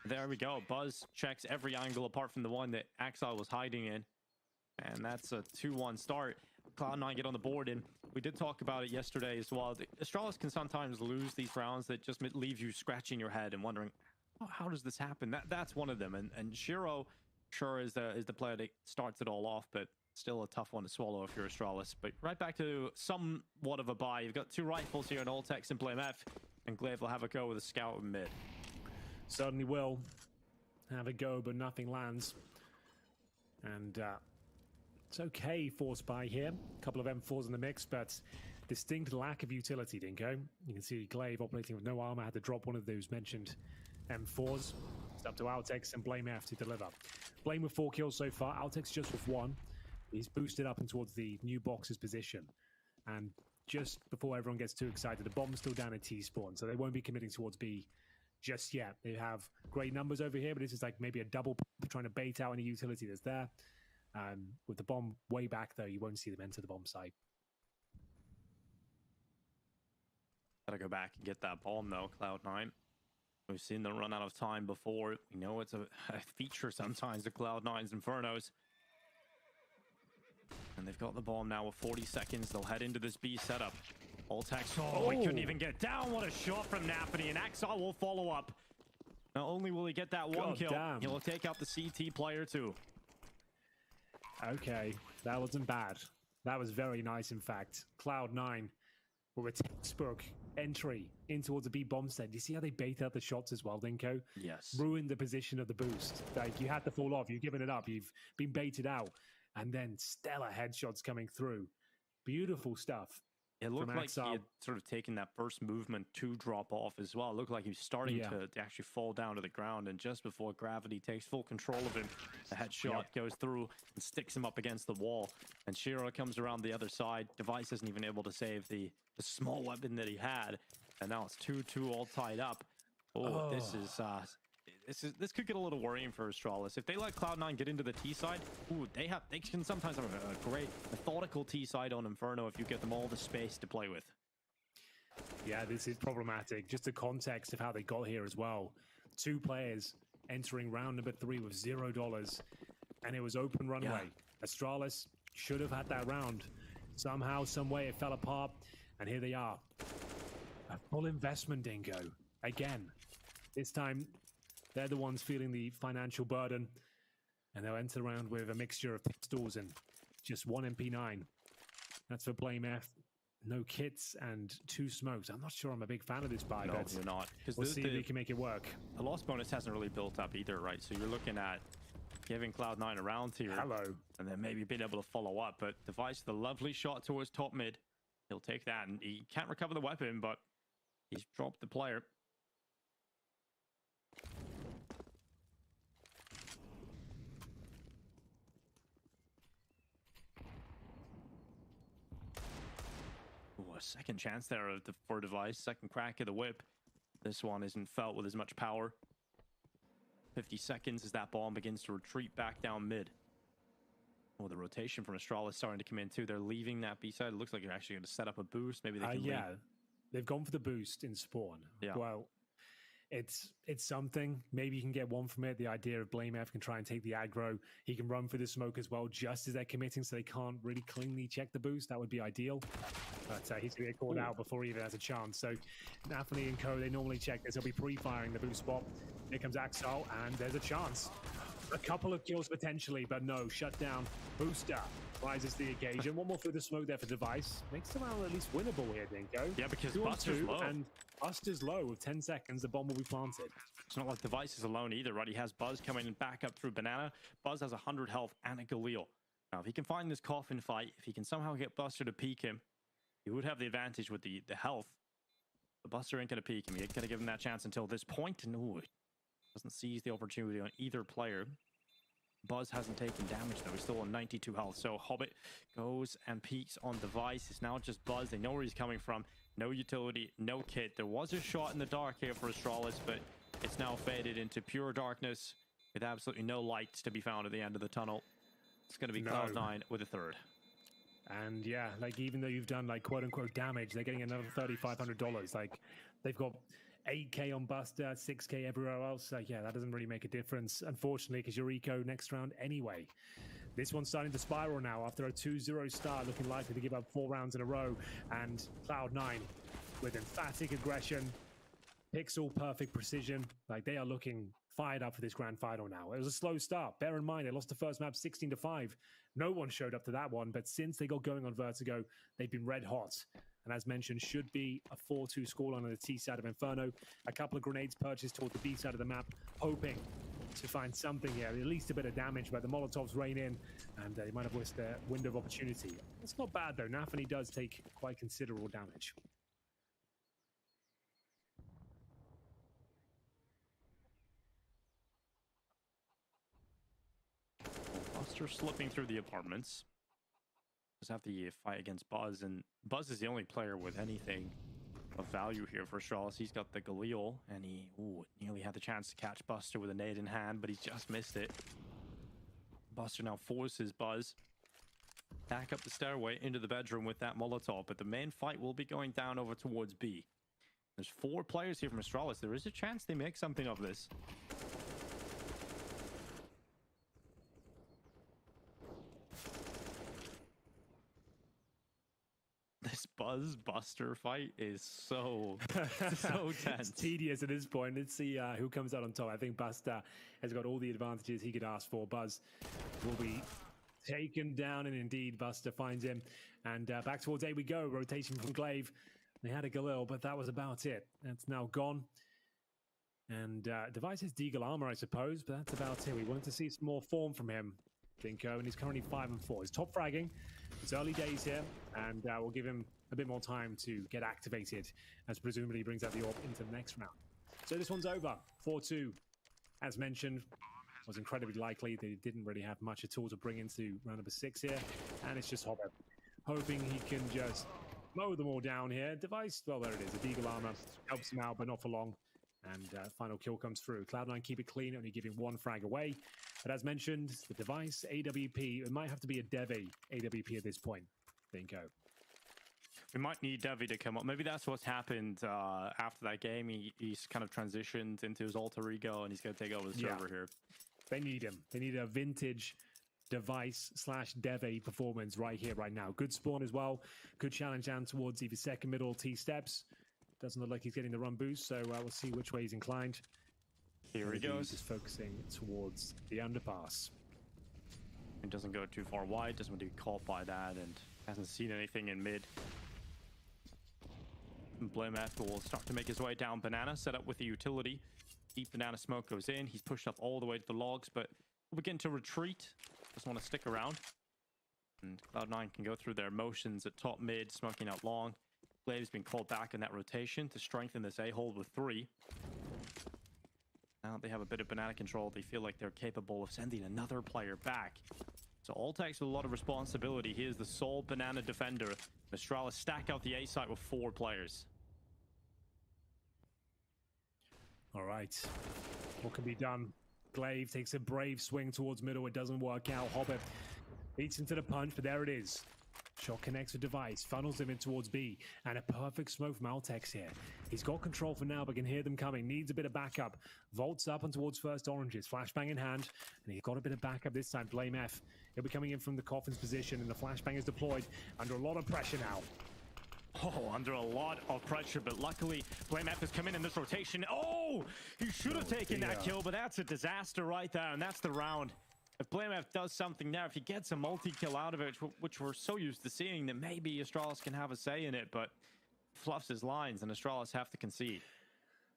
There we go. Buzz checks every angle apart from the one that Axel was hiding in. And that's a 2-1 start. Cloud9 get on the board, and we did talk about it yesterday as well. The Astralis can sometimes lose these rounds that just leave you scratching your head and wondering, oh, how does this happen? That's one of them. And csgo sure is the player that starts it all off, but still a tough one to swallow if you're Astralis. But right back to somewhat of a buy. You've got two rifles here in Alltex and BlameF, and Glaive will have a go with a scout in mid. Certainly will have a go, but nothing lands. And it's okay for Spy here. A couple of M4s in the mix, but distinct lack of utility, Dinko. You can see Glaive operating with no armor, had to drop one of those mentioned M4s. It's up to Altex and BlameF to deliver. Blame with 4 kills so far, Altex just with 1. He's boosted up and towards the new box's position. And just before everyone gets too excited, the bomb's still down at T-spawn, so they won't be committing towards B just yet. They have great numbers over here, but this is like maybe a double trying to bait out any utility that's there. With the bomb way back, though, you won't see them enter the bomb site. Gotta go back and get that bomb, though, Cloud9. We've seen them run out of time before. We know it's a feature sometimes of Cloud9's Infernos. And they've got the bomb now with 40 seconds. They'll head into this B setup. Alltex, oh, he couldn't even get down. What a shot from Nafany, and Axel will follow up. Not only will he get that one kill, he'll take out the CT player too. Okay, that wasn't bad. That was very nice, in fact. Cloud9 with a textbook entry in towards a B bomb set. Do you see how they bait out the shots as well, Dinko? Yes. Ruined the position of the boost. Like, you had to fall off. You've given it up. You've been baited out. And then stellar headshots coming through. Beautiful stuff. It looked like he had sort of taken that first movement to drop off as well. It looked like he was starting to actually fall down to the ground, and just before gravity takes full control of him, the headshot goes through and sticks him up against the wall. And csgo comes around the other side. Device isn't even able to save the small weapon that he had, and now it's 2-2 all tied up. Oh, this could get a little worrying for Astralis. If they let Cloud9 get into the T side, they can sometimes have a great methodical T side on Inferno if you give them all the space to play with. Yeah, this is problematic. Just the context of how they got here as well. 2 players entering round number 3 with $0, and it was open runway. Astralis should have had that round. Somehow, some way, it fell apart, and here they are. A full investment, Dingo. Again. This time, they're the ones feeling the financial burden, and they'll enter around with a mixture of pistols and just 1 MP9. That's for BlameF. No kits and 2 smokes. I'm not sure I'm a big fan of this buy. No, you're not. We'll see if we can make it work. The loss bonus hasn't really built up either, right? So you're looking at giving Cloud9 a round here. Hello. And then maybe being able to follow up. But Device, the lovely shot towards top mid. He'll take that, and he can't recover the weapon, but he's dropped the player. Second chance there for Device. Second crack of the whip. This one isn't felt with as much power. 50 seconds as that bomb begins to retreat back down mid. Oh, the rotation from Astralis starting to come in too. They're leaving that B side. It looks like they're actually going to set up a boost. Maybe they can yeah, they've gone for the boost in spawn. Yeah. Well, it's something. Maybe you can get one from it. The idea of BlameF can try and take the aggro. He can run for the smoke as well, just as they're committing, so they can't really cleanly check the boost. That would be ideal. But he's going to get caught out before he even has a chance. So Nafany and co, they normally check this. They'll be pre-firing the boost spot. Here comes Axel, and there's a chance. A couple of kills potentially, but no. Shut down. Booster rises to the occasion. One more through the smoke there for Device. Makes the round at least winnable here, Dinko. Yeah, because Buster's low. And Buster's low. With 10 seconds, the bomb will be planted. It's not like Device is alone either, right? He has Buzz coming in back up through Banana. Buzz has 100 health and a Galil. Now, if he can find this coffin fight, if he can somehow get Buster to peek him, he would have the advantage with the health. But Buster ain't going to peek him. You ain't going to give him that chance until this point. And doesn't seize the opportunity on either player. Buzz hasn't taken damage, though. He's still on 92 health. So Hobbit goes and peeks on Device. It's now just Buzz. They know where he's coming from. No utility, no kit. There was a shot in the dark here for Astralis, but it's now faded into pure darkness with absolutely no light to be found at the end of the tunnel. It's going to be Cloud9 with a third. And yeah, like even though you've done like quote unquote damage, they're getting another $3,500. Like they've got 8k on Buster, 6k everywhere else. Yeah, that doesn't really make a difference, unfortunately, because you're eco next round anyway. This one's starting to spiral now after a 2-0 start, looking likely to give up 4 rounds in a row. And Cloud9 with emphatic aggression, pixel perfect precision. Like, they are looking fired up for this grand final now. It was a slow start. Bear in mind, they lost the first map 16-5. No one showed up to that one, but since they got going on Vertigo, they've been red hot. And as mentioned, should be a 4-2 scoreline on the T side of Inferno. A couple of grenades purchased toward the B side of the map, hoping to find something here, at least a bit of damage, but the Molotovs rain in, and they might have missed their window of opportunity. It's not bad, though. Nafany does take quite considerable damage. Buster slipping through the apartments. Just have the fight against Buzz, and Buzz is the only player with anything of value here for Astralis. He's got the Galil, and he nearly had the chance to catch Buster with a nade in hand, but he's just missed it. Buster now forces Buzz back up the stairway into the bedroom with that Molotov, but the main fight will be going down over towards B. There's 4 players here from Astralis. There is a chance they make something of this. This Buzz Buster fight is so tense. It's tedious at this point. Let's see who comes out on top. I think Buster has got all the advantages he could ask for. Buzz will be taken down, and indeed Buster finds him. And back towards A we go. Rotation from Glaive. They had a Galil, but that was about it. That's now gone. And Device has Deagle armor, I suppose, but that's about it. We wanted to see some more form from him, Dinko, and he's currently 5-4. He's top fragging. It's early days here, and we'll give him a bit more time to get activated, as presumably he brings out the orb into the next round. So this one's over. 4-2, as mentioned, was incredibly likely. They didn't really have much at all to bring into round number 6 here, and it's just Hobbit hoping he can just mow them all down here. Device, well, there it is. A Deagle armor helps him out, but not for long. And final kill comes through. Cloud9 keep it clean, only giving 1 frag away. But as mentioned, the Device AWP, it might have to be a Devi AWP at this point. Dinko. We might need Devi to come up. Maybe that's what's happened after that game. He's kind of transitioned into his alter ego, and he's going to take over the server here. They need him. They need a vintage Device/Devi performance right here, right now. Good spawn as well. Good challenge down towards either second, middle, T steps. Doesn't look like he's getting the run boost, so we'll see which way he's inclined. Here he goes. Just focusing towards the underpass. He doesn't go too far wide, doesn't want to be caught by that, and hasn't seen anything in mid. Blameth will start to make his way down Banana, set up with the utility. Deep Banana smoke goes in. He's pushed up all the way to the logs, but will begin to retreat. Doesn't want to stick around. And Cloud9 can go through their motions at top mid, smoking out long. Glaive's been called back in that rotation to strengthen this A-hole with 3. Now they have a bit of banana control. They feel like they're capable of sending another player back. So Alltex with a lot of responsibility. He is the sole banana defender. Astralis stack out the A site with 4 players. All right. What can be done? Glaive takes a brave swing towards middle. It doesn't work out. Hobbit beats him to the punch, but there it is. Shot connects with Device, funnels him in towards B, and a perfect smoke from Altex here. He's got control for now, but can hear them coming, needs a bit of backup. Vaults up and towards first oranges, flashbang in hand, and he's got a bit of backup this time. Blame F. He'll be coming in from the coffin's position, and the flashbang is deployed under a lot of pressure now. Oh, under a lot of pressure, but luckily Blame F has come in this rotation. Oh, he should have taken that kill, but that's a disaster right there, and that's the round. If Blamef does something there, if he gets a multi-kill out of it, which we're so used to seeing, that maybe Astralis can have a say in it, but fluffs his lines and Astralis have to concede.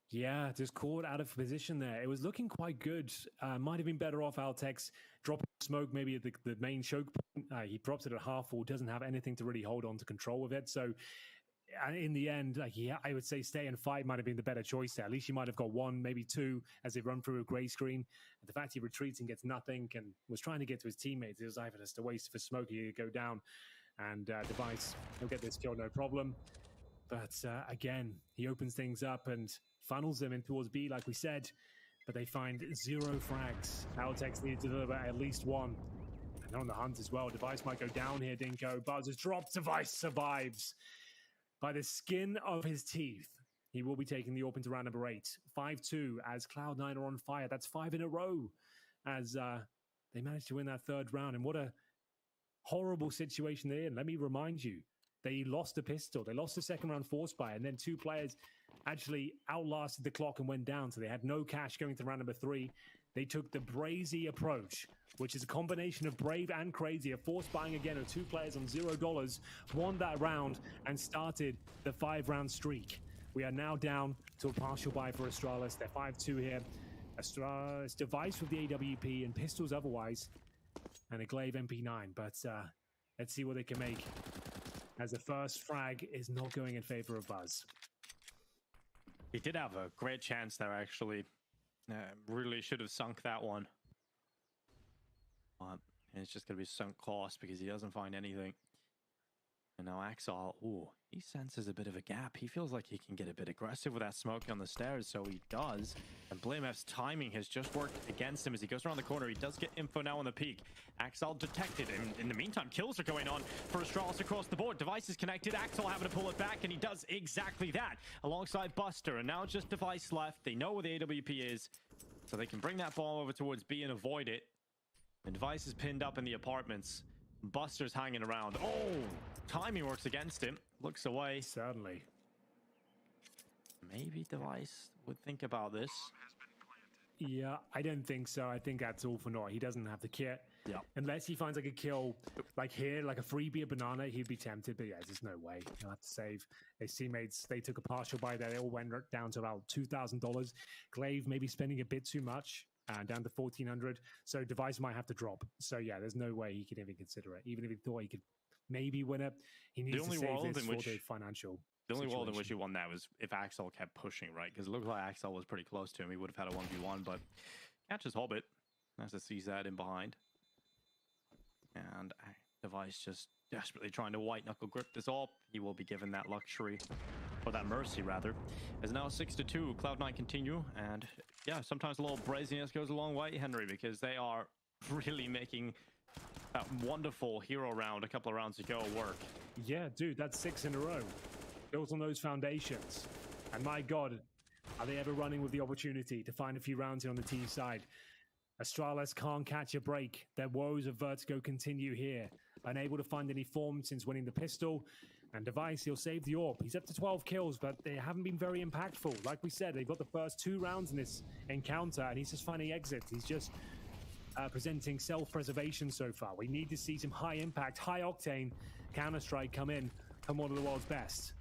Yeah, just caught out of position there. It was looking quite good. Might have been better off Altex dropping smoke maybe at the main choke point. He drops it at half full, doesn't have anything to really hold on to control with it. So in the end, I would say stay and fight might have been the better choice there. At least you might have got 1, maybe 2 as they run through a grey screen. And the fact he retreats and gets nothing and was trying to get to his teammates, it was either just a waste for smoke, he could go down. And Device, he'll get this kill, no problem. But again, he opens things up and funnels them in towards B, like we said. But they find 0 frags. Altex needed to deliver at least 1. And on the hunt as well. Device might go down here, Dinko. Buzz is dropped. Device survives. By the skin of his teeth, He will be taking the AWP into round number 8. 5-2 as Cloud9 are on fire. That's 5 in a row as they managed to win that third round. And what a horrible situation they're in. Let me remind you, they lost the pistol. They lost the second round force buy, and then 2 players actually outlasted the clock and went down. So they had no cash going to round number 3. They took the Brazy approach, which is a combination of brave and crazy, of force buying again of 2 players on $0, won that round, and started the 5-round streak. We are now down to a partial buy for Astralis. They're 5-2 here. Astralis device with the AWP and pistols otherwise, and a Glaive MP9. But let's see what they can make, as the first frag is not going in favor of Buzz. He did have a great chance there, actually. Really should have sunk that one. But it's just going to be sunk cost because he doesn't find anything. And now Axel, ooh, he senses a bit of a gap. He feels like he can get a bit aggressive with that smoke on the stairs, so he does. And BlameF's timing has just worked against him as he goes around the corner. He does get info now on the peak. Axel detected, and in the meantime, kills are going on for Astralis across the board. Device is connected. Axel having to pull it back, and he does exactly that alongside Buster. And now it's just Device left. They know where the AWP is, so they can bring that ball over towards B and avoid it. And Device is pinned up in the apartments. Buster's hanging around. Oh, timing works against him. Looks away. Certainly. Maybe Device would think about this. Yeah, I don't think so. I think that's all for naught. He doesn't have the kit. Yeah. Unless he finds like a kill, like here, like a freebie, a banana, he'd be tempted. But yeah, there's no way. He'll have to save. His teammates, they took a partial buy there. They all went down to about $2,000. Glaive maybe spending a bit too much. Down to 1,400. So Device might have to drop. So yeah, there's no way he could even consider it. Even if he thought he could maybe win it, he needs to save this for the financial. The only world in which he won that was if Axel kept pushing, right? Because it looked like Axel was pretty close to him. He would have had a 1v1, but catches Hobbit. Has to seize that in behind. And Device just desperately trying to white knuckle grip this up. He will be given that luxury, or that mercy rather. As now 6-2, Cloud9 continue, and yeah, sometimes a little braziness goes a long way, Henry, because they are really making that wonderful hero round a couple of rounds ago work. Yeah, dude, that's 6 in a row. Built on those foundations. And my God, are they ever running with the opportunity to find a few rounds here on the T side? Astralis can't catch a break. Their woes of Vertigo continue here. Unable to find any form since winning the pistol. And Device, he'll save the AWP. He's up to 12 kills, but they haven't been very impactful. Like we said, they've got the first 2 rounds in this encounter, and he's just finding exits. He's just presenting self-preservation so far. We need to see some high-impact, high-octane Counter-Strike come in from one of the world's best.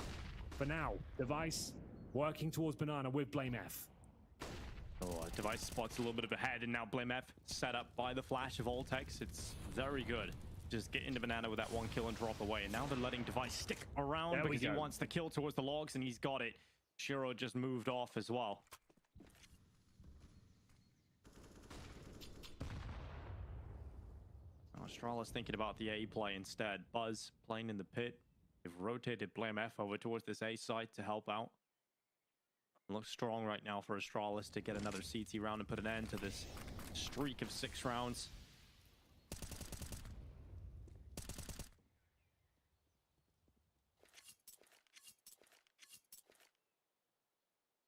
For now, Device working towards Banana with BlameF. Oh, Device spots a little bit of a head, and now BlameF set up by the flash of Voltex. It's very good. Just get into Banana with that 1 kill and drop away. And now they're letting Device stick around because he wants the kill towards the logs, and he's got it. Shiro just moved off as well. Astralis thinking about the A play instead. Buzz playing in the pit. They've rotated BlameF over towards this A site to help out. Looks strong right now for Astralis to get another CT round and put an end to this streak of 6 rounds.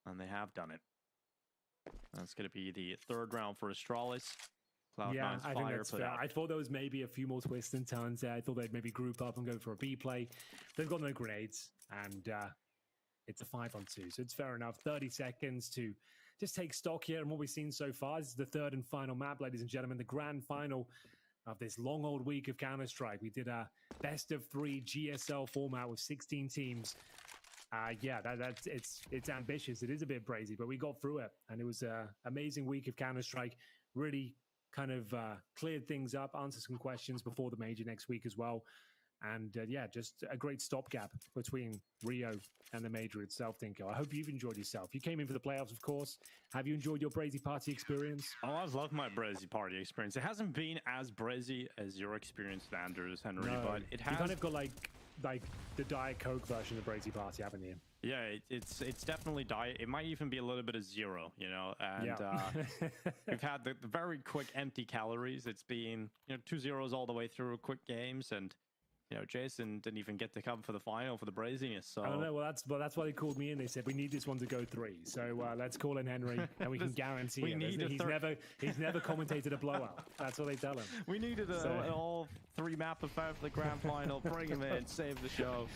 And they have done it. That's going to be the 3rd round for Astralis. Cloud9's I think that's fair. I thought there was maybe a few more twists and turns there. I thought they'd maybe group up and go for a B play. They've got no grenades, and it's a 5-on-2, so it's fair enough. 30 seconds to just take stock here and what we've seen so far. This is the 3rd and final map, ladies and gentlemen, the grand final of this long old week of Counter-Strike. We did a best of 3 GSL format with 16 teams. Yeah, it's ambitious. It is a bit brazy, but we got through it, and it was an amazing week of Counter-Strike. Really kind of cleared things up, answered some questions before the major next week as well. And yeah, just a great stopgap between Rio and the major itself, Dinko. I hope you've enjoyed yourself. You came in for the playoffs, of course. Have you enjoyed your Brazy Party experience? Oh, I've loved my Brazy Party experience. It hasn't been as brazy as your experience, Anders, Henry, No, but it has. You kind of got like the Diet Coke version of Brazy Party, haven't you? Yeah, it's definitely diet. It might even be a little bit of zero, you know. And we've had the very quick empty calories. It's been 2 zeros all the way through quick games, and You know, Jason didn't even get to come for the final for the Braziness. So I don't know. Well, that's why they called me in. They said we need this one to go 3. So let's call in Henry, and we can guarantee we it. need a He's never commentated a blowout. That's what they tell him. We needed an all 3 map affair for the grand final. Bring him in, save the show.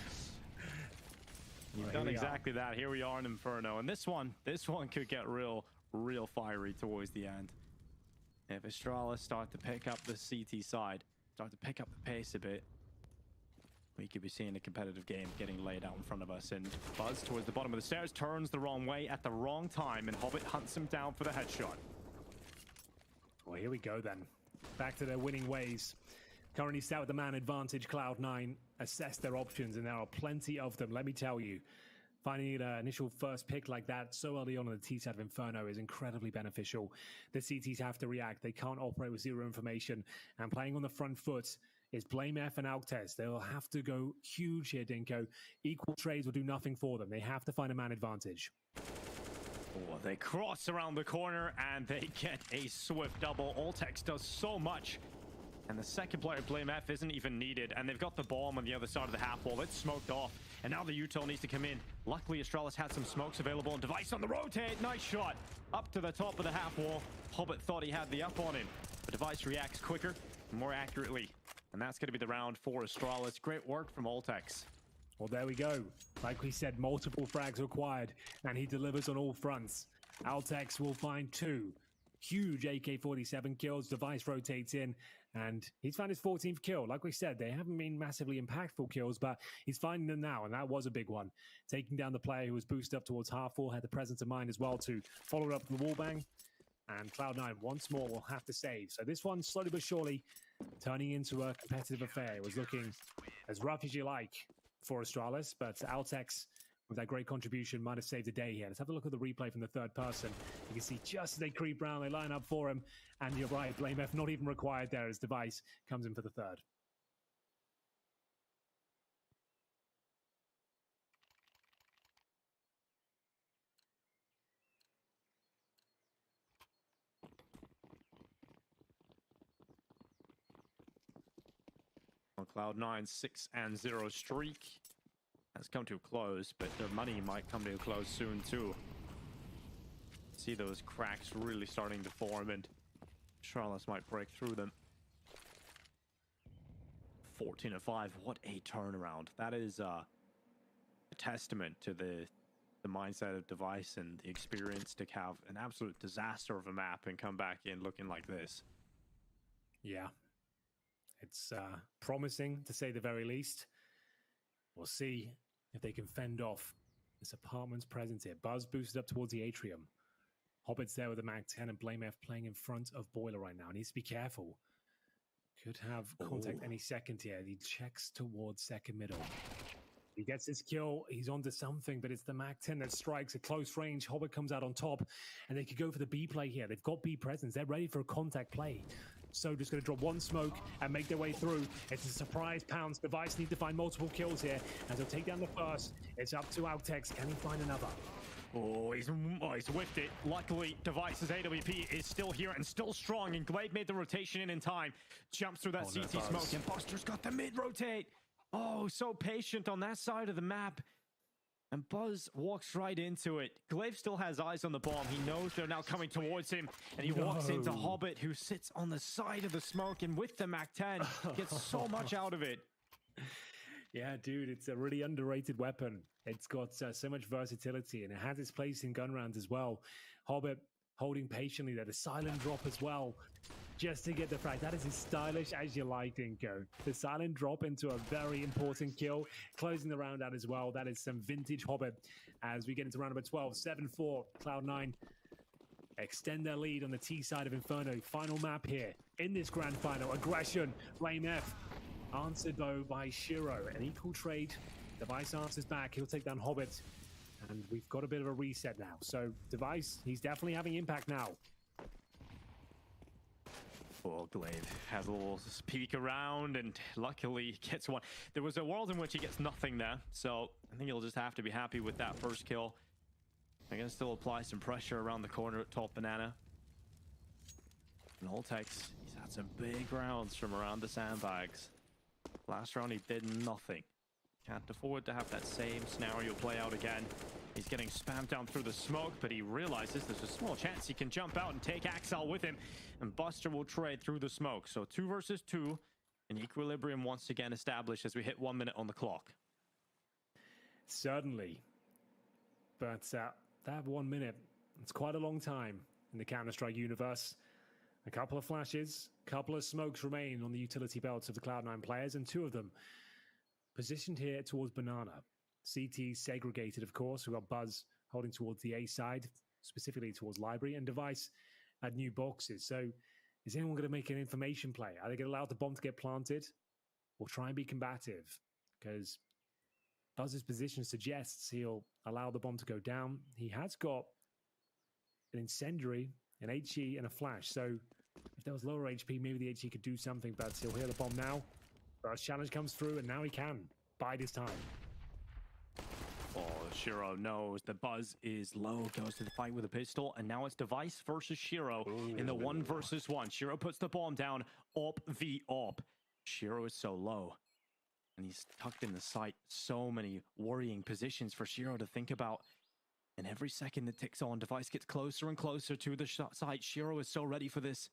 You've done exactly that. Here we are in Inferno, and this one could get real fiery towards the end. If Astralis start to pick up the CT side, start to pick up the pace a bit, we could be seeing a competitive game getting laid out in front of us. And Buzz towards the bottom of the stairs turns the wrong way at the wrong time, and Hobbit hunts him down for the headshot. Well, here we go then. Back to their winning ways. Currently sat with the man advantage. Cloud9 assess their options, and there are plenty of them, let me tell you. Finding an initial first pick like that so early on the T side of Inferno is incredibly beneficial. The CTs have to react. They can't operate with zero information. And playing on the front foot is BlameF and Alctez. They'll have to go huge here, Dinko. Equal trades will do nothing for them. They have to find a man advantage. Oh, they cross around the corner and they get a swift double. Altex does so much. And the second player, BlameF, isn't even needed. And they've got the bomb on the other side of the half wall. It's smoked off. And now the util needs to come in. Luckily, Astralis had some smokes available. And Device on the rotate. Nice shot. Up to the top of the half wall. Hobbit thought he had the up on him. The Device reacts quicker, more accurately. And that's going to be the round for Astralis. Great work from Altex. Well, there we go. Like we said, multiple frags required. And he delivers on all fronts. Altex will find 2 huge AK-47 kills. Device rotates in. And he's found his 14th kill. Like we said, they haven't been massively impactful kills, but he's finding them now, and that was a big one. Taking down the player who was boosted up towards half wall, had the presence of mind as well to follow it up with the wall bang. And Cloud9 once more will have to save. So this one, slowly but surely, turning into a competitive affair. It was looking as rough as you like for Astralis, but Altex, with that great contribution, might have saved the day here. Let's have a look at the replay from the third person. You can see just as they creep around, they line up for him. And you're right, BlameF not even required there as Device comes in for the third. On Cloud9, 6-0 streak has come to a close, but their money might come to a close soon too. See those cracks really starting to form, and Astralis might break through them. 14-5, what a turnaround. That is a testament to the mindset of Device and the experience to have an absolute disaster of a map and come back in looking like this. Yeah. It's promising, to say the very least. We'll see if they can fend off this apartment's presence here. Buzz boosted up towards the atrium. Hobbit's there with a Mag-10 and BlameF playing in front of Boiler right now. Needs to be careful. Could have contact any second here. He checks towards second middle. He gets his kill. He's onto something, but it's the Mag-10 that strikes at close range. Hobbit comes out on top, and they could go for the B play here. They've got B presence. They're ready for a contact play. So just going to drop one smoke and make their way through. It's a surprise pounce. Device need to find multiple kills here as they'll take down the first. It's up to Altex. Can he find another? Oh, he's whiffed it. Luckily, Device's AWP is still here and still strong, and Glaive made the rotation in time. Jumps through that CT smoke, and Buster's got the mid-rotate. Oh, so patient on that side of the map. And Buzz walks right into it. Glaive still has eyes on the bomb. He knows they're now coming towards him. And he walks into Hobbit, who sits on the side of the smoke. And with the Mag-10, gets so much out of it. Yeah, dude, it's a really underrated weapon. It's got so much versatility, and it has its place in gun rounds as well. Hobbit holding patiently there. The silent drop as well, just to get the frag. That is as stylish as you like, Dinko. The silent drop into a very important kill, closing the round out as well. That is some vintage Hobbit as we get into round number 12. 7-4, Cloud9 extend their lead on the T side of Inferno. Final map here in this grand final. Aggression, BlameF, answered though by Shiro. An equal trade. Device answers back. He'll take down Hobbit. And we've got a bit of a reset now. So Device, he's definitely having impact now. Oh, Glaive has a little peek around and luckily gets one. There was a world in which he gets nothing there, so I think he'll just have to be happy with that first kill. I'm going to still apply some pressure around the corner at top banana. And Altex, he's had some big rounds from around the sandbags. Last round, he did nothing. Can't afford to have that same scenario play out again. He's getting spammed down through the smoke, but he realizes there's a small chance he can jump out and take Axel with him, and Buster will trade through the smoke. So 2 versus 2, an equilibrium once again established as we hit 1 minute on the clock. Certainly. But that 1 minute, it's quite a long time in the Counter-Strike universe. A couple of flashes, a couple of smokes remain on the utility belts of the Cloud9 players, and 2 of them positioned here towards Banana. CT segregated, of course. We've got Buzz holding towards the A side, specifically towards Library, and Device at new boxes. So is anyone going to make an information play? Are they going to allow the bomb to get planted? Or try and be combative? Because Buzz's position suggests he'll allow the bomb to go down. He has got an incendiary, an HE, and a flash. So if there was lower HP, maybe the HE could do something, but he'll hear the bomb now. First challenge comes through, and now he can bide his time. Oh, Shiro knows the Buzz is low, goes to the fight with a pistol, and now it's Device versus Shiro in the 1 versus 1. Shiro puts the bomb down, op v op. Shiro is so low, and he's tucked in the sight. So many worrying positions for Shiro to think about. And every second that ticks on, Device gets closer and closer to the site. Shiro is so ready for this.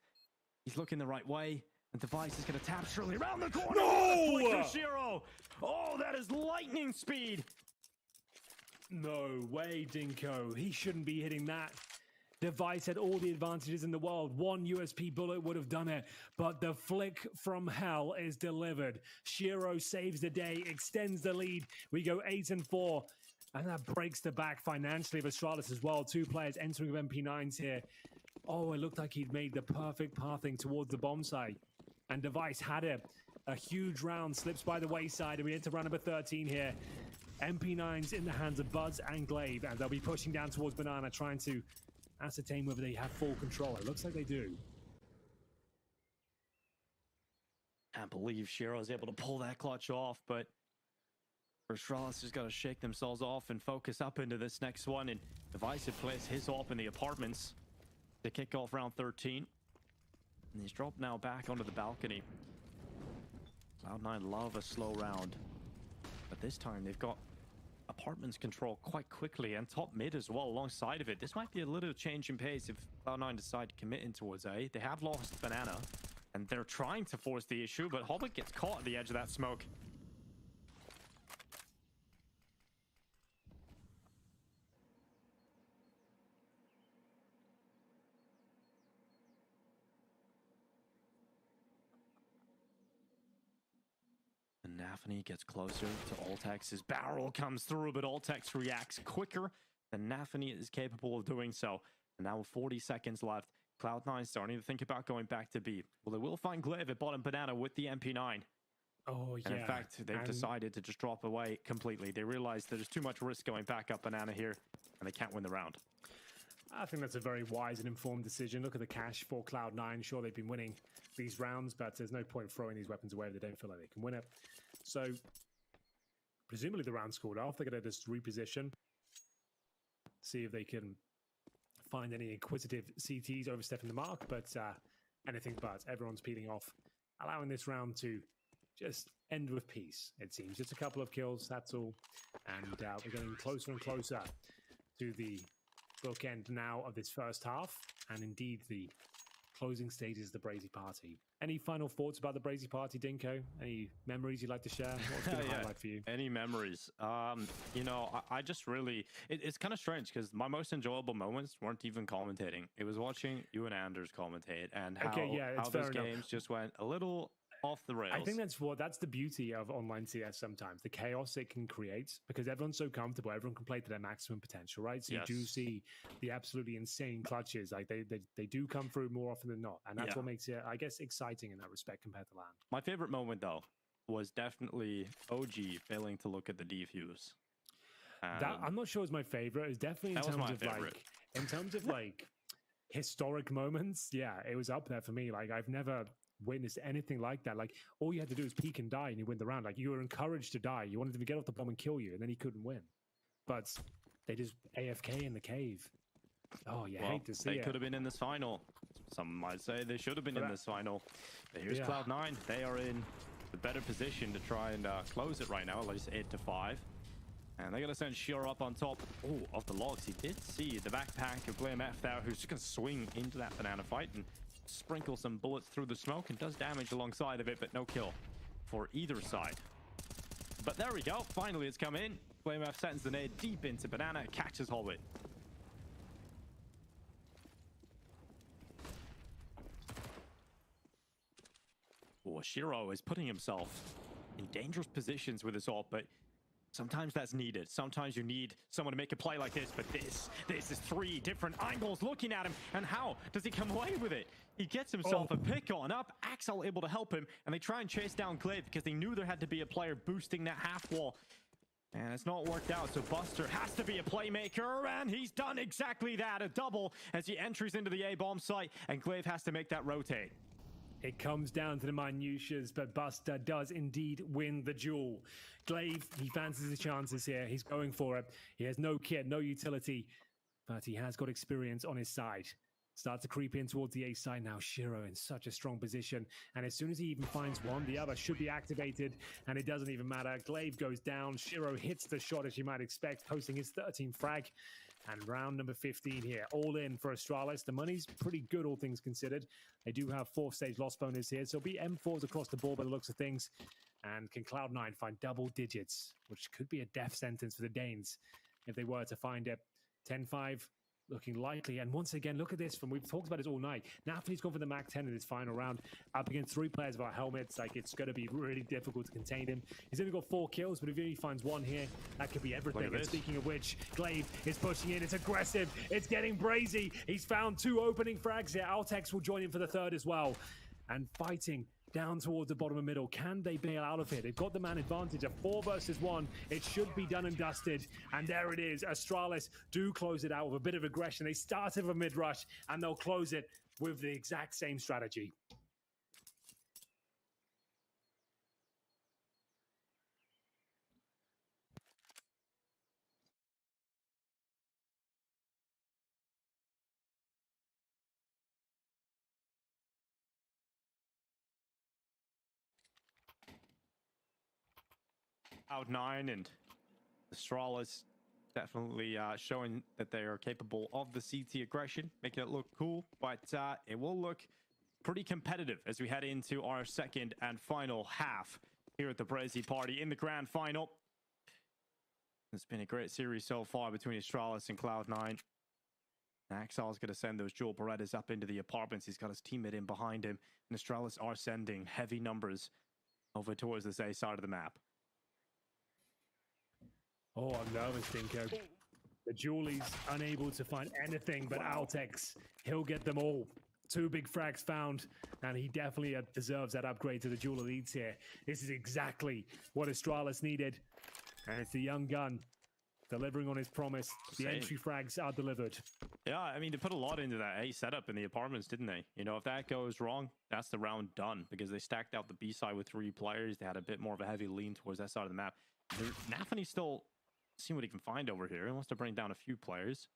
He's looking the right way. And Device is going to tap surely around the corner. No! Shiro! Oh, that is lightning speed. No way, Dinko. He shouldn't be hitting that. Device had all the advantages in the world. 1 USP bullet would have done it. But the flick from hell is delivered. Shiro saves the day, extends the lead. We go 8-4. And that breaks the back financially of Astralis as well. 2 players entering with MP9s here. Oh, it looked like he'd made the perfect pathing towards the bomb site. And Device had a huge round, slips by the wayside, and we enter round number 13 here. MP9's in the hands of Buzz and Glaive, and they'll be pushing down towards Banana, trying to ascertain whether they have full control. It looks like they do. Can't believe Shiro's able to pull that clutch off, but Astralis has got to shake themselves off and focus up into this next one. And Device had placed his op in the apartments to kick off round 13. And he's dropped now back onto the balcony. Cloud9 love a slow round, but this time they've got apartments control quite quickly, and top mid as well alongside of it. This might be a little change in pace if Cloud9 decide to commit in towards A. They have lost Banana, and they're trying to force the issue, but Hobbit gets caught at the edge of that smoke. Nafany gets closer to Oltex. His barrel comes through, but Oltex reacts quicker than Nafany is capable of doing so. And now with 40 seconds left, Cloud9 starting to think about going back to B. Well, they will find Glaive at bottom Banana with the MP9. Oh, yeah. And in fact, they've decided to just drop away completely. They realize there's too much risk going back up Banana here, and they can't win the round. I think that's a very wise and informed decision. Look at the cash for Cloud9. Sure, they've been winning these rounds, but there's no point throwing these weapons away if they don't feel like they can win it. So, presumably the round's called off. They're going to just reposition, see if they can find any inquisitive CTs overstepping the mark, but anything but. Everyone's peeling off, allowing this round to just end with peace, it seems. Just a couple of kills, that's all. And we're getting closer and closer to the bookend now of this first half, and indeed the closing stages of the Brazy party. Any final thoughts about the Brazy party, Dinko? Any memories you'd like to share? What's been a highlight for you? Any memories? You know, I just really... It's kind of strange because my most enjoyable moments weren't even commentating. It was watching you and Anders commentate and how, how those games just went a little off the rails. I think that's the beauty of online CS sometimes, the chaos it can create, because everyone's so comfortable, everyone can play to their maximum potential, right? So you do see the absolutely insane clutches, like they do come through more often than not, and that's what makes it, I guess, exciting in that respect compared to LAN. My favorite moment though was definitely OG failing to look at the defuse. That I'm not sure is my favorite. It's definitely in terms of like historic moments. Yeah, it was up there for me. Like I've never witnessed anything like that. Like all you had to do is peek and die and you win the round. Like you were encouraged to die. You wanted them to get off the bomb and kill you, and then he couldn't win. But they just AFK in the cave. Oh, you hate to see it. They could have been in this final. Some might say they should have been in this final. But here's Cloud9. They are in the better position to try and close it right now, at least 8 to 5. And they're going to send Shiro up on top of the logs. He did see the backpack of BO3 there, who's just going to swing into that banana fight and sprinkle some bullets through the smoke and does damage alongside of it, but no kill for either side. But there we go. Finally, it's come in. BO3 sends the nade deep into banana, catches Hobbit. Oh, Shiro is putting himself in dangerous positions with his ult, but sometimes that's needed. Sometimes you need someone to make a play like this, but this is 3 different angles looking at him, and how does he come away with it? He gets himself a pick on up, Axel able to help him, and they try and chase down Glaive because they knew there had to be a player boosting that half wall. And it's not worked out, so Buster has to be a playmaker, and he's done exactly that, a double as he enters into the A-bomb site, and Glaive has to make that rotate. It comes down to the minutiae, but Buster does indeed win the duel. Glaive, he fancies his chances here. He's going for it. He has no kit, no utility, but he has got experience on his side. Starts to creep in towards the A side now. Shiro in such a strong position. And as soon as he even finds one, the other should be activated. And it doesn't even matter. Glaive goes down. Shiro hits the shot as you might expect, posting his 13th frag. And round number 15 here. All in for Astralis. The money's pretty good, all things considered. They do have 4th stage loss bonus here. So it'll be M4s across the board by the looks of things. And can Cloud9 find double digits, which could be a death sentence for the Danes if they were to find it. 10-5. Looking likely, and once again, look at this. We've talked about this all night. Naphtali's gone for the Mac 10 in his final round, up against 3 players without helmets. Like, it's going to be really difficult to contain him. He's only got 4 kills, but if he only finds 1 here, that could be everything. And speaking of which, Glaive is pushing in. It's aggressive. It's getting Brazy. He's found 2 opening frags here. Altex will join in for the 3rd as well, and fighting down towards the bottom of middle. Can they bail out of it? They've got the man advantage of 4 versus 1. It should be done and dusted. And there it is. Astralis do close it out with a bit of aggression. They started with a mid-rush, and they'll close it with the exact same strategy. Cloud9 and Astralis definitely showing that they are capable of the CT aggression, making it look cool, but it will look pretty competitive as we head into our 2nd and final half here at the Brazy party in the grand final. It's been a great series so far between Astralis and Cloud9. Axel's going to send those dual Berettas up into the apartments. He's got his teammate in behind him, and Astralis are sending heavy numbers over towards this A side of the map. Oh, I'm nervous, Dinko. The Julie's unable to find anything but Altex. He'll get them all. 2 big frags found, and he definitely deserves that upgrade to the Jewel Elites here. This is exactly what Astralis needed. And it's the young gun delivering on his promise. The entry frags are delivered. Yeah, I mean, they put a lot into that A setup in the apartments, didn't they? You know, if that goes wrong, that's the round done, because they stacked out the B side with 3 players. They had a bit more of a heavy lean towards that side of the map. Nafany's still seeing what he can find over here. He wants to bring down a few players.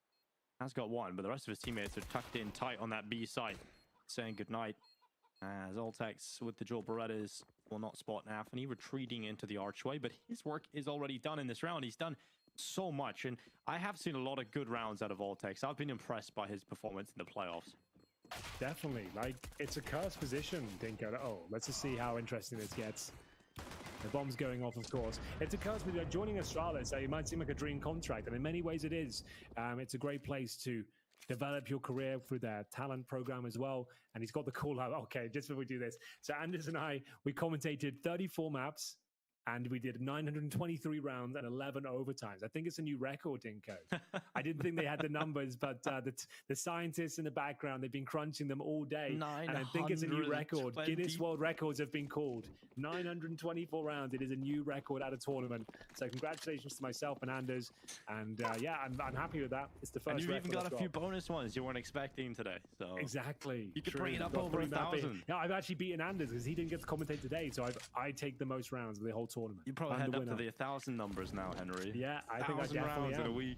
Has got 1, but the rest of his teammates are tucked in tight on that B side, saying goodnight. As Altex with the dual Berettas will not spot Nafany, retreating into the archway, but his work is already done in this round. He's done so much, and I have seen a lot of good rounds out of Altex. I've been impressed by his performance in the playoffs. Definitely. Like, it's a cursed position, Dinko. Oh, let's just see how interesting this gets. The bomb's going off, of course. It's a curse with joining Astralis. It might seem like a dream contract, and in many ways it is. It's a great place to develop your career through their talent program as well. And he's got the call out. Okay, just before we do this. So Anders and I, we commentated 34 maps, and we did 923 rounds and 11 overtimes. I think it's a new record, Dinko. I didn't think they had the numbers, but the scientists in the background, they've been crunching them all day. And I think it's a new record. Guinness World Records have been called. 924 rounds. It is a new record at a tournament. So congratulations to myself and Anders. And yeah, I'm happy with that. It's the first. And you've even got a few bonus ones you weren't expecting today. So exactly. You could bring it up over 1,000. Yeah, I've actually beaten Anders because he didn't get to commentate today. So I take the most rounds of the whole tournament. You probably head up to the 1,000 numbers now, Henry. Yeah, I think I 1,000 definitely rounds am. in a week.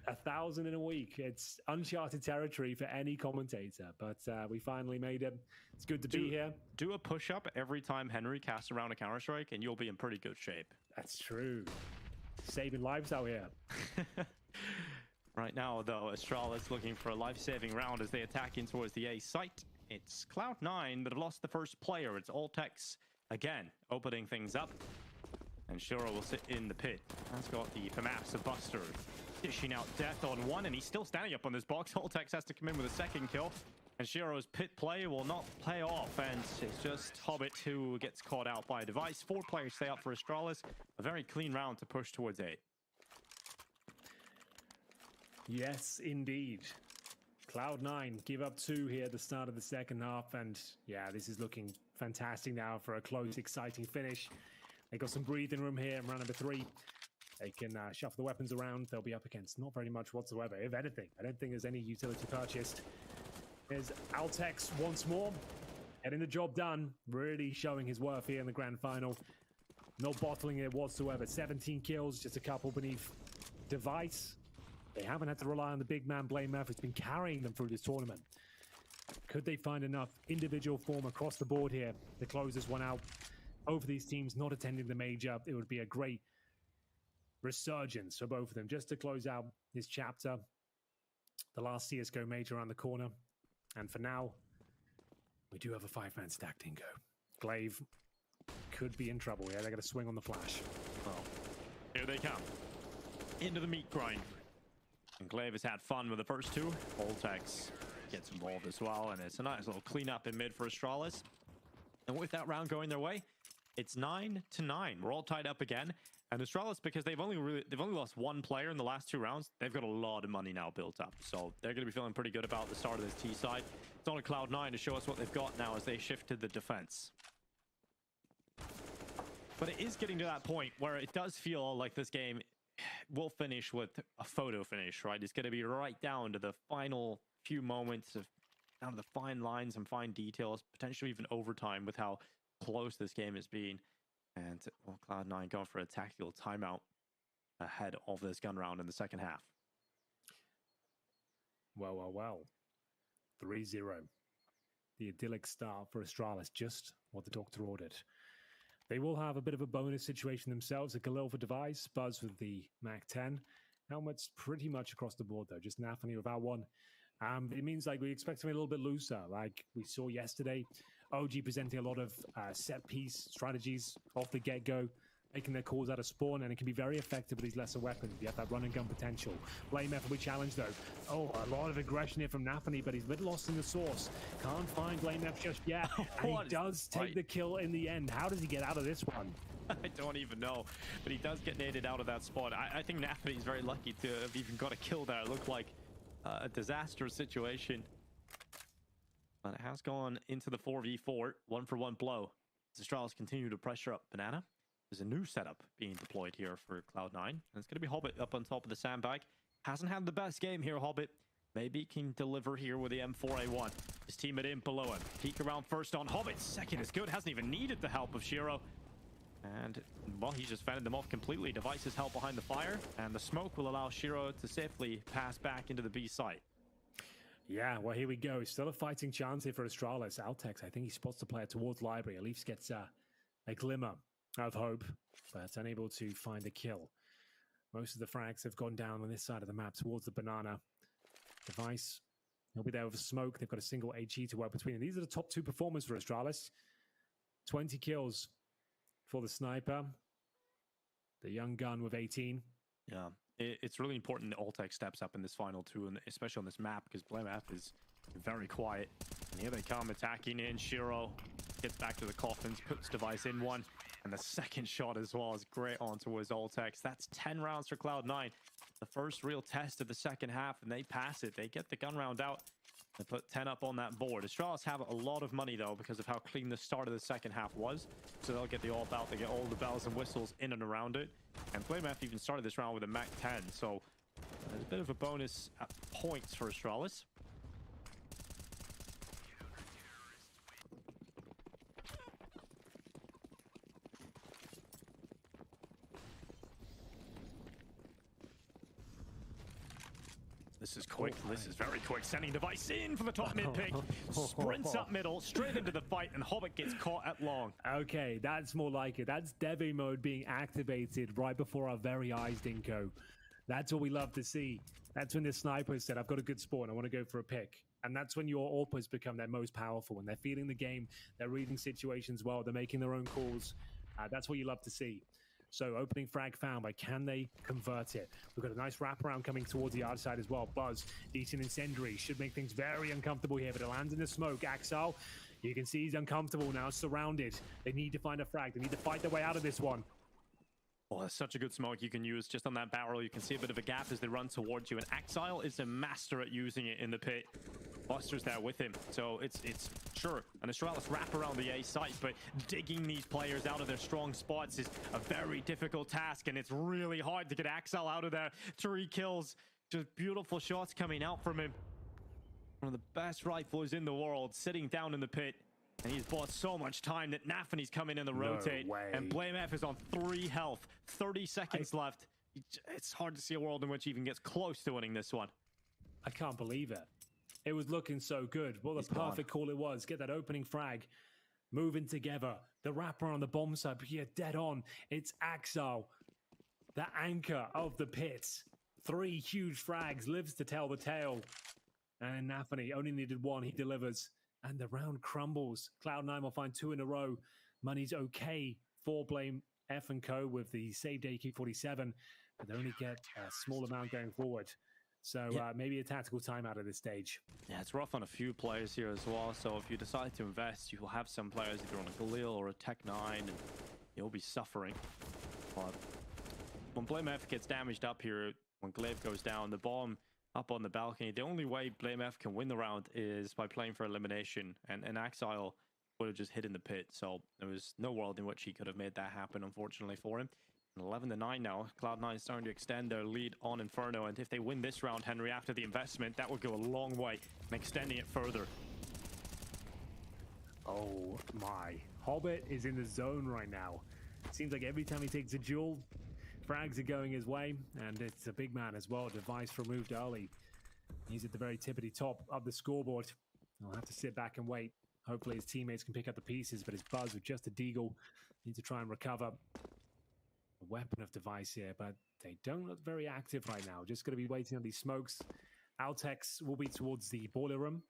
1,000 in a week. It's uncharted territory for any commentator, but we finally made it. It's good to be here. Do a push-up every time Henry casts around a Counter-Strike, and you'll be in pretty good shape. That's true. Saving lives out here. Right now, though, Astralis looking for a life-saving round as they attack in towards the A site. It's Cloud9 that have lost the first player. It's Altex again, opening things up. And shuro will sit in the pit. That's got the FAMAPs of Buster dishing out death on one, and he's still standing up on this box. Altex has to come in with a second kill. And shuro's pit play will not play off, and it's just Hobbit who gets caught out by a device. 4 players stay up for Astralis. A very clean round to push towards A. Yes, indeed. Cloud9 give up 2 here at the start of the second half, and yeah, this is looking fantastic now for a close, exciting finish. They got some breathing room here in round number 3. They can shuffle the weapons around. They'll be up against not very much whatsoever, if anything. I don't think there's any utility purchased. There's Altex once more, getting the job done, really showing his worth here in the grand final. No bottling it whatsoever. 17 kills, just a couple beneath device. They haven't had to rely on the big man BlameF, who's been carrying them through this tournament. Could they find enough individual form across the board here to close this one out? Over these teams not attending the major, it would be a great resurgence for both of them. Just to close out this chapter, the last CSGO major around the corner. And for now, we do have a 5-man stack, Dingo. Glaive could be in trouble here. They're going to swing on the flash. Well, here they come. Into the meat grind. And Glaive has had fun with the first 2. Voltex gets involved as well, and it's a nice little cleanup in mid for Astralis. And with that round going their way, it's 9-9. We're all tied up again. And Astralis, because they've only lost 1 player in the last 2 rounds, they've got a lot of money now built up. So they're going to be feeling pretty good about the start of this T side. It's on a Cloud9 to show us what they've got now as they shift to the defense. But it is getting to that point where it does feel like this game will finish with a photo finish, right? It's going to be right down to the final few moments, down to the fine lines and fine details, potentially even overtime with how close this game has been. And well, Cloud9 going for a tactical timeout ahead of this gun round in the second half. Well. 3-0. The idyllic start for Astralis, just what the doctor ordered. They will have a bit of a bonus situation themselves. A Galil for device, Buzz with the MAC-10. Helmets pretty much across the board, though. Just Nafany without one. It means like we expect to be a little bit looser, like we saw yesterday. OG presenting a lot of set-piece strategies off the get-go, making their calls out of spawn, and it can be very effective with these lesser weapons. You have that run-and-gun potential. BlameF will be challenged, though. Oh, a lot of aggression here from Nafany, but he's a bit lost in the source. Can't find BlameF just yet, and he does take the kill in the end. How does he get out of this one? I don't even know, but he does get naded out of that spot. I think Nafany's very lucky to have even got a kill there. It looked like a disastrous situation. But it has gone into the 4v4, 1-for-1 blow. Astralis continue to pressure up Banana. There's a new setup being deployed here for Cloud9. And it's going to be Hobbit up on top of the sandbag. Hasn't had the best game here, Hobbit. Maybe he can deliver here with the M4A1. His teammate in below him. Peek around first on Hobbit. Second is good. Hasn't even needed the help of shuro. And, well, he's just fended them off completely. Devices held behind the fire. And the smoke will allow shuro to safely pass back into the B site. Yeah, well, here we go. Still a fighting chance here for Astralis. Altex, I think he spots the player towards Library. At least gets a glimmer of hope, but unable to find a kill. Most of the frags have gone down on this side of the map towards the banana. Device, he'll be there with smoke. They've got a single HE to work between. And these are the top 2 performers for Astralis. 20 kills for the sniper. The young gun with 18. Yeah, it's really important that Altex steps up in this final too, and especially on this map, because BlameF is very quiet. And here they come attacking in. shuro gets back to the coffins, puts device in one, and the second shot as well is great on towards Altex. That's 10 rounds for Cloud9. The first real test of the second half, and they pass it. They get the gun round out. They put 10 up on that board. Astralis have a lot of money, though, because of how clean the start of the second half was. So they'll get the all-out. They get all the bells and whistles in and around it. And BlameF even started this round with a MAC-10. So there's a bit of a bonus at points for Astralis. This is quick. This is very quick. Sending device in for the top mid pick. Sprints up middle, straight into the fight, and Hobbit gets caught at long. Okay, that's more like it. That's Devi mode being activated right before our very eyes, Dinko. That's what we love to see. That's when the sniper said, I've got a good spawn, I want to go for a pick. And that's when your AWPers become their most powerful. When they're feeling the game, they're reading situations well, they're making their own calls. That's what you love to see. So opening frag found, but can they convert it? We've got a nice wraparound coming towards the other side as well. Buzz, decent incendiary, should make things very uncomfortable here, but it lands in the smoke. Axel, you can see he's uncomfortable now, surrounded. They need to find a frag. They need to fight their way out of this one. Oh, that's such a good smoke you can use just on that barrel. You can see a bit of a gap as they run towards you, and Axile is a master at using it in the pit. Buster's there with him, so it's sure an Astralis wrap around the A site, but digging these players out of their strong spots is a very difficult task, and it's really hard to get Axile out of there. 3 kills, just beautiful shots coming out from him. One of the best riflers in the world, sitting down in the pit. And he's bought so much time that Nafany's coming in the rotate. And BlameF is on 3 health. 30 seconds left. It's hard to see a world in which he even gets close to winning this one. I can't believe it. It was looking so good. What a perfect call it was. Get that opening frag. Moving together. The wrapper on the bomb side. But yeah, dead on. It's Axel. The anchor of the pits. 3 huge frags. Lives to tell the tale. And Nafany only needed 1. He delivers. And the round crumbles. Cloud9 will find 2 in a row. Money's okay for Blame F and Co with the saved AK-47, but they only get a small amount going forward. So maybe a tactical timeout at this stage. Yeah, it's rough on a few players here as well. So if you decide to invest, you will have some players either on a Galil or a Tech9, and you'll be suffering. But when Blame F gets damaged up here, when Glaive goes down, the bomb up on the balcony, the only way Blame F can win the round is by playing for elimination, and Axile would have just hit in the pit, so there was no world in which he could have made that happen, unfortunately for him. 11-9 now. Cloud9 starting to extend their lead on Inferno, and if they win this round, Henry, after the investment, that would go a long way in extending it further. Oh my. Hobbit is in the zone right now. Seems like every time he takes a duel, frags are going his way, and it's a big man as well. Device removed early. He's at the very tippity top of the scoreboard. He'll have to sit back and wait. Hopefully his teammates can pick up the pieces, but his Buzz with just a deagle need to try and recover. A weapon of Device here, but they don't look very active right now. Just going to be waiting on these smokes. Altex will be towards the boiler room,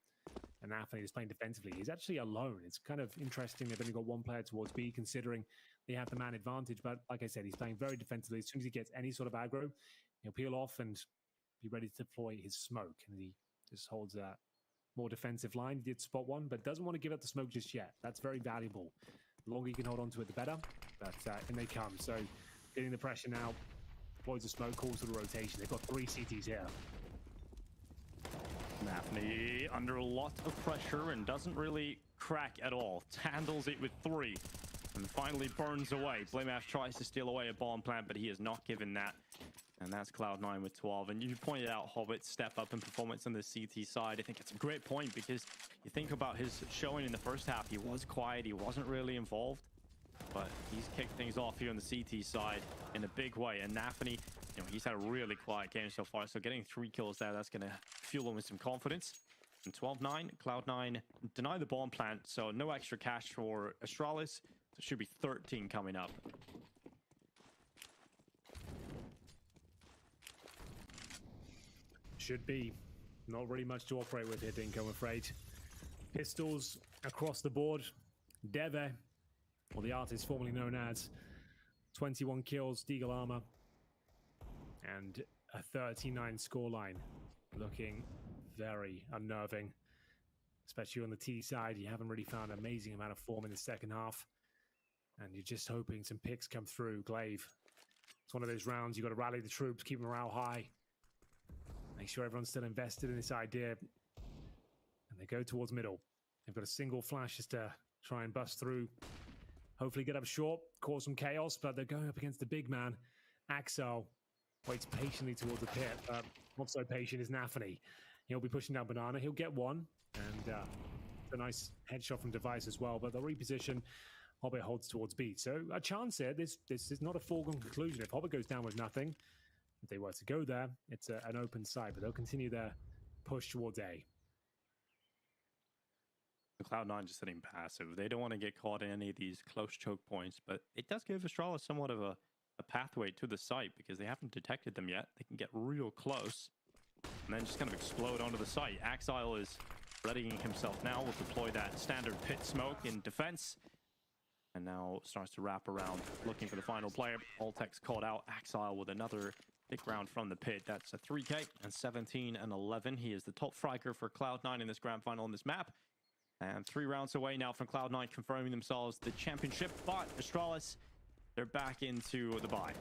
and Nafany is playing defensively. He's actually alone. It's kind of interesting they've only got 1 player towards B, considering they have the man advantage, but like I said, he's playing very defensively. As soon as he gets any sort of aggro, he'll peel off and be ready to deploy his smoke. And he just holds a more defensive line. He did spot 1, but doesn't want to give up the smoke just yet. That's very valuable. The longer you can hold on to it, the better. But in they come. So getting the pressure now. Deploys the smoke, calls for the rotation. They've got 3 CTs here. Nafany under a lot of pressure and doesn't really crack at all. Handles it with 3. And finally burns away. Blame F tries to steal away a bomb plant, but he is not given that. And that's Cloud9 with 12. And you pointed out Hobbit's step up in performance on the CT side. I think it's a great point because you think about his showing in the first half. He was quiet. He wasn't really involved. But he's kicked things off here on the CT side in a big way. And Nafany, you know, he's had a really quiet game so far. So getting 3 kills there, that's going to fuel him with some confidence. And 12-9, Cloud9 deny the bomb plant. So no extra cash for Astralis. So it should be 13 coming up. Should be. Not really much to operate with here, Dinko, I'm afraid. Pistols across the board. Deve, or the artist formerly known as, 21 kills, Deagle armor, and a 39 scoreline. Looking very unnerving, especially on the T side. You haven't really found an amazing amount of form in the second half, and you're just hoping some picks come through. Glaive, it's one of those rounds, you've got to rally the troops, keep morale high. Make sure everyone's still invested in this idea. And they go towards middle. They've got a single flash just to try and bust through. Hopefully get up short, cause some chaos, but they're going up against the big man. Axel waits patiently towards the pit, but not so patient is Nafany. He'll be pushing down Banana. He'll get 1. And a nice headshot from Device as well, but they'll reposition. Hobbit holds towards B. So a chance here. This is not a foregone conclusion. If Hobbit goes down with nothing, if they were to go there, it's an open site, but they'll continue their push towards A. Cloud9 just sitting passive. They don't want to get caught in any of these close choke points, but it does give Astralis somewhat of a pathway to the site because they haven't detected them yet. They can get real close and then just kind of explode onto the site. Axile is readying himself now. Will deploy that standard pit smoke in defense. And now starts to wrap around looking for the final player. Alltech's caught out. Axile with another big round from the pit. That's a 3K and 17 and 11. He is the top striker for Cloud9 in this grand final on this map. And 3 rounds away now from Cloud9 confirming themselves the championship. But Astralis, they're back into the bye.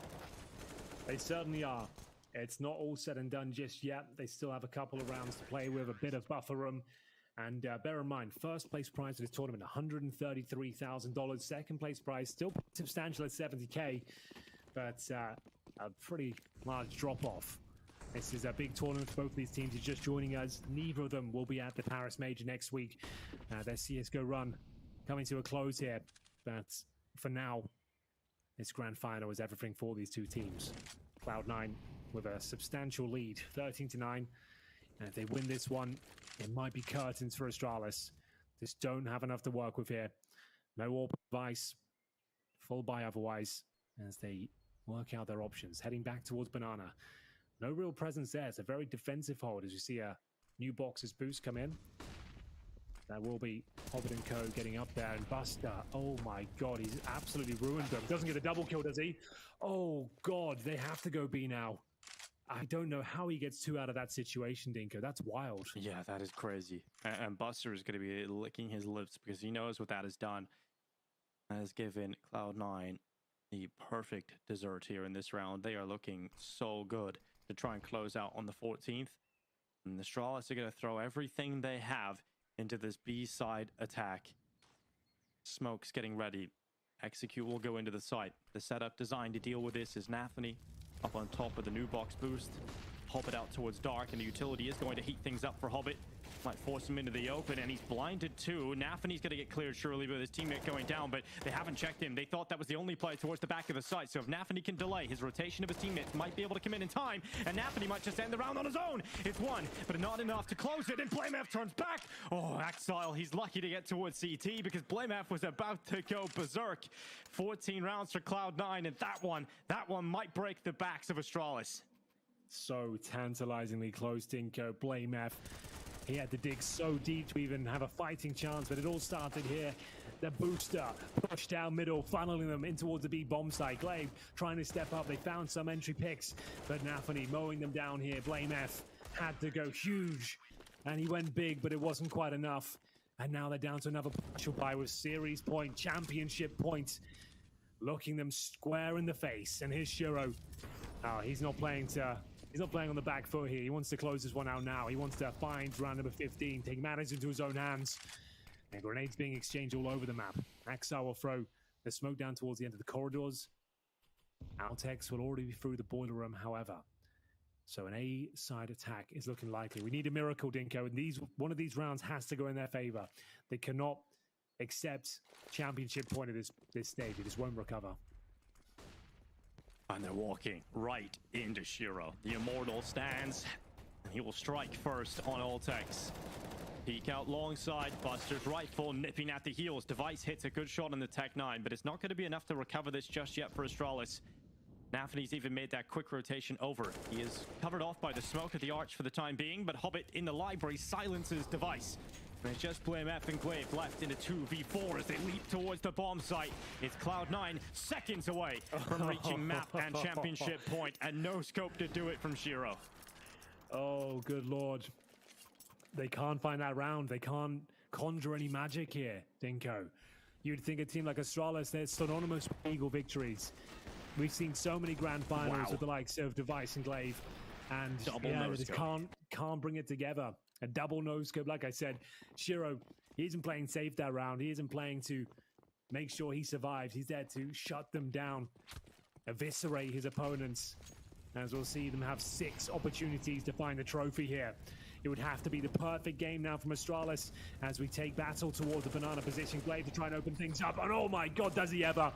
They certainly are. It's not all said and done just yet. They still have a couple of rounds to play with, a bit of buffer room. And bear in mind, first place prize for this tournament, $133,000. Second place prize, still substantial at 70K, but a pretty large drop-off. This is a big tournament for both of these teams who are just joining us. Neither of them will be at the Paris Major next week. Their CSGO run coming to a close here. But for now, this grand final is everything for these two teams. Cloud9 with a substantial lead, 13-9. And if they win this one, it might be curtains for Astralis. Just don't have enough to work with here. No AWP device, full buy otherwise, as they work out their options. Heading back towards Banana. No real presence there. It's a very defensive hold as you see a new boxes boost come in. That will be Hobbit and Co getting up there. And Buster, oh my god, he's absolutely ruined them. Doesn't get the double kill, does he? Oh god, they have to go B now. I don't know how he gets 2 out of that situation, Dinko. That's wild. Yeah, that is crazy. And Buster is going to be licking his lips because he knows what that has done. That has given Cloud9 the perfect dessert here in this round. They are looking so good to try and close out on the 14th. And the Astralis are going to throw everything they have into this B-side attack. Smoke's getting ready. Execute will go into the site. The setup designed to deal with this is Nathany up on top of the new box boost. Hobbit out towards Dark, and the utility is going to heat things up for Hobbit. Might force him into the open, and he's blinded too. Nathany's going to get cleared surely with his teammate going down, but they haven't checked him. They thought that was the only play towards the back of the site, so if Nathany can delay, his rotation of his teammates might be able to come in time, and Nathany might just end the round on his own. It's 1, but not enough to close it, and BlameF turns back. Oh, Axile, he's lucky to get towards CT because BlameF was about to go berserk. 14 rounds for Cloud9, and that one might break the backs of Astralis. So tantalizingly close, Dinko. BlameF. He had to dig so deep to even have a fighting chance, but it all started here. The booster pushed down middle, funneling them in towards the B bomb site. Glaive trying to step up. They found some entry picks, but Nathany mowing them down here. BlameF had to go huge, and he went big, but it wasn't quite enough. And now they're down to another partial buy with series point, championship point, looking them square in the face. And here's Shiro. Oh, he's not playing on the back foot here. He wants to close this one out now. He wants to find round number 15, take matters into his own hands. And grenades being exchanged all over the map. Axel will throw the smoke down towards the end of the corridors. Altex will already be through the boiler room, however. So an A-side attack is looking likely. We need a miracle, Dinko, and one of these rounds has to go in their favor. They cannot accept championship point at this stage. It just won't recover. And they're walking right into Shiro. The Immortal stands, and he will strike first on Alltex. Peek out long side, Buster's rifle nipping at the heels. Device hits a good shot on the Tech 9, but it's not going to be enough to recover this just yet for Astralis. Nathany's even made that quick rotation over. He is covered off by the smoke at the arch for the time being, but Hobbit in the library silences Device. And it's just BlameF and Glaive left in a 2v4 as they leap towards the bomb site. It's Cloud9 seconds away from reaching map and championship point, and no scope to do it from Shiro. Oh, good lord. They can't find that round. They can't conjure any magic here, Dinko. You'd think a team like Astralis, they're synonymous with Eagle victories. We've seen so many grand finals with the likes of Device and Glaive, and they just can't bring it together. A double no-scope, like I said. Shiro, he isn't playing safe that round. He isn't playing to make sure he survives. He's there to shut them down, eviscerate his opponents. As we'll see them have 6 opportunities to find the trophy here. It would have to be the perfect game now from Astralis as we take battle towards the banana position. Glaive to try and open things up. And oh my god, does he ever.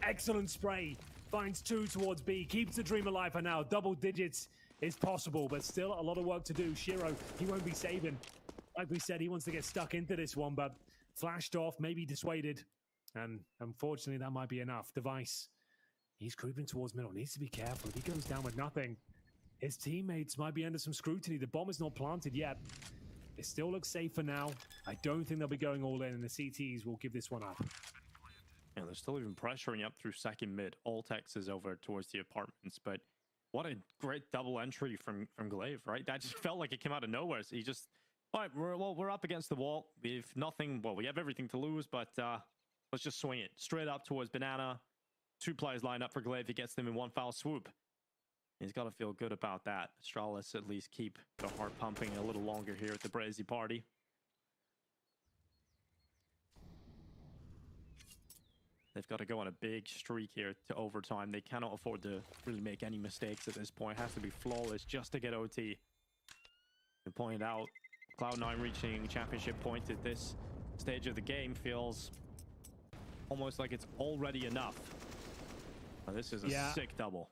Excellent spray Finds 2 towards B. Keeps the dream alive for now. Double digits is possible, but still a lot of work to do. Shiro, he won't be saving. Like we said, he wants to get stuck into this one, but flashed off, maybe dissuaded. And unfortunately, that might be enough. Device, he's creeping towards middle. Needs to be careful. If he goes down with nothing, his teammates might be under some scrutiny. The bomb is not planted yet. It still looks safe for now. I don't think they'll be going all in, and the CTs will give this one up. Yeah, they're still even pressuring up through second mid. Altex is over towards the apartments, but what a great double entry from Glaive, right? That just felt like it came out of nowhere. So he just, all right, we're up against the wall. If nothing, well, we have everything to lose, but let's just swing it straight up towards Banana. 2 players line up for Glaive. He gets them in one foul swoop. He's got to feel good about that. Astralis at least keep the heart pumping a little longer here at the Brazy party. They've got to go on a big streak here to overtime. They cannot afford to really make any mistakes at this point. It has to be flawless just to get OT. You pointed out, Cloud9 reaching championship points at this stage of the game feels almost like it's already enough. Now, this is a sick double.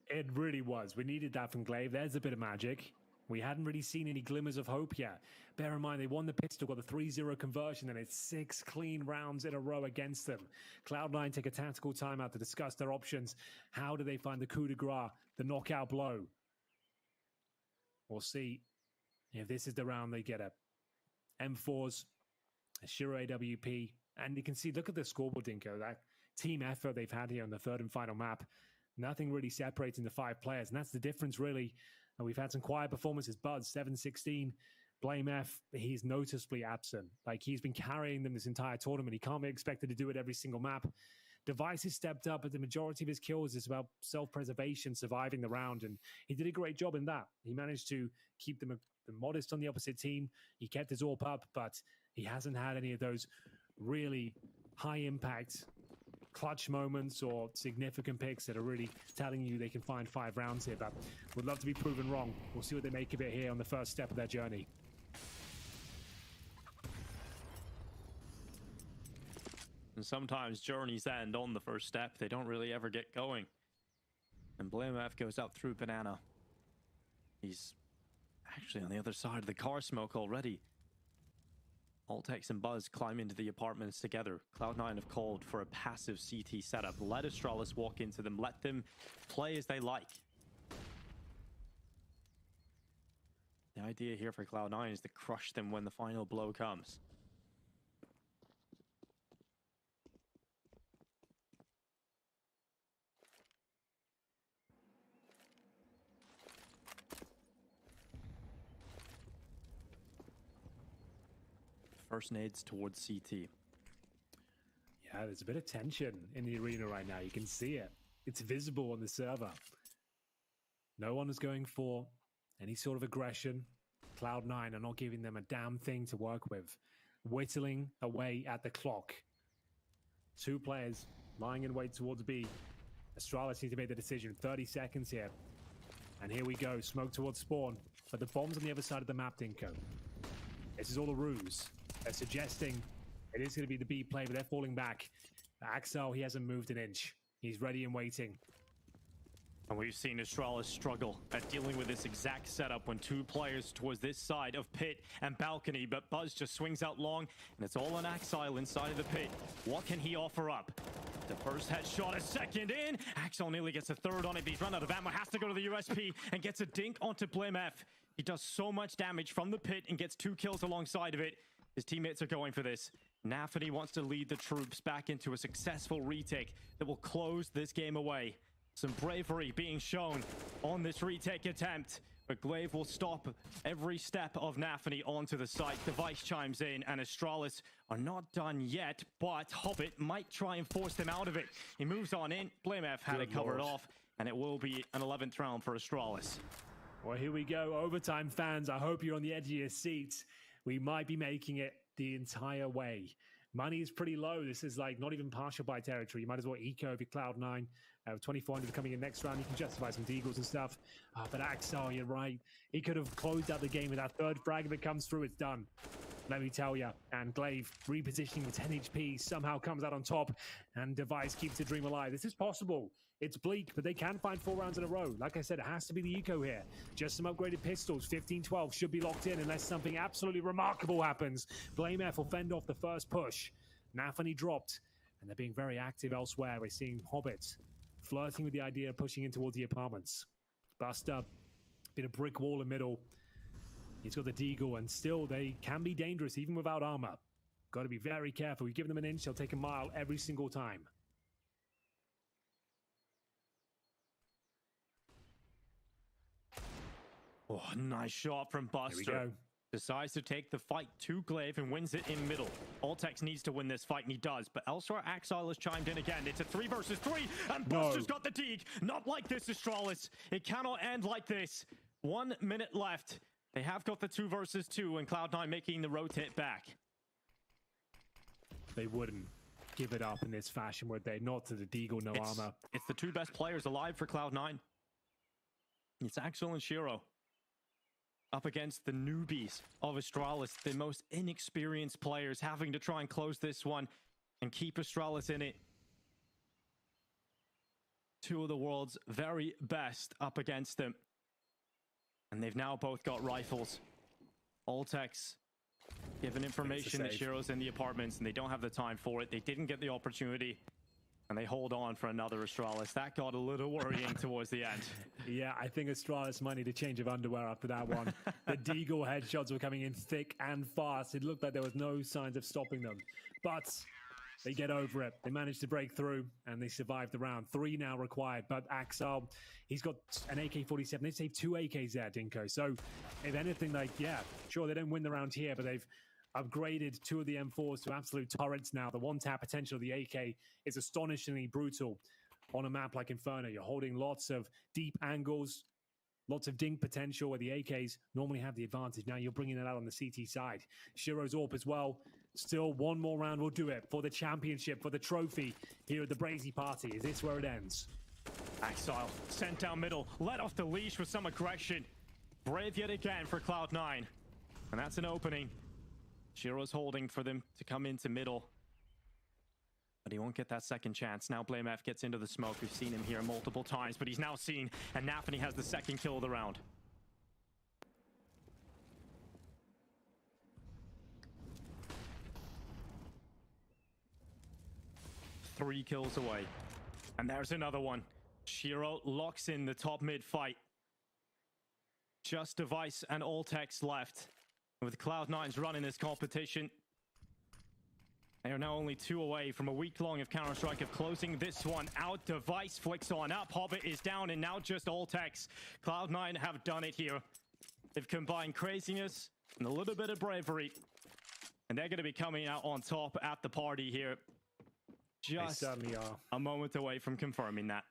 It really was. We needed that from Glaive. There's a bit of magic. We hadn't really seen any glimmers of hope yet. Bear in mind, they won the pistol, got the 3-0 conversion, and it's 6 clean rounds in a row against them. Cloud9 take a tactical timeout to discuss their options. How do they find the coup de grace, the knockout blow? We'll see if this is the round they get a M4s, a Shiro AWP, and you can see, look at the scoreboard, Dinko. That team effort they've had here on the third and final map. Nothing really separating the 5 players, and that's the difference, really. And we've had some quiet performances. Buzz, 7-16. Blame F, he's noticeably absent. Like, he's been carrying them this entire tournament. He can't be expected to do it every single map. Device has stepped up, but the majority of his kills is about self-preservation, surviving the round, and he did a great job in that. He managed to keep them modest on the opposite team. He kept his AWP up, but he hasn't had any of those really high-impact clutch moments or significant picks that are really telling you they can find 5 rounds here, but would love to be proven wrong. We'll see what they make of it here on the first step of their journey. And sometimes journeys end on the first step. They don't really ever get going. And Blame F goes out through Banana. He's actually on the other side of the car smoke already. Altex and Buzz climb into the apartments together. Cloud9 have called for a passive CT setup. Let Astralis walk into them. Let them play as they like. The idea here for Cloud9 is to crush them when the final blow comes. First nades towards CT. Yeah, there's a bit of tension in the arena right now. You can see it. It's visible on the server. No one is going for any sort of aggression. Cloud9 are not giving them a damn thing to work with. Whittling away at the clock. 2 players lying in wait towards B. Astralis needs to make the decision. 30 seconds here. And here we go. Smoke towards spawn. But the bomb's on the other side of the map, Dinko. This is all a ruse. They're suggesting it is going to be the B play, but they're falling back. Axel, he hasn't moved an inch. He's ready and waiting. And we've seen Astralis struggle at dealing with this exact setup when 2 players towards this side of pit and balcony, but Buzz just swings out long, and it's all on Axel inside of the pit. What can he offer up? The first headshot, a second in. Axel nearly gets a third on it, but he's run out of ammo, has to go to the USP, and gets a dink onto Blim F. He does so much damage from the pit and gets 2 kills alongside of it. His teammates are going for this. Nafany wants to lead the troops back into a successful retake that will close this game away. Some bravery being shown on this retake attempt, but Glaive will stop every step of Nafany onto the site. Device chimes in, and Astralis are not done yet, but Hobbit might try and force them out of it. He moves on in. Blame F had it covered off, and it will be an 11th round for Astralis. Well, here we go. Overtime fans, I hope you're on the edge of your seats. We might be making it the entire way. Money is pretty low. This is like not even partial buy territory. You might as well eco if you're Cloud9. 2,400 coming in next round. You can justify some deagles and stuff. But Axel, you're right. He could have closed out the game with that third frag. If it comes through, it's done. let me tell you. And Glaive repositioning with 10 HP somehow comes out on top, and Device keeps the dream alive. This is possible. It's bleak, but they can find 4 rounds in a row. Like I said, it has to be the eco here. Just some upgraded pistols. 15-12 should be locked in unless something absolutely remarkable happens. Blame F will fend off the first push. Nafany dropped, and they're being very active elsewhere. We're seeing Hobbit flirting with the idea of pushing in towards the apartments. Buster, been a brick wall in middle. He's got the Deagle, and still they can be dangerous even without armor. Got to be very careful. You give them an inch, they'll take a mile every single time. Oh, nice shot from Buster. Here we go. Decides to take the fight to Glaive and wins it in middle. Altex needs to win this fight, and he does. But elsewhere, Axile has chimed in again. It's a 3 versus 3, and Buster's got the Deeg. Not like this, Astralis. It cannot end like this. 1 minute left. They have got the 2 versus 2, and Cloud9 making the rotate back. They wouldn't give it up in this fashion, would they? Not to the Deagle, no armor. It's the 2 best players alive for Cloud9. It's Axel and Shiro up against the newbies of Astralis, the most inexperienced players, having to try and close this one and keep Astralis in it. 2 of the world's very best up against them. And they've now both got rifles. Altex given information that Shiro's in the apartments, and they don't have the time for it. They didn't get the opportunity, and they hold on for another Astralis. That got a little worrying towards the end. Yeah, I think Astralis might need a change of underwear after that one. The Deagle headshots were coming in thick and fast. It looked like there was no signs of stopping them. But they get over it. They managed to break through, and they survived the round. 3 now required, but Axel, he's got an AK-47. They saved 2 AKs there, Dinko. So, if anything, like, yeah, sure, they don't win the round here, but they've upgraded 2 of the M4s to absolute turrets now. The one-tap potential of the AK is astonishingly brutal on a map like Inferno. You're holding lots of deep angles, lots of dink potential where the AKs normally have the advantage. Now you're bringing that out on the CT side. Shiro's AWP as well. Still 1 more round will do it for the championship, for the trophy here at the Brazy party. Is this where it ends? Axile sent down middle, let off the leash with some aggression. Brave yet again for Cloud9. And that's an opening. Shiro's holding for them to come into middle. But he won't get that second chance. Now Blame F gets into the smoke. We've seen him here multiple times, but he's now seen, and Nafany has the second kill of the round. Three kills away. And there's another one. Shiro locks in the top mid fight. Just Device and Altex left. With Cloud9's running this competition, they are now only 2 away from a week long of Counter-Strike of closing this one out. Device flicks on up. Hobbit is down, and now just Altex. Cloud9 have done it here. They've combined craziness and a little bit of bravery, and they're going to be coming out on top at the party here. Just a moment away from confirming that.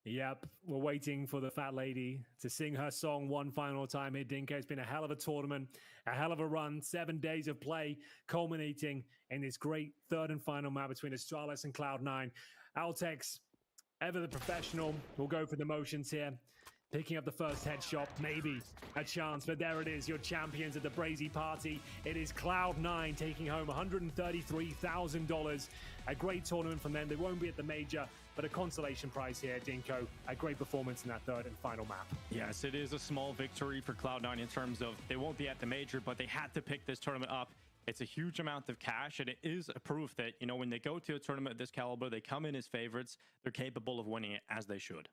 Yep, we're waiting for the fat lady to sing her song one final time here, Dinko. It's been a hell of a tournament, a hell of a run, 7 days of play, culminating in this great 3rd and final map between Astralis and Cloud9. Altex, ever the professional, will go for the motions here. Picking up the first headshot, maybe a chance, but there it is, your champions at the Brazy party. It is Cloud9 taking home $133,000. A great tournament from them. They won't be at the major, but a consolation prize here, Dinko. A great performance in that 3rd and final map. Yes, it is a small victory for Cloud9 in terms of they won't be at the major, but they had to pick this tournament up. It's a huge amount of cash, and it is a proof that, you know, when they go to a tournament of this caliber, they come in as favorites. They're capable of winning it as they should.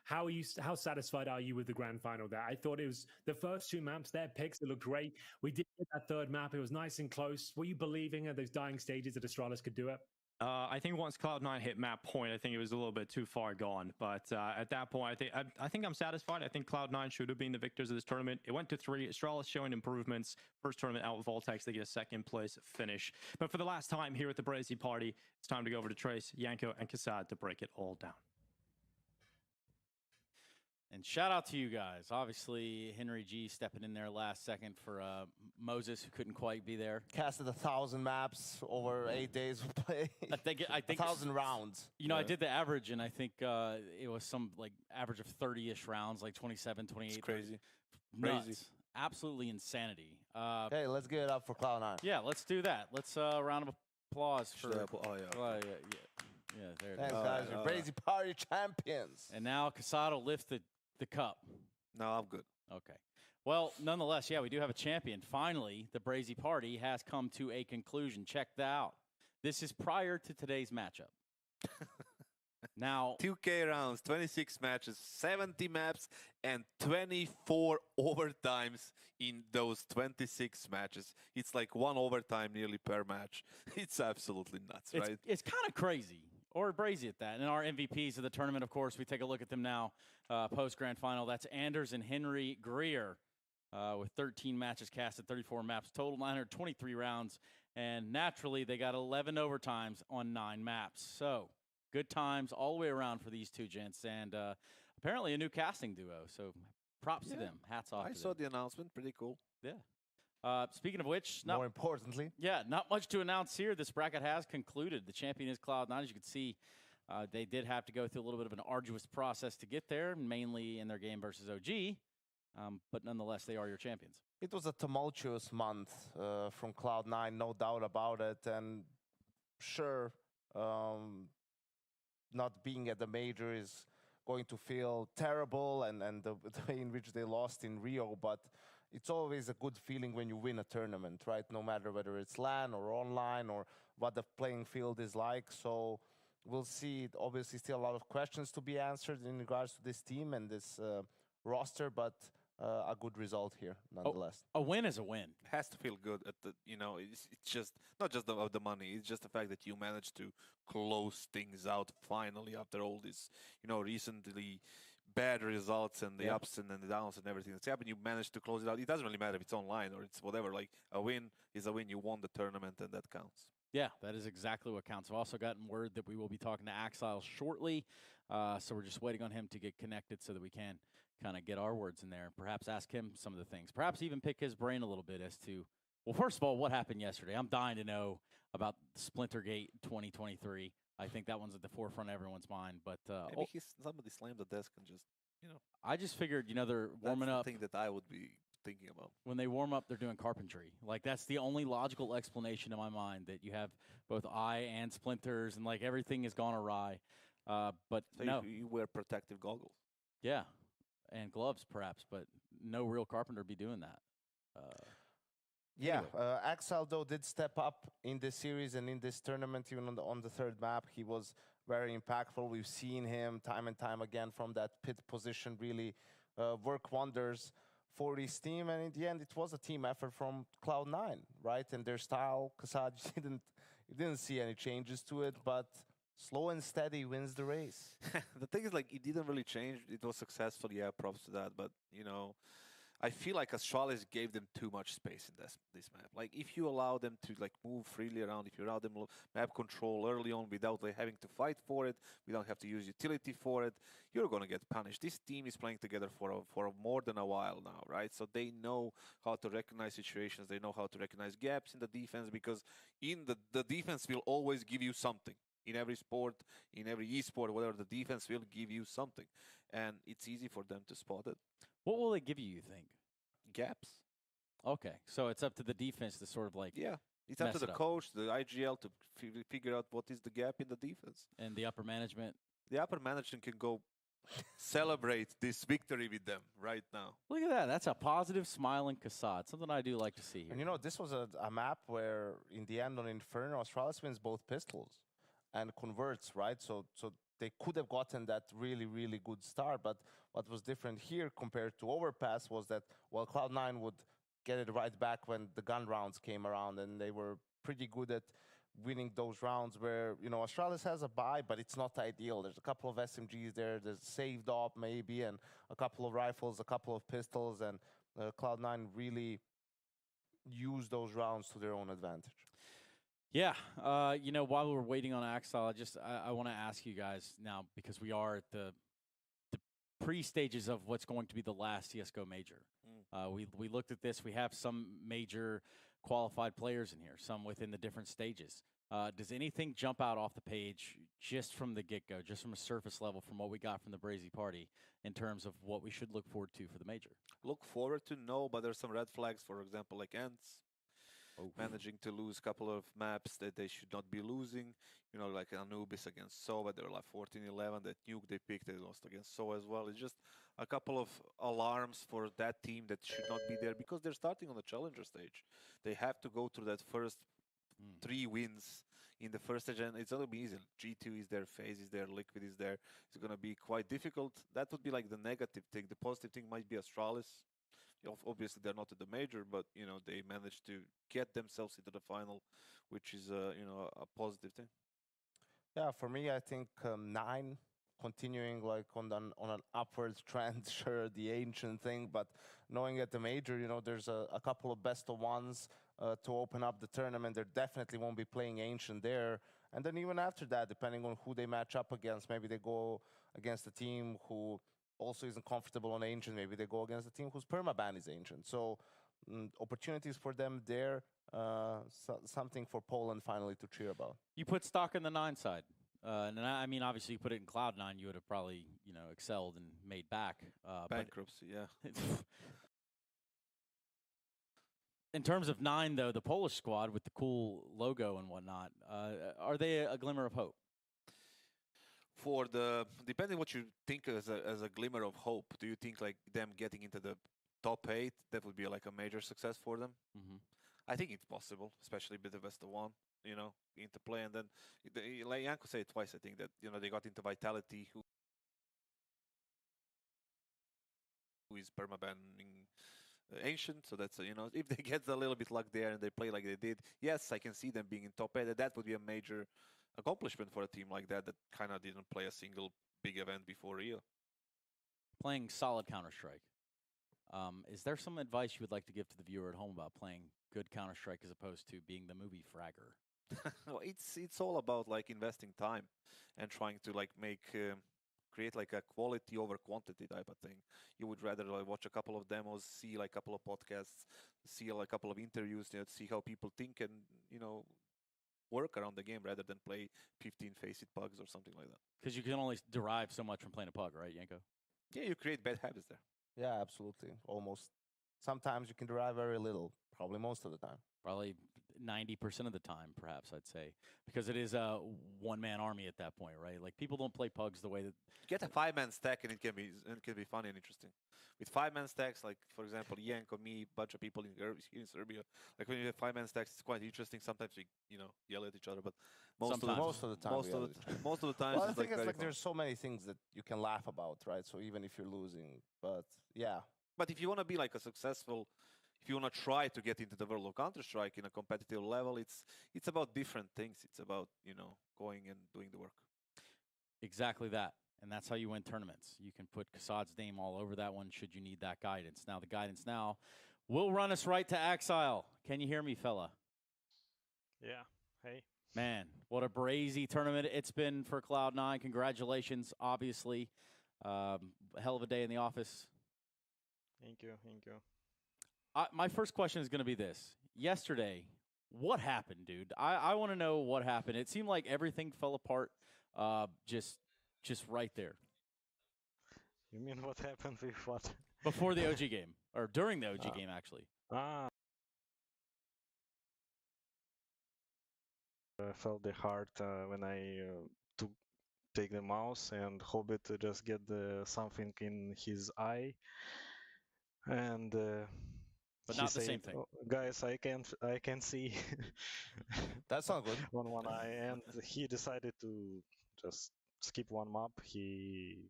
How satisfied are you with the grand final there? I thought it was the first 2 maps, their picks, it looked great. We did get that 3rd map. It was nice and close. Were you believing at those dying stages that Astralis could do it? I think once Cloud9 hit map point, I think it was a little bit too far gone. But at that point, I think I'm satisfied. I think Cloud9 should have been the victors of this tournament. It went to 3. Astralis showing improvements. First tournament out with Voltex. They get a 2nd place finish. But for the last time here at the Brazy party, it's time to go over to Trace, Yanko, and Kassad to break it all down. And shout out to you guys. Obviously, Henry G stepping in there last second for Moses, who couldn't quite be there. Casted 1,000 maps over 8 days of play. I think 1,000 rounds. You know, I did the average, and I think it was some like average of 30-ish rounds, like 27, 28. It's crazy. Nuts. Crazy. absolutely insanity. Hey, let's give it up for Cloud9. Yeah, let's do that. Let's round of applause for. Yeah. Yeah, there it Thanks, is. guys. You're Brazy Party champions. And now Casado lift the cup. No, I'm good. Okay. Well, nonetheless, yeah, we do have a champion. Finally, the Brazy Party has come to a conclusion. Check that out. This is prior to today's matchup. Now, 2K rounds, 26 matches, 70 maps, and 24 overtimes in those 26 matches. It's like one overtime nearly per match. It's absolutely nuts, right? It's kind of crazy. Or Brazy at that. And our MVPs of the tournament, of course, we take a look at them now post-grand final. That's Anders and Henry Greer with 13 matches casted, 34 maps total, 923 rounds. And naturally, they got 11 overtimes on 9 maps. So good times all the way around for these two gents. And apparently a new casting duo. So props to them. Hats off I to saw them. the announcement. Pretty cool. Yeah. Speaking of which, More importantly, yeah, not much to announce here. This bracket has concluded. The champion is Cloud9. As you can see, they did have to go through a little bit of an arduous process to get there, mainly in their game versus OG. But nonetheless, they are your champions. it was a tumultuous month from Cloud9, no doubt about it. And sure, not being at the major is going to feel terrible, and the way in which they lost in Rio, but it's always a good feeling when you win a tournament, right? No matter whether it's LAN or online or what the playing field is like. So we'll see. Obviously, still a lot of questions to be answered in regards to this team and this roster, but a good result here nonetheless. A win is a win. Has to feel good at the, it's just not just about the money. It's just the fact that you managed to close things out finally after all this, recently bad results and the ups and then the downs and everything that's happened. You managed to close it out. It doesn't really matter if it's online or it's whatever. Like, a win is a win. You won the tournament, and that counts. Yeah, that is exactly what counts. I've also gotten word that we will be talking to Astralis shortly, so we're just waiting on him to get connected so that we can kind of get our words in there and perhaps ask him some of the things. Perhaps even pick his brain a little bit as to, well, first of all, what happened yesterday? I'm dying to know about Splintergate 2023. I think that one's at the forefront of everyone's mind. But maybe somebody slammed the desk and just, I just figured, they're warming up. That's the thing that I would be thinking about. When they warm up, they're doing carpentry. Like, that's the only logical explanation in my mind, that you have both eye and splinters and like everything has gone awry. But so no, you wear protective goggles. Yeah, and gloves perhaps, but no real carpenter be doing that. Yeah, Axel though did step up in this series and in this tournament, even on the third map. He was very impactful. We've seen him time and time again from that pit position really work wonders for his team. And in the end, it was a team effort from Cloud9, right? And their style, Kasad didn't see any changes to it, but slow and steady wins the race. The thing is, like, it didn't really change. It was successful, yeah, props to that. But, I feel like Astralis gave them too much space in this map. Like, if you allow them to move freely around, if you allow them map control early on without having to fight for it, we don't have to use utility for it, you're going to get punished. This team is playing together for more than a while now, right? So they know how to recognize situations. They know how to recognize gaps in the defense, because in the defense will always give you something. In every sport, in every esport, whatever, the defense will give you something. And it's easy for them to spot it. What will they give you think? Gaps. Okay, so it's up to the defense to sort of it's up to the coach, the IGL, to figure out what is the gap in the defense. And the upper management. The upper management can go celebrate this victory with them right now. Look at that. That's a positive, smiling Kasad. Something I do like to see here. And this was a map where, in the end, on Inferno, Astralis wins both pistols and converts, right? So they could have gotten that really, really good start. But what was different here compared to Overpass was that, well, Cloud9 would get it right back when the gun rounds came around, and they were pretty good at winning those rounds where, Astralis has a buy, but it's not ideal. There's a couple of SMGs there, there's saved up maybe, and a couple of rifles, a couple of pistols, and Cloud9 really used those rounds to their own advantage. Yeah, while we're waiting on Axel, I want to ask you guys now, because we are at the pre-stages of what's going to be the last CSGO major. We looked at this. We have some major qualified players in here, some within the different stages. Does anything jump out off the page just from the get-go, just from a surface level from what we got from the Brazy party in terms of what we should look forward to for the major? Look forward to no, but there's some red flags, for example, like Ents. Managing to lose a couple of maps that they should not be losing, you know, like Anubis against Sova, they were like 14-11, that nuke they picked, they lost against Sova as well. It's just a couple of alarms for that team that should not be there because they're starting on the challenger stage. They have to go through that first 3 wins in the first stage, and it's not going to be easy. G2 is there, FaZe is there, Liquid is there. It's going to be quite difficult. That would be like the negative thing. The positive thing might be Astralis. Obviously, they're not at the major, but you know they managed to get themselves into the final, which is you know a positive thing. Yeah, for me, I think 9 continuing like on an upward trend, sure, the ancient thing, but knowing at the major, you know, there's a couple of best of ones to open up the tournament. There definitely won't be playing ancient there. And then even after that, depending on who they match up against, maybe they go against a team who also isn't comfortable on ancient. Maybe they go against a team whose permaban is ancient. So opportunities for them there, something for Poland finally to cheer about. You put stock in the 9 side. And I mean, obviously, you put it in Cloud9, you would have probably, you know, excelled and made back. Bankruptcy, yeah. In terms of 9, though, the Polish squad with the cool logo and whatnot, are they a glimmer of hope? For the depending what you think as a glimmer of hope, do you think like them getting into the top 8 that would be like a major success for them? I think it's possible, especially with the best of 1, you know, into play. And then like Janko said twice, I think that you know they got into Vitality, who is permabanning ancient. So that's you know if they get a little bit luck there and they play like they did, yes, I can see them being in top 8. That would be a major accomplishment for a team like that kind of didn't play a single big event before Rio. Playing solid Counter-Strike. Is there some advice you would like to give to the viewer at home about playing good Counter-Strike as opposed to being the movie fragger? Well, it's all about like investing time and trying to like create like a quality over quantity type of thing. You would rather like watch a couple of demos, see like a couple of podcasts, see like a couple of interviews, you know, see how people think and you know work around the game rather than play 15 face-it pugs or something like that. Because you can only derive so much from playing a pug, right, Janko? Yeah, you create bad habits there. Yeah, absolutely. Almost. Sometimes you can derive very little, probably most of the time. Probably 90% of the time, perhaps, I'd say. Because it is a one-man army at that point, right? Like, people don't play pugs the way that... Get a 5-man stack and it can be funny and interesting. With 5-man stacks, like, for example, Janko, me, bunch of people in Serbia, like, when you have 5-man stacks, it's quite interesting. Sometimes we, you know, yell at each other, but most of the time, most of the time, well, I think it's like there's so many things that you can laugh about, right? So even if you're losing, but yeah. But if you want to be like a successful, if you want to try to get into the world of Counter-Strike in a competitive level, it's about different things. It's about, you know, going and doing the work. Exactly that. And that's how you win tournaments. You can put Kassad's name all over that one should you need that guidance. Now, the guidance now will run us right to Exile. Can you hear me, fella? Yeah. Hey. Man, what a Brazy tournament it's been for Cloud9. Congratulations, obviously. Hell of a day in the office. Thank you. Thank you. My first question is going to be this. Yesterday, what happened, dude? I want to know what happened. It seemed like everything fell apart just right there. You mean what happened with what? Before the OG game, or during the OG game, actually. I felt the heart when I take the mouse and Hobbit to just get something in his eye. And but not the same thing. Oh, guys, I can't see. That's not good. On one eye, and he decided to just skip one map. He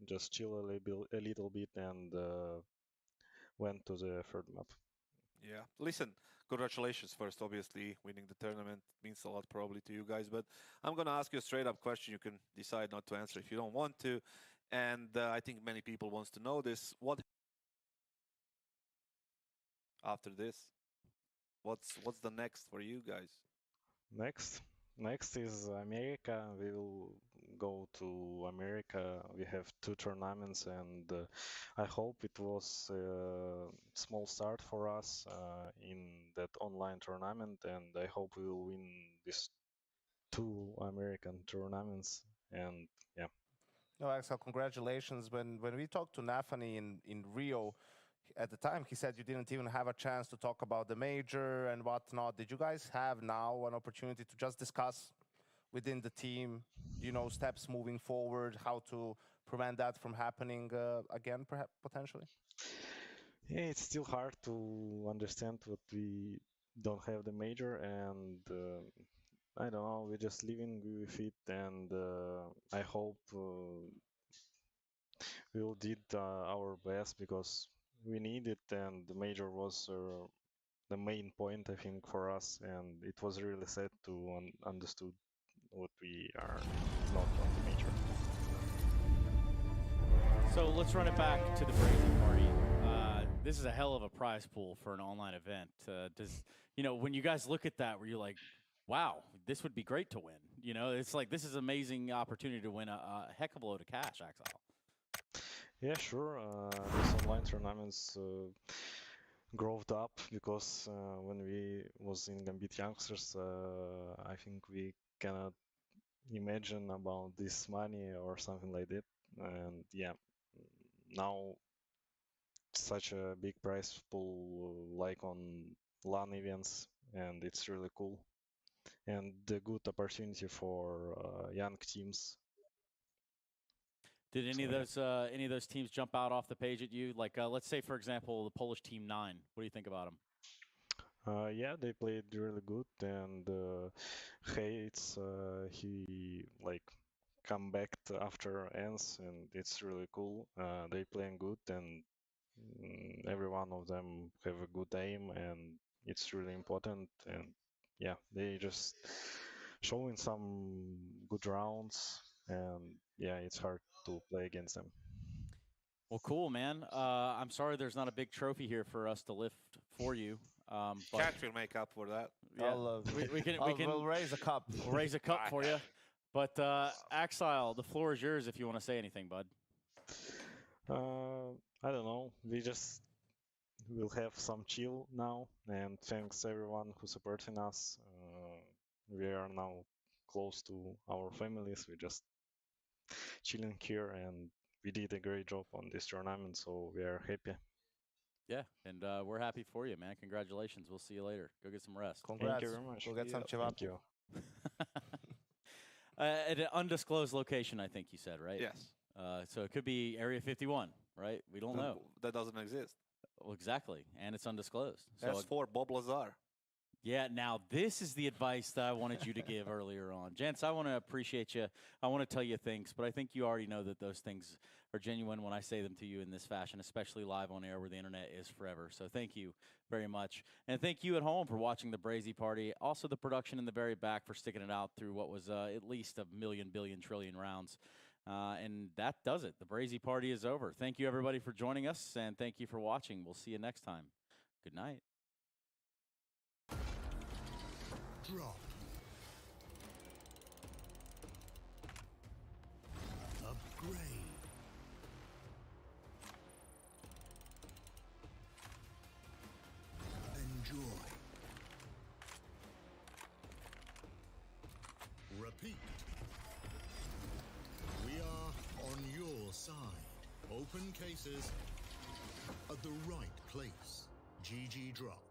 just chill a little bit and went to the third map. Yeah, listen, congratulations first, obviously, winning the tournament means a lot probably to you guys, but I'm going to ask you a straight up question. You can decide not to answer if you don't want to, and I think many people wants to know this. What after this? What's the next for you guys? Next is America. We will go to America. We have 2 tournaments, and I hope it was a small start for us in that online tournament, and I hope we will win these 2 American tournaments. And yeah. No, Axel, congratulations. When we talked to Nafani in Rio, at the time he said you didn't even have a chance to talk about the major and whatnot. Did you guys have now an opportunity to just discuss within the team, you know, steps moving forward, how to prevent that from happening again, perhaps potentially? Yeah, it's still hard to understand what we don't have the major, and I don't know, we're just living with it, and I hope we'll did our best because we need it, and the major was the main point, I think, for us, and it was really sad to understood what we are not on the major. So let's run it back to the Brazy party. This is a hell of a prize pool for an online event. Does, you know, when you guys look at that, where you're like, wow, this would be great to win. You know, it's like this is an amazing opportunity to win a heck of a load of cash, Axel. Yeah, sure. These online tournaments growed up because when we was in Gambit Youngsters, I think we cannot imagine about this money or something like that. And yeah, now such a big prize pool like on LAN events, and it's really cool and a good opportunity for young teams. Did any of those teams jump out off the page at you? Like, let's say, for example, the Polish team 9. What do you think about them? Yeah, they played really good, and Hayes, he like come back after ends, and it's really cool. They playing good, and every one of them have a good aim, and it's really important. And yeah, they just showing some good rounds, and yeah, it's hard to play against them. Well, cool, man. I'm sorry there's not a big trophy here for us to lift for you. But Cat will make up for that. yeah, We'll raise a cup. We'll raise a cup for you. But Axile, the floor is yours if you want to say anything, bud. I don't know. We just will have some chill now, and thanks everyone who's supporting us. We are now close to our families. We're just chilling here, and we did a great job on this tournament, so we are happy. Yeah, and we're happy for you, man. Congratulations. We'll see you later. Go get some rest. Congrats. Thank you very much. Go get some Thank you. At an undisclosed location, I think you said, right? Yes. So it could be Area 51, right? We don't know. That doesn't exist. Well, exactly, and it's undisclosed. So As for Bob Lazar. yeah, now this is the advice that I wanted you to give earlier on. Gents, I want to appreciate you. I want to tell you things, but I think you already know that those things are genuine when I say them to you in this fashion, especially live on air where the internet is forever. So thank you very much. And thank you at home for watching the Brazy party. Also the production in the very back for sticking it out through what was at least a million, billion, trillion rounds. And that does it. The Brazy party is over. Thank you, everybody, for joining us, and thank you for watching. We'll see you next time. Good night. Drop. Upgrade. Enjoy. Repeat. We are on your side. Open cases at the right place. GG Drop.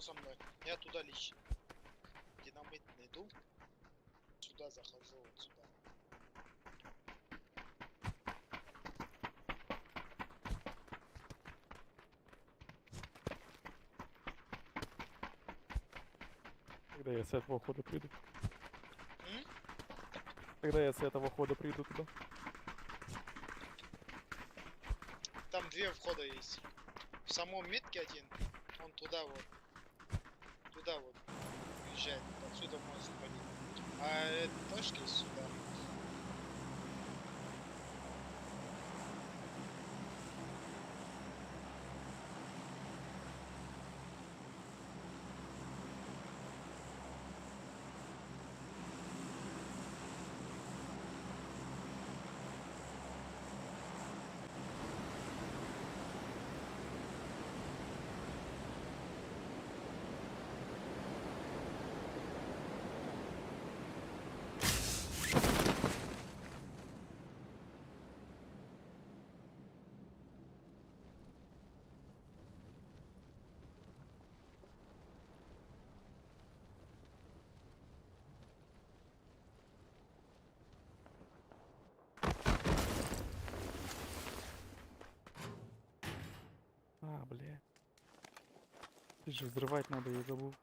со мной? Я туда лично. Динамит найду. Сюда захожу, вот сюда. Когда я с этого хода приду. Когда я с этого хода приду туда. Там две входа есть. В самом метке один. Он туда вот. Туда вот. Уезжает. Отсюда можно ходить. А точки сюда. А, бля. Здесь же взрывать надо, я забыл.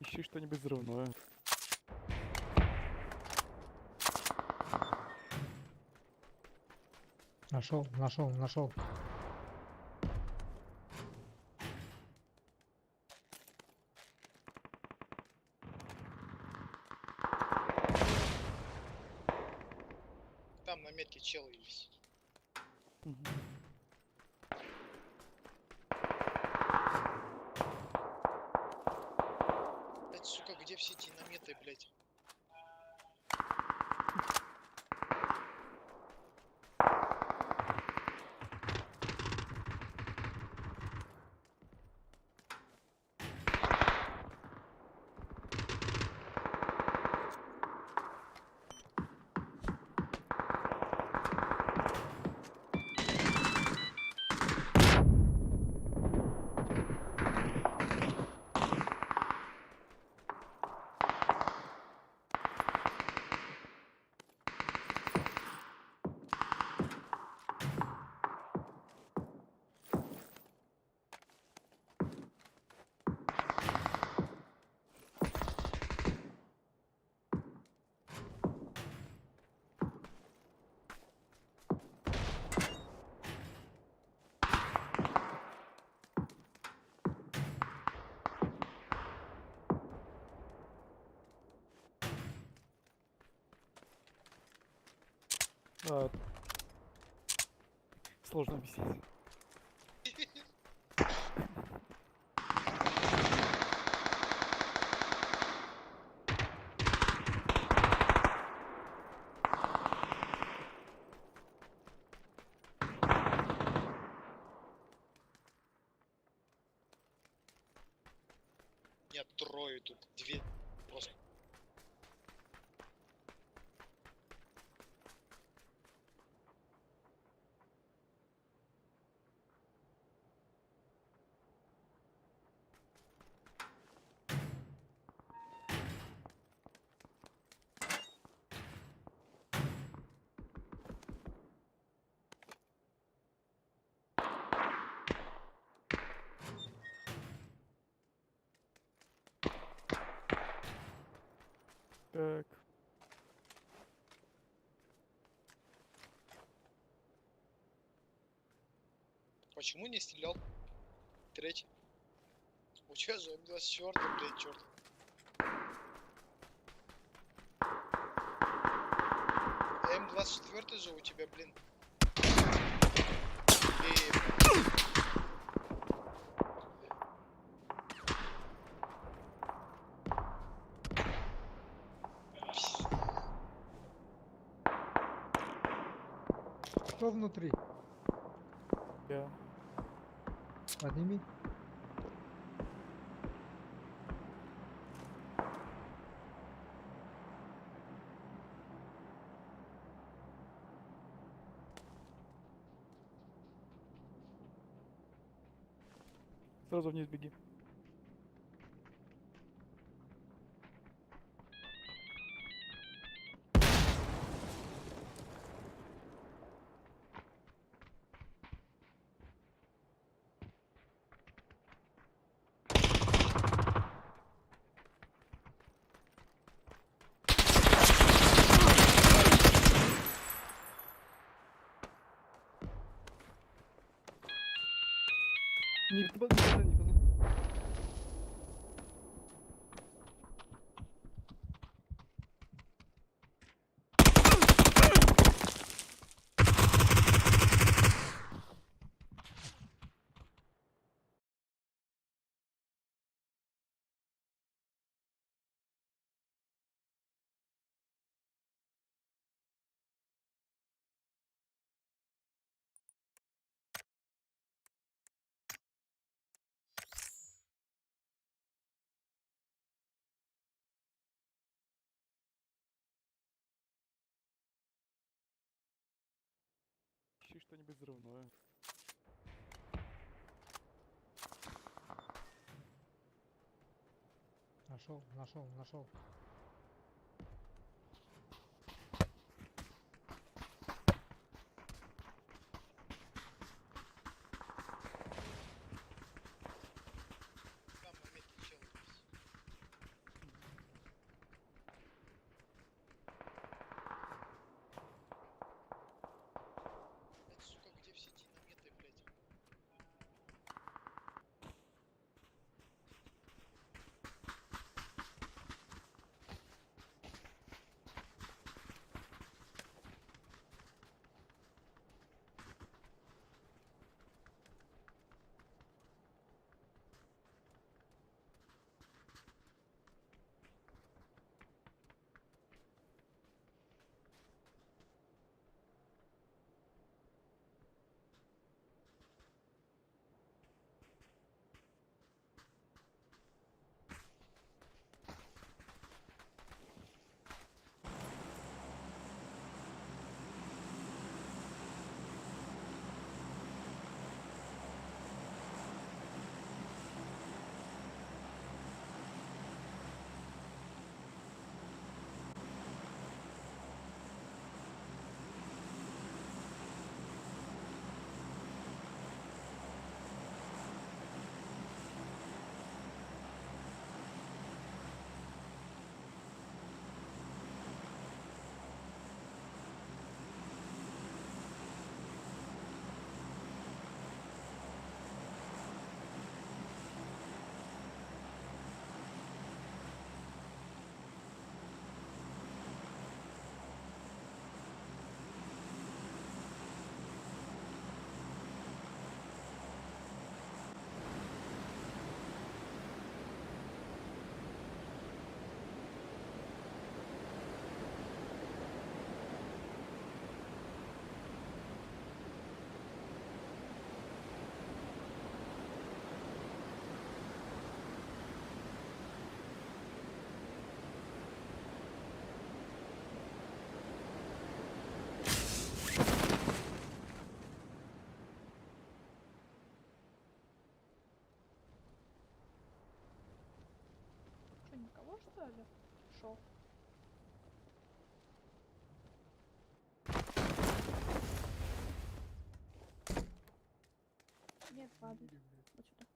Ищи что-нибудь взрывное. Нашел. Там на метке чел есть. Блять, сука, где все динамиты, блять? А, сложно объяснить. Нет, трое тут, две. Просто. Так. Почему не стрелял? Третий. У тебя же М24, блядь, черт. М24 же у тебя, блин. Кто внутри? Я. Подними. Сразу вниз беги. Не подходи. Ищи что-нибудь взрывное. Нашел. Там на метке чел есть. Блядь, сука, где все динамиты, блядь? Что, никого что ли? Шо? Нет, ладно. Вот сюда.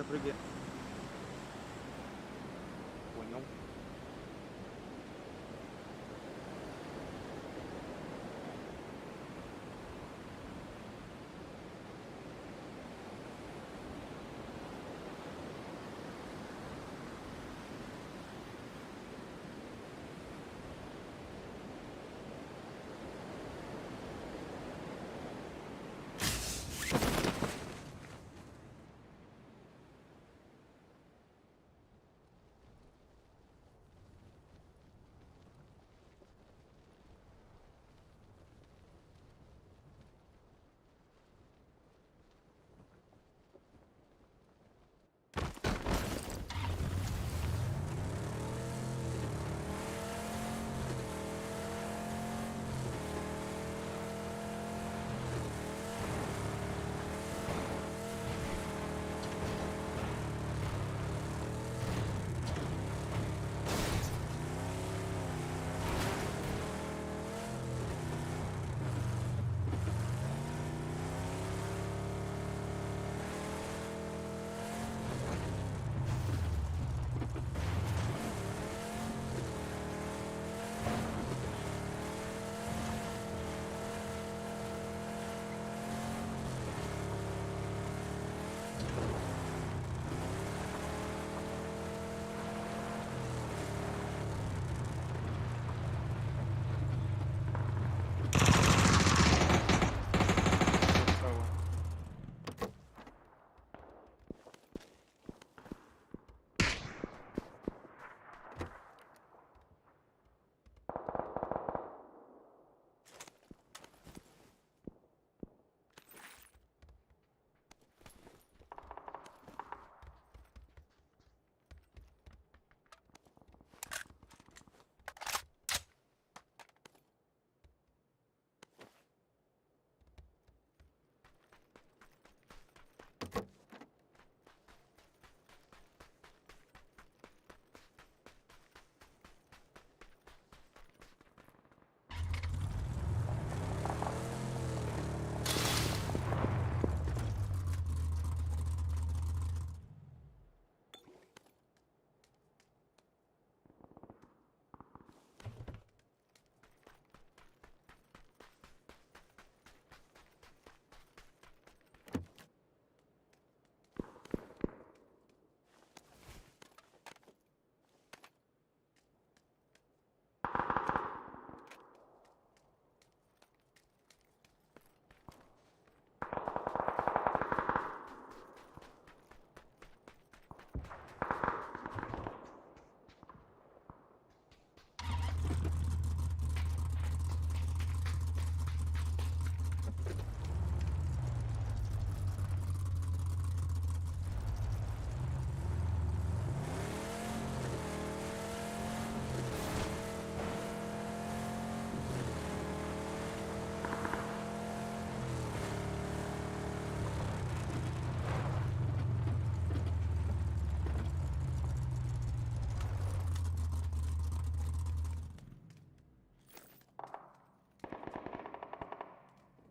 прыгай. Понял.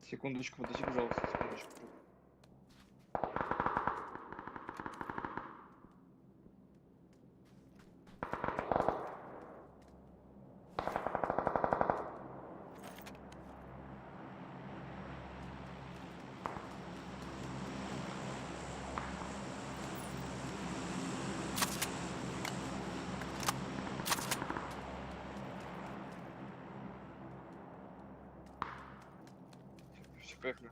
Секундочку, подожди, пожалуйста, секундочку. Все, поехали.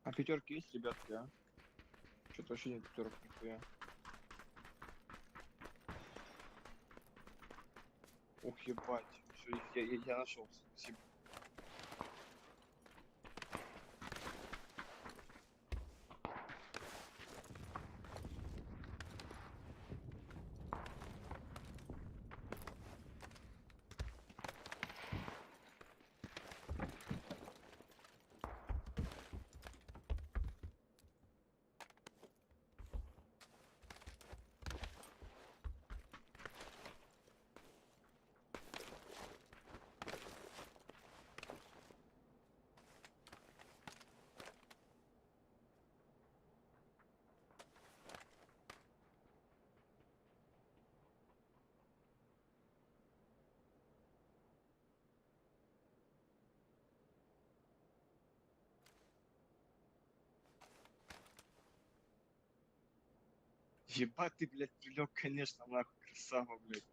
А пятерки есть, ребятки, а? Что-то вообще нет пятерок, нихуя. Ух, ебать. Всё, я нашел, спасибо. Ебать ты, блядь, прилег, конечно, нахуй, красава, блядь.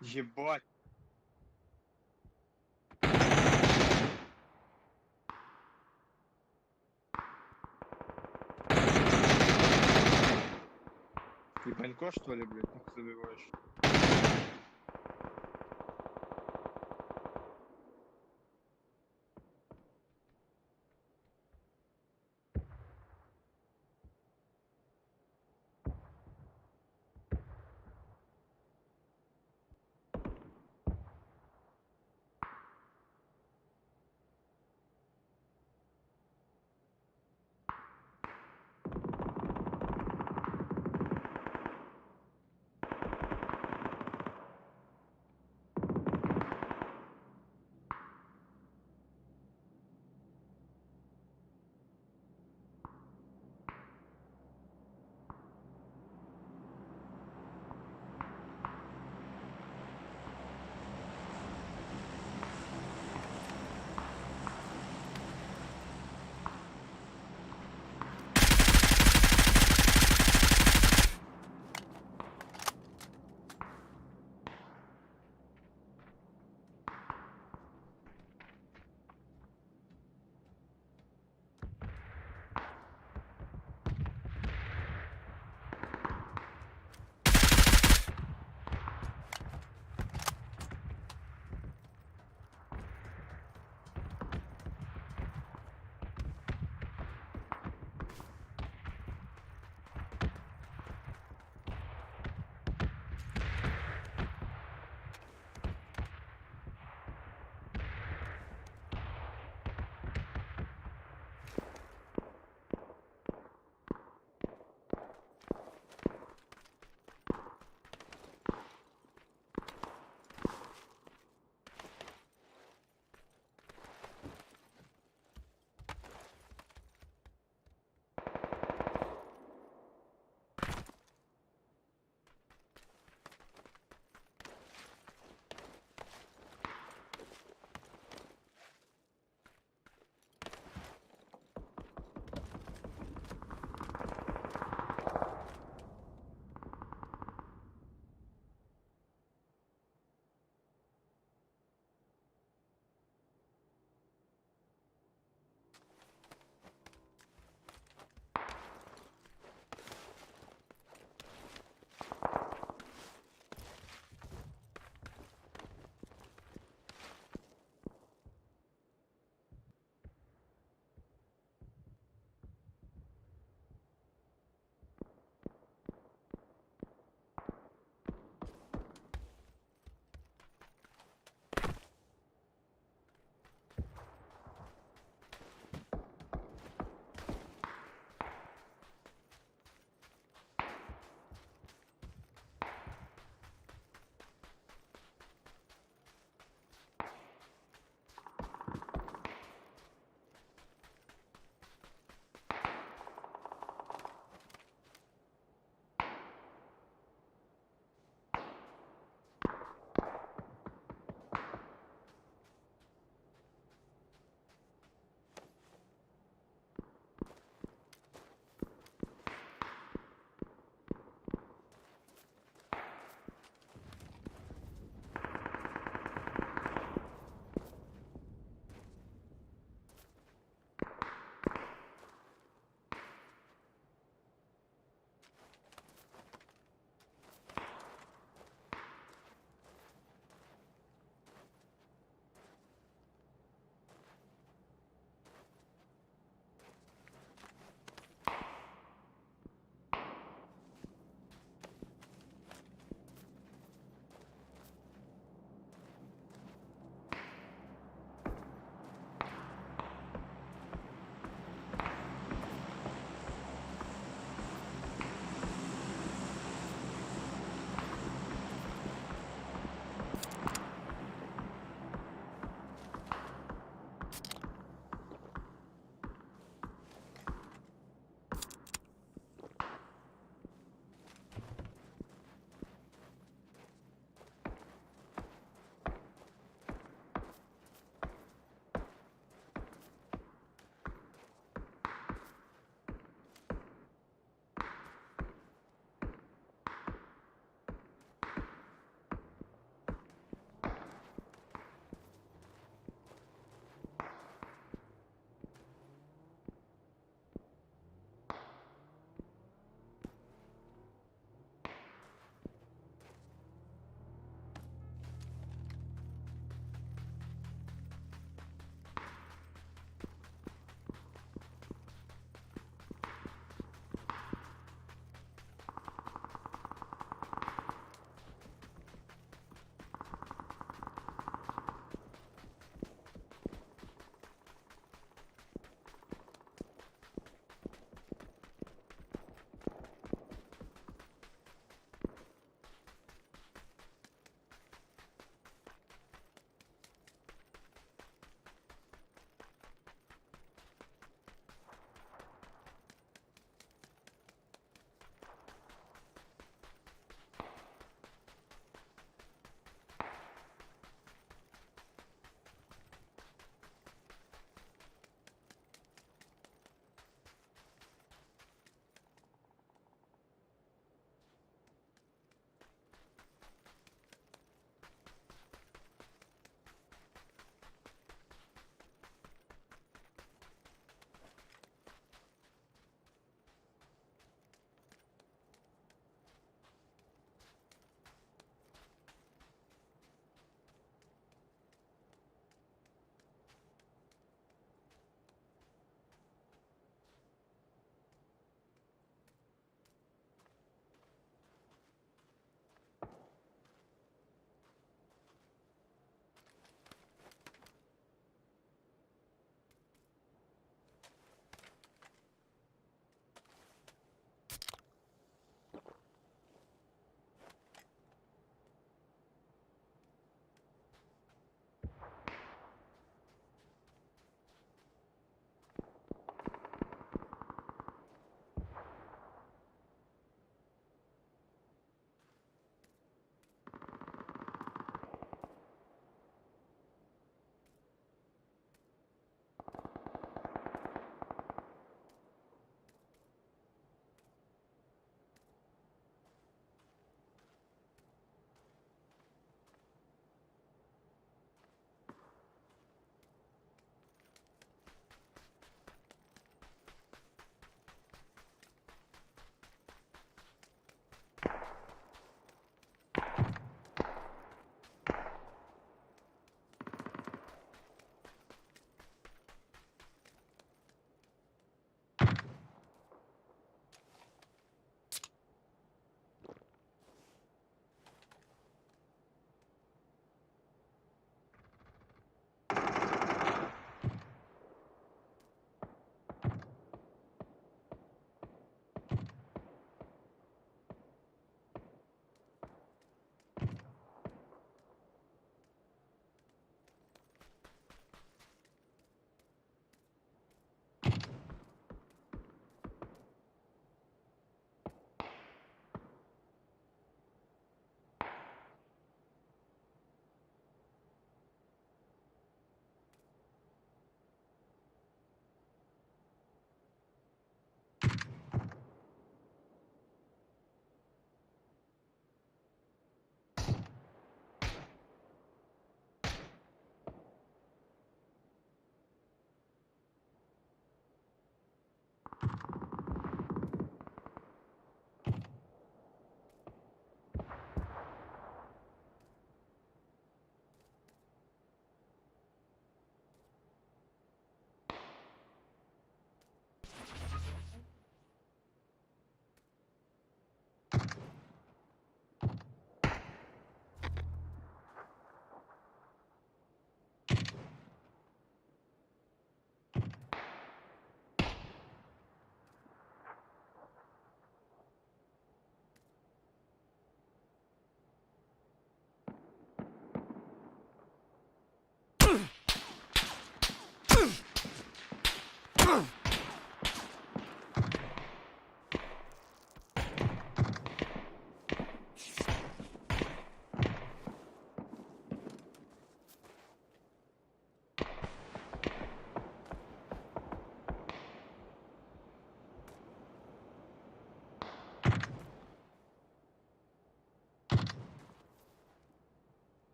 Ебать. Ты банько, что ли, блядь, так забиваешь?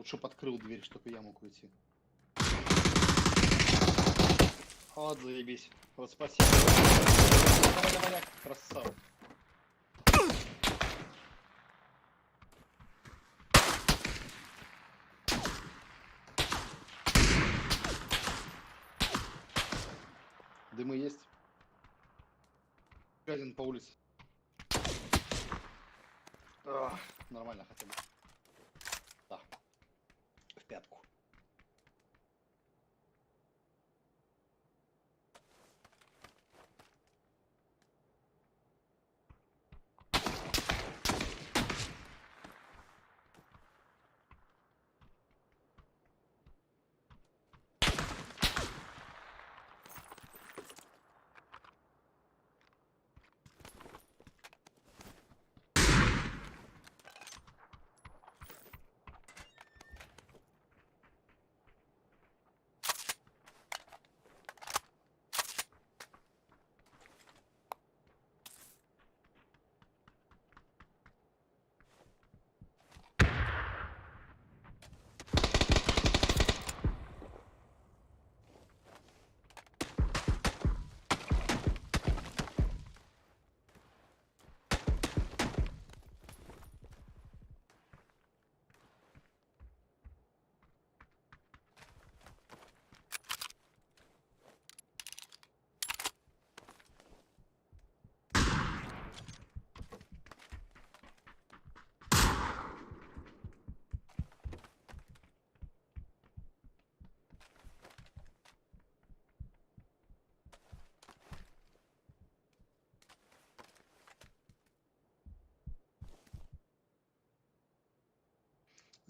Лучше бы открыл дверь, чтобы я мог уйти. Вот, заебись. Вот спасибо. Давай, давай, давай. Красава. Дымы есть. Один по улице. Нормально хотя бы. Да. В пятку.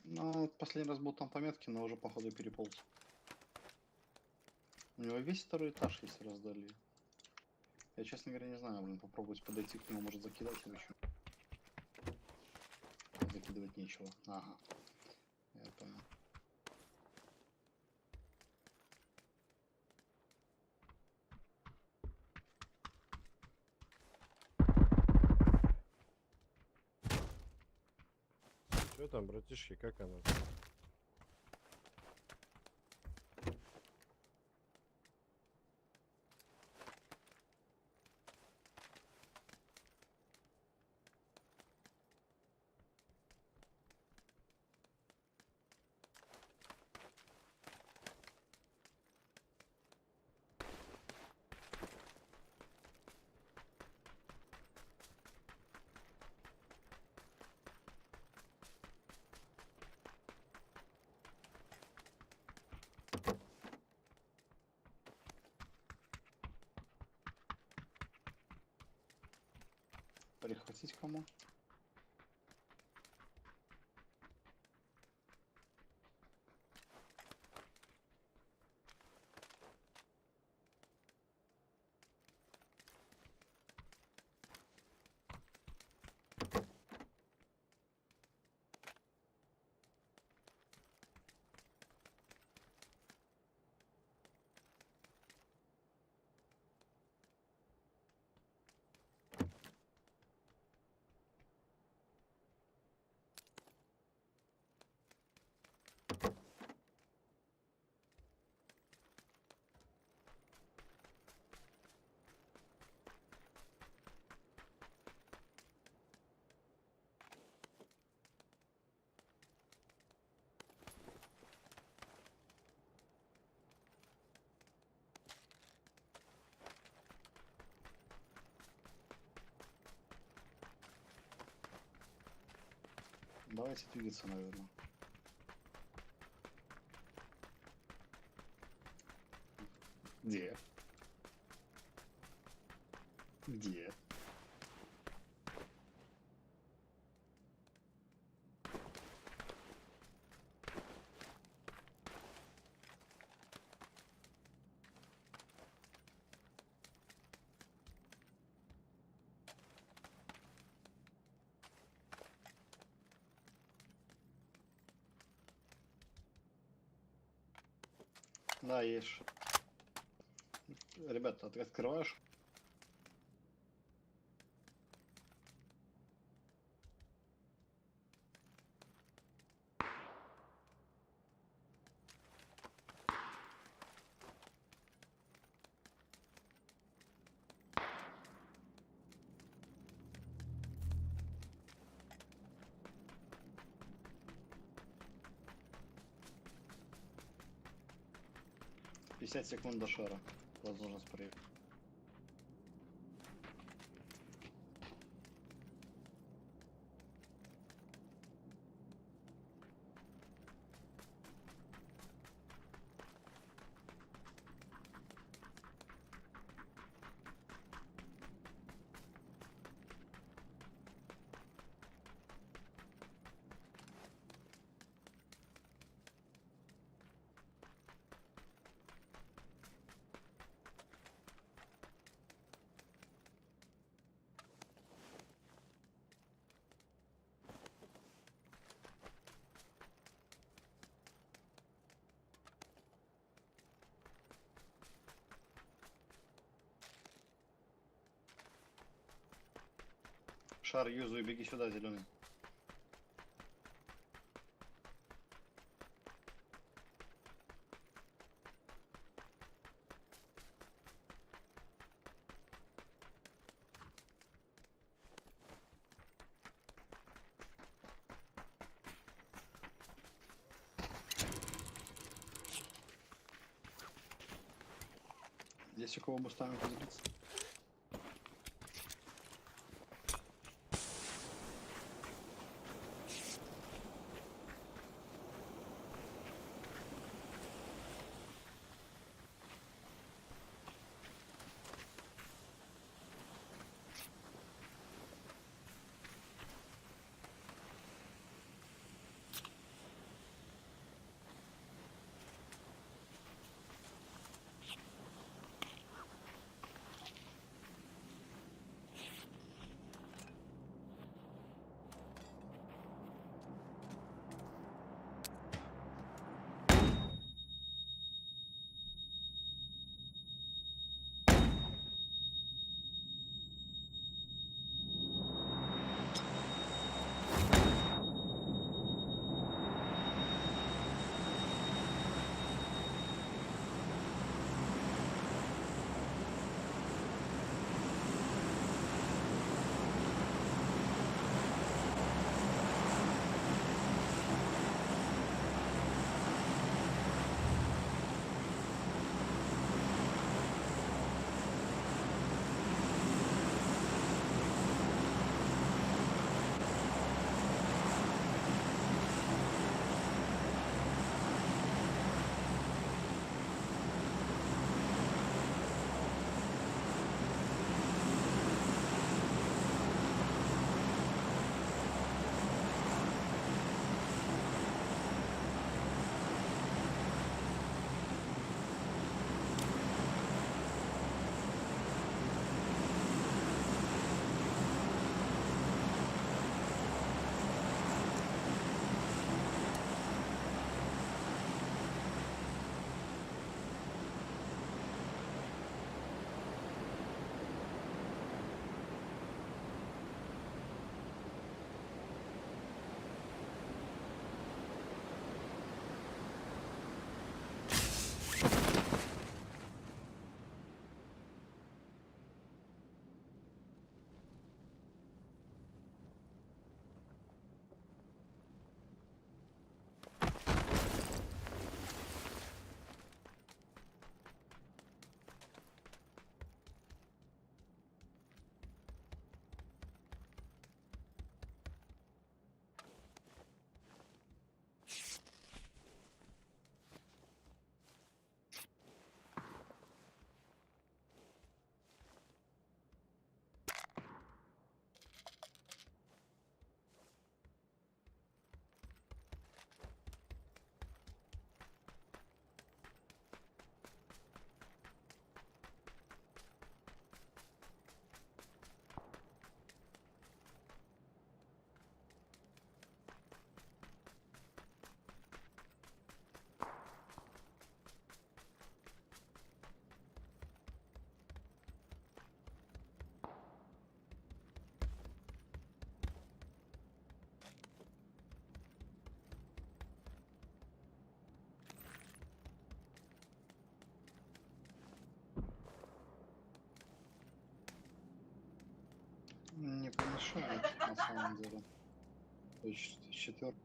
Ну, последний раз был там по метке, но уже походу переполз. У него весь второй этаж, если раздали. Я, честно говоря, не знаю, блин, попробовать подойти к нему, может закидать или что. Закидывать нечего. Ага. Я понял. Что там, братишки, как оно? Перехватить кому? Давайте двигаться, наверное. Где? Где? Да, есть. Ребята, ты открываешь? 50 секунд до шара. Возможность проехать. Шар, юзу и беги сюда, зеленый. Здесь у кого бустами поделиться? Не помешает, на самом деле. То есть четвертый.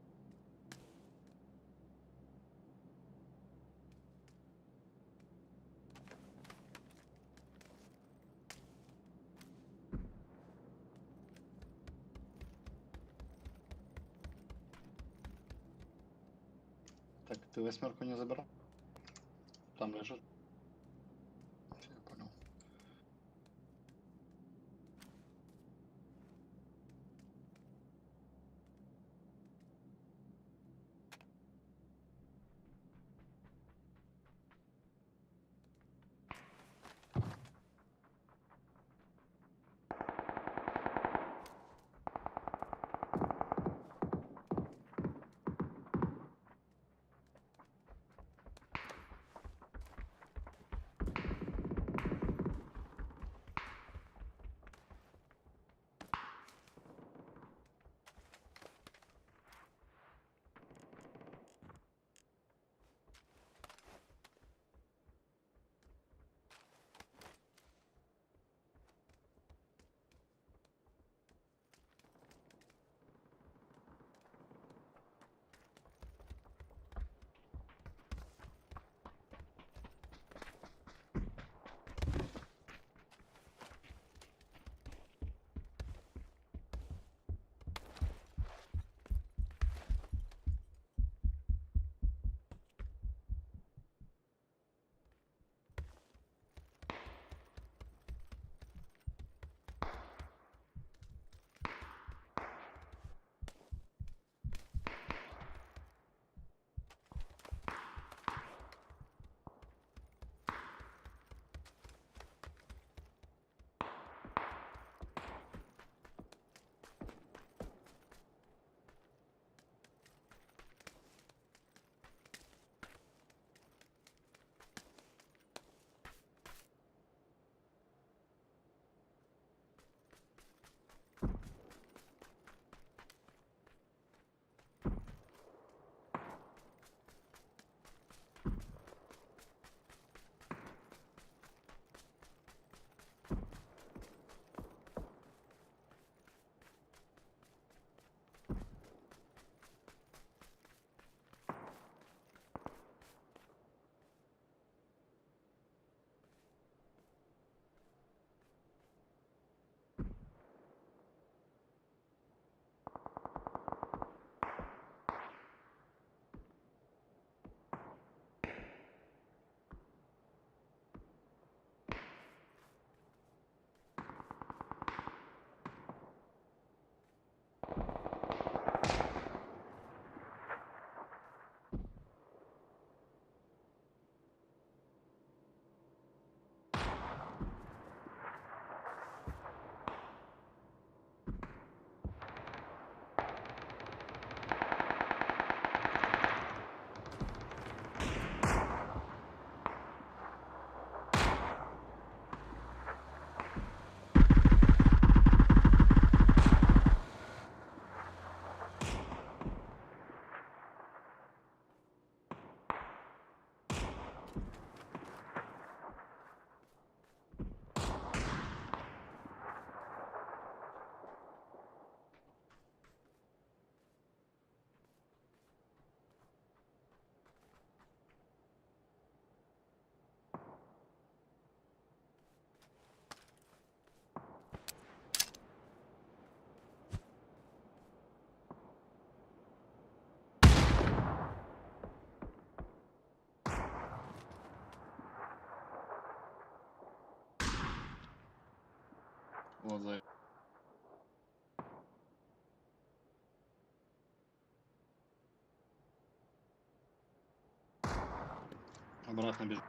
Так, ты восьмерку не забирал? Там лежит. Я понял. Вот за. Обратно бежит.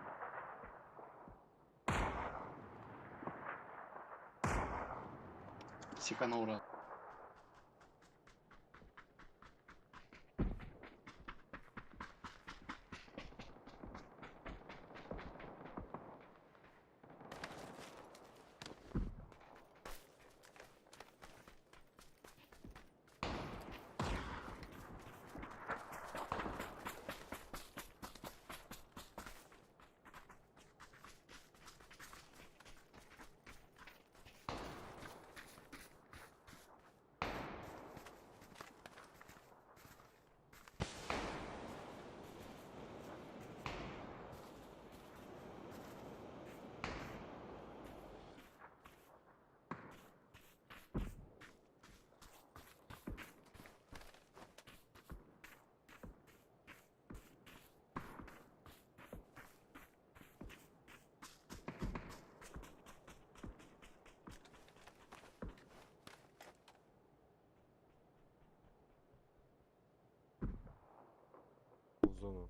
Сиканул раз. зону.